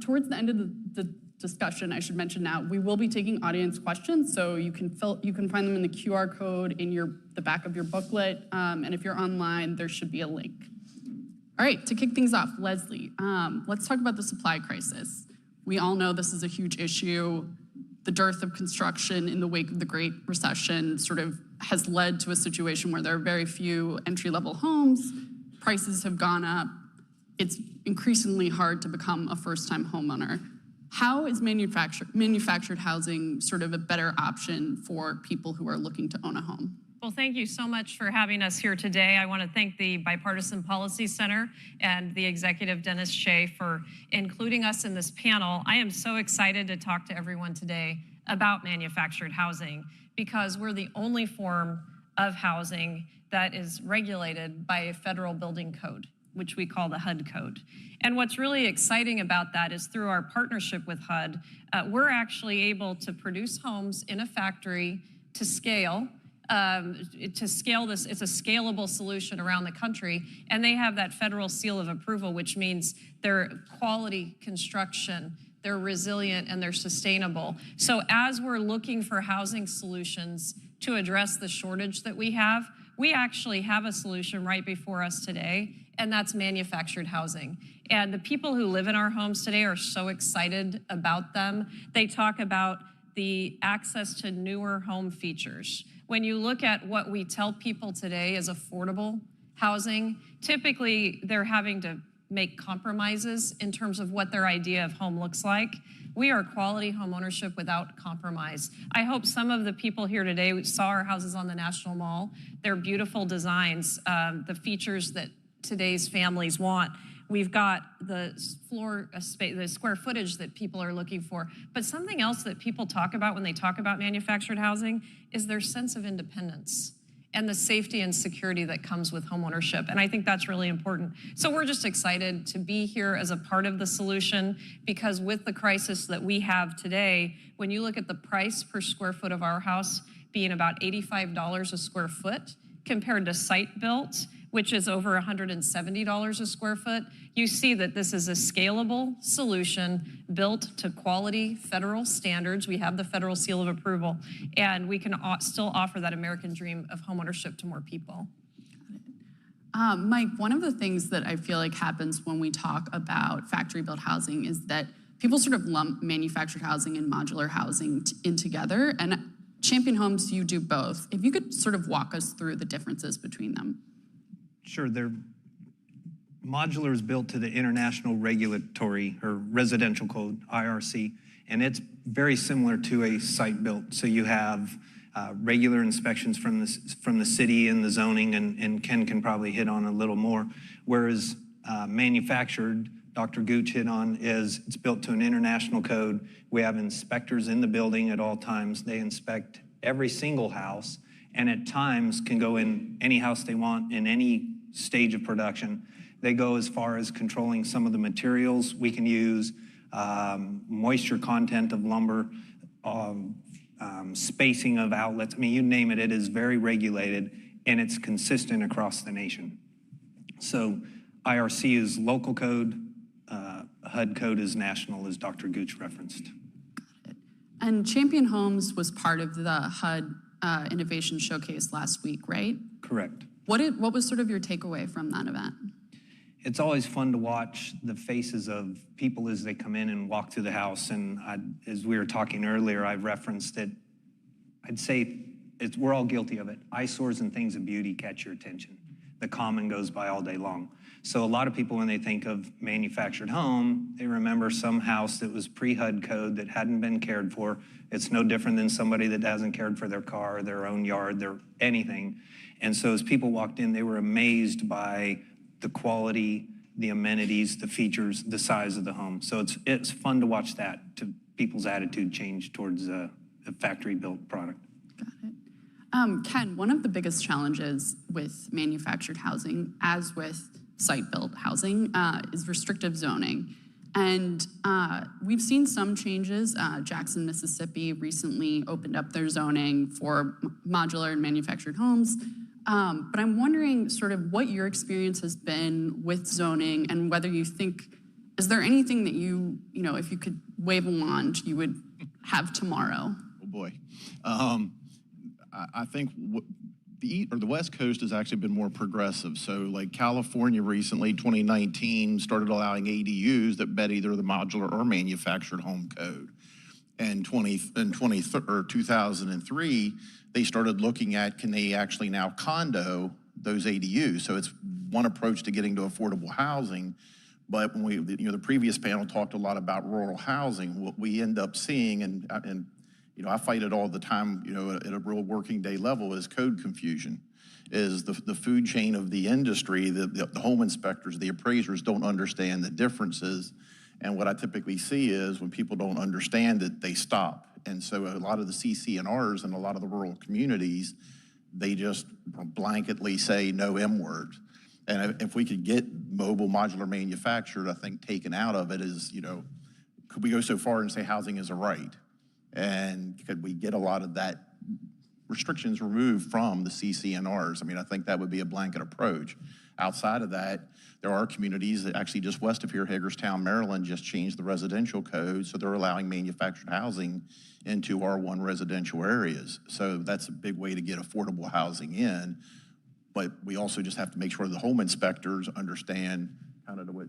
towards the end of the discussion, I should mention now, we will be taking audience questions, so you can find them in the QR code in the back of your booklet, and if you're online, there should be a link. All right, to kick things off, Leslie, let's talk about the supply crisis. We all know this is a huge issue. the dearth of construction in the wake of the Great Recession sort of has led to a situation where there are very few entry-level homes, prices have gone up, it's increasingly hard to become a first-time homeowner. How is manufactured housing sort of a better option for people who are looking to own a home? Well, thank you so much for having us here today. I want to thank the Bipartisan Policy Center and the executive, Dennis Shea, for including us in this panel. I am so excited to talk to everyone today about manufactured housing because we're the only form of housing that is regulated by a federal building code, which we call the HUD code. And what's really exciting about that is through our partnership with HUD, we're actually able to produce homes in a factory to scale. It's a scalable solution around the country, and they have that federal seal of approval, which means they're quality construction, they're resilient, and they're sustainable. So as we're looking for housing solutions to address the shortage that we actually have a solution right before us today, and that's manufactured housing. And the people who live in our homes today are so excited about them. They talk about the access to newer home features. When you look at what we tell people today as affordable housing, typically they're having to make compromises in terms of what their idea of home looks like. We are quality home ownership without compromise. I hope some of the people here today saw our houses on the National Mall. They're beautiful designs, the features that today's families want. We've got the floor space, the square footage that people are looking for. But something else that people talk about when they talk about manufactured housing is their sense of independence and the safety and security that comes with homeownership. And I think that's really important. So we're just excited to be here as a part of the solution because with the crisis that we have today, when you look at the price per square foot of our house being about $85 a square foot compared to site built, which is over $170 a square foot, you see that this is a scalable solution built to quality federal standards. We have the federal seal of approval, and we can still offer that American dream of homeownership to more people. Mike, one of the things that I feel like happens when we talk about factory-built housing is that people sort of lump manufactured housing and modular housing in together, and Champion Homes, you do both. If you could sort of walk us through the differences between them. Sure, modular is built to the International Regulatory or Residential Code, IRC, and it's very similar to a site built. So you have regular inspections from the city and the zoning, and Ken can probably hit on a little more. Whereas manufactured, Dr. Gooch hit on, is it's built to an international code. We have inspectors in the building at all times. They inspect every single house, and at times can go in any house they want in any stage of production. They go as far as controlling some of the materials we can use, moisture content of lumber, spacing of outlets. I mean, you name it, it is very regulated and it's consistent across the nation. So IRC is local code, HUD code is national, as Dr. Gooch referenced. Got it. And Champion Homes was part of the HUD Innovation Showcase last week, right? Correct. What was sort of your takeaway from that event? It's always fun to watch the faces of people as they come in and walk through the house. And as we were talking earlier, I referenced that I'd say we're all guilty of it. Eyesores and things of beauty catch your attention. The common goes by all day long. So a lot of people, when they think of manufactured home, they remember some house that was pre-HUD code that hadn't been cared for. It's no different than somebody that hasn't cared for their car, their own yard, their anything. And so as people walked in, they were amazed by the quality, the amenities, the features, the size of the home. So it's fun to watch that, to people's attitude change towards a factory-built product. Got it. Ken, one of the biggest challenges with manufactured housing, as with site-built housing, is restrictive zoning. And we've seen some changes. Jackson, Mississippi recently opened up their zoning for modular and manufactured homes. But I'm wondering sort of what your experience has been with zoning and whether you think, is there anything that you know, if you could wave a wand, you would have tomorrow? Oh boy. I think the West Coast has actually been more progressive. So like California recently, 2019, started allowing ADUs that met either the modular or manufactured home code. And 2003, they started looking at, can they actually now condo those ADUs? So it's one approach to getting to affordable housing. But when the previous panel talked a lot about rural housing, what we end up seeing, and I fight it all the time, at a real working day level, is code confusion. Is the food chain of the industry, the home inspectors, the appraisers don't understand the differences. And what I typically see is when people don't understand it, they stop. And so a lot of the CC&Rs in a lot of the rural communities, they just blanketly say no M word. And if we could get mobile modular manufactured, I think taken out of it is, could we go so far and say housing is a right? And could we get a lot of that restrictions removed from the CC&Rs? I mean, I think that would be a blanket approach. Outside of that, there are communities that actually just west of here, Hagerstown, Maryland, just changed the residential code, so they're allowing manufactured housing into R1 residential areas. So that's a big way to get affordable housing in. But we also just have to make sure the home inspectors understand kind of what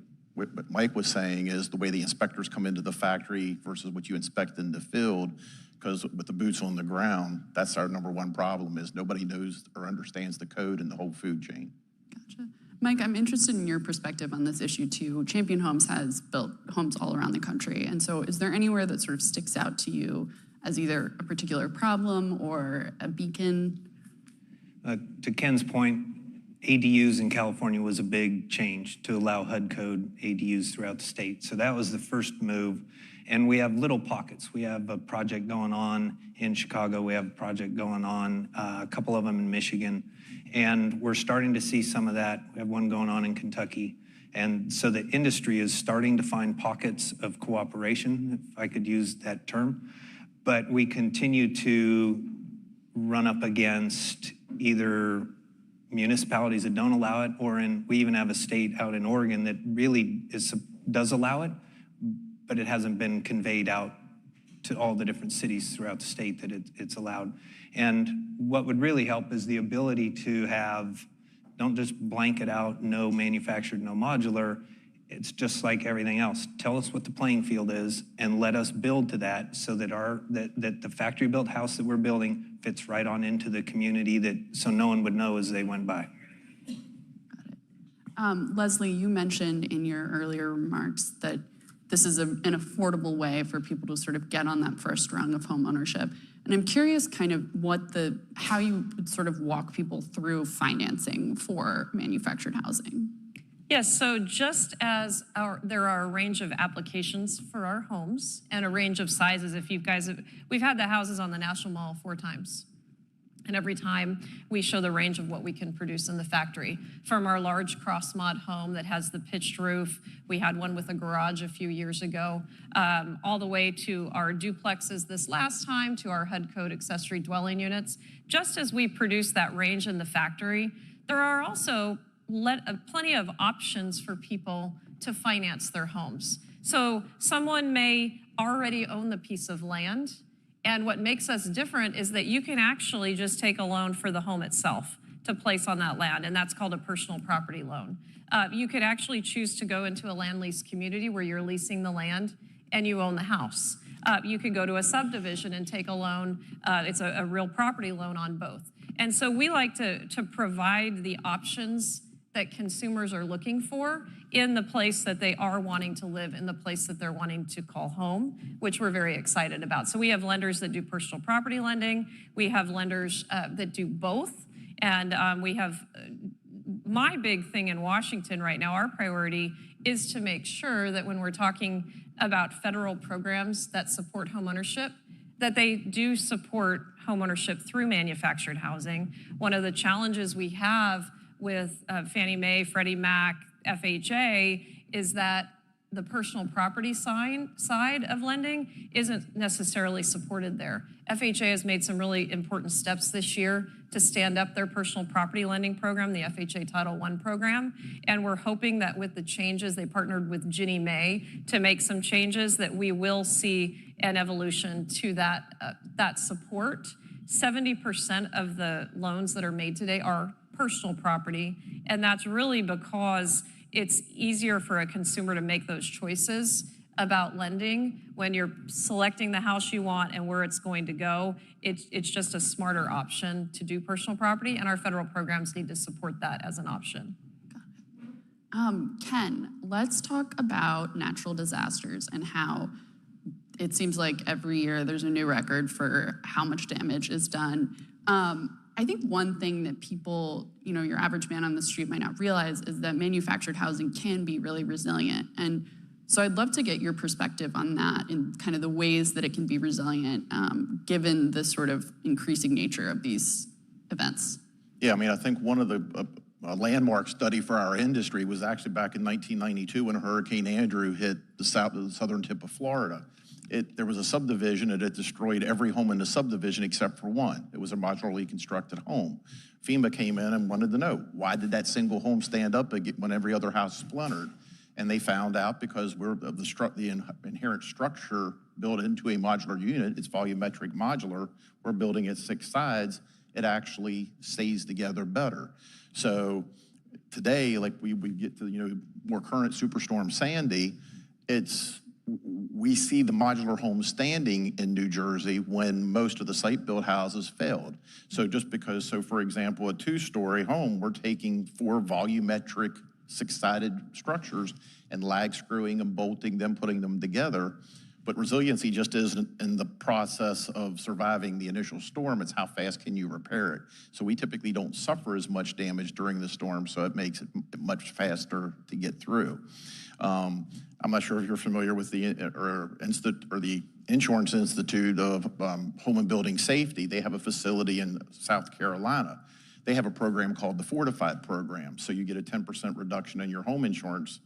Mike was saying is the way the inspectors come into the factory versus what you inspect in the field. Because with the boots on the ground, that's our number one problem, is nobody knows or understands the code in the whole food chain. Gotcha. Mike, I'm interested in your perspective on this issue too. Champion Homes has built homes all around the country. And so is there anywhere that sort of sticks out to you as either a particular problem or a beacon? To Ken's point, ADUs in California was a big change to allow HUD code ADUs throughout the state. So that was the first move. And we have little pockets. We have a project going on in Chicago. We have a project going on, a couple of them in Michigan. And we're starting to see some of that. We have one going on in Kentucky. And so the industry is starting to find pockets of cooperation, if I could use that term. But we continue to run up against either municipalities that don't allow it, or we even have a state out in Oregon that really does allow it, but it hasn't been conveyed out to all the different cities throughout the state that it's allowed. And what would really help is the ability to have, don't just blanket out, no manufactured, no modular. It's just like everything else. Tell us what the playing field is and let us build to that, so that that the factory built house that we're building fits right on into the community, so no one would know as they went by. Got it. Leslie, you mentioned in your earlier remarks that this is an affordable way for people to sort of get on that first rung of home ownership. And I'm curious kind of how you would sort of walk people through financing for manufactured housing. Yes, so just as there are a range of applications for our homes and a range of sizes, we've had the houses on the National Mall 4 times. And every time we show the range of what we can produce in the factory. From our large cross-mod home that has the pitched roof, we had one with a garage a few years ago, all the way to our duplexes this last time, to our HUD code accessory dwelling units. Just as we produce that range in the factory, there are also plenty of options for people to finance their homes. So someone may already own the piece of land, and what makes us different is that you can actually just take a loan for the home itself to place on that land, and that's called a personal property loan. You could actually choose to go into a land lease community where you're leasing the land and you own the house. You could go to a subdivision and take a loan. It's a real property loan on both. And so we like to provide the options that consumers are looking for in the place that they are wanting to live, in the place that they're wanting to call home, which we're very excited about. So we have lenders that do personal property lending. We have lenders that do both. And we have, my big thing in Washington right now, our priority is to make sure that when we're talking about federal programs that support homeownership, that they do support homeownership through manufactured housing. One of the challenges we have with Fannie Mae, Freddie Mac, FHA, is that the personal property side of lending isn't necessarily supported there. FHA has made some really important steps this year to stand up their personal property lending program, the FHA Title I program, and we're hoping that with the changes, they partnered with Ginnie Mae to make some changes, that we will see an evolution to that support. 70% of the loans that are made today are personal property, and that's really because it's easier for a consumer to make those choices about lending when you're selecting the house you want and where it's going to go. It's just a smarter option to do personal property, and our federal programs need to support that as an option. Ken, let's talk about natural disasters and how it seems like every year there's a new record for how much damage is done. I think one thing that people, your average man on the street might not realize is that manufactured housing can be really resilient. And so I'd love to get your perspective on that and kind of the ways that it can be resilient given the sort of increasing nature of these events. Yeah, I mean, I think one of the a landmark study for our industry was actually back in 1992 when Hurricane Andrew hit the southern tip of Florida. There was a subdivision and it destroyed every home in the subdivision except for one. It was a modularly constructed home. FEMA came in and wanted to know, why did that single home stand up when every other house splintered? And they found out because the inherent structure built into a modular unit, it's volumetric modular, we're building it 6 sides, it actually stays together better. So today, like we get to more current Superstorm Sandy, we see the modular homes standing in New Jersey when most of the site-built houses failed. So for example, a 2-story home, we're taking 4 volumetric 6-sided structures and lag screwing and bolting them, putting them together. But resiliency just isn't in the process of surviving the initial storm, it's how fast can you repair it. So we typically don't suffer as much damage during the storm, so it makes it much faster to get through. I'm not sure if you're familiar with the Insurance Institute of Home and Building Safety. They have a facility in South Carolina. They have a program called the Fortified Program. So you get a 10% reduction in your home insurance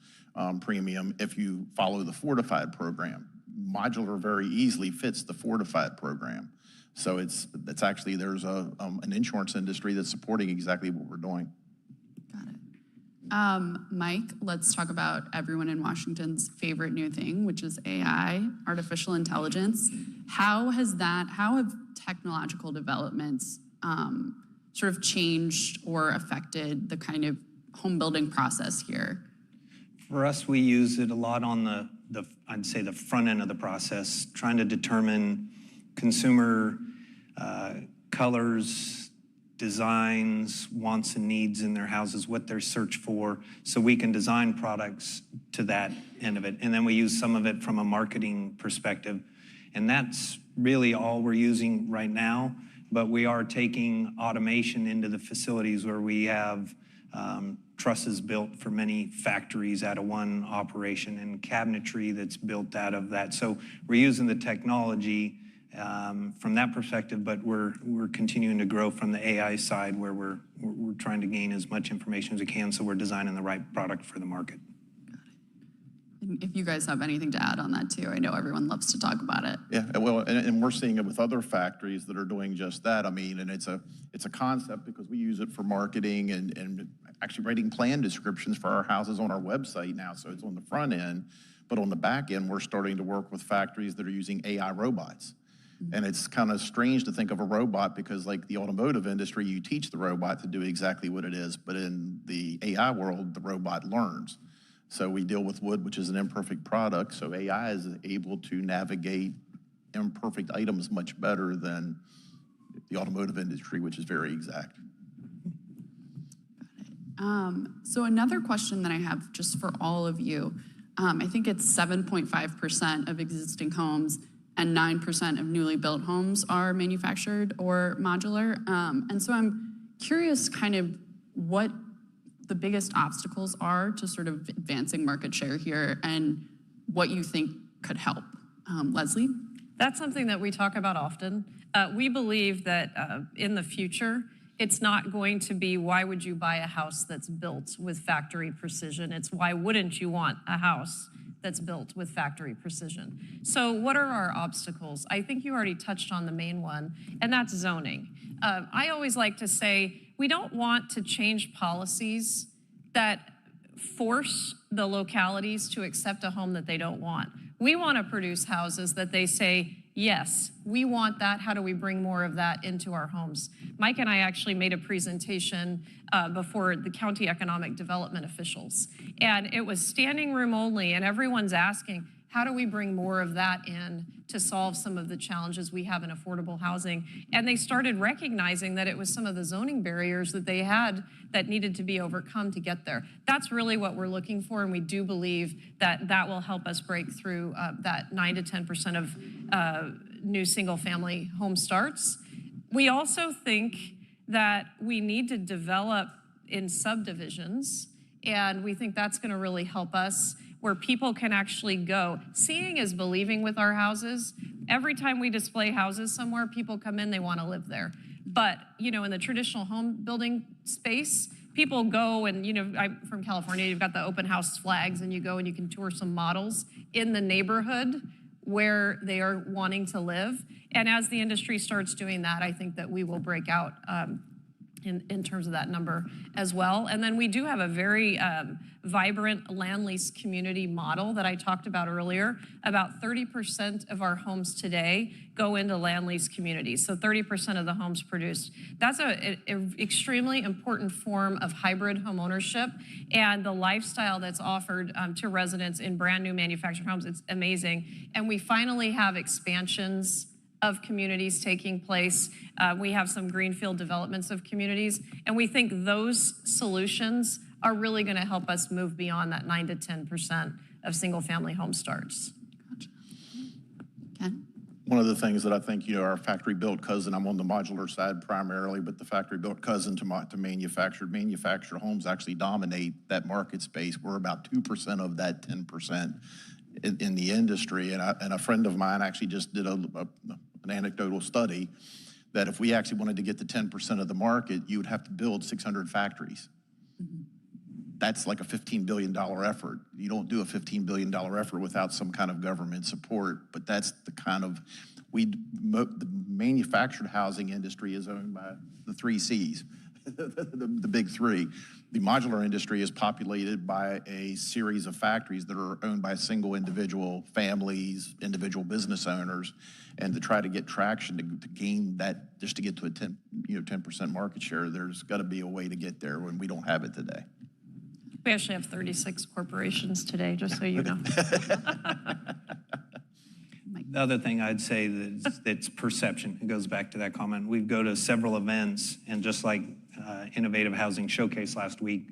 premium if you follow the Fortified Program. Modular very easily fits the Fortified Program. So it's actually, there's an insurance industry that's supporting exactly what we're doing. Mike, let's talk about everyone in Washington's favorite new thing, which is AI, artificial intelligence. How have technological developments sort of changed or affected the kind of home building process here? For us, we use it a lot on I'd say the front end of the process, trying to determine consumer colors, designs, wants and needs in their houses, what they're search for, so we can design products to that end of it. And then we use some of it from a marketing perspective. And that's really all we're using right now, but we are taking automation into the facilities where we have trusses built for many factories out of one operation and cabinetry that's built out of that. So we're using the technology from that perspective, but we're continuing to grow from the AI side where we're trying to gain as much information as we can so we're designing the right product for the market. If you guys have anything to add on that too, I know everyone loves to talk about it. Yeah, well, and we're seeing it with other factories that are doing just that. I mean, and it's a concept because we use it for marketing and actually writing plan descriptions for our houses on our website now. So it's on the front end, but on the back end, we're starting to work with factories that are using AI robots. And it's kind of strange to think of a robot because like the automotive industry, you teach the robot to do exactly what it is. But in the AI world, the robot learns. So we deal with wood, which is an imperfect product. So AI is able to navigate imperfect items much better than the automotive industry, which is very exact. So another question that I have just for all of you, I think it's 7.5% of existing homes and 9% of newly built homes are manufactured or modular. And so I'm curious kind of what the biggest obstacles are to sort of advancing market share here and what you think could help. Leslie? That's something that we talk about often. We believe that in the future, it's not going to be why would you buy a house that's built with factory precision. It's why wouldn't you want a house that's built with factory precision. So what are our obstacles? I think you already touched on the main one, and that's zoning. I always like to say, we don't want to change policies that force the localities to accept a home that they don't want. We want to produce houses that they say, yes, we want that. How do we bring more of that into our homes? Mike and I actually made a presentation before the county economic development officials. And it was standing room only, and everyone's asking, How do we bring more of that in to solve some of the challenges we have in affordable housing? And they started recognizing that it was some of the zoning barriers that they had that needed to be overcome to get there. That's really what we're looking for, and we do believe that that will help us break through that 9 to 10% of new single-family home starts. We also think that we need to develop in subdivisions, and we think that's gonna really help us, where people can actually go. Seeing is believing with our houses. Every time we display houses somewhere, people come in, they wanna live there. But, you know, in the traditional home building space, people go and, you know, I'm from California, you've got the open house flags, and you go and you can tour some models in the neighborhood where they are wanting to live. And as the industry starts doing that, I think that we will break out in terms of that number as well. And then we do have a very vibrant land lease community model that I talked about earlier. About 30% of our homes today go into land lease communities. So 30% of the homes produced. That's an extremely important form of hybrid homeownership, and the lifestyle that's offered to residents in brand new manufactured homes, it's amazing. And we finally have expansions of communities taking place. We have some greenfield developments of communities, and we think those solutions are really gonna help us move beyond that 9 to 10% of single-family home starts. Gotcha. Ken? One of the things that I think, you know, our factory-built cousin, I'm on the modular side primarily, but the factory-built cousin to manufactured homes actually dominate that market space. We're about 2% of that 10% in the industry. And a friend of mine actually just did an anecdotal study that if we actually wanted to get to 10% of the market, you would have to build 600 factories. That's like a $15 billion effort. You don't do a $15 billion effort without some kind of government support, but that's the kind of, the manufactured housing industry is owned by the 3 C's, the big 3. The modular industry is populated by a series of factories that are owned by single individual families, individual business owners, and to try to get traction to gain that, just to get to a 10% market share, there's got to be a way to get there when we don't have it today. We actually have 36 corporations today, just so you know. The other thing I'd say that's perception. It goes back to that comment. We go to several events, and just like Innovative Housing Showcase last week,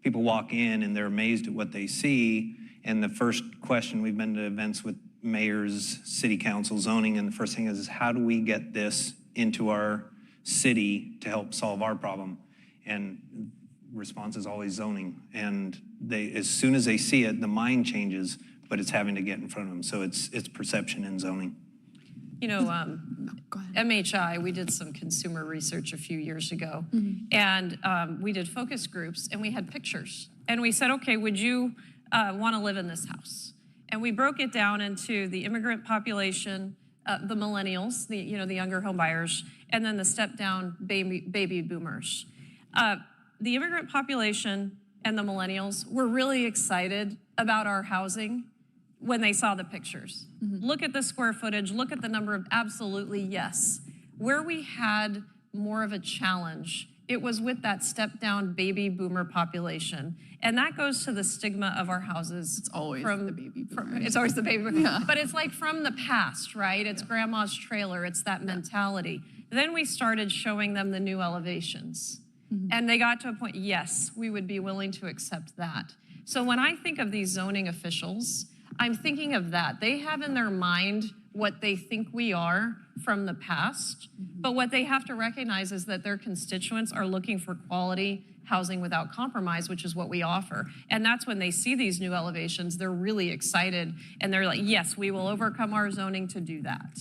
people walk in and they're amazed at what they see. And the first question, we've been to events with mayors, city council, zoning, and the first thing is how do we get this into our city to help solve our problem? And response is always zoning. And they, as soon as they see it, the mind changes, but it's having to get in front of them. So it's perception and zoning. You know, MHI, we did some consumer research a few years ago, and we did focus groups, and we had pictures. And we said, okay, would you want to live in this house? And we broke it down into the immigrant population, the millennials, the younger home buyers, and then the step-down baby boomers. The immigrant population and the millennials were really excited about our housing when they saw the pictures. Look at the square footage, look at the number of, absolutely yes. Where we had more of a challenge, it was with that step-down baby boomer population. And that goes to the stigma of our houses. It's always the baby boomer. It's always the baby boomer. Yeah. But it's like from the past, right? It's grandma's trailer, it's that mentality. Then we started showing them the new elevations. And they got to a point, yes, we would be willing to accept that. So when I think of these zoning officials, I'm thinking of that. They have in their mind what they think we are from the past, but what they have to recognize is that their constituents are looking for quality housing without compromise, which is what we offer. And that's when they see these new elevations, they're really excited, and they're like, yes, we will overcome our zoning to do that.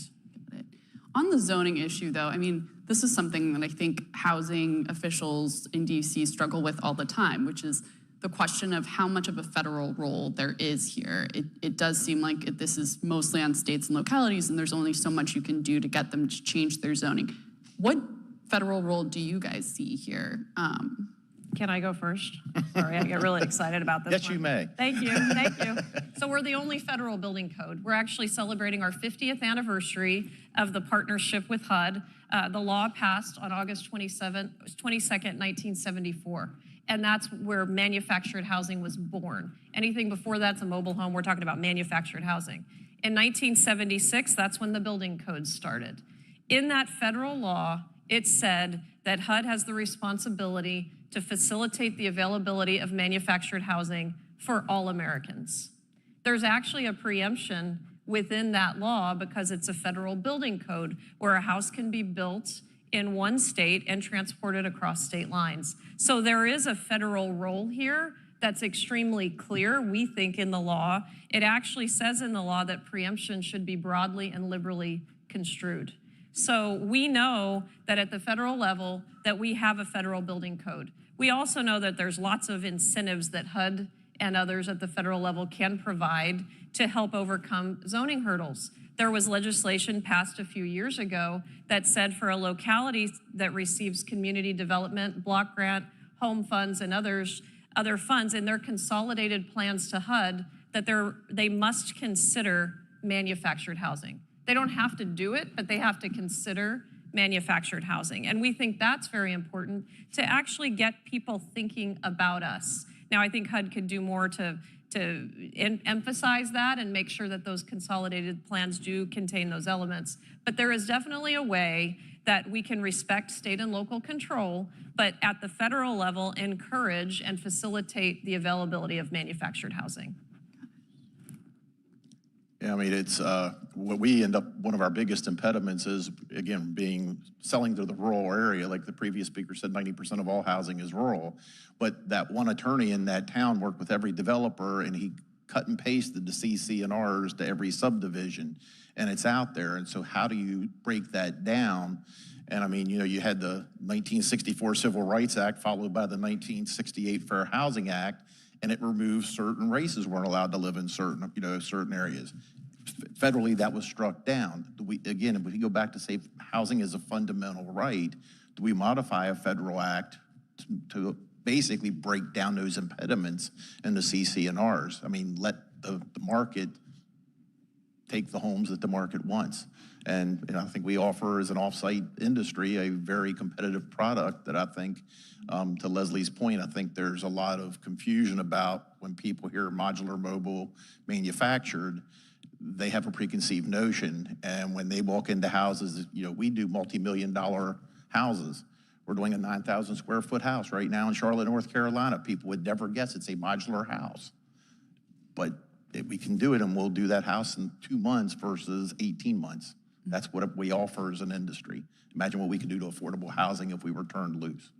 On the zoning issue, though, I mean, this is something that I think housing officials in DC struggle with all the time, which is the question of how much of a federal role there is here. It does seem like this is mostly on states and localities, and there's only so much you can do to get them to change their zoning. What federal role do you guys see here? Can I go first? Sorry, I get really excited about this. Yes, you may. Thank you, thank you. So we're the only federal building code. We're actually celebrating our 50th anniversary of the partnership with HUD. The law passed on August 22nd, 1974. And that's where manufactured housing was born. Anything before that's a mobile home. We're talking about manufactured housing. In 1976, that's when the building codes started. In that federal law, it said that HUD has the responsibility to facilitate the availability of manufactured housing for all Americans. There's actually a preemption within that law because it's a federal building code where a house can be built in one state and transported across state lines. So there is a federal role here that's extremely clear, we think, in the law. It actually says in the law that preemption should be broadly and liberally construed. So we know that at the federal level that we have a federal building code. We also know that there's lots of incentives that HUD and others at the federal level can provide to help overcome zoning hurdles. There was legislation passed a few years ago that said for a locality that receives community development, block grant, home funds, and other funds in their consolidated plans to HUD, that they must consider manufactured housing. They don't have to do it, but they have to consider manufactured housing. And we think that's very important to actually get people thinking about us. Now, I think HUD could do more to emphasize that and make sure that those consolidated plans do contain those elements. But there is definitely a way that we can respect state and local control, but at the federal level, encourage and facilitate the availability of manufactured housing. Yeah, I mean, it's what we end up, one of our biggest impediments is, again, selling to the rural area. Like the previous speaker said, 90% of all housing is rural. But that one attorney in that town worked with every developer, and he cut and pasted the CC&Rs to every subdivision, and it's out there. And so how do you break that down? And I mean, you had the 1964 Civil Rights Act followed by the 1968 Fair Housing Act, and it removed certain races weren't allowed to live in certain areas. Federally, that was struck down. Again, if we go back to say housing is a fundamental right, do we modify a federal act to basically break down those impediments in the CC&Rs? I mean, let the market take the homes that the market wants. And I think we offer, as an off-site industry, a very competitive product that I think, to Leslie's point, I think there's a lot of confusion about when people hear modular, mobile, manufactured, they have a preconceived notion. And when they walk into houses, we do multi-million-dollar houses. We're doing a 9,000 square foot house right now in Charlotte, North Carolina. People would never guess it's a modular house. But we can do it, and we'll do that house in 2 months versus 18 months. That's what we offer as an industry. Imagine what we could do to affordable housing if we were turned loose.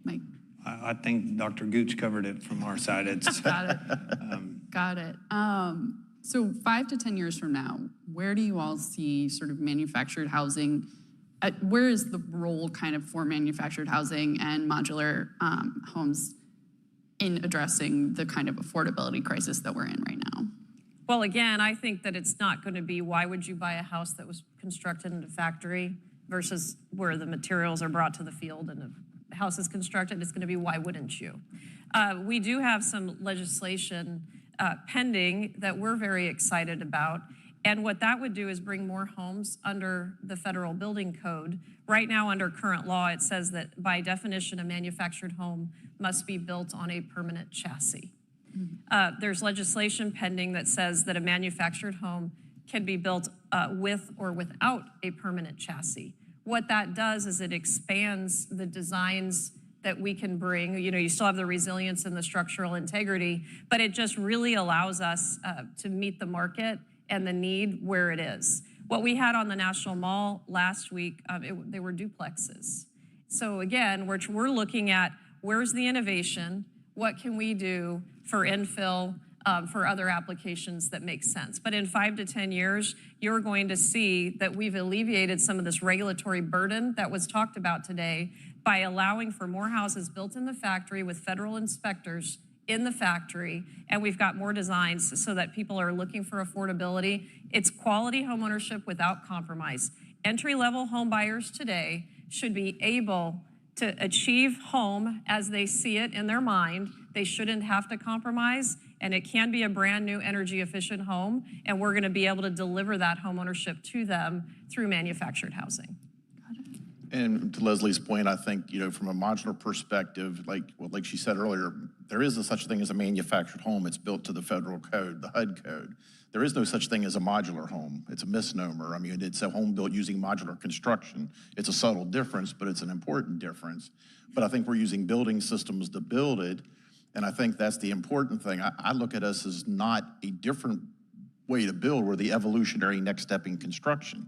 Mike. I think Dr. Gooch covered it from our side. It's Got it. Got it. So 5 to 10 years from now, where do you all see sort of manufactured housing? Where is the role kind of for manufactured housing and modular homes in addressing the kind of affordability crisis that we're in right now? Well, again, I think that it's not going to be why would you buy a house that was constructed in a factory versus where the materials are brought to the field and the house is constructed. It's going to be why wouldn't you? We do have some legislation pending that we're very excited about. And what that would do is bring more homes under the federal building code. Right now, under current law, it says that by definition, a manufactured home must be built on a permanent chassis. There's legislation pending that says that a manufactured home can be built with or without a permanent chassis. What that does is it expands the designs that we can bring. You still have the resilience and the structural integrity, but it just really allows us to meet the market and the need where it is. What we had on the National Mall last week, they were duplexes. So again, we're looking at where's the innovation, what can we do for infill, for other applications that make sense. But in 5 to 10 years, you're going to see that we've alleviated some of this regulatory burden that was talked about today by allowing for more houses built in the factory with federal inspectors in the factory, and we've got more designs so that people are looking for affordability. It's quality homeownership without compromise. Entry-level home buyers today should be able to achieve home as they see it in their mind. They shouldn't have to compromise, and it can be a brand new energy efficient home, and we're gonna be able to deliver that home ownership to them through manufactured housing. And to Leslie's point, I think, from a modular perspective, like she said earlier, there is such a thing as a manufactured home. It's built to the federal code, the HUD code. There is no such thing as a modular home. It's a misnomer. I mean, it's a home built using modular construction. It's a subtle difference, but it's an important difference. But I think we're using building systems to build it, and I think that's the important thing. I look at us as not a different way to build. We're the evolutionary next step in construction.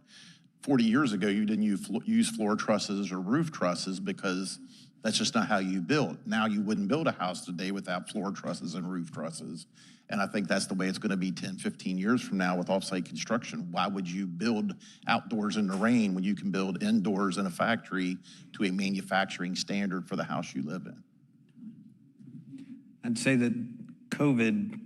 40 years ago, you didn't use floor trusses or roof trusses because that's just not how you built. Now you wouldn't build a house today without floor trusses and roof trusses. And I think that's the way it's going to be 10, 15 years from now with offsite construction. Why would you build outdoors in the rain when you can build indoors in a factory to a manufacturing standard for the house you live in? I'd say that COVID,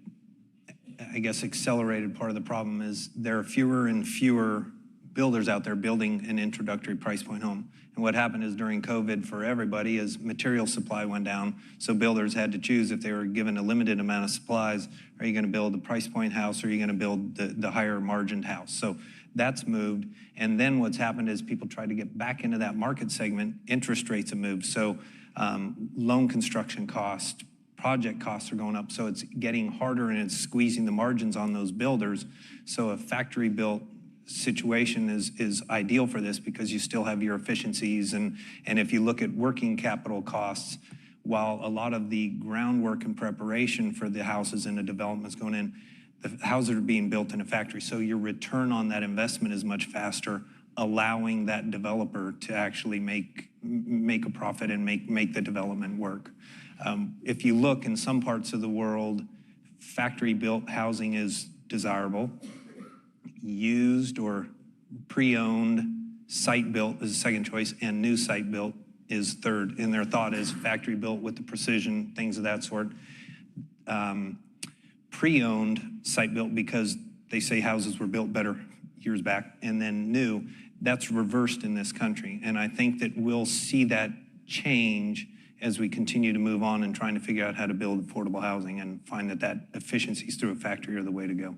I guess, accelerated part of the problem is there are fewer and fewer builders out there building an introductory price point home. And what happened is during COVID for everybody is material supply went down. So builders had to choose if they were given a limited amount of supplies, are you gonna build a price point house or are you gonna build the higher margined house? So that's moved. And then what's happened is people tried to get back into that market segment, interest rates have moved. So loan construction costs, project costs are going up. So it's getting harder and it's squeezing the margins on those builders. So a factory built situation is ideal for this because you still have your efficiencies. And if you look at working capital costs, while a lot of the groundwork and preparation for the houses and the developments going in, the houses are being built in a factory. So your return on that investment is much faster, allowing that developer to actually make a profit and make the development work. If you look in some parts of the world, factory-built housing is desirable. Used or pre-owned site-built is a second choice, and new site-built is third. And their thought is factory-built with the precision, things of that sort. Pre-owned site-built because they say houses were built better years back, and then new, that's reversed in this country. And I think that we'll see that change as we continue to move on and trying to figure out how to build affordable housing and find that efficiencies through a factory are the way to go.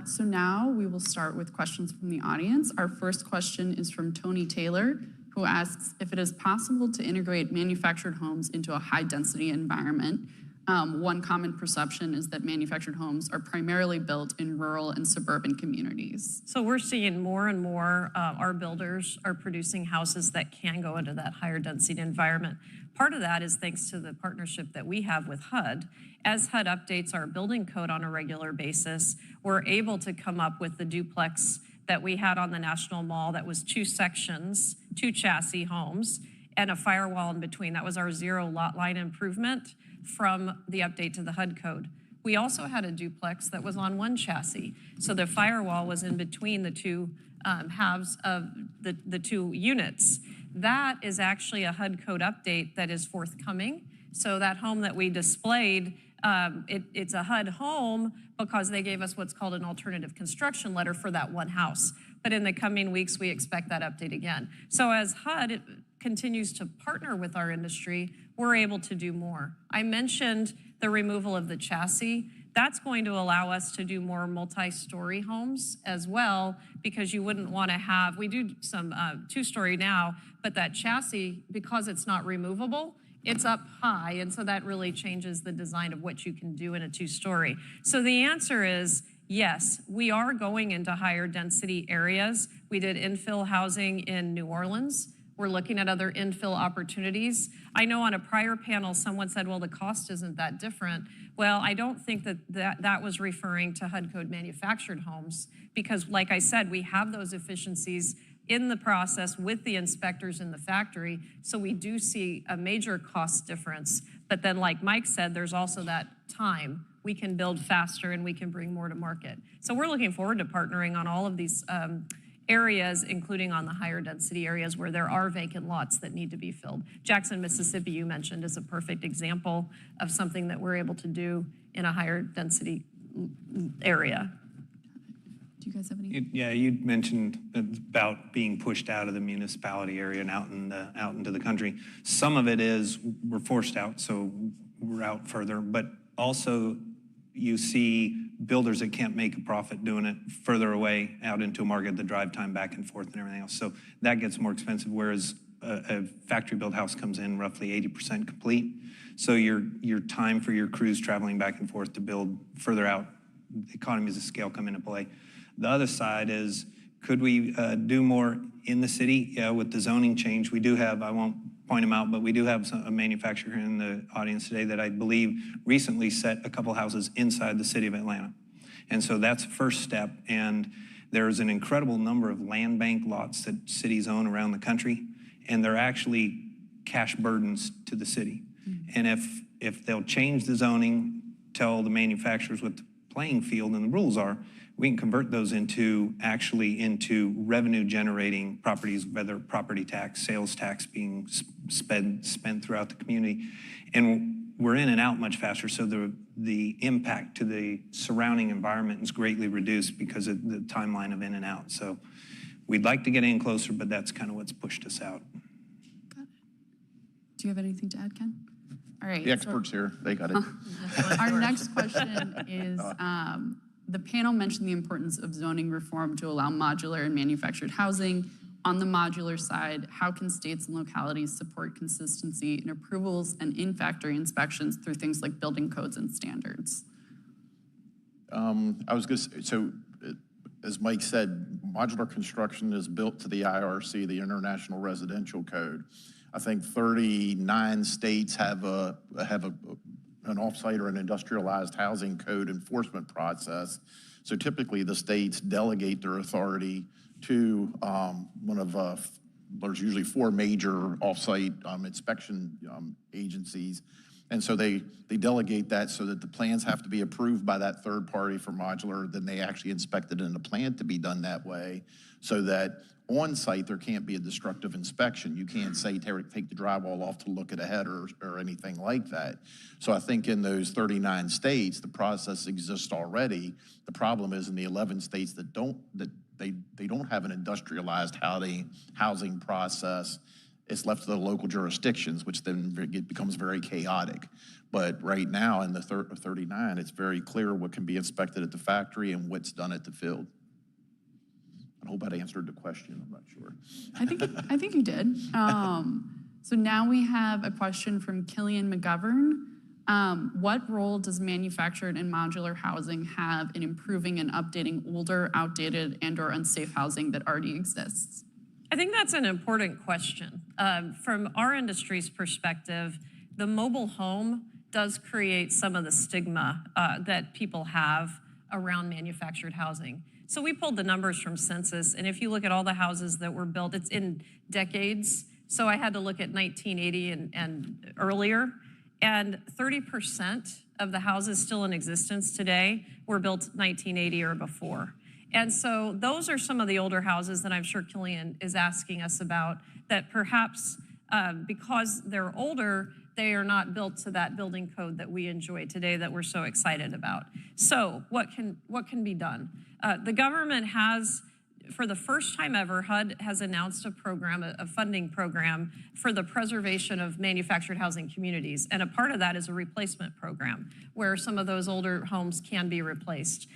So now we will start with questions from the audience. Our first question is from Tony Taylor, who asks if it is possible to integrate manufactured homes into a high-density environment. One common perception is that manufactured homes are primarily built in rural and suburban communities. So we're seeing more and more our builders are producing houses that can go into that higher density environment. Part of that is thanks to the partnership that we have with HUD. As HUD updates our building code on a regular basis, we're able to come up with the duplex that we had on the National Mall that was 2 sections, 2 chassis homes, and a firewall in between. That was our 0 lot line improvement from the update to the HUD code. We also had a duplex that was on 1 chassis. So the firewall was in between the 2 halves of the 2 units. That is actually a HUD code update that is forthcoming. So that home that we displayed, it's a HUD home because they gave us what's called an alternative construction letter for that 1 house. But in the coming weeks, we expect that update again. So as HUD continues to partner with our industry, we're able to do more. I mentioned the removal of the chassis. That's going to allow us to do more multi-story homes as well, because you wouldn't want to have, we do some 2-story now, but that chassis, because it's not removable, it's up high, and so that really changes the design of what you can do in a 2-story. So the answer is yes, we are going into higher density areas. We did infill housing in New Orleans. We're looking at other infill opportunities. I know on a prior panel, someone said, well, the cost isn't that different. Well, I don't think that was referring to HUD code manufactured homes, because like I said, we have those efficiencies in the process with the inspectors in the factory. So we do see a major cost difference. But then like Mike said, there's also that time. We can build faster and we can bring more to market. So we're looking forward to partnering on all of these areas, including on the higher density areas where there are vacant lots that need to be filled. Jackson, Mississippi, you mentioned, is a perfect example of something that we're able to do in a higher density area. Do you guys have any? Yeah, you mentioned about being pushed out of the municipality area and out into the country. Some of it is we're forced out, so we're out further, but also you see builders that can't make a profit doing it further away out into a market, the drive time back and forth and everything else. So that gets more expensive, whereas a factory-built house comes in roughly 80% complete. So your time for your crews traveling back and forth to build further out, the economies of scale come into play. The other side is, could we do more in the city? Yeah, with the zoning change, we do have, I won't point them out, but we do have a manufacturer here in the audience today that I believe recently set a couple houses inside the city of Atlanta. And so that's the first step. And there's an incredible number of land bank lots that cities own around the country, and they're actually cash burdens to the city. And if they'll change the zoning, tell the manufacturers what the playing field and the rules are, we can convert those into revenue generating properties, whether property tax, sales tax being spent throughout the community. And we're in and out much faster, so the impact to the surrounding environment is greatly reduced because of the timeline of in and out. So we'd like to get in closer, but that's kind of what's pushed us out. Got it. Do you have anything to add, Ken? All right. The experts here, they got it. Our next question is, the panel mentioned the importance of zoning reform to allow modular and manufactured housing. On the modular side, how can states and localities support consistency in approvals and in-factory inspections through things like building codes and standards? I was going to say, so as Mike said, modular construction is built to the IRC, the International Residential Code. I think 39 states have an offsite or an industrialized housing code enforcement process. So typically the states delegate their authority to one of, there's usually 4 major offsite inspection agencies. And so they delegate that so that the plans have to be approved by that third party for modular, then they actually inspect it in the plan to be done that way, so that on site there can't be a destructive inspection. You can't say take the drywall off to look at a header or anything like that. So I think in those 39 states, the process exists already. The problem is in the 11 states that they don't have an industrialized housing process. It's left to the local jurisdictions, which then it becomes very chaotic. But right now in the 39, it's very clear what can be inspected at the factory and what's done at the field. I hope that answered the question. I'm not sure. I think you did. So now we have a question from Killian McGovern. What role does manufactured and modular housing have in improving and updating older, outdated, and/or unsafe housing that already exists? I think that's an important question. From our industry's perspective, the mobile home does create some of the stigma that people have around manufactured housing. So we pulled the numbers from census, and if you look at all the houses that were built, it's in decades. So I had to look at 1980 and earlier, and 30% of the houses still in existence today were built 1980 or before. And so those are some of the older houses that I'm sure Killian is asking us about, that perhaps because they're older, they are not built to that building code that we enjoy today that we're so excited about. So what can be done? The government has, for the first time ever, HUD has announced a program, a funding program for the preservation of manufactured housing communities. And a part of that is a replacement program where some of those older homes can be replaced.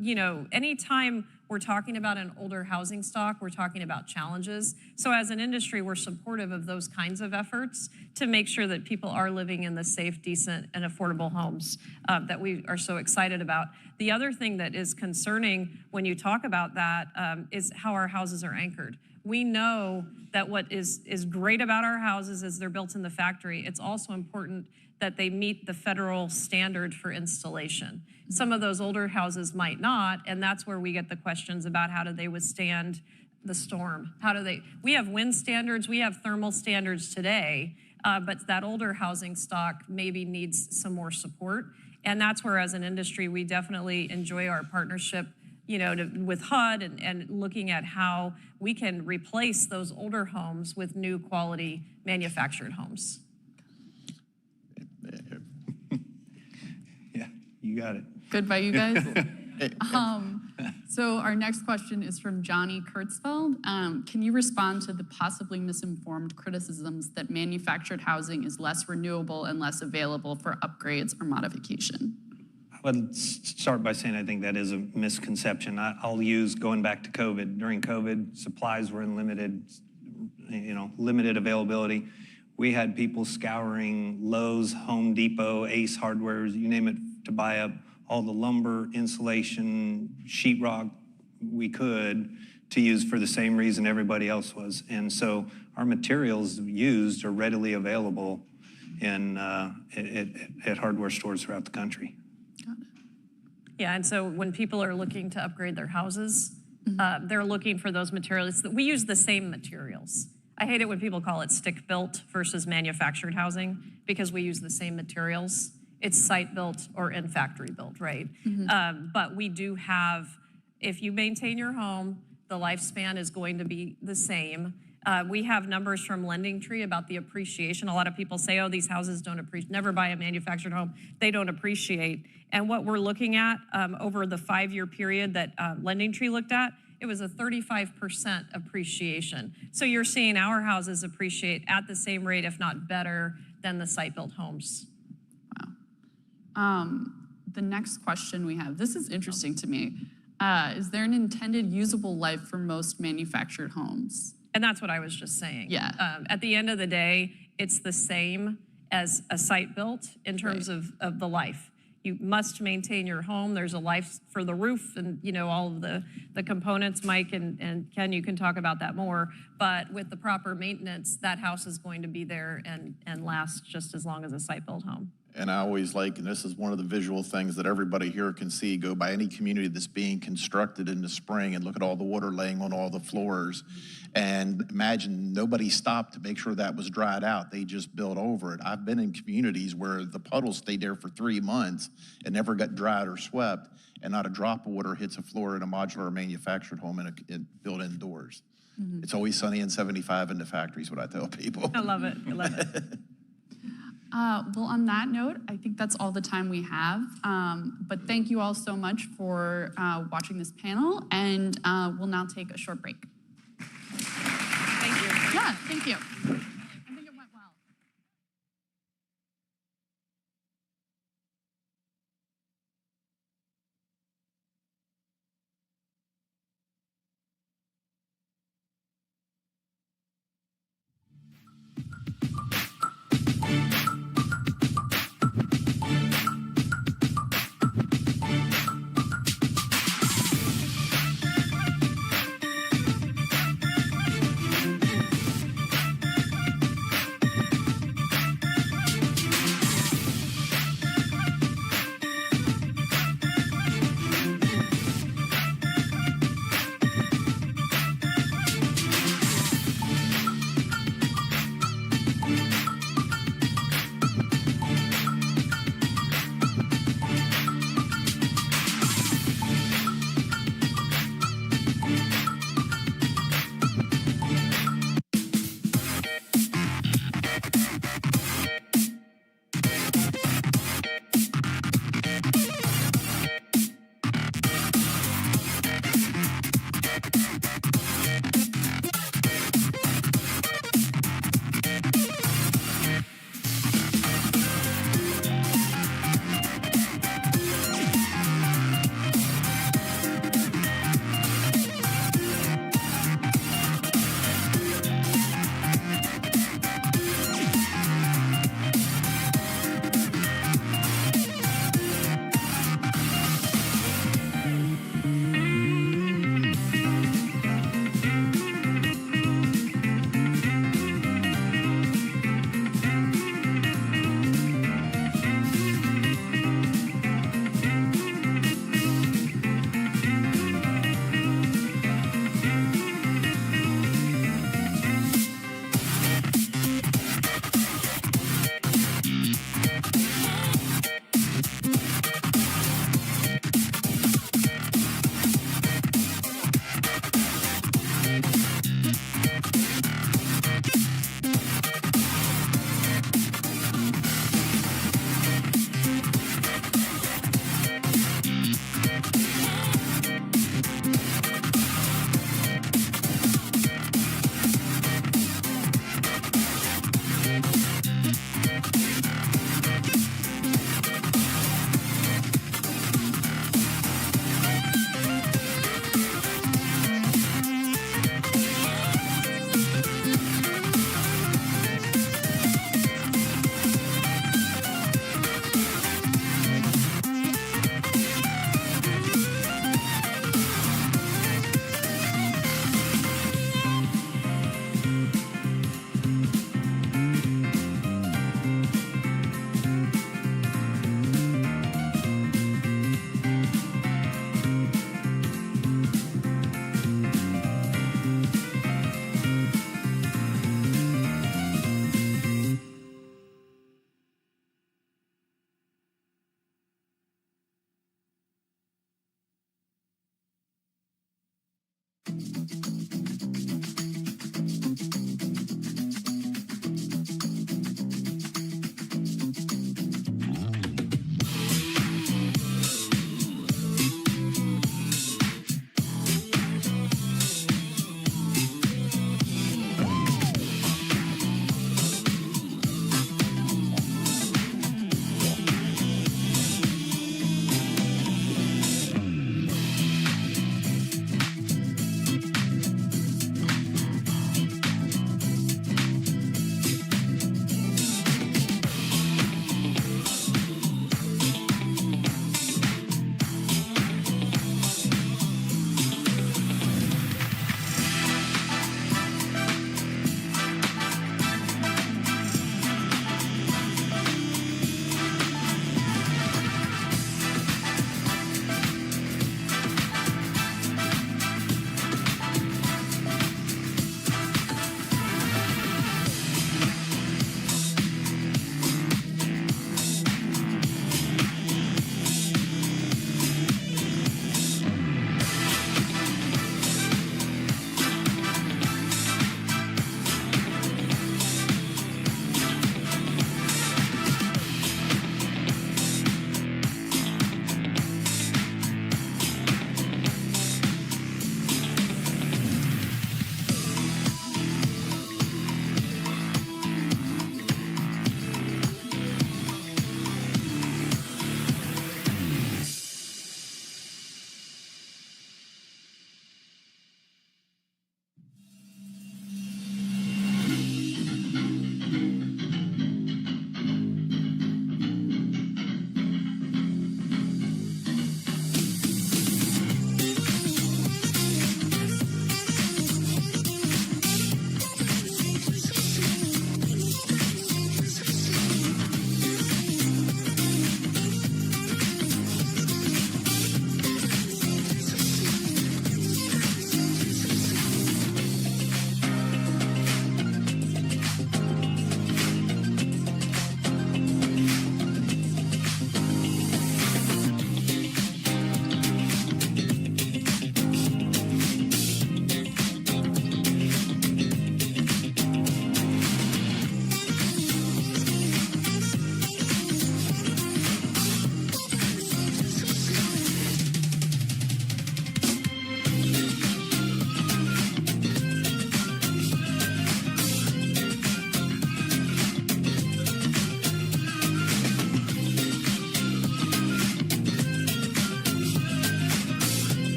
You know, anytime we're talking about an older housing stock, we're talking about challenges. So as an industry, we're supportive of those kinds of efforts to make sure that people are living in the safe, decent, and affordable homes that we are so excited about. The other thing that is concerning when you talk about that is how our houses are anchored. We know that what is great about our houses is they're built in the factory. It's also important that they meet the federal standard for installation. Some of those older houses might not, and that's where we get the questions about how do they withstand the storm? We have wind standards, we have thermal standards today, but that older housing stock maybe needs some more support. And that's where, as an industry, we definitely enjoy our partnership, you know, with HUD and looking at how we can replace those older homes with new quality manufactured homes. Yeah, you got it. Good by you guys. So our next question is from Johnny Kurtzfeld. Can you respond to the possibly misinformed criticisms that manufactured housing is less renewable and less available for upgrades or modification? would start by saying I think that is a misconception. I'll use going back to COVID. During COVID, supplies were in limited availability. We had people scouring Lowe's, Home Depot, Ace Hardware, you name it, to buy up all the lumber, insulation, sheetrock we could to use for the same reason everybody else was. And so our materials used are readily available at hardware stores throughout the country. Yeah, and so when people are looking to upgrade their houses, they're looking for those materials. We use the same materials. I hate it when people call it stick-built versus manufactured housing because we use the same materials. It's site-built or in-factory built, right? But we do have, if you maintain your home, the lifespan is going to be the same. We have numbers from Lending Tree about the appreciation. A lot of people say, oh, these houses don't appreciate, never buy a manufactured home. They don't appreciate. And what we're looking at over the 5-year period that Lending Tree looked at, it was a 35% appreciation. So you're seeing our houses appreciate at the same rate, if not better, than the site-built homes. Wow. The next question we have, this is interesting to me. Is there an intended usable life for most manufactured homes? And that's what I was just saying. Yeah. At the end of the day, it's the same as a site built in terms of the life. You must maintain your home. There's a life for the roof and all of the components. Mike and Ken, you can talk about that more. But with the proper maintenance, that house is going to be there and last just as long as a site built home. And I always like, and this is one of the visual things that everybody here can see, go by any community that's being constructed in the spring and look at all the water laying on all the floors. And imagine nobody stopped to make sure that was dried out. They just built over it. I've been in communities where the puddles stayed there for 3 months and never got dried or swept, and not a drop of water hits a floor in a modular manufactured home built indoors. It's always sunny and 75 in the factory is what I tell people. I love it. I love it. Well, on that note, I think that's all the time we have. But thank you all so much for watching this panel, and we'll now take a short break. Thank you. Yeah, thank you. I think it went well.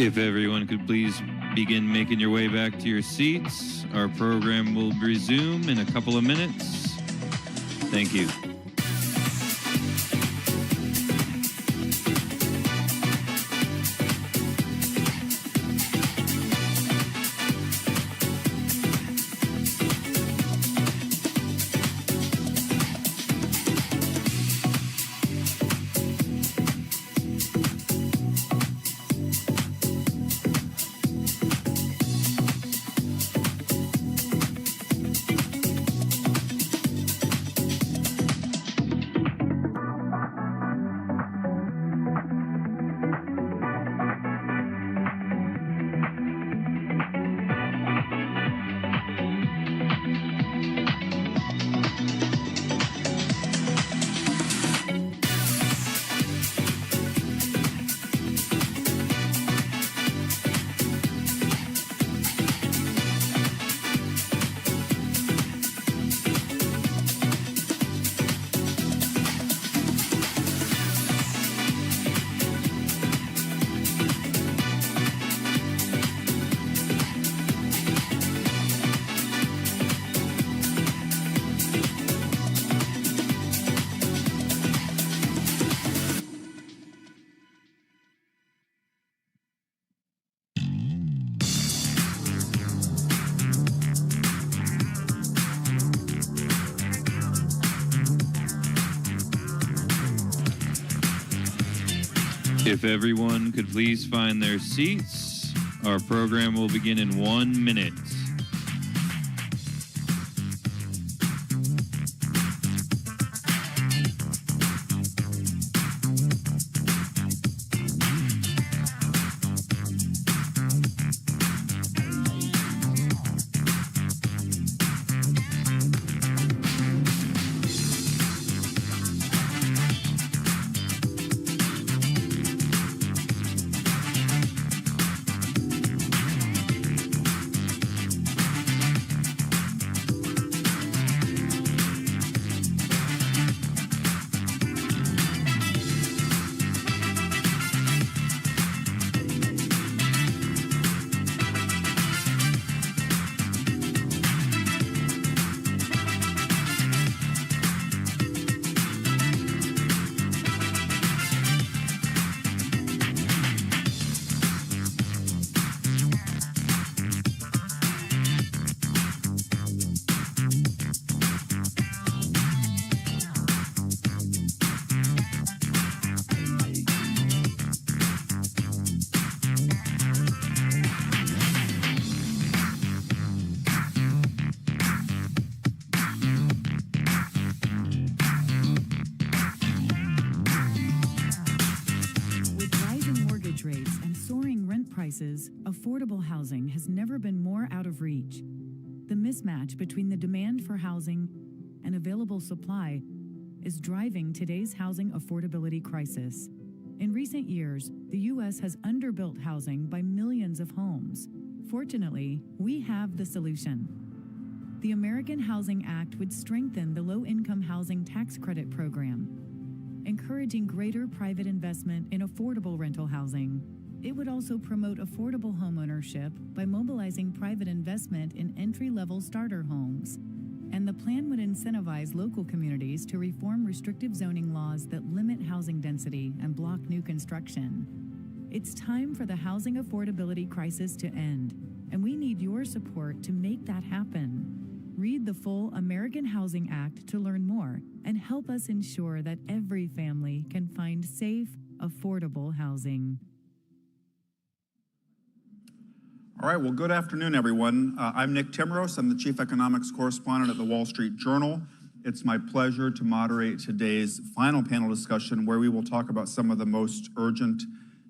If everyone could please begin making your way back to your seats, our program will resume in a couple of minutes. Thank you. If everyone could please find their seats, our program will begin in 1 minute. Affordable housing has never been more out of reach. The mismatch between the demand for housing and available supply is driving today's housing affordability crisis. In recent years, the U.S. has underbuilt housing by millions of homes. Fortunately, we have the solution. The American Housing Act would strengthen the low-income housing tax credit program, encouraging greater private investment in affordable rental housing. It would also promote affordable homeownership by mobilizing private investment in entry-level starter homes. And the plan would incentivize local communities to reform restrictive zoning laws that limit housing density and block new construction. It's time for the housing affordability crisis to end, and we need your support to make that happen. Read the full American Housing Act to learn more and help us ensure that every family can find safe, affordable housing. All right, well, good afternoon, everyone. I'm Nick Timros. I'm the Chief Economics Correspondent at the Wall Street Journal. It's my pleasure to moderate today's final panel discussion where we will talk about some of the most urgent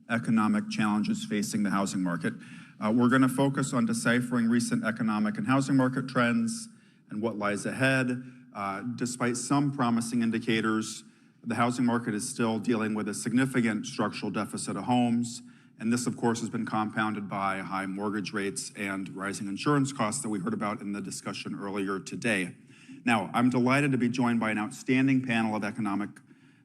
economic challenges facing the housing market. We're going to focus on deciphering recent economic and housing market trends and what lies ahead. Despite some promising indicators, the housing market is still dealing with a significant structural deficit of homes. And this, of course, has been compounded by high mortgage rates and rising insurance costs that we heard about in the discussion earlier today. Now, I'm delighted to be joined by an outstanding panel of economic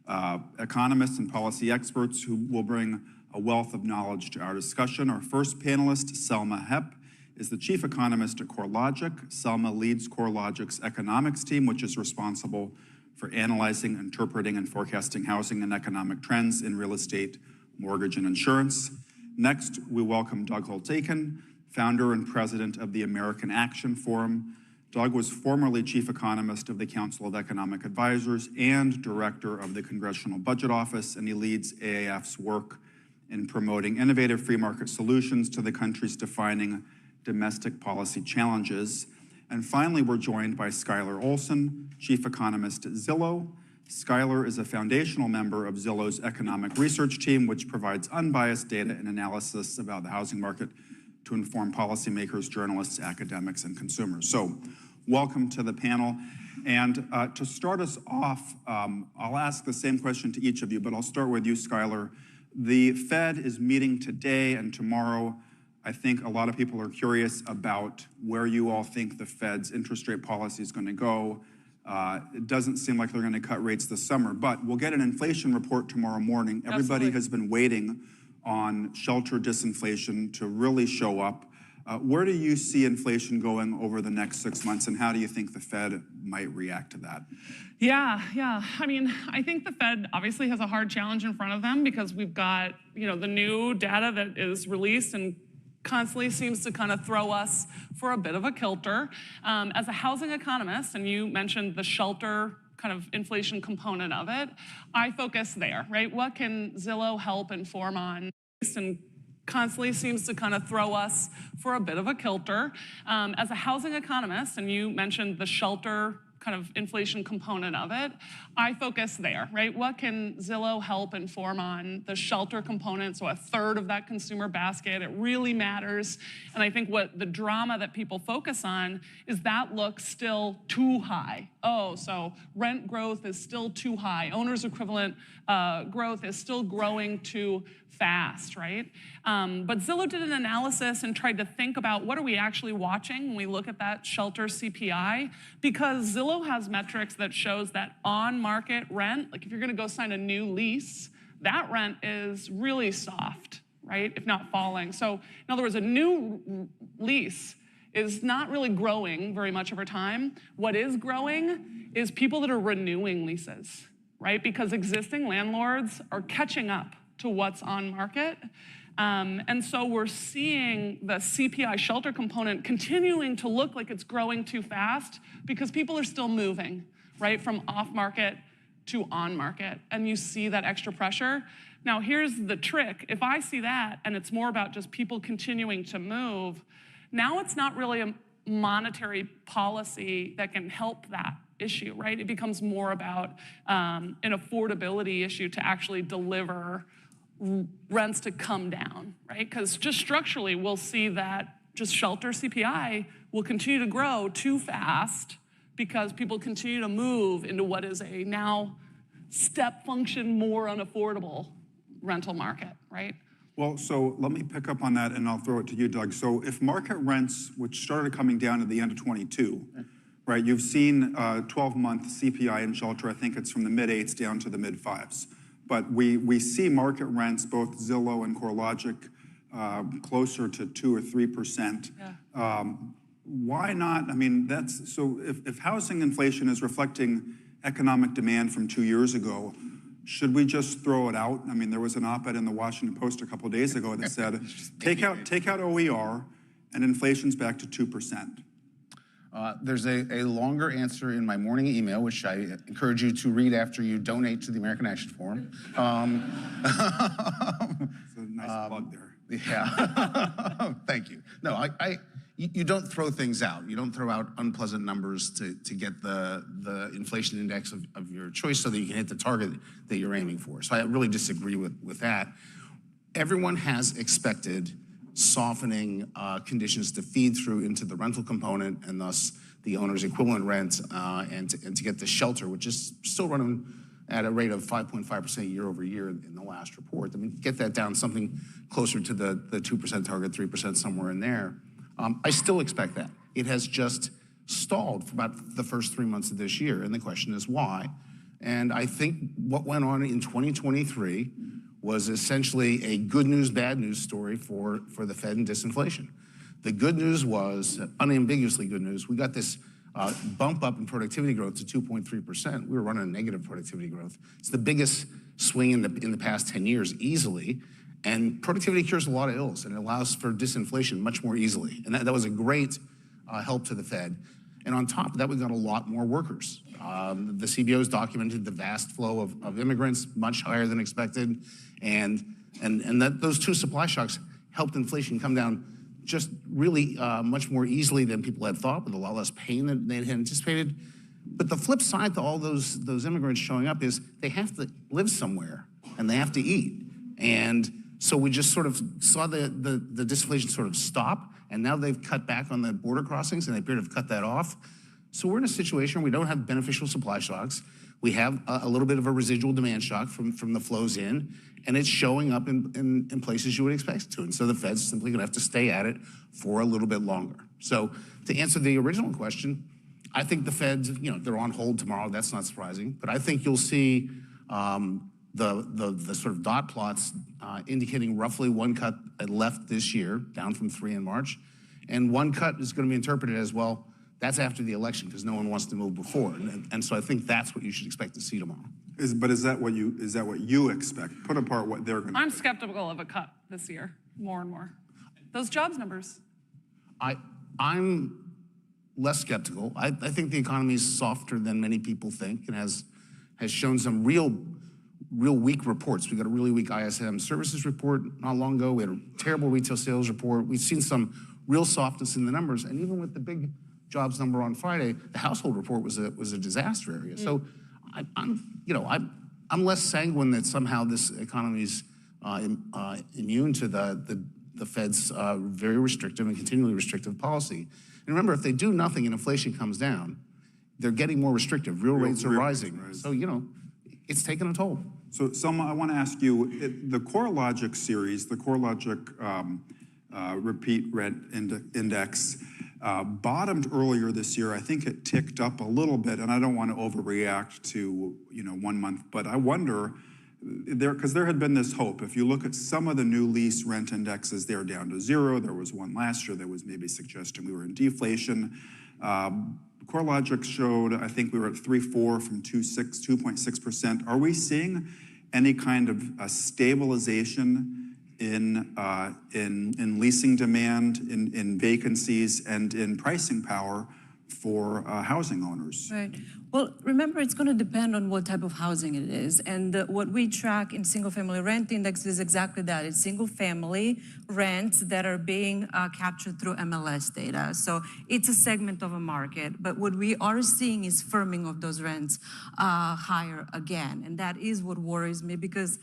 economists and policy experts who will bring a wealth of knowledge to our discussion. Our first panelist, Selma Hepp, is the chief economist at CoreLogic. Selma leads CoreLogic's economics team, which is responsible for analyzing, interpreting, and forecasting housing and economic trends in real estate, mortgage, and insurance. Next, we welcome Doug Holtaken, founder and president of the American Action Forum. Doug was formerly chief economist of the Council of Economic Advisors and director of the Congressional Budget Office, and he leads AAF's work in promoting innovative free market solutions to the country's defining domestic policy challenges. And finally, we're joined by Skylar Olson, chief economist at Zillow. Skylar is a foundational member of Zillow's economic research team, which provides unbiased data and analysis about the housing market to inform policymakers, journalists, academics, and consumers. So welcome to the panel. And to start us off, I'll ask the same question to each of you, but I'll start with you, Skylar. The Fed is meeting today and tomorrow. I think a lot of people are curious about where you all think the Fed's interest rate policy is going to go. It doesn't seem like they're going to cut rates this summer, but we'll get an inflation report tomorrow morning. Everybody has been waiting on shelter disinflation to really show up. Where do you see inflation going over the next 6 months, and how do you think the Fed might react to that? Yeah. I mean, I think the Fed obviously has a hard challenge in front of them because we've got, the new data that is released and constantly seems to kind of throw us for a bit of a kilter. As a housing economist, and you mentioned the shelter kind of inflation component of it, I focus there, right? What can Zillow help inform on? And constantly seems to kind of throw us for a bit of a kilter. As a housing economist, and you mentioned the shelter kind of inflation component of it, I focus there, right? What can Zillow help inform on the shelter component? So a third of that consumer basket, it really matters. And I think what the drama that people focus on is that looks still too high. Oh, so rent growth is still too high. Owner's equivalent growth is still growing too fast, right? But Zillow did an analysis and tried to think about what are we actually watching when we look at that shelter CPI, because Zillow has metrics that shows that on-market rent, like if you're gonna go sign a new lease, that rent is really soft, right? If not falling. So in other words, a new lease is not really growing very much over time. What is growing is people that are renewing leases, right? Because existing landlords are catching up to what's on market. And so we're seeing the CPI shelter component continuing to look like it's growing too fast because people are still moving, right? From off market to on market. And you see that extra pressure. Now here's the trick. If I see that and it's more about just people continuing to move, now it's not really a monetary policy that can help that issue, right? It becomes more about an affordability issue to actually deliver rents to come down, right? Because just structurally, we'll see that just shelter CPI will continue to grow too fast because people continue to move into what is a now step function, more unaffordable rental market, right? Well, so let me pick up on that and I'll throw it to you, Doug. So if market rents, which started coming down at the end of 22, right, you've seen 12-month CPI in shelter, I think it's from the mid-8s down to the mid-5s. But we see market rents, both Zillow and CoreLogic, closer to 2 or 3%. Yeah. Why not? I mean, so if housing inflation is reflecting economic demand from 2 years ago, should we just throw it out? I mean, there was an op-ed in the Washington Post a couple of days ago that said, take out OER and inflation's back to 2%. There's a longer answer in my morning email, which I encourage you to read after you donate to the American Action Forum. It's a nice plug there. Yeah, thank you. No, you don't throw things out. You don't throw out unpleasant numbers to get the inflation index of your choice so that you can hit the target that you're aiming for. So I really disagree with that. Everyone has expected softening conditions to feed through into the rental component and thus the owner's equivalent rent and to get the shelter, which is still running at a rate of 5.5% year over year in the last report. I mean, get that down something closer to the 2% target, 3% somewhere in there. I still expect that. It has just stalled for about the first 3 months of this year, and the question is why. And I think what went on in 2023 was essentially a good news, bad news story for the Fed and disinflation. The good news was, unambiguously good news, we got this bump up in productivity growth to 2.3%. We were running a negative productivity growth. It's the biggest swing in the past 10 years, easily. And productivity cures a lot of ills, and it allows for disinflation much more easily. And that was a great help to the Fed. And on top of that, we got a lot more workers. The CBO's documented the vast flow of immigrants, much higher than expected. And that those two supply shocks helped inflation come down just really much more easily than people had thought, with a lot less pain than they had anticipated. But the flip side to all those immigrants showing up is they have to live somewhere and they have to eat. And so we just sort of saw the disinflation sort of stop, and now they've cut back on the border crossings and they appear to have cut that off. So we're in a situation where we don't have beneficial supply shocks. We have a little bit of a residual demand shock from the flows in, and it's showing up in places you would expect it to. And so the Fed's simply gonna have to stay at it for a little bit longer. So to answer the original question, I think the Feds, they're on hold tomorrow. That's not surprising. But I think you'll see the sort of dot plots indicating roughly one cut left this year, down from 3 in March. And one cut is going to be interpreted as, well, that's after the election because no one wants to move before. And so I think that's what you should expect to see tomorrow. But is that what you expect? Put apart what they're going to I'm skeptical of a cut this year, more and more. Those jobs numbers. I'm less skeptical. I think the economy is softer than many people think, and has shown some real weak reports. We got a really weak ISM services report not long ago. We had a terrible retail sales report. We've seen some real softness in the numbers, and even with the big jobs number on Friday, the household report was a disaster area. So I'm less sanguine that somehow this economy's immune to the Fed's very restrictive and continually restrictive policy. And remember, if they do nothing and inflation comes down, they're getting more restrictive. Real rates are rising. Right. So, it's taken a toll. So, Selma, I want to ask you, the CoreLogic series, the CoreLogic repeat rent index, bottomed earlier this year. I think it ticked up a little bit, and I don't want to overreact to 1 month, but I wonder, because there had been this hope. If you look at some of the new lease rent indexes, they're down to 0. There was one last year that was maybe suggesting we were in deflation. CoreLogic showed, I think we were at 3.4 from 2.6%. Are we seeing any kind of a stabilization in leasing demand, in vacancies, and in pricing power for housing owners? Right. Well, remember, it's going to depend on what type of housing it is. And what we track in single-family rent index is exactly that. It's single-family rents that are being captured through MLS data. So it's a segment of a market. But what we are seeing is firming of those rents higher again. And that is what worries me, because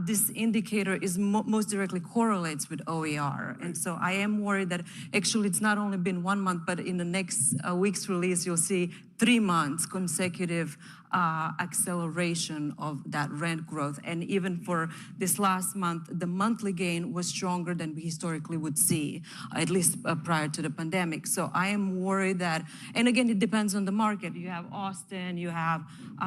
this indicator is most directly correlates with OER. And so I am worried that actually it's not only been 1 month, but in the next week's release, you'll see 3 months consecutive acceleration of that rent growth. And even for this last month, the monthly gain was stronger than we historically would see, at least prior to the pandemic. So I am worried that, and again, it depends on the market. You have Austin, you have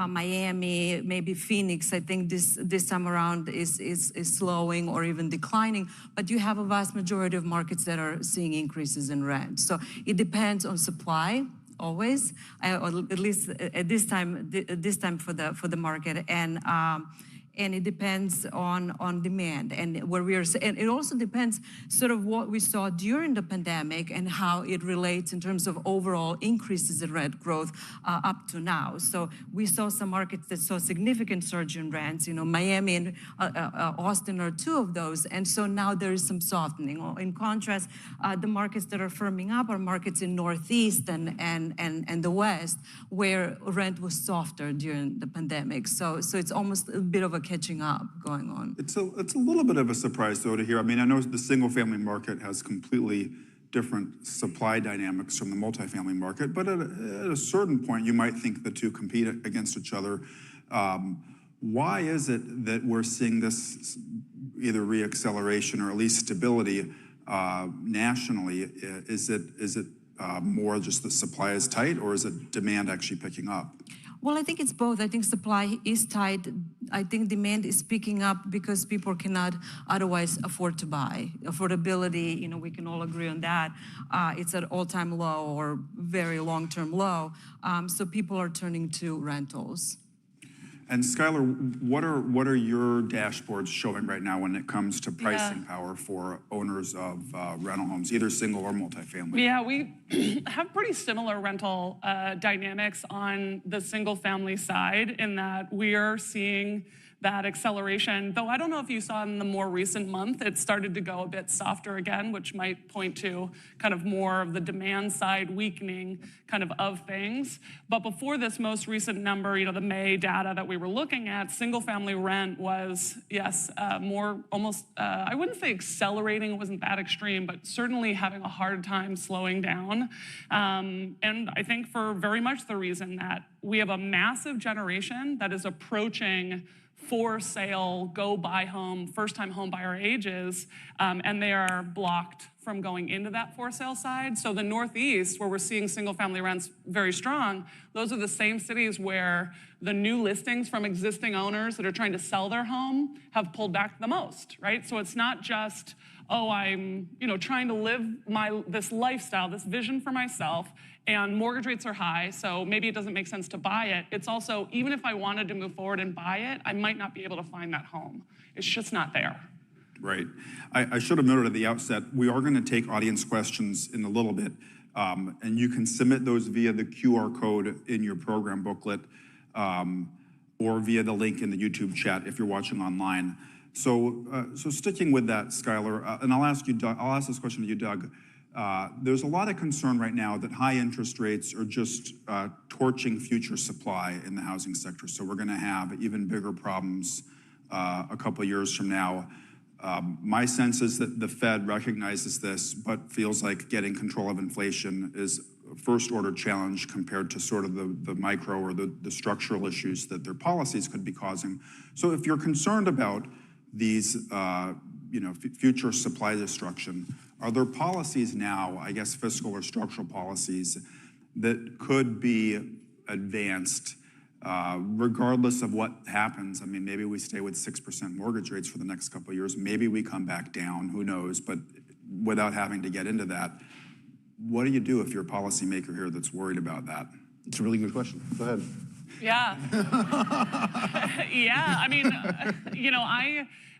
Miami, maybe Phoenix. I think this time around is slowing or even declining, but you have a vast majority of markets that are seeing increases in rent. So it depends on supply. Always, or at least at this time for the market, and it depends on demand and where we are. And it also depends sort of what we saw during the pandemic and how it relates in terms of overall increases in rent growth up to now. So we saw some markets that saw significant surge in rents. Miami and Austin are 2 of those. And so now there is some softening. In contrast, the markets that are firming up are markets in Northeast and the West, where rent was softer during the pandemic. So it's almost a bit of a catching up going on. It's a little bit of a surprise, though, to hear. I mean, I know the single-family market has completely different supply dynamics from the multifamily market, but at a certain point, you might think the two compete against each other. Why is it that we're seeing this either reacceleration or at least stability nationally? Is it more just the supply is tight, or is it demand actually picking up? Well, I think it's both. I think supply is tight. I think demand is picking up because people cannot otherwise afford to buy. Affordability, you know, we can all agree on that. It's at all-time low or very long-term low. So people are turning to rentals. And Skylar, what are your dashboards showing right now when it comes to pricing power for owners of rental homes, either single or multifamily? Yeah, we have pretty similar rental dynamics on the single family side in that we are seeing that acceleration, though I don't know if you saw in the more recent month, it started to go a bit softer again, which might point to kind of more of the demand side weakening kind of things. But before this most recent number, you know, the May data that we were looking at, single family rent was, yes, more almost, I wouldn't say accelerating, it wasn't that extreme, but certainly having a hard time slowing down. And I think for very much the reason that we have a massive generation that is approaching for sale, go buy home, first-time home buyer ages, and they are blocked from going into that for sale side. So the Northeast, where we're seeing single-family rents very strong, those are the same cities where the new listings from existing owners that are trying to sell their home have pulled back the most, right? So it's not just, oh, I'm trying to live this lifestyle, this vision for myself, and mortgage rates are high, so maybe it doesn't make sense to buy it. It's also, even if I wanted to move forward and buy it, I might not be able to find that home. It's just not there. Right. I should have noted at the outset, we are going to take audience questions in a little bit, and you can submit those via the QR code in your program booklet or via the link in the YouTube chat if you're watching online. So sticking with that, Skylar, and I'll ask this question to you, Doug. There's a lot of concern right now that high interest rates are just torching future supply in the housing sector. So we're going to have even bigger problems a couple of years from now. My sense is that the Fed recognizes this, but feels like getting control of inflation is a first-order challenge compared to sort of the micro or the structural issues that their policies could be causing. So if you're concerned about these future supply destruction, are there policies now, I guess fiscal or structural policies, that could be advanced regardless of what happens? I mean, maybe we stay with 6% mortgage rates for the next couple of years. Maybe we come back down, who knows? But without having to get into that, what do you do if you're a policymaker here that's worried about that? It's a really good question. Go ahead. Yeah. Yeah, I mean,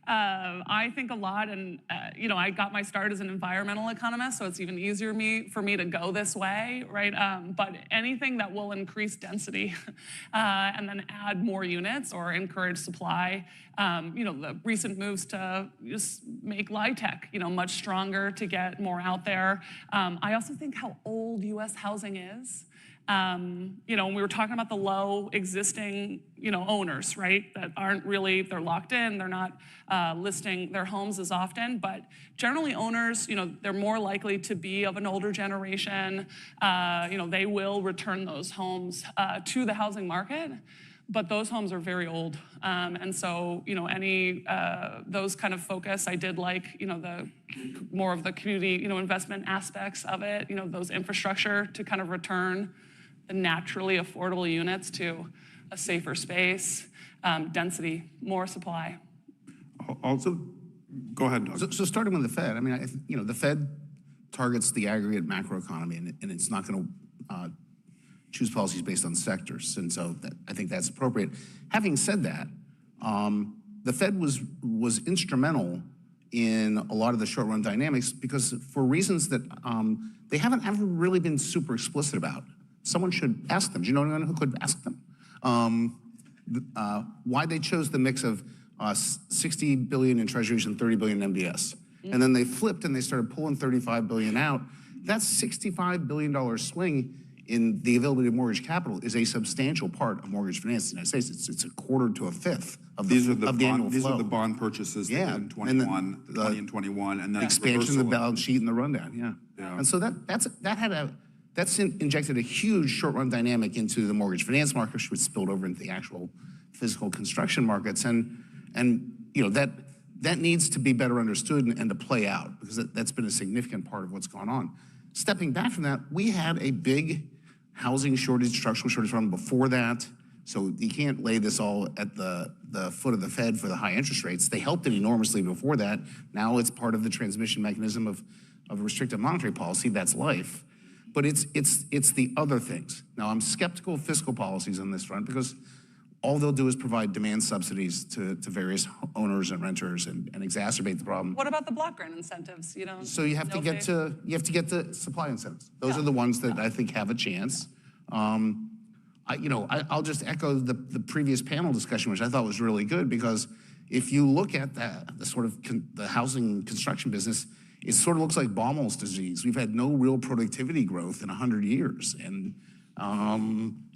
I think a lot, and I got my start as an environmental economist, so it's even easier for me to go this way, right? But anything that will increase density and then add more units or encourage supply, the recent moves to just make LIHTC, much stronger to get more out there. I also think how old U.S. housing is. When we were talking about the low existing, owners, right, that aren't really, they're locked in, they're not listing their homes as often, but generally owners, they're more likely to be of an older generation. They will return those homes to the housing market, but those homes are very old. And so, any those kind of focus, I did like, the more of the community, investment aspects of it, those infrastructure to kind of return the naturally affordable units to a safer space, density, more supply. Also, go ahead, Doug. So starting with the Fed, I mean, the Fed targets the aggregate macroeconomy, and it's not going to choose policies based on sectors, and so I think that's appropriate. Having said that, the Fed was instrumental in a lot of the short-run dynamics because for reasons that they haven't ever really been super explicit about. Someone should ask them. Do you know anyone who could ask them? Why they chose the mix of $60 billion in treasuries and $30 billion in MBS. And then they flipped and they started pulling $35 billion out. That $65 billion swing in the availability of mortgage capital is a substantial part of mortgage finance in the United States. It's a quarter to a fifth of the annual flow. These are the bond purchases in 21, 20 and 21, and then expansion of the balance sheet and the rundown. Yeah. And so that's injected a huge short-run dynamic into the mortgage finance market, which spilled over into the actual physical construction markets. And that needs to be better understood and to play out because that's been a significant part of what's gone on. Stepping back from that, we had a big housing shortage, structural shortage problem before that. So you can't lay this all at the foot of the Fed for the high interest rates. They helped it enormously before that. Now it's part of the transmission mechanism of restrictive monetary policy. That's life. But it's the other things. Now, I'm skeptical of fiscal policies on this front because all they'll do is provide demand subsidies to various owners and renters and exacerbate the problem. What about the block grant incentives? So you have to get to supply incentives. Those are the ones that I think have a chance. I'll just echo the previous panel discussion, which I thought was really good, because if you look at the sort of the housing construction business, it sort of looks like Baumol's disease. We've had no real productivity growth in 100 years. And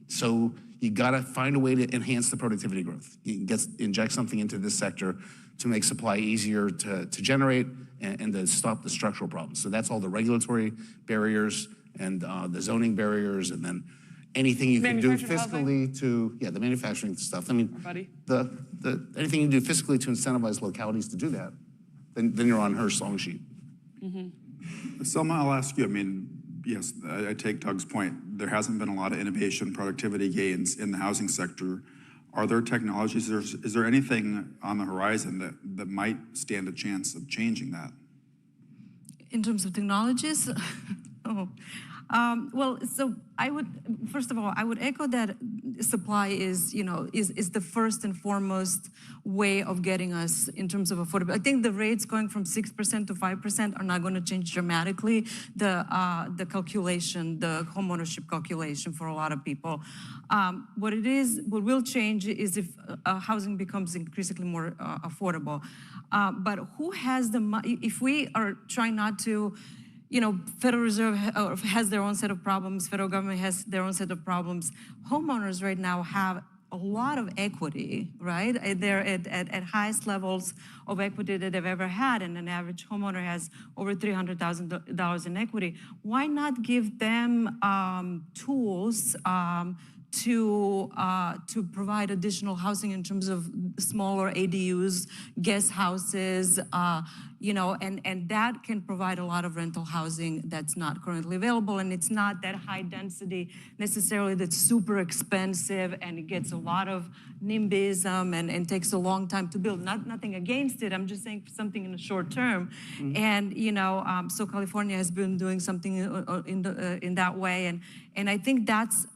so you gotta find a way to enhance the productivity growth. You can inject something into this sector to make supply easier to generate and to stop the structural problems. So that's all the regulatory barriers and the zoning barriers, and then anything you can do fiscally the manufacturing stuff. I mean, anything you can do fiscally to incentivize localities to do that, then you're on her song sheet. Selma, I'll ask you, I mean, yes, I take Doug's point. There hasn't been a lot of innovation, productivity gains in the housing sector. Are there technologies, is there anything on the horizon that might stand a chance of changing that? In terms of technologies? Well, so first of all, I would echo that supply is the first and foremost way of getting us in terms of affordability. I think the rates going from 6% to 5% are not going to change dramatically the calculation, the homeownership calculation for a lot of people. What will change is if housing becomes increasingly more affordable. But who has the money? If we are trying not to, Federal Reserve has their own set of problems, federal government has their own set of problems. Homeowners right now have a lot of equity, right? They're at highest levels of equity that they've ever had, and an average homeowner has over $300,000 in equity. Why not give them tools to provide additional housing in terms of smaller ADUs, guest houses, and that can provide a lot of rental housing that's not currently available, and it's not that high density necessarily that's super expensive, and it gets a lot of NIMBYism and takes a long time to build. Nothing against it, I'm just saying something in the short term. And so California has been doing something in that way, and I think that's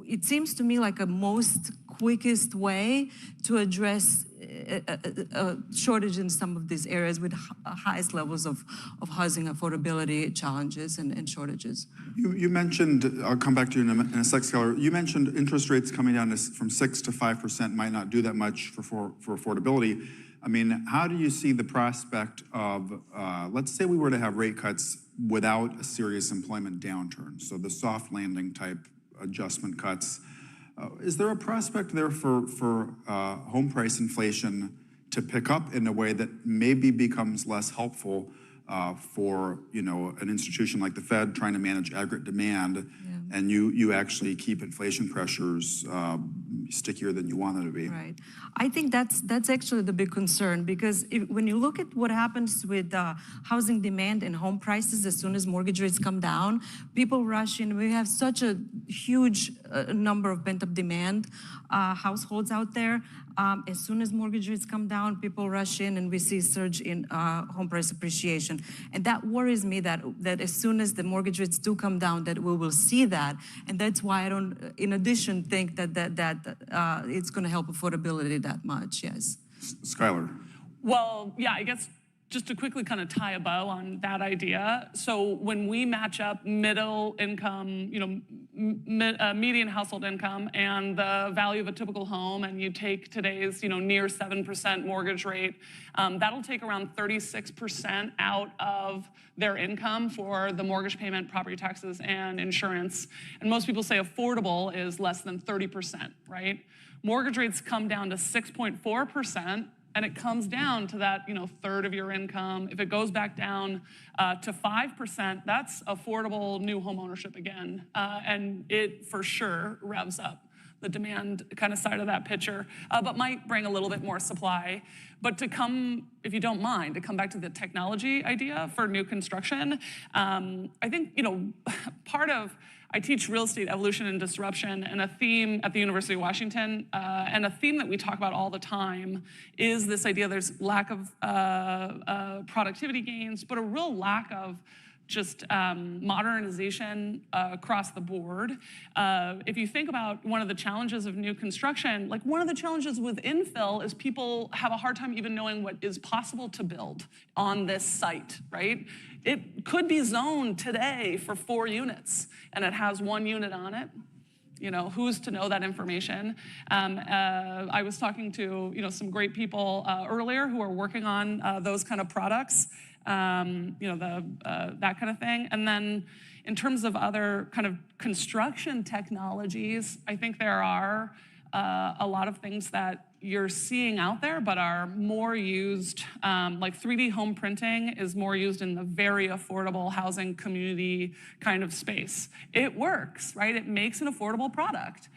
it seems to me like a most quickest way to address a shortage in some of these areas with highest levels of housing affordability challenges and shortages. You mentioned, I'll come back to you in a sec, Skylar. You mentioned interest rates coming down from 6 to 5% might not do that much for affordability. I mean, how do you see the prospect of, let's say we were to have rate cuts without a serious employment downturn, so the soft landing type adjustment cuts. Is there a prospect there for home price inflation to pick up in a way that maybe becomes less helpful for an institution like the Fed trying to manage aggregate demand, and you actually keep inflation pressures stickier than you want them to be? Right. I think that's actually the big concern, because when you look at what happens with housing demand and home prices, as soon as mortgage rates come down, people rush in. We have such a huge number of pent-up demand households out there. As soon as mortgage rates come down, people rush in, and we see a surge in home price appreciation. And that worries me that as soon as the mortgage rates do come down, that we will see that. And that's why I don't, in addition, think that it's going to help affordability that much, yes. Skylar. Well, yeah, I guess just to quickly kind of tie a bow on that idea. So when we match up middle income, median household income and the value of a typical home, and you take today's, near 7% mortgage rate, that'll take around 36% out of their income for the mortgage payment, property taxes, and insurance. And most people say affordable is less than 30%, right? Mortgage rates come down to 6.4%. And it comes down to that, third of your income. If it goes back down to 5%, that's affordable new home ownership again. And it for sure revs up the demand kind of side of that picture, but might bring a little bit more supply. But to come, if you don't mind, to come back to the technology idea for new construction, I think, part of, I teach real estate evolution and disruption, and a theme at the University of Washington, and a theme that we talk about all the time is this idea there's lack of productivity gains, but a real lack of just modernization across the board. If you think about one of the challenges of new construction, like one of the challenges with infill is people have a hard time even knowing what is possible to build on this site, right? It could be zoned today for 4 units and it has 1 unit on it. You know, who's to know that information? I was talking to, some great people earlier who are working on those kind of products. That kind of thing. And then in terms of other kind of construction technologies, I think there are a lot of things that you're seeing out there, but are more used, like 3D home printing is more used in the very affordable housing community kind of space. It works, right? It makes an affordable product.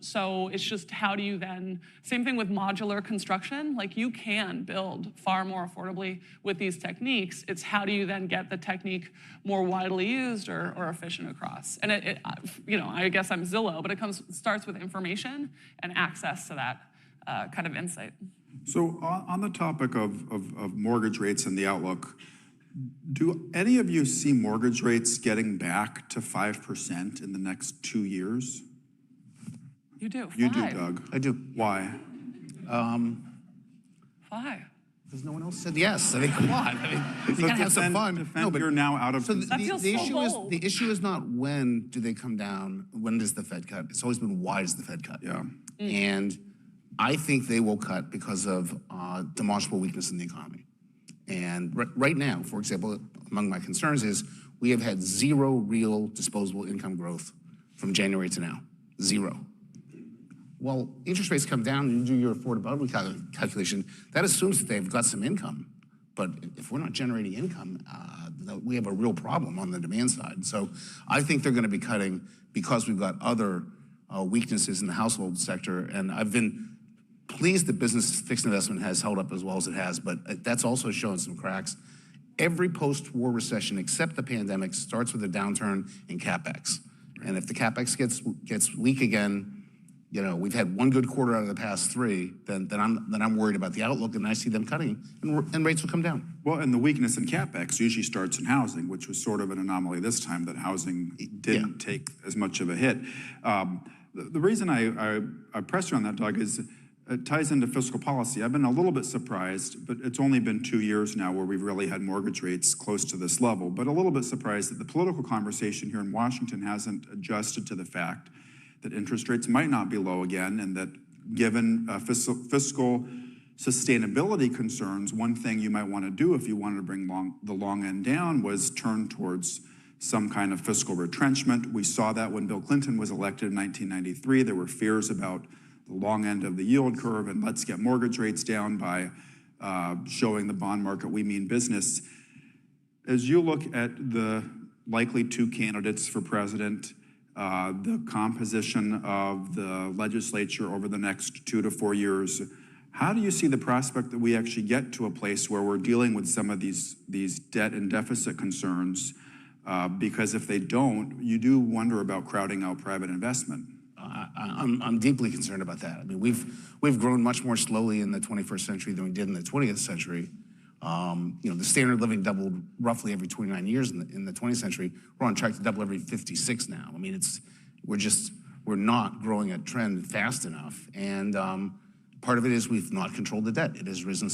So it's just how do you then, same thing with modular construction, like you can build far more affordably with these techniques. It's how do you then get the technique more widely used or efficient across? And I guess I'm Zillow, but it starts with information and access to that kind of insight. So on the topic of mortgage rates and the outlook, do any of you see mortgage rates getting back to 5% in the next 2 years? You do. You do, Doug. I do. Why? 5. Because no one else said yes. I mean, come on. I mean, you gotta have some fun. No, but you're now out of. So the issue is not when do they come down. When does the Fed cut? It's always been why does the Fed cut? Yeah. And I think they will cut because of demonstrable weakness in the economy. And right now, for example, among my concerns is we have had 0 real disposable income growth from January to now. 0. Well, interest rates come down and you do your affordability calculation, that assumes that they've got some income. But if we're not generating income, we have a real problem on the demand side. So I think they're going to be cutting because we've got other weaknesses in the household sector. And I've been pleased that business fixed investment has held up as well as it has, but that's also showing some cracks. Every post-war recession, except the pandemic, starts with a downturn in CapEx. And if the CapEx gets weak again, we've had 1 good quarter out of the past 3, then I'm worried about the outlook, and I see them cutting, and rates will come down. Well, and the weakness in CapEx usually starts in housing, which was sort of an anomaly this time that housing didn't take as much of a hit. The reason I press you on that, Doug, is it ties into fiscal policy. I've been a little bit surprised, but it's only been 2 years now where we've really had mortgage rates close to this level, but a little bit surprised that the political conversation here in Washington hasn't adjusted to the fact that interest rates might not be low again, and that given fiscal sustainability concerns, one thing you might want to do if you wanted to bring the long end down was turn towards some kind of fiscal retrenchment. We saw that when Bill Clinton was elected in 1993. There were fears about the long end of the yield curve, and let's get mortgage rates down by showing the bond market we mean business. As you look at the likely 2 candidates for president, the composition of the legislature over the next 2 to 4 years, how do you see the prospect that we actually get to a place where we're dealing with some of these debt and deficit concerns? Because if they don't, you do wonder about crowding out private investment. I'm deeply concerned about that. I mean, we've grown much more slowly in the 21st century than we did in the 20th century. The standard of living doubled roughly every 29 years in the 20th century. We're on track to double every 56 now. I mean, we're not growing a trend fast enough. And part of it is we've not controlled the debt. It has risen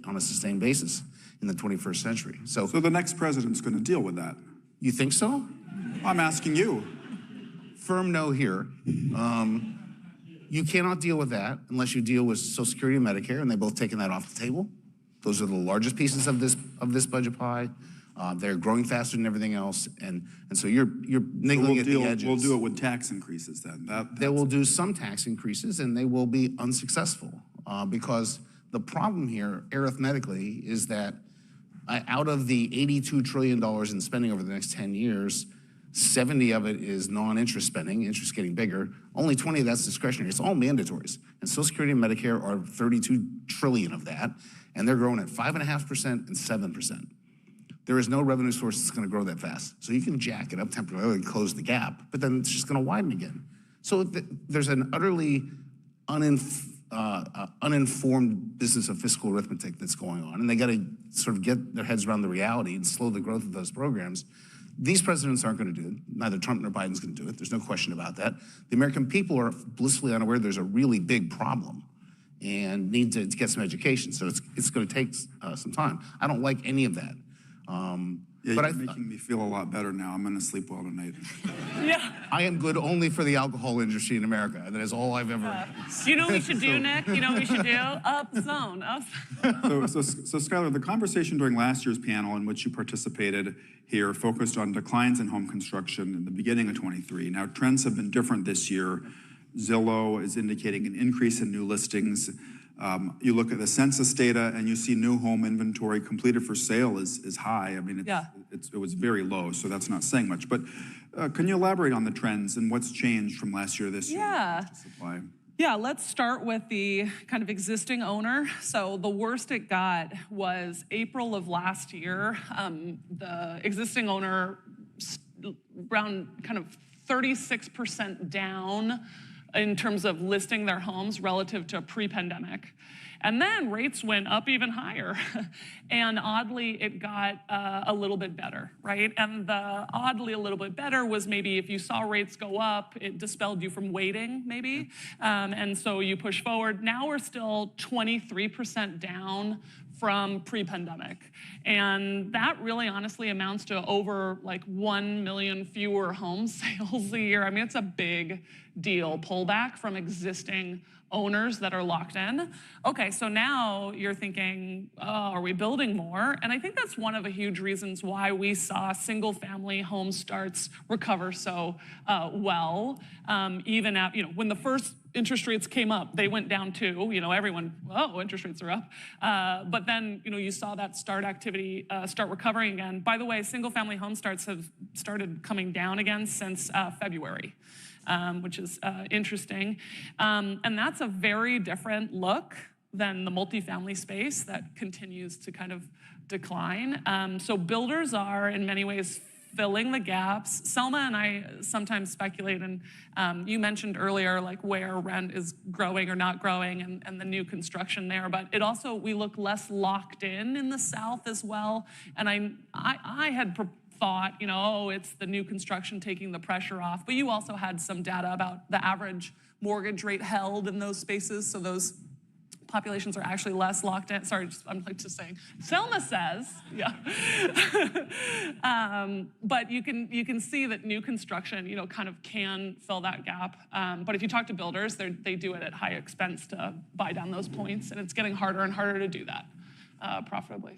on a sustained basis in the 21st century. So the next president's going to deal with that. You think so? I'm asking you. Firm no here. You cannot deal with that unless you deal with Social Security and Medicare, and they've both taken that off the table. Those are the largest pieces of this budget pie. They're growing faster than everything else, and so you're niggling at the edges. We'll do it with tax increases then. They will do some tax increases, and they will be unsuccessful because the problem here, arithmetically, is that out of the $82 trillion in spending over the next 10 years, 70 of it is non-interest spending, interest getting bigger. Only 20 of that's discretionary. It's all mandatories. And Social Security and Medicare are 32 trillion of that, and they're growing at 5.5% and 7%. there is no revenue source that's going to grow that fast. So you can jack it up temporarily, close the gap, but then it's just going to widen again. So there's an utterly uninformed business of fiscal arithmetic that's going on, and they got to sort of get their heads around the reality and slow the growth of those programs. These presidents aren't going to do it. Neither Trump nor Biden's going to do it. There's no question about that. The American people are blissfully unaware there's a really big problem and need to get some education. So it's going to take some time. I don't like any of that. But you're making me feel a lot better now. I'm going to sleep well tonight. Yeah. I am good only for the alcohol industry in America. That is all I've ever. You know what we should do, Nick? You know what we should do? Up zone. So Skylar, the conversation during last year's panel in which you participated here focused on declines in home construction in the beginning of 23. Now, trends have been different this year. Zillow is indicating an increase in new listings. You look at the census data and you see new home inventory completed for sale is high. I mean, it was very low, so that's not saying much. But can you elaborate on the trends and what's changed from last year this year? Yeah. Supply? Yeah, let's start with the kind of existing owner. So the worst it got was April of last year. The existing owner around kind of 36% down in terms of listing their homes relative to pre-pandemic. And then rates went up even higher. And oddly, it got a little bit better, right? And the oddly a little bit better was maybe if you saw rates go up, it dispelled you from waiting, maybe. And so you push forward. Now we're still 23% down from pre-pandemic. And that really honestly amounts to over like 1 million fewer home sales a year. I mean, it's a big deal, pullback from existing owners that are locked in. Okay, so now you're thinking, oh, are we building more? And I think that's one of the huge reasons why we saw single family home starts recover so well. Even at, when the first interest rates came up, they went down too. Everyone, oh, interest rates are up. But then, you saw that start activity start recovering again. By the way, single family home starts have started coming down again since February. Which is interesting. And that's a very different look than the multifamily space that continues to kind of decline. So builders are in many ways filling the gaps. Selma and I sometimes speculate, and you mentioned earlier like where rent is growing or not growing and the new construction there, but it also, we look less locked in the South as well. And I had thought, it's the new construction taking the pressure off, but you also had some data about the average mortgage rate held in those spaces, so those populations are actually less locked in. Sorry, I'm just saying. Selma says, yeah. But you can see that new construction, kind of can fill that gap. But if you talk to builders, they do it at high expense to buy down those points, and it's getting harder and harder to do that profitably.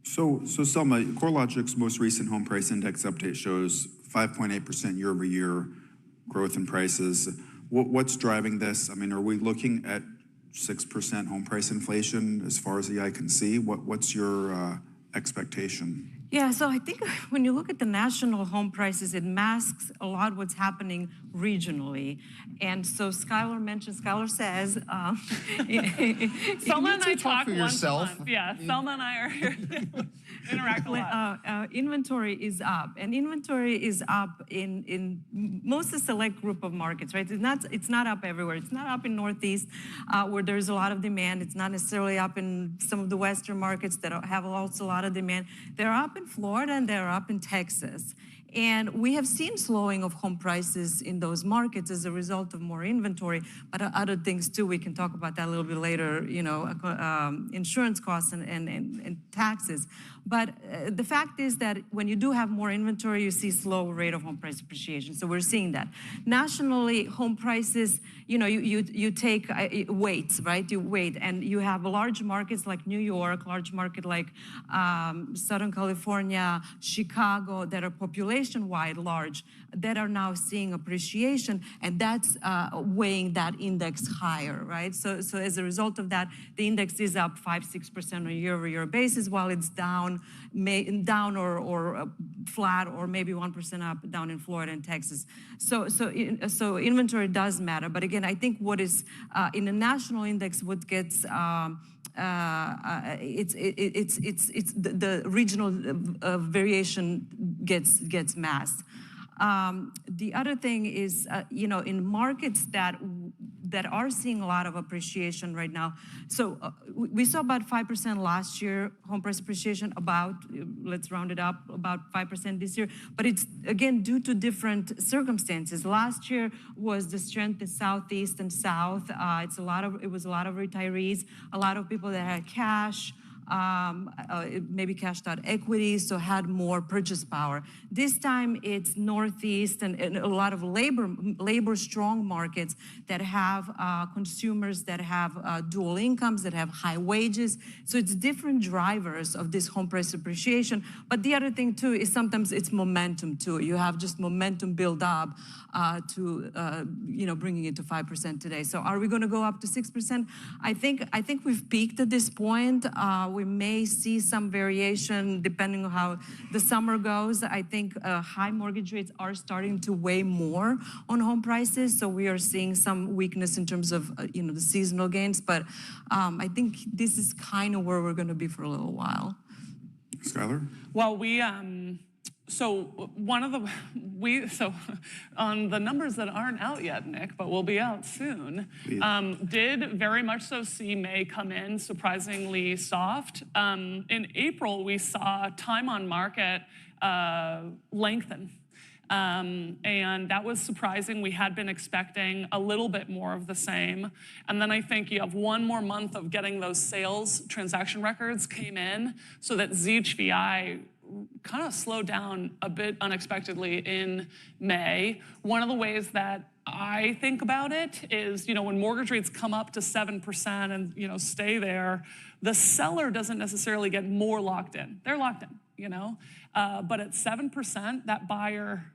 So Selma, CoreLogic's most recent home price index update shows 5.8% year-over-year growth in prices. What's driving this? I mean, are we looking at 6% home price inflation as far as the eye can see? What's your expectation? Yeah, so I think when you look at the national home prices, it masks a lot what's happening regionally. And so Skylar says... Selma and I talk for yourself. Once a month. Yeah, Selma and I are here to interact a lot. Inventory is up, and inventory is up in most of the select group of markets, right? It's not up everywhere. It's not up in Northeast, where there's a lot of demand. It's not necessarily up in some of the Western markets that have also a lot of demand. They're up in Florida and they're up in Texas. And we have seen slowing of home prices in those markets as a result of more inventory, but other things too. We can talk about that a little bit later, insurance costs and taxes. But the fact is that when you do have more inventory, you see slow rate of home price appreciation. So we're seeing that. Nationally, home prices, you take weights, right? You weight, and you have large markets like New York, large market like Southern California, Chicago, that are population-wide large, that are now seeing appreciation, and that's weighing that index higher, right? So as a result of that, the index is up 5-6% on a year-over-year basis, while it's down or flat or maybe 1% up down in Florida and Texas. So inventory does matter, but again, I think what is in the national index, what gets the regional variation gets masked. The other thing is, in markets that are seeing a lot of appreciation right now. So we saw about 5% last year, home price appreciation, let's round it up, about 5% this year. But it's, again, due to different circumstances. Last year was the strength in Southeast and South. It was a lot of retirees, a lot of people that had cash, maybe cashed out equity, so had more purchase power. This time it's Northeast and a lot of labor strong markets that have consumers that have dual incomes, that have high wages. So it's different drivers of this home price appreciation. But the other thing too is sometimes it's momentum too. You have just momentum build up to bringing it to 5% today. So are we going to go up to 6%? I think we've peaked at this point. We may see some variation depending on how the summer goes. I think high mortgage rates are starting to weigh more on home prices. So we are seeing some weakness in terms of the seasonal gains. But I think this is kind of where we're going to be for a little while. Skylar? Well, on the numbers that aren't out yet, Nick, but will be out soon, did very much so see May come in surprisingly soft. In April, we saw time on market lengthen. And that was surprising. We had been expecting a little bit more of the same. And then I think you have one more month of getting those sales transaction records came in so that ZHVI kind of slowed down a bit unexpectedly in May. One of the ways that I think about it is, when mortgage rates come up to 7% and, stay there, the seller doesn't necessarily get more locked in. They're locked in, but at 7%, that buyer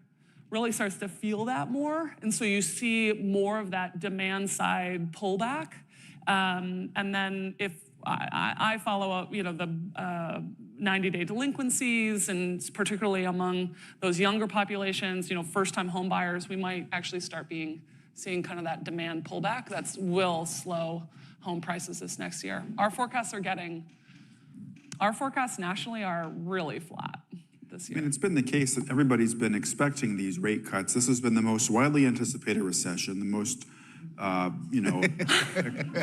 really starts to feel that more. And so you see more of that demand side pullback. And then if I follow up, the 90-day delinquencies, and particularly among those younger populations, first-time home buyers, we might actually start seeing kind of that demand pullback that will slow home prices this next year. Our forecasts nationally are really flat this year. And it's been the case that everybody's been expecting these rate cuts. This has been the most widely anticipated recession, the most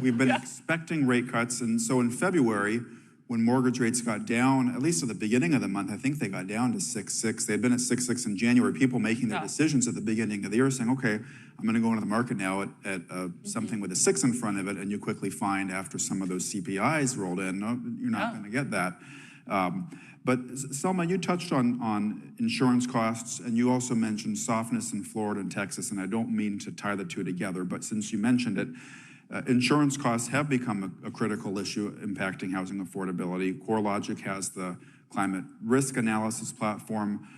we've been expecting rate cuts. And so in February, when mortgage rates got down, at least at the beginning of the month, I think they got down to 6.6. They'd been at 6.6 in January. People making their decisions at the beginning of the year saying, okay, I'm going to go into the market now at something with a 6 in front of it. And you quickly find after some of those CPIs rolled in, no, you're not going to get that. But Selma, you touched on insurance costs, and you also mentioned softness in Florida and Texas, and I don't mean to tie the two together, but since you mentioned it, insurance costs have become a critical issue impacting housing affordability. CoreLogic has the climate risk analysis platform.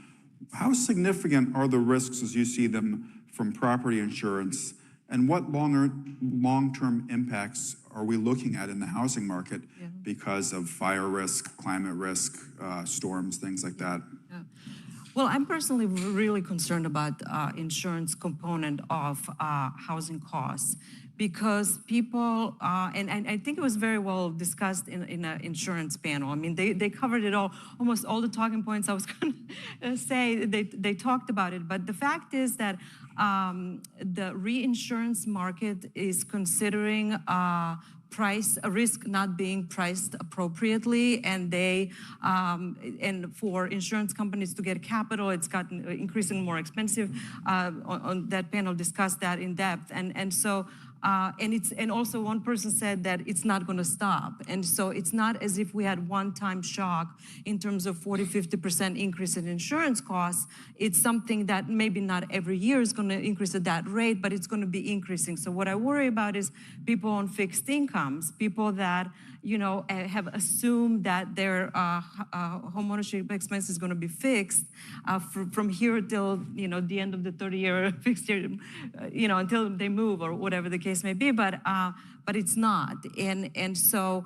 How significant are the risks as you see them from property insurance, and what long-term impacts are we looking at in the housing market because of fire risk, climate risk, storms, things like that? Yeah. Well, I'm personally really concerned about insurance component of housing costs because people, and I think it was very well discussed in an insurance panel. I mean, they covered it all, almost all the talking points I was going to say, they talked about it. But the fact is that the reinsurance market is considering a risk not being priced appropriately, and and for insurance companies to get capital, it's gotten increasingly more expensive. On that panel discussed that in depth, and so. And also one person said that it's not going to stop. And so it's not as if we had one-time shock in terms of 40-50% increase in insurance costs. It's something that maybe not every year is going to increase at that rate, but it's going to be increasing. So what I worry about is people on fixed incomes, people that have assumed that their homeownership expense is going to be fixed from here till the end of the 30-year fixed year, until they move or whatever the case may be. But but it's not. And so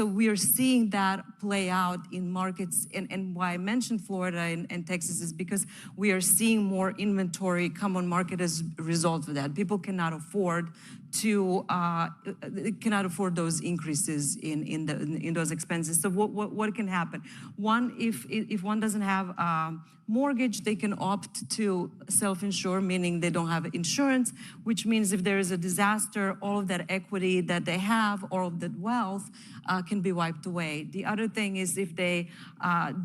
we are seeing that play out in markets. And why I mentioned Florida and Texas is because we are seeing more inventory come on market as a result of that. People cannot afford those increases in those expenses. So what can happen? One, if one doesn't have a mortgage, they can opt to self-insure, meaning they don't have insurance, which means if there is a disaster, all of that equity that they have, all of that wealth can be wiped away. The other thing is if they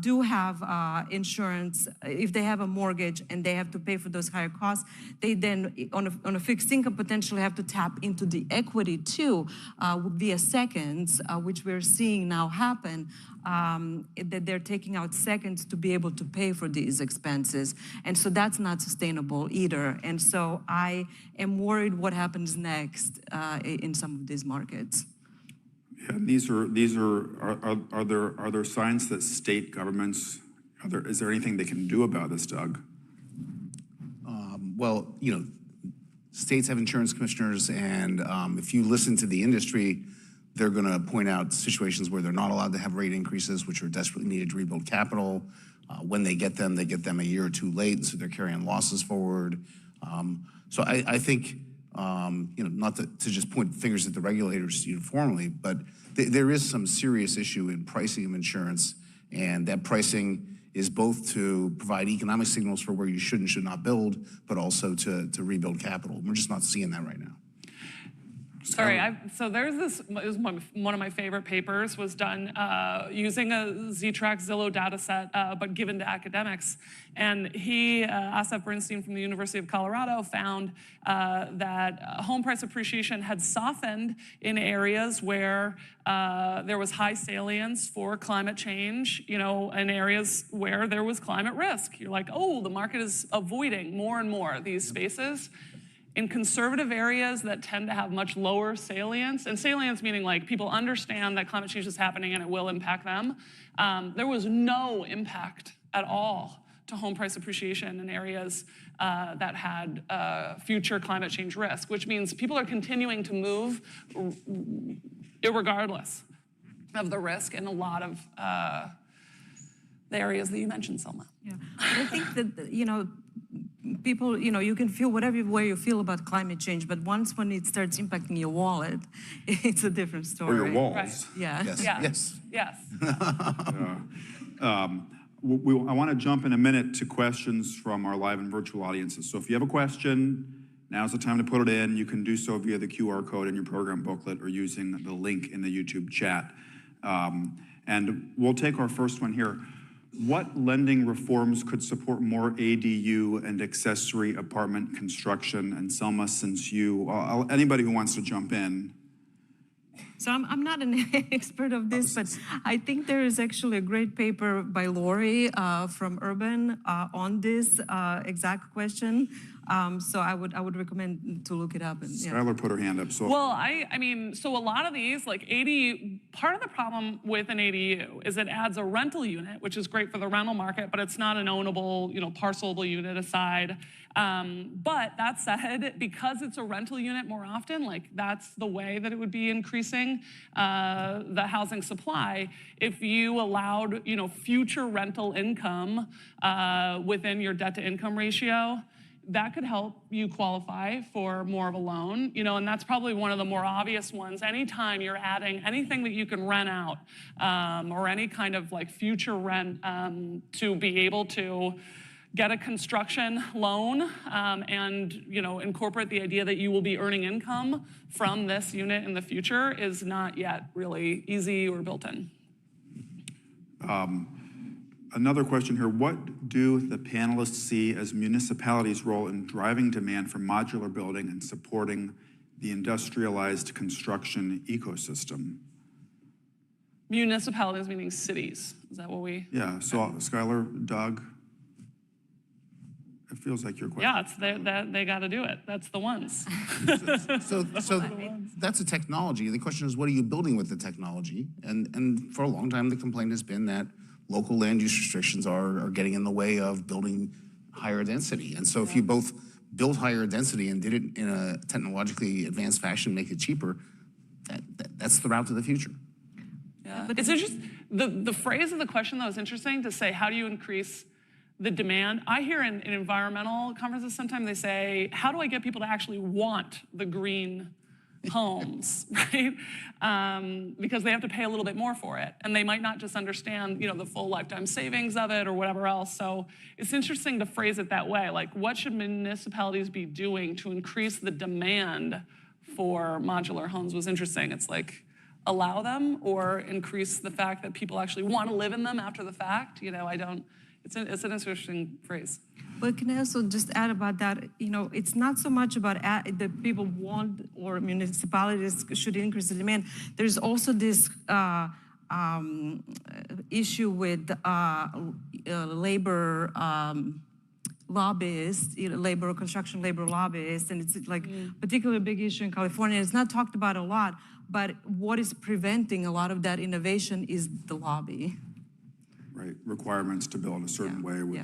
do have insurance, if they have a mortgage and they have to pay for those higher costs, they then, on a fixed income, potentially have to tap into the equity too, via seconds, which we're seeing now happen, that they're taking out seconds to be able to pay for these expenses. And so that's not sustainable either. And so I am worried what happens next in some of these markets. Yeah, are there signs that state governments, is there anything they can do about this, Doug? Well, states have insurance commissioners, and if you listen to the industry, they're going to point out situations where they're not allowed to have rate increases, which are desperately needed to rebuild capital. When they get them a year or two late, so they're carrying losses forward. So I think, not to just point fingers at the regulators uniformly, but there is some serious issue in pricing of insurance, and that pricing is both to provide economic signals for where you should and should not build, but also to rebuild capital. We're just not seeing that right now. Sorry, so there's this, one of my favorite papers was done using a Z-Track Zillow data set, but given to academics. And Asaf Bernstein from the University of Colorado, found that home price appreciation had softened in areas where there was high salience for climate change, in areas where there was climate risk. You're like, oh, the market is avoiding more and more these spaces. In conservative areas that tend to have much lower salience, and salience meaning like people understand that climate change is happening and it will impact them, there was no impact at all to home price appreciation in areas that had future climate change risk, which means people are continuing to move irregardless of the risk in a lot of the areas that you mentioned, Selma. Yeah, but I think that, people, you can feel whatever way you feel about climate change, but when it starts impacting your wallet, it's a different story. Or your walls. Right. Yeah. Yes. I want to jump in a minute to questions from our live and virtual audiences. So if you have a question, now's the time to put it in. You can do so via the QR code in your program booklet or using the link in the YouTube chat. And we'll take our first one here. What lending reforms could support more ADU and accessory apartment construction? And Selma, since anybody who wants to jump in. So I'm not an expert of this, but I think there is actually a great paper by Lori from Urban on this exact question. So I would recommend to look it up. And, Skylar put her hand up. So. Well, so a lot of these, like ADU, part of the problem with an ADU is it adds a rental unit, which is great for the rental market, but it's not an ownable, parcelable unit aside. But that said, because it's a rental unit more often, that's the way that it would be increasing the housing supply. If you allowed, future rental income within your debt to income ratio, that could help you qualify for more of a loan, and that's probably one of the more obvious ones. Anytime you're adding anything that you can rent out or any kind of future rent to be able to get a construction loan and incorporate the idea that you will be earning income from this unit in the future is not yet really easy or built in. Another question here, what do the panelists see as municipalities' role in driving demand for modular building and supporting the industrialized construction ecosystem? Municipalities meaning cities, is that what we? Yeah, so Skylar, Doug, it feels like your question. Yeah, they got to do it. That's the ones. So that's a technology. The question is, what are you building with the technology? And for a long time, the complaint has been that local land use restrictions are getting in the way of building higher density. And so if you both build higher density and did it in a technologically advanced fashion, make it cheaper, that's the route to the future. Yeah, but it's interesting. The phrase of the question, though, is interesting to say, how do you increase the demand? I hear in environmental conferences sometimes they say, how do I get people to actually want the green homes, right? Because they have to pay a little bit more for it. And they might not just understand, the full lifetime savings of it or whatever else. So it's interesting to phrase it that way. Like, what should municipalities be doing to increase the demand for modular homes was interesting. It's like, allow them or increase the fact that people actually want to live in them after the fact. It's an interesting phrase. But can I also just add about that? It's not so much about that people want or municipalities should increase the demand. There's also this issue with labor lobbyists, construction labor lobbyists, and it's like particularly a big issue in California. It's not talked about a lot, but what is preventing a lot of that innovation is the lobby. Right, requirements to build a certain way with,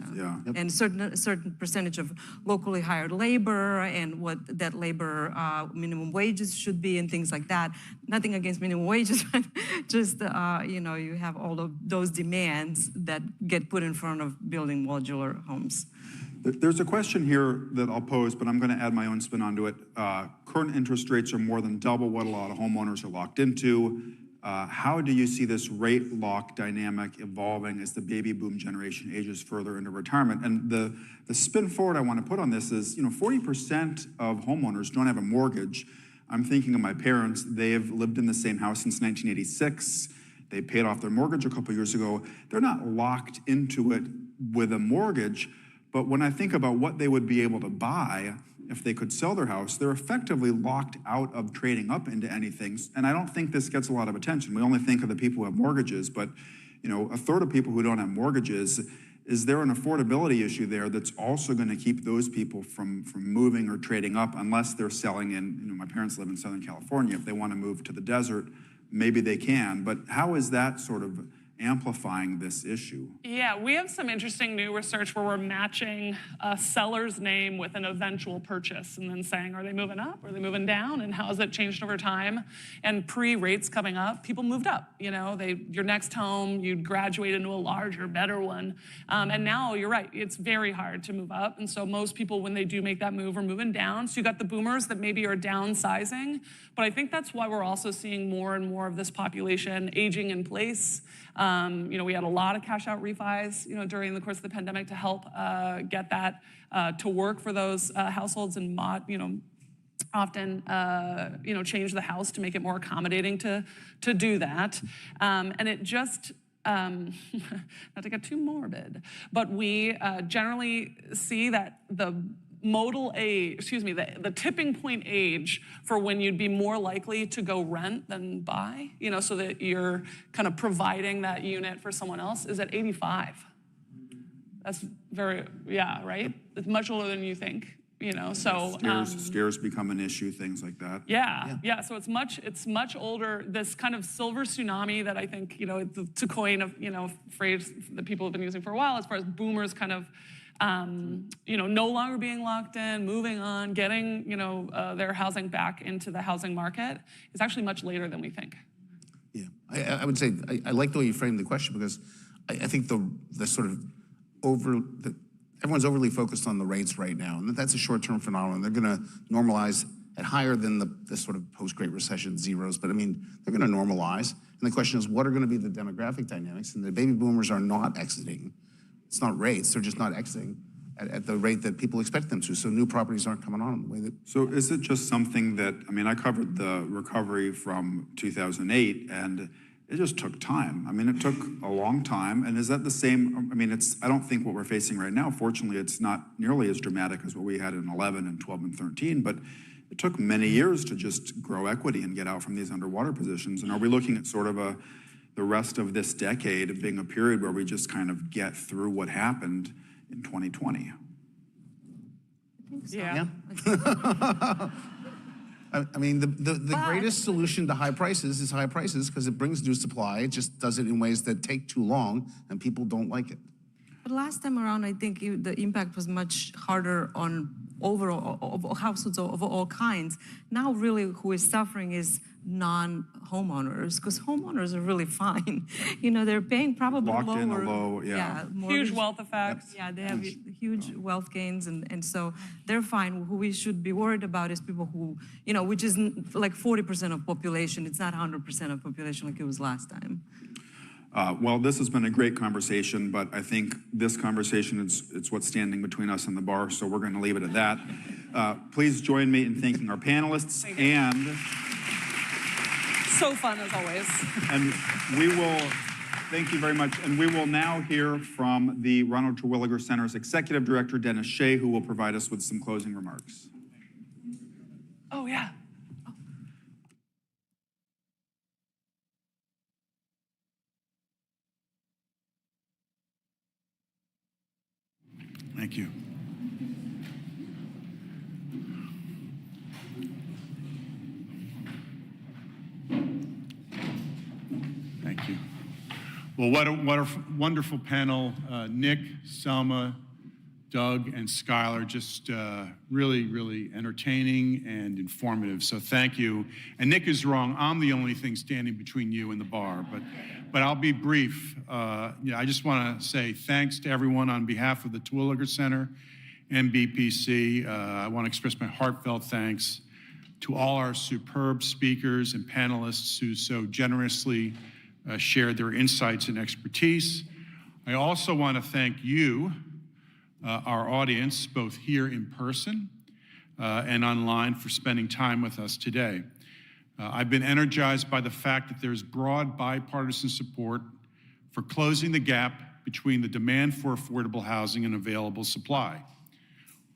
And a certain percentage of locally hired labor and what that labor minimum wages should be and things like that. Nothing against minimum wages, but just, you have all of those demands that get put in front of building modular homes. There's a question here that I'll pose, but I'm going to add my own spin onto it. Current interest rates are more than double what a lot of homeowners are locked into. How do you see this rate lock dynamic evolving as the baby boom generation ages further into retirement? And the spin forward I want to put on this is, 40% of homeowners don't have a mortgage. I'm thinking of my parents. They've lived in the same house since 1986. They paid off their mortgage a couple years ago. They're not locked into it with a mortgage, but when I think about what they would be able to buy if they could sell their house, they're effectively locked out of trading up into anything. And I don't think this gets a lot of attention. We only think of the people who have mortgages, but a third of people who don't have mortgages, is there an affordability issue there that's also going to keep those people from moving or trading up unless they're selling in, my parents live in Southern California. If they want to move to the desert, maybe they can. But how is that sort of amplifying this issue? Yeah, we have some interesting new research where we're matching a seller's name with an eventual purchase and then saying, are they moving up? Are they moving down? And how has it changed over time? And pre-rates coming up, people moved up. Your next home, you'd graduate into a larger, better one. And now, you're right, it's very hard to move up. And so most people, when they do make that move, are moving down. So you got the boomers that maybe are downsizing. But I think that's why we're also seeing more and more of this population aging in place. We had a lot of cash out refis, during the course of the pandemic to help get that to work for those households and often, change the house to make it more accommodating to do that. And it just, not to get too morbid, but we generally see that the tipping point age for when you'd be more likely to go rent than buy, so that you're kind of providing that unit for someone else is at 85. That's right? It's much older than you think, so. Scares become an issue, things like that. Yeah, so it's much older, this kind of silver tsunami that I think, to coin a phrase that people have been using for a while as far as boomers kind of, no longer being locked in, moving on, getting, their housing back into the housing market is actually much later than we think. Yeah, I would say, I like the way you framed the question because I think the sort of everyone's overly focused on the rates right now, and that's a short-term phenomenon. They're going to normalize at higher than the sort of post-Great Recession zeros, but I mean, they're going to normalize. And the question is, what are going to be the demographic dynamics? And the baby boomers are not exiting. It's not rates, they're just not exiting at the rate that people expect them to. So new properties aren't coming on the way that. So is it just something that, I covered the recovery from 2008 and it just took time. It took a long time. And is that the same? I don't think what we're facing right now, fortunately, it's not nearly as dramatic as what we had in 11 and 12 and 13, but it took many years to just grow equity and get out from these underwater positions. And are we looking at sort of the rest of this decade being a period where we just kind of get through what happened in 2020? I think so. Yeah. The greatest solution to high prices is high prices because it brings new supply. It just does it in ways that take too long and people don't like it. But last time around, I think the impact was much harder on overall of households of all kinds. Now, really, who is suffering is non-homeowners, because homeowners are really fine. You know, they're paying probably Locked lower. in a low, Huge wealth effects. Yeah, they have huge wealth gains, and so they're fine. Who we should be worried about is people who, you know, which is like 40% of population. It's not 100% of population like it was last time. Well, this has been a great conversation, but I think this conversation it's what's standing between us and the bar, so we're going to leave it at that. Please join me in thanking our panelists and. So fun as always. And we will, thank you very much. And we will now hear from the Ronald Terwilliger Center's Executive Director, Dennis Shea, who will provide us with some closing remarks. Oh, yeah. Thank you. Thank you. Well, what a wonderful panel. Nick, Selma, Doug, and Skylar, just really entertaining and informative. So thank you. And Nick is wrong. I'm the only thing standing between you and the bar, but I'll be brief. I just want to say thanks to everyone on behalf of the Terwilliger Center and BPC. I want to express my heartfelt thanks to all our superb speakers and panelists who so generously shared their insights and expertise. I also want to thank you, our audience, both here in person and online, for spending time with us today. I've been energized by the fact that there's broad bipartisan support for closing the gap between the demand for affordable housing and available supply.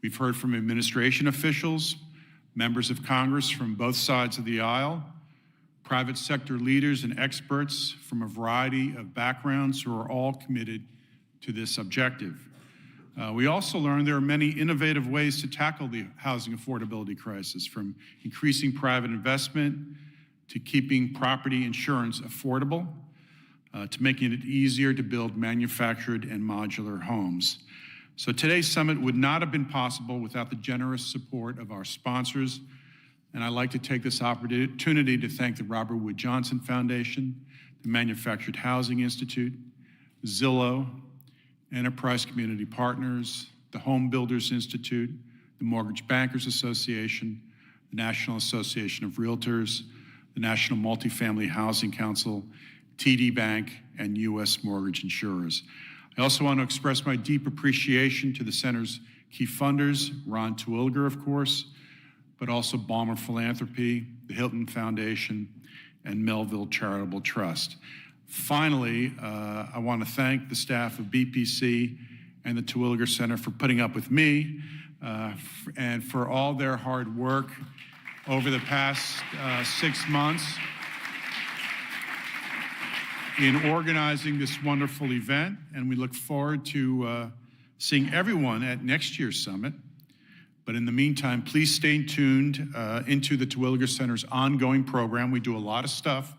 We've heard from administration officials, members of Congress from both sides of the aisle, private sector leaders and experts from a variety of backgrounds who are all committed to this objective. We also learned there are many innovative ways to tackle the housing affordability crisis, from increasing private investment to keeping property insurance affordable, to making it easier to build manufactured and modular homes. So today's summit would not have been possible without the generous support of our sponsors. And I'd like to take this opportunity to thank the Robert Wood Johnson Foundation, the Manufactured Housing Institute, Zillow, Enterprise Community Partners, the Home Builders Institute, the Mortgage Bankers Association, the National Association of Realtors, the National Multifamily Housing Council, TD Bank, and U.S. mortgage insurers. I also want to express my deep appreciation to the Center's key funders, Ron Terwilliger, of course, but also Balmer Philanthropy, the Hilton Foundation, and Melville Charitable Trust. Finally, I want to thank the staff of BPC and the Terwilliger Center for putting up with me and for all their hard work over the past 6 months in organizing this wonderful event. And we look forward to seeing everyone at next year's summit. But in the meantime, please stay tuned into the Terwilliger Center's ongoing program. We do a lot of stuff,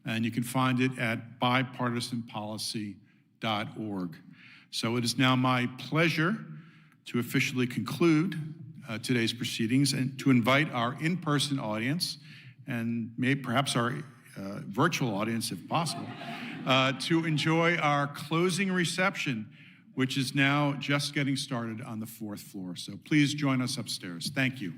and you can find it at bipartisanpolicy.org. So it is now my pleasure to officially conclude today's proceedings and to invite our in-person audience, and perhaps our virtual audience if possible, to enjoy our closing reception, which is now just getting started on the 4th floor. So please join us upstairs. Thank you.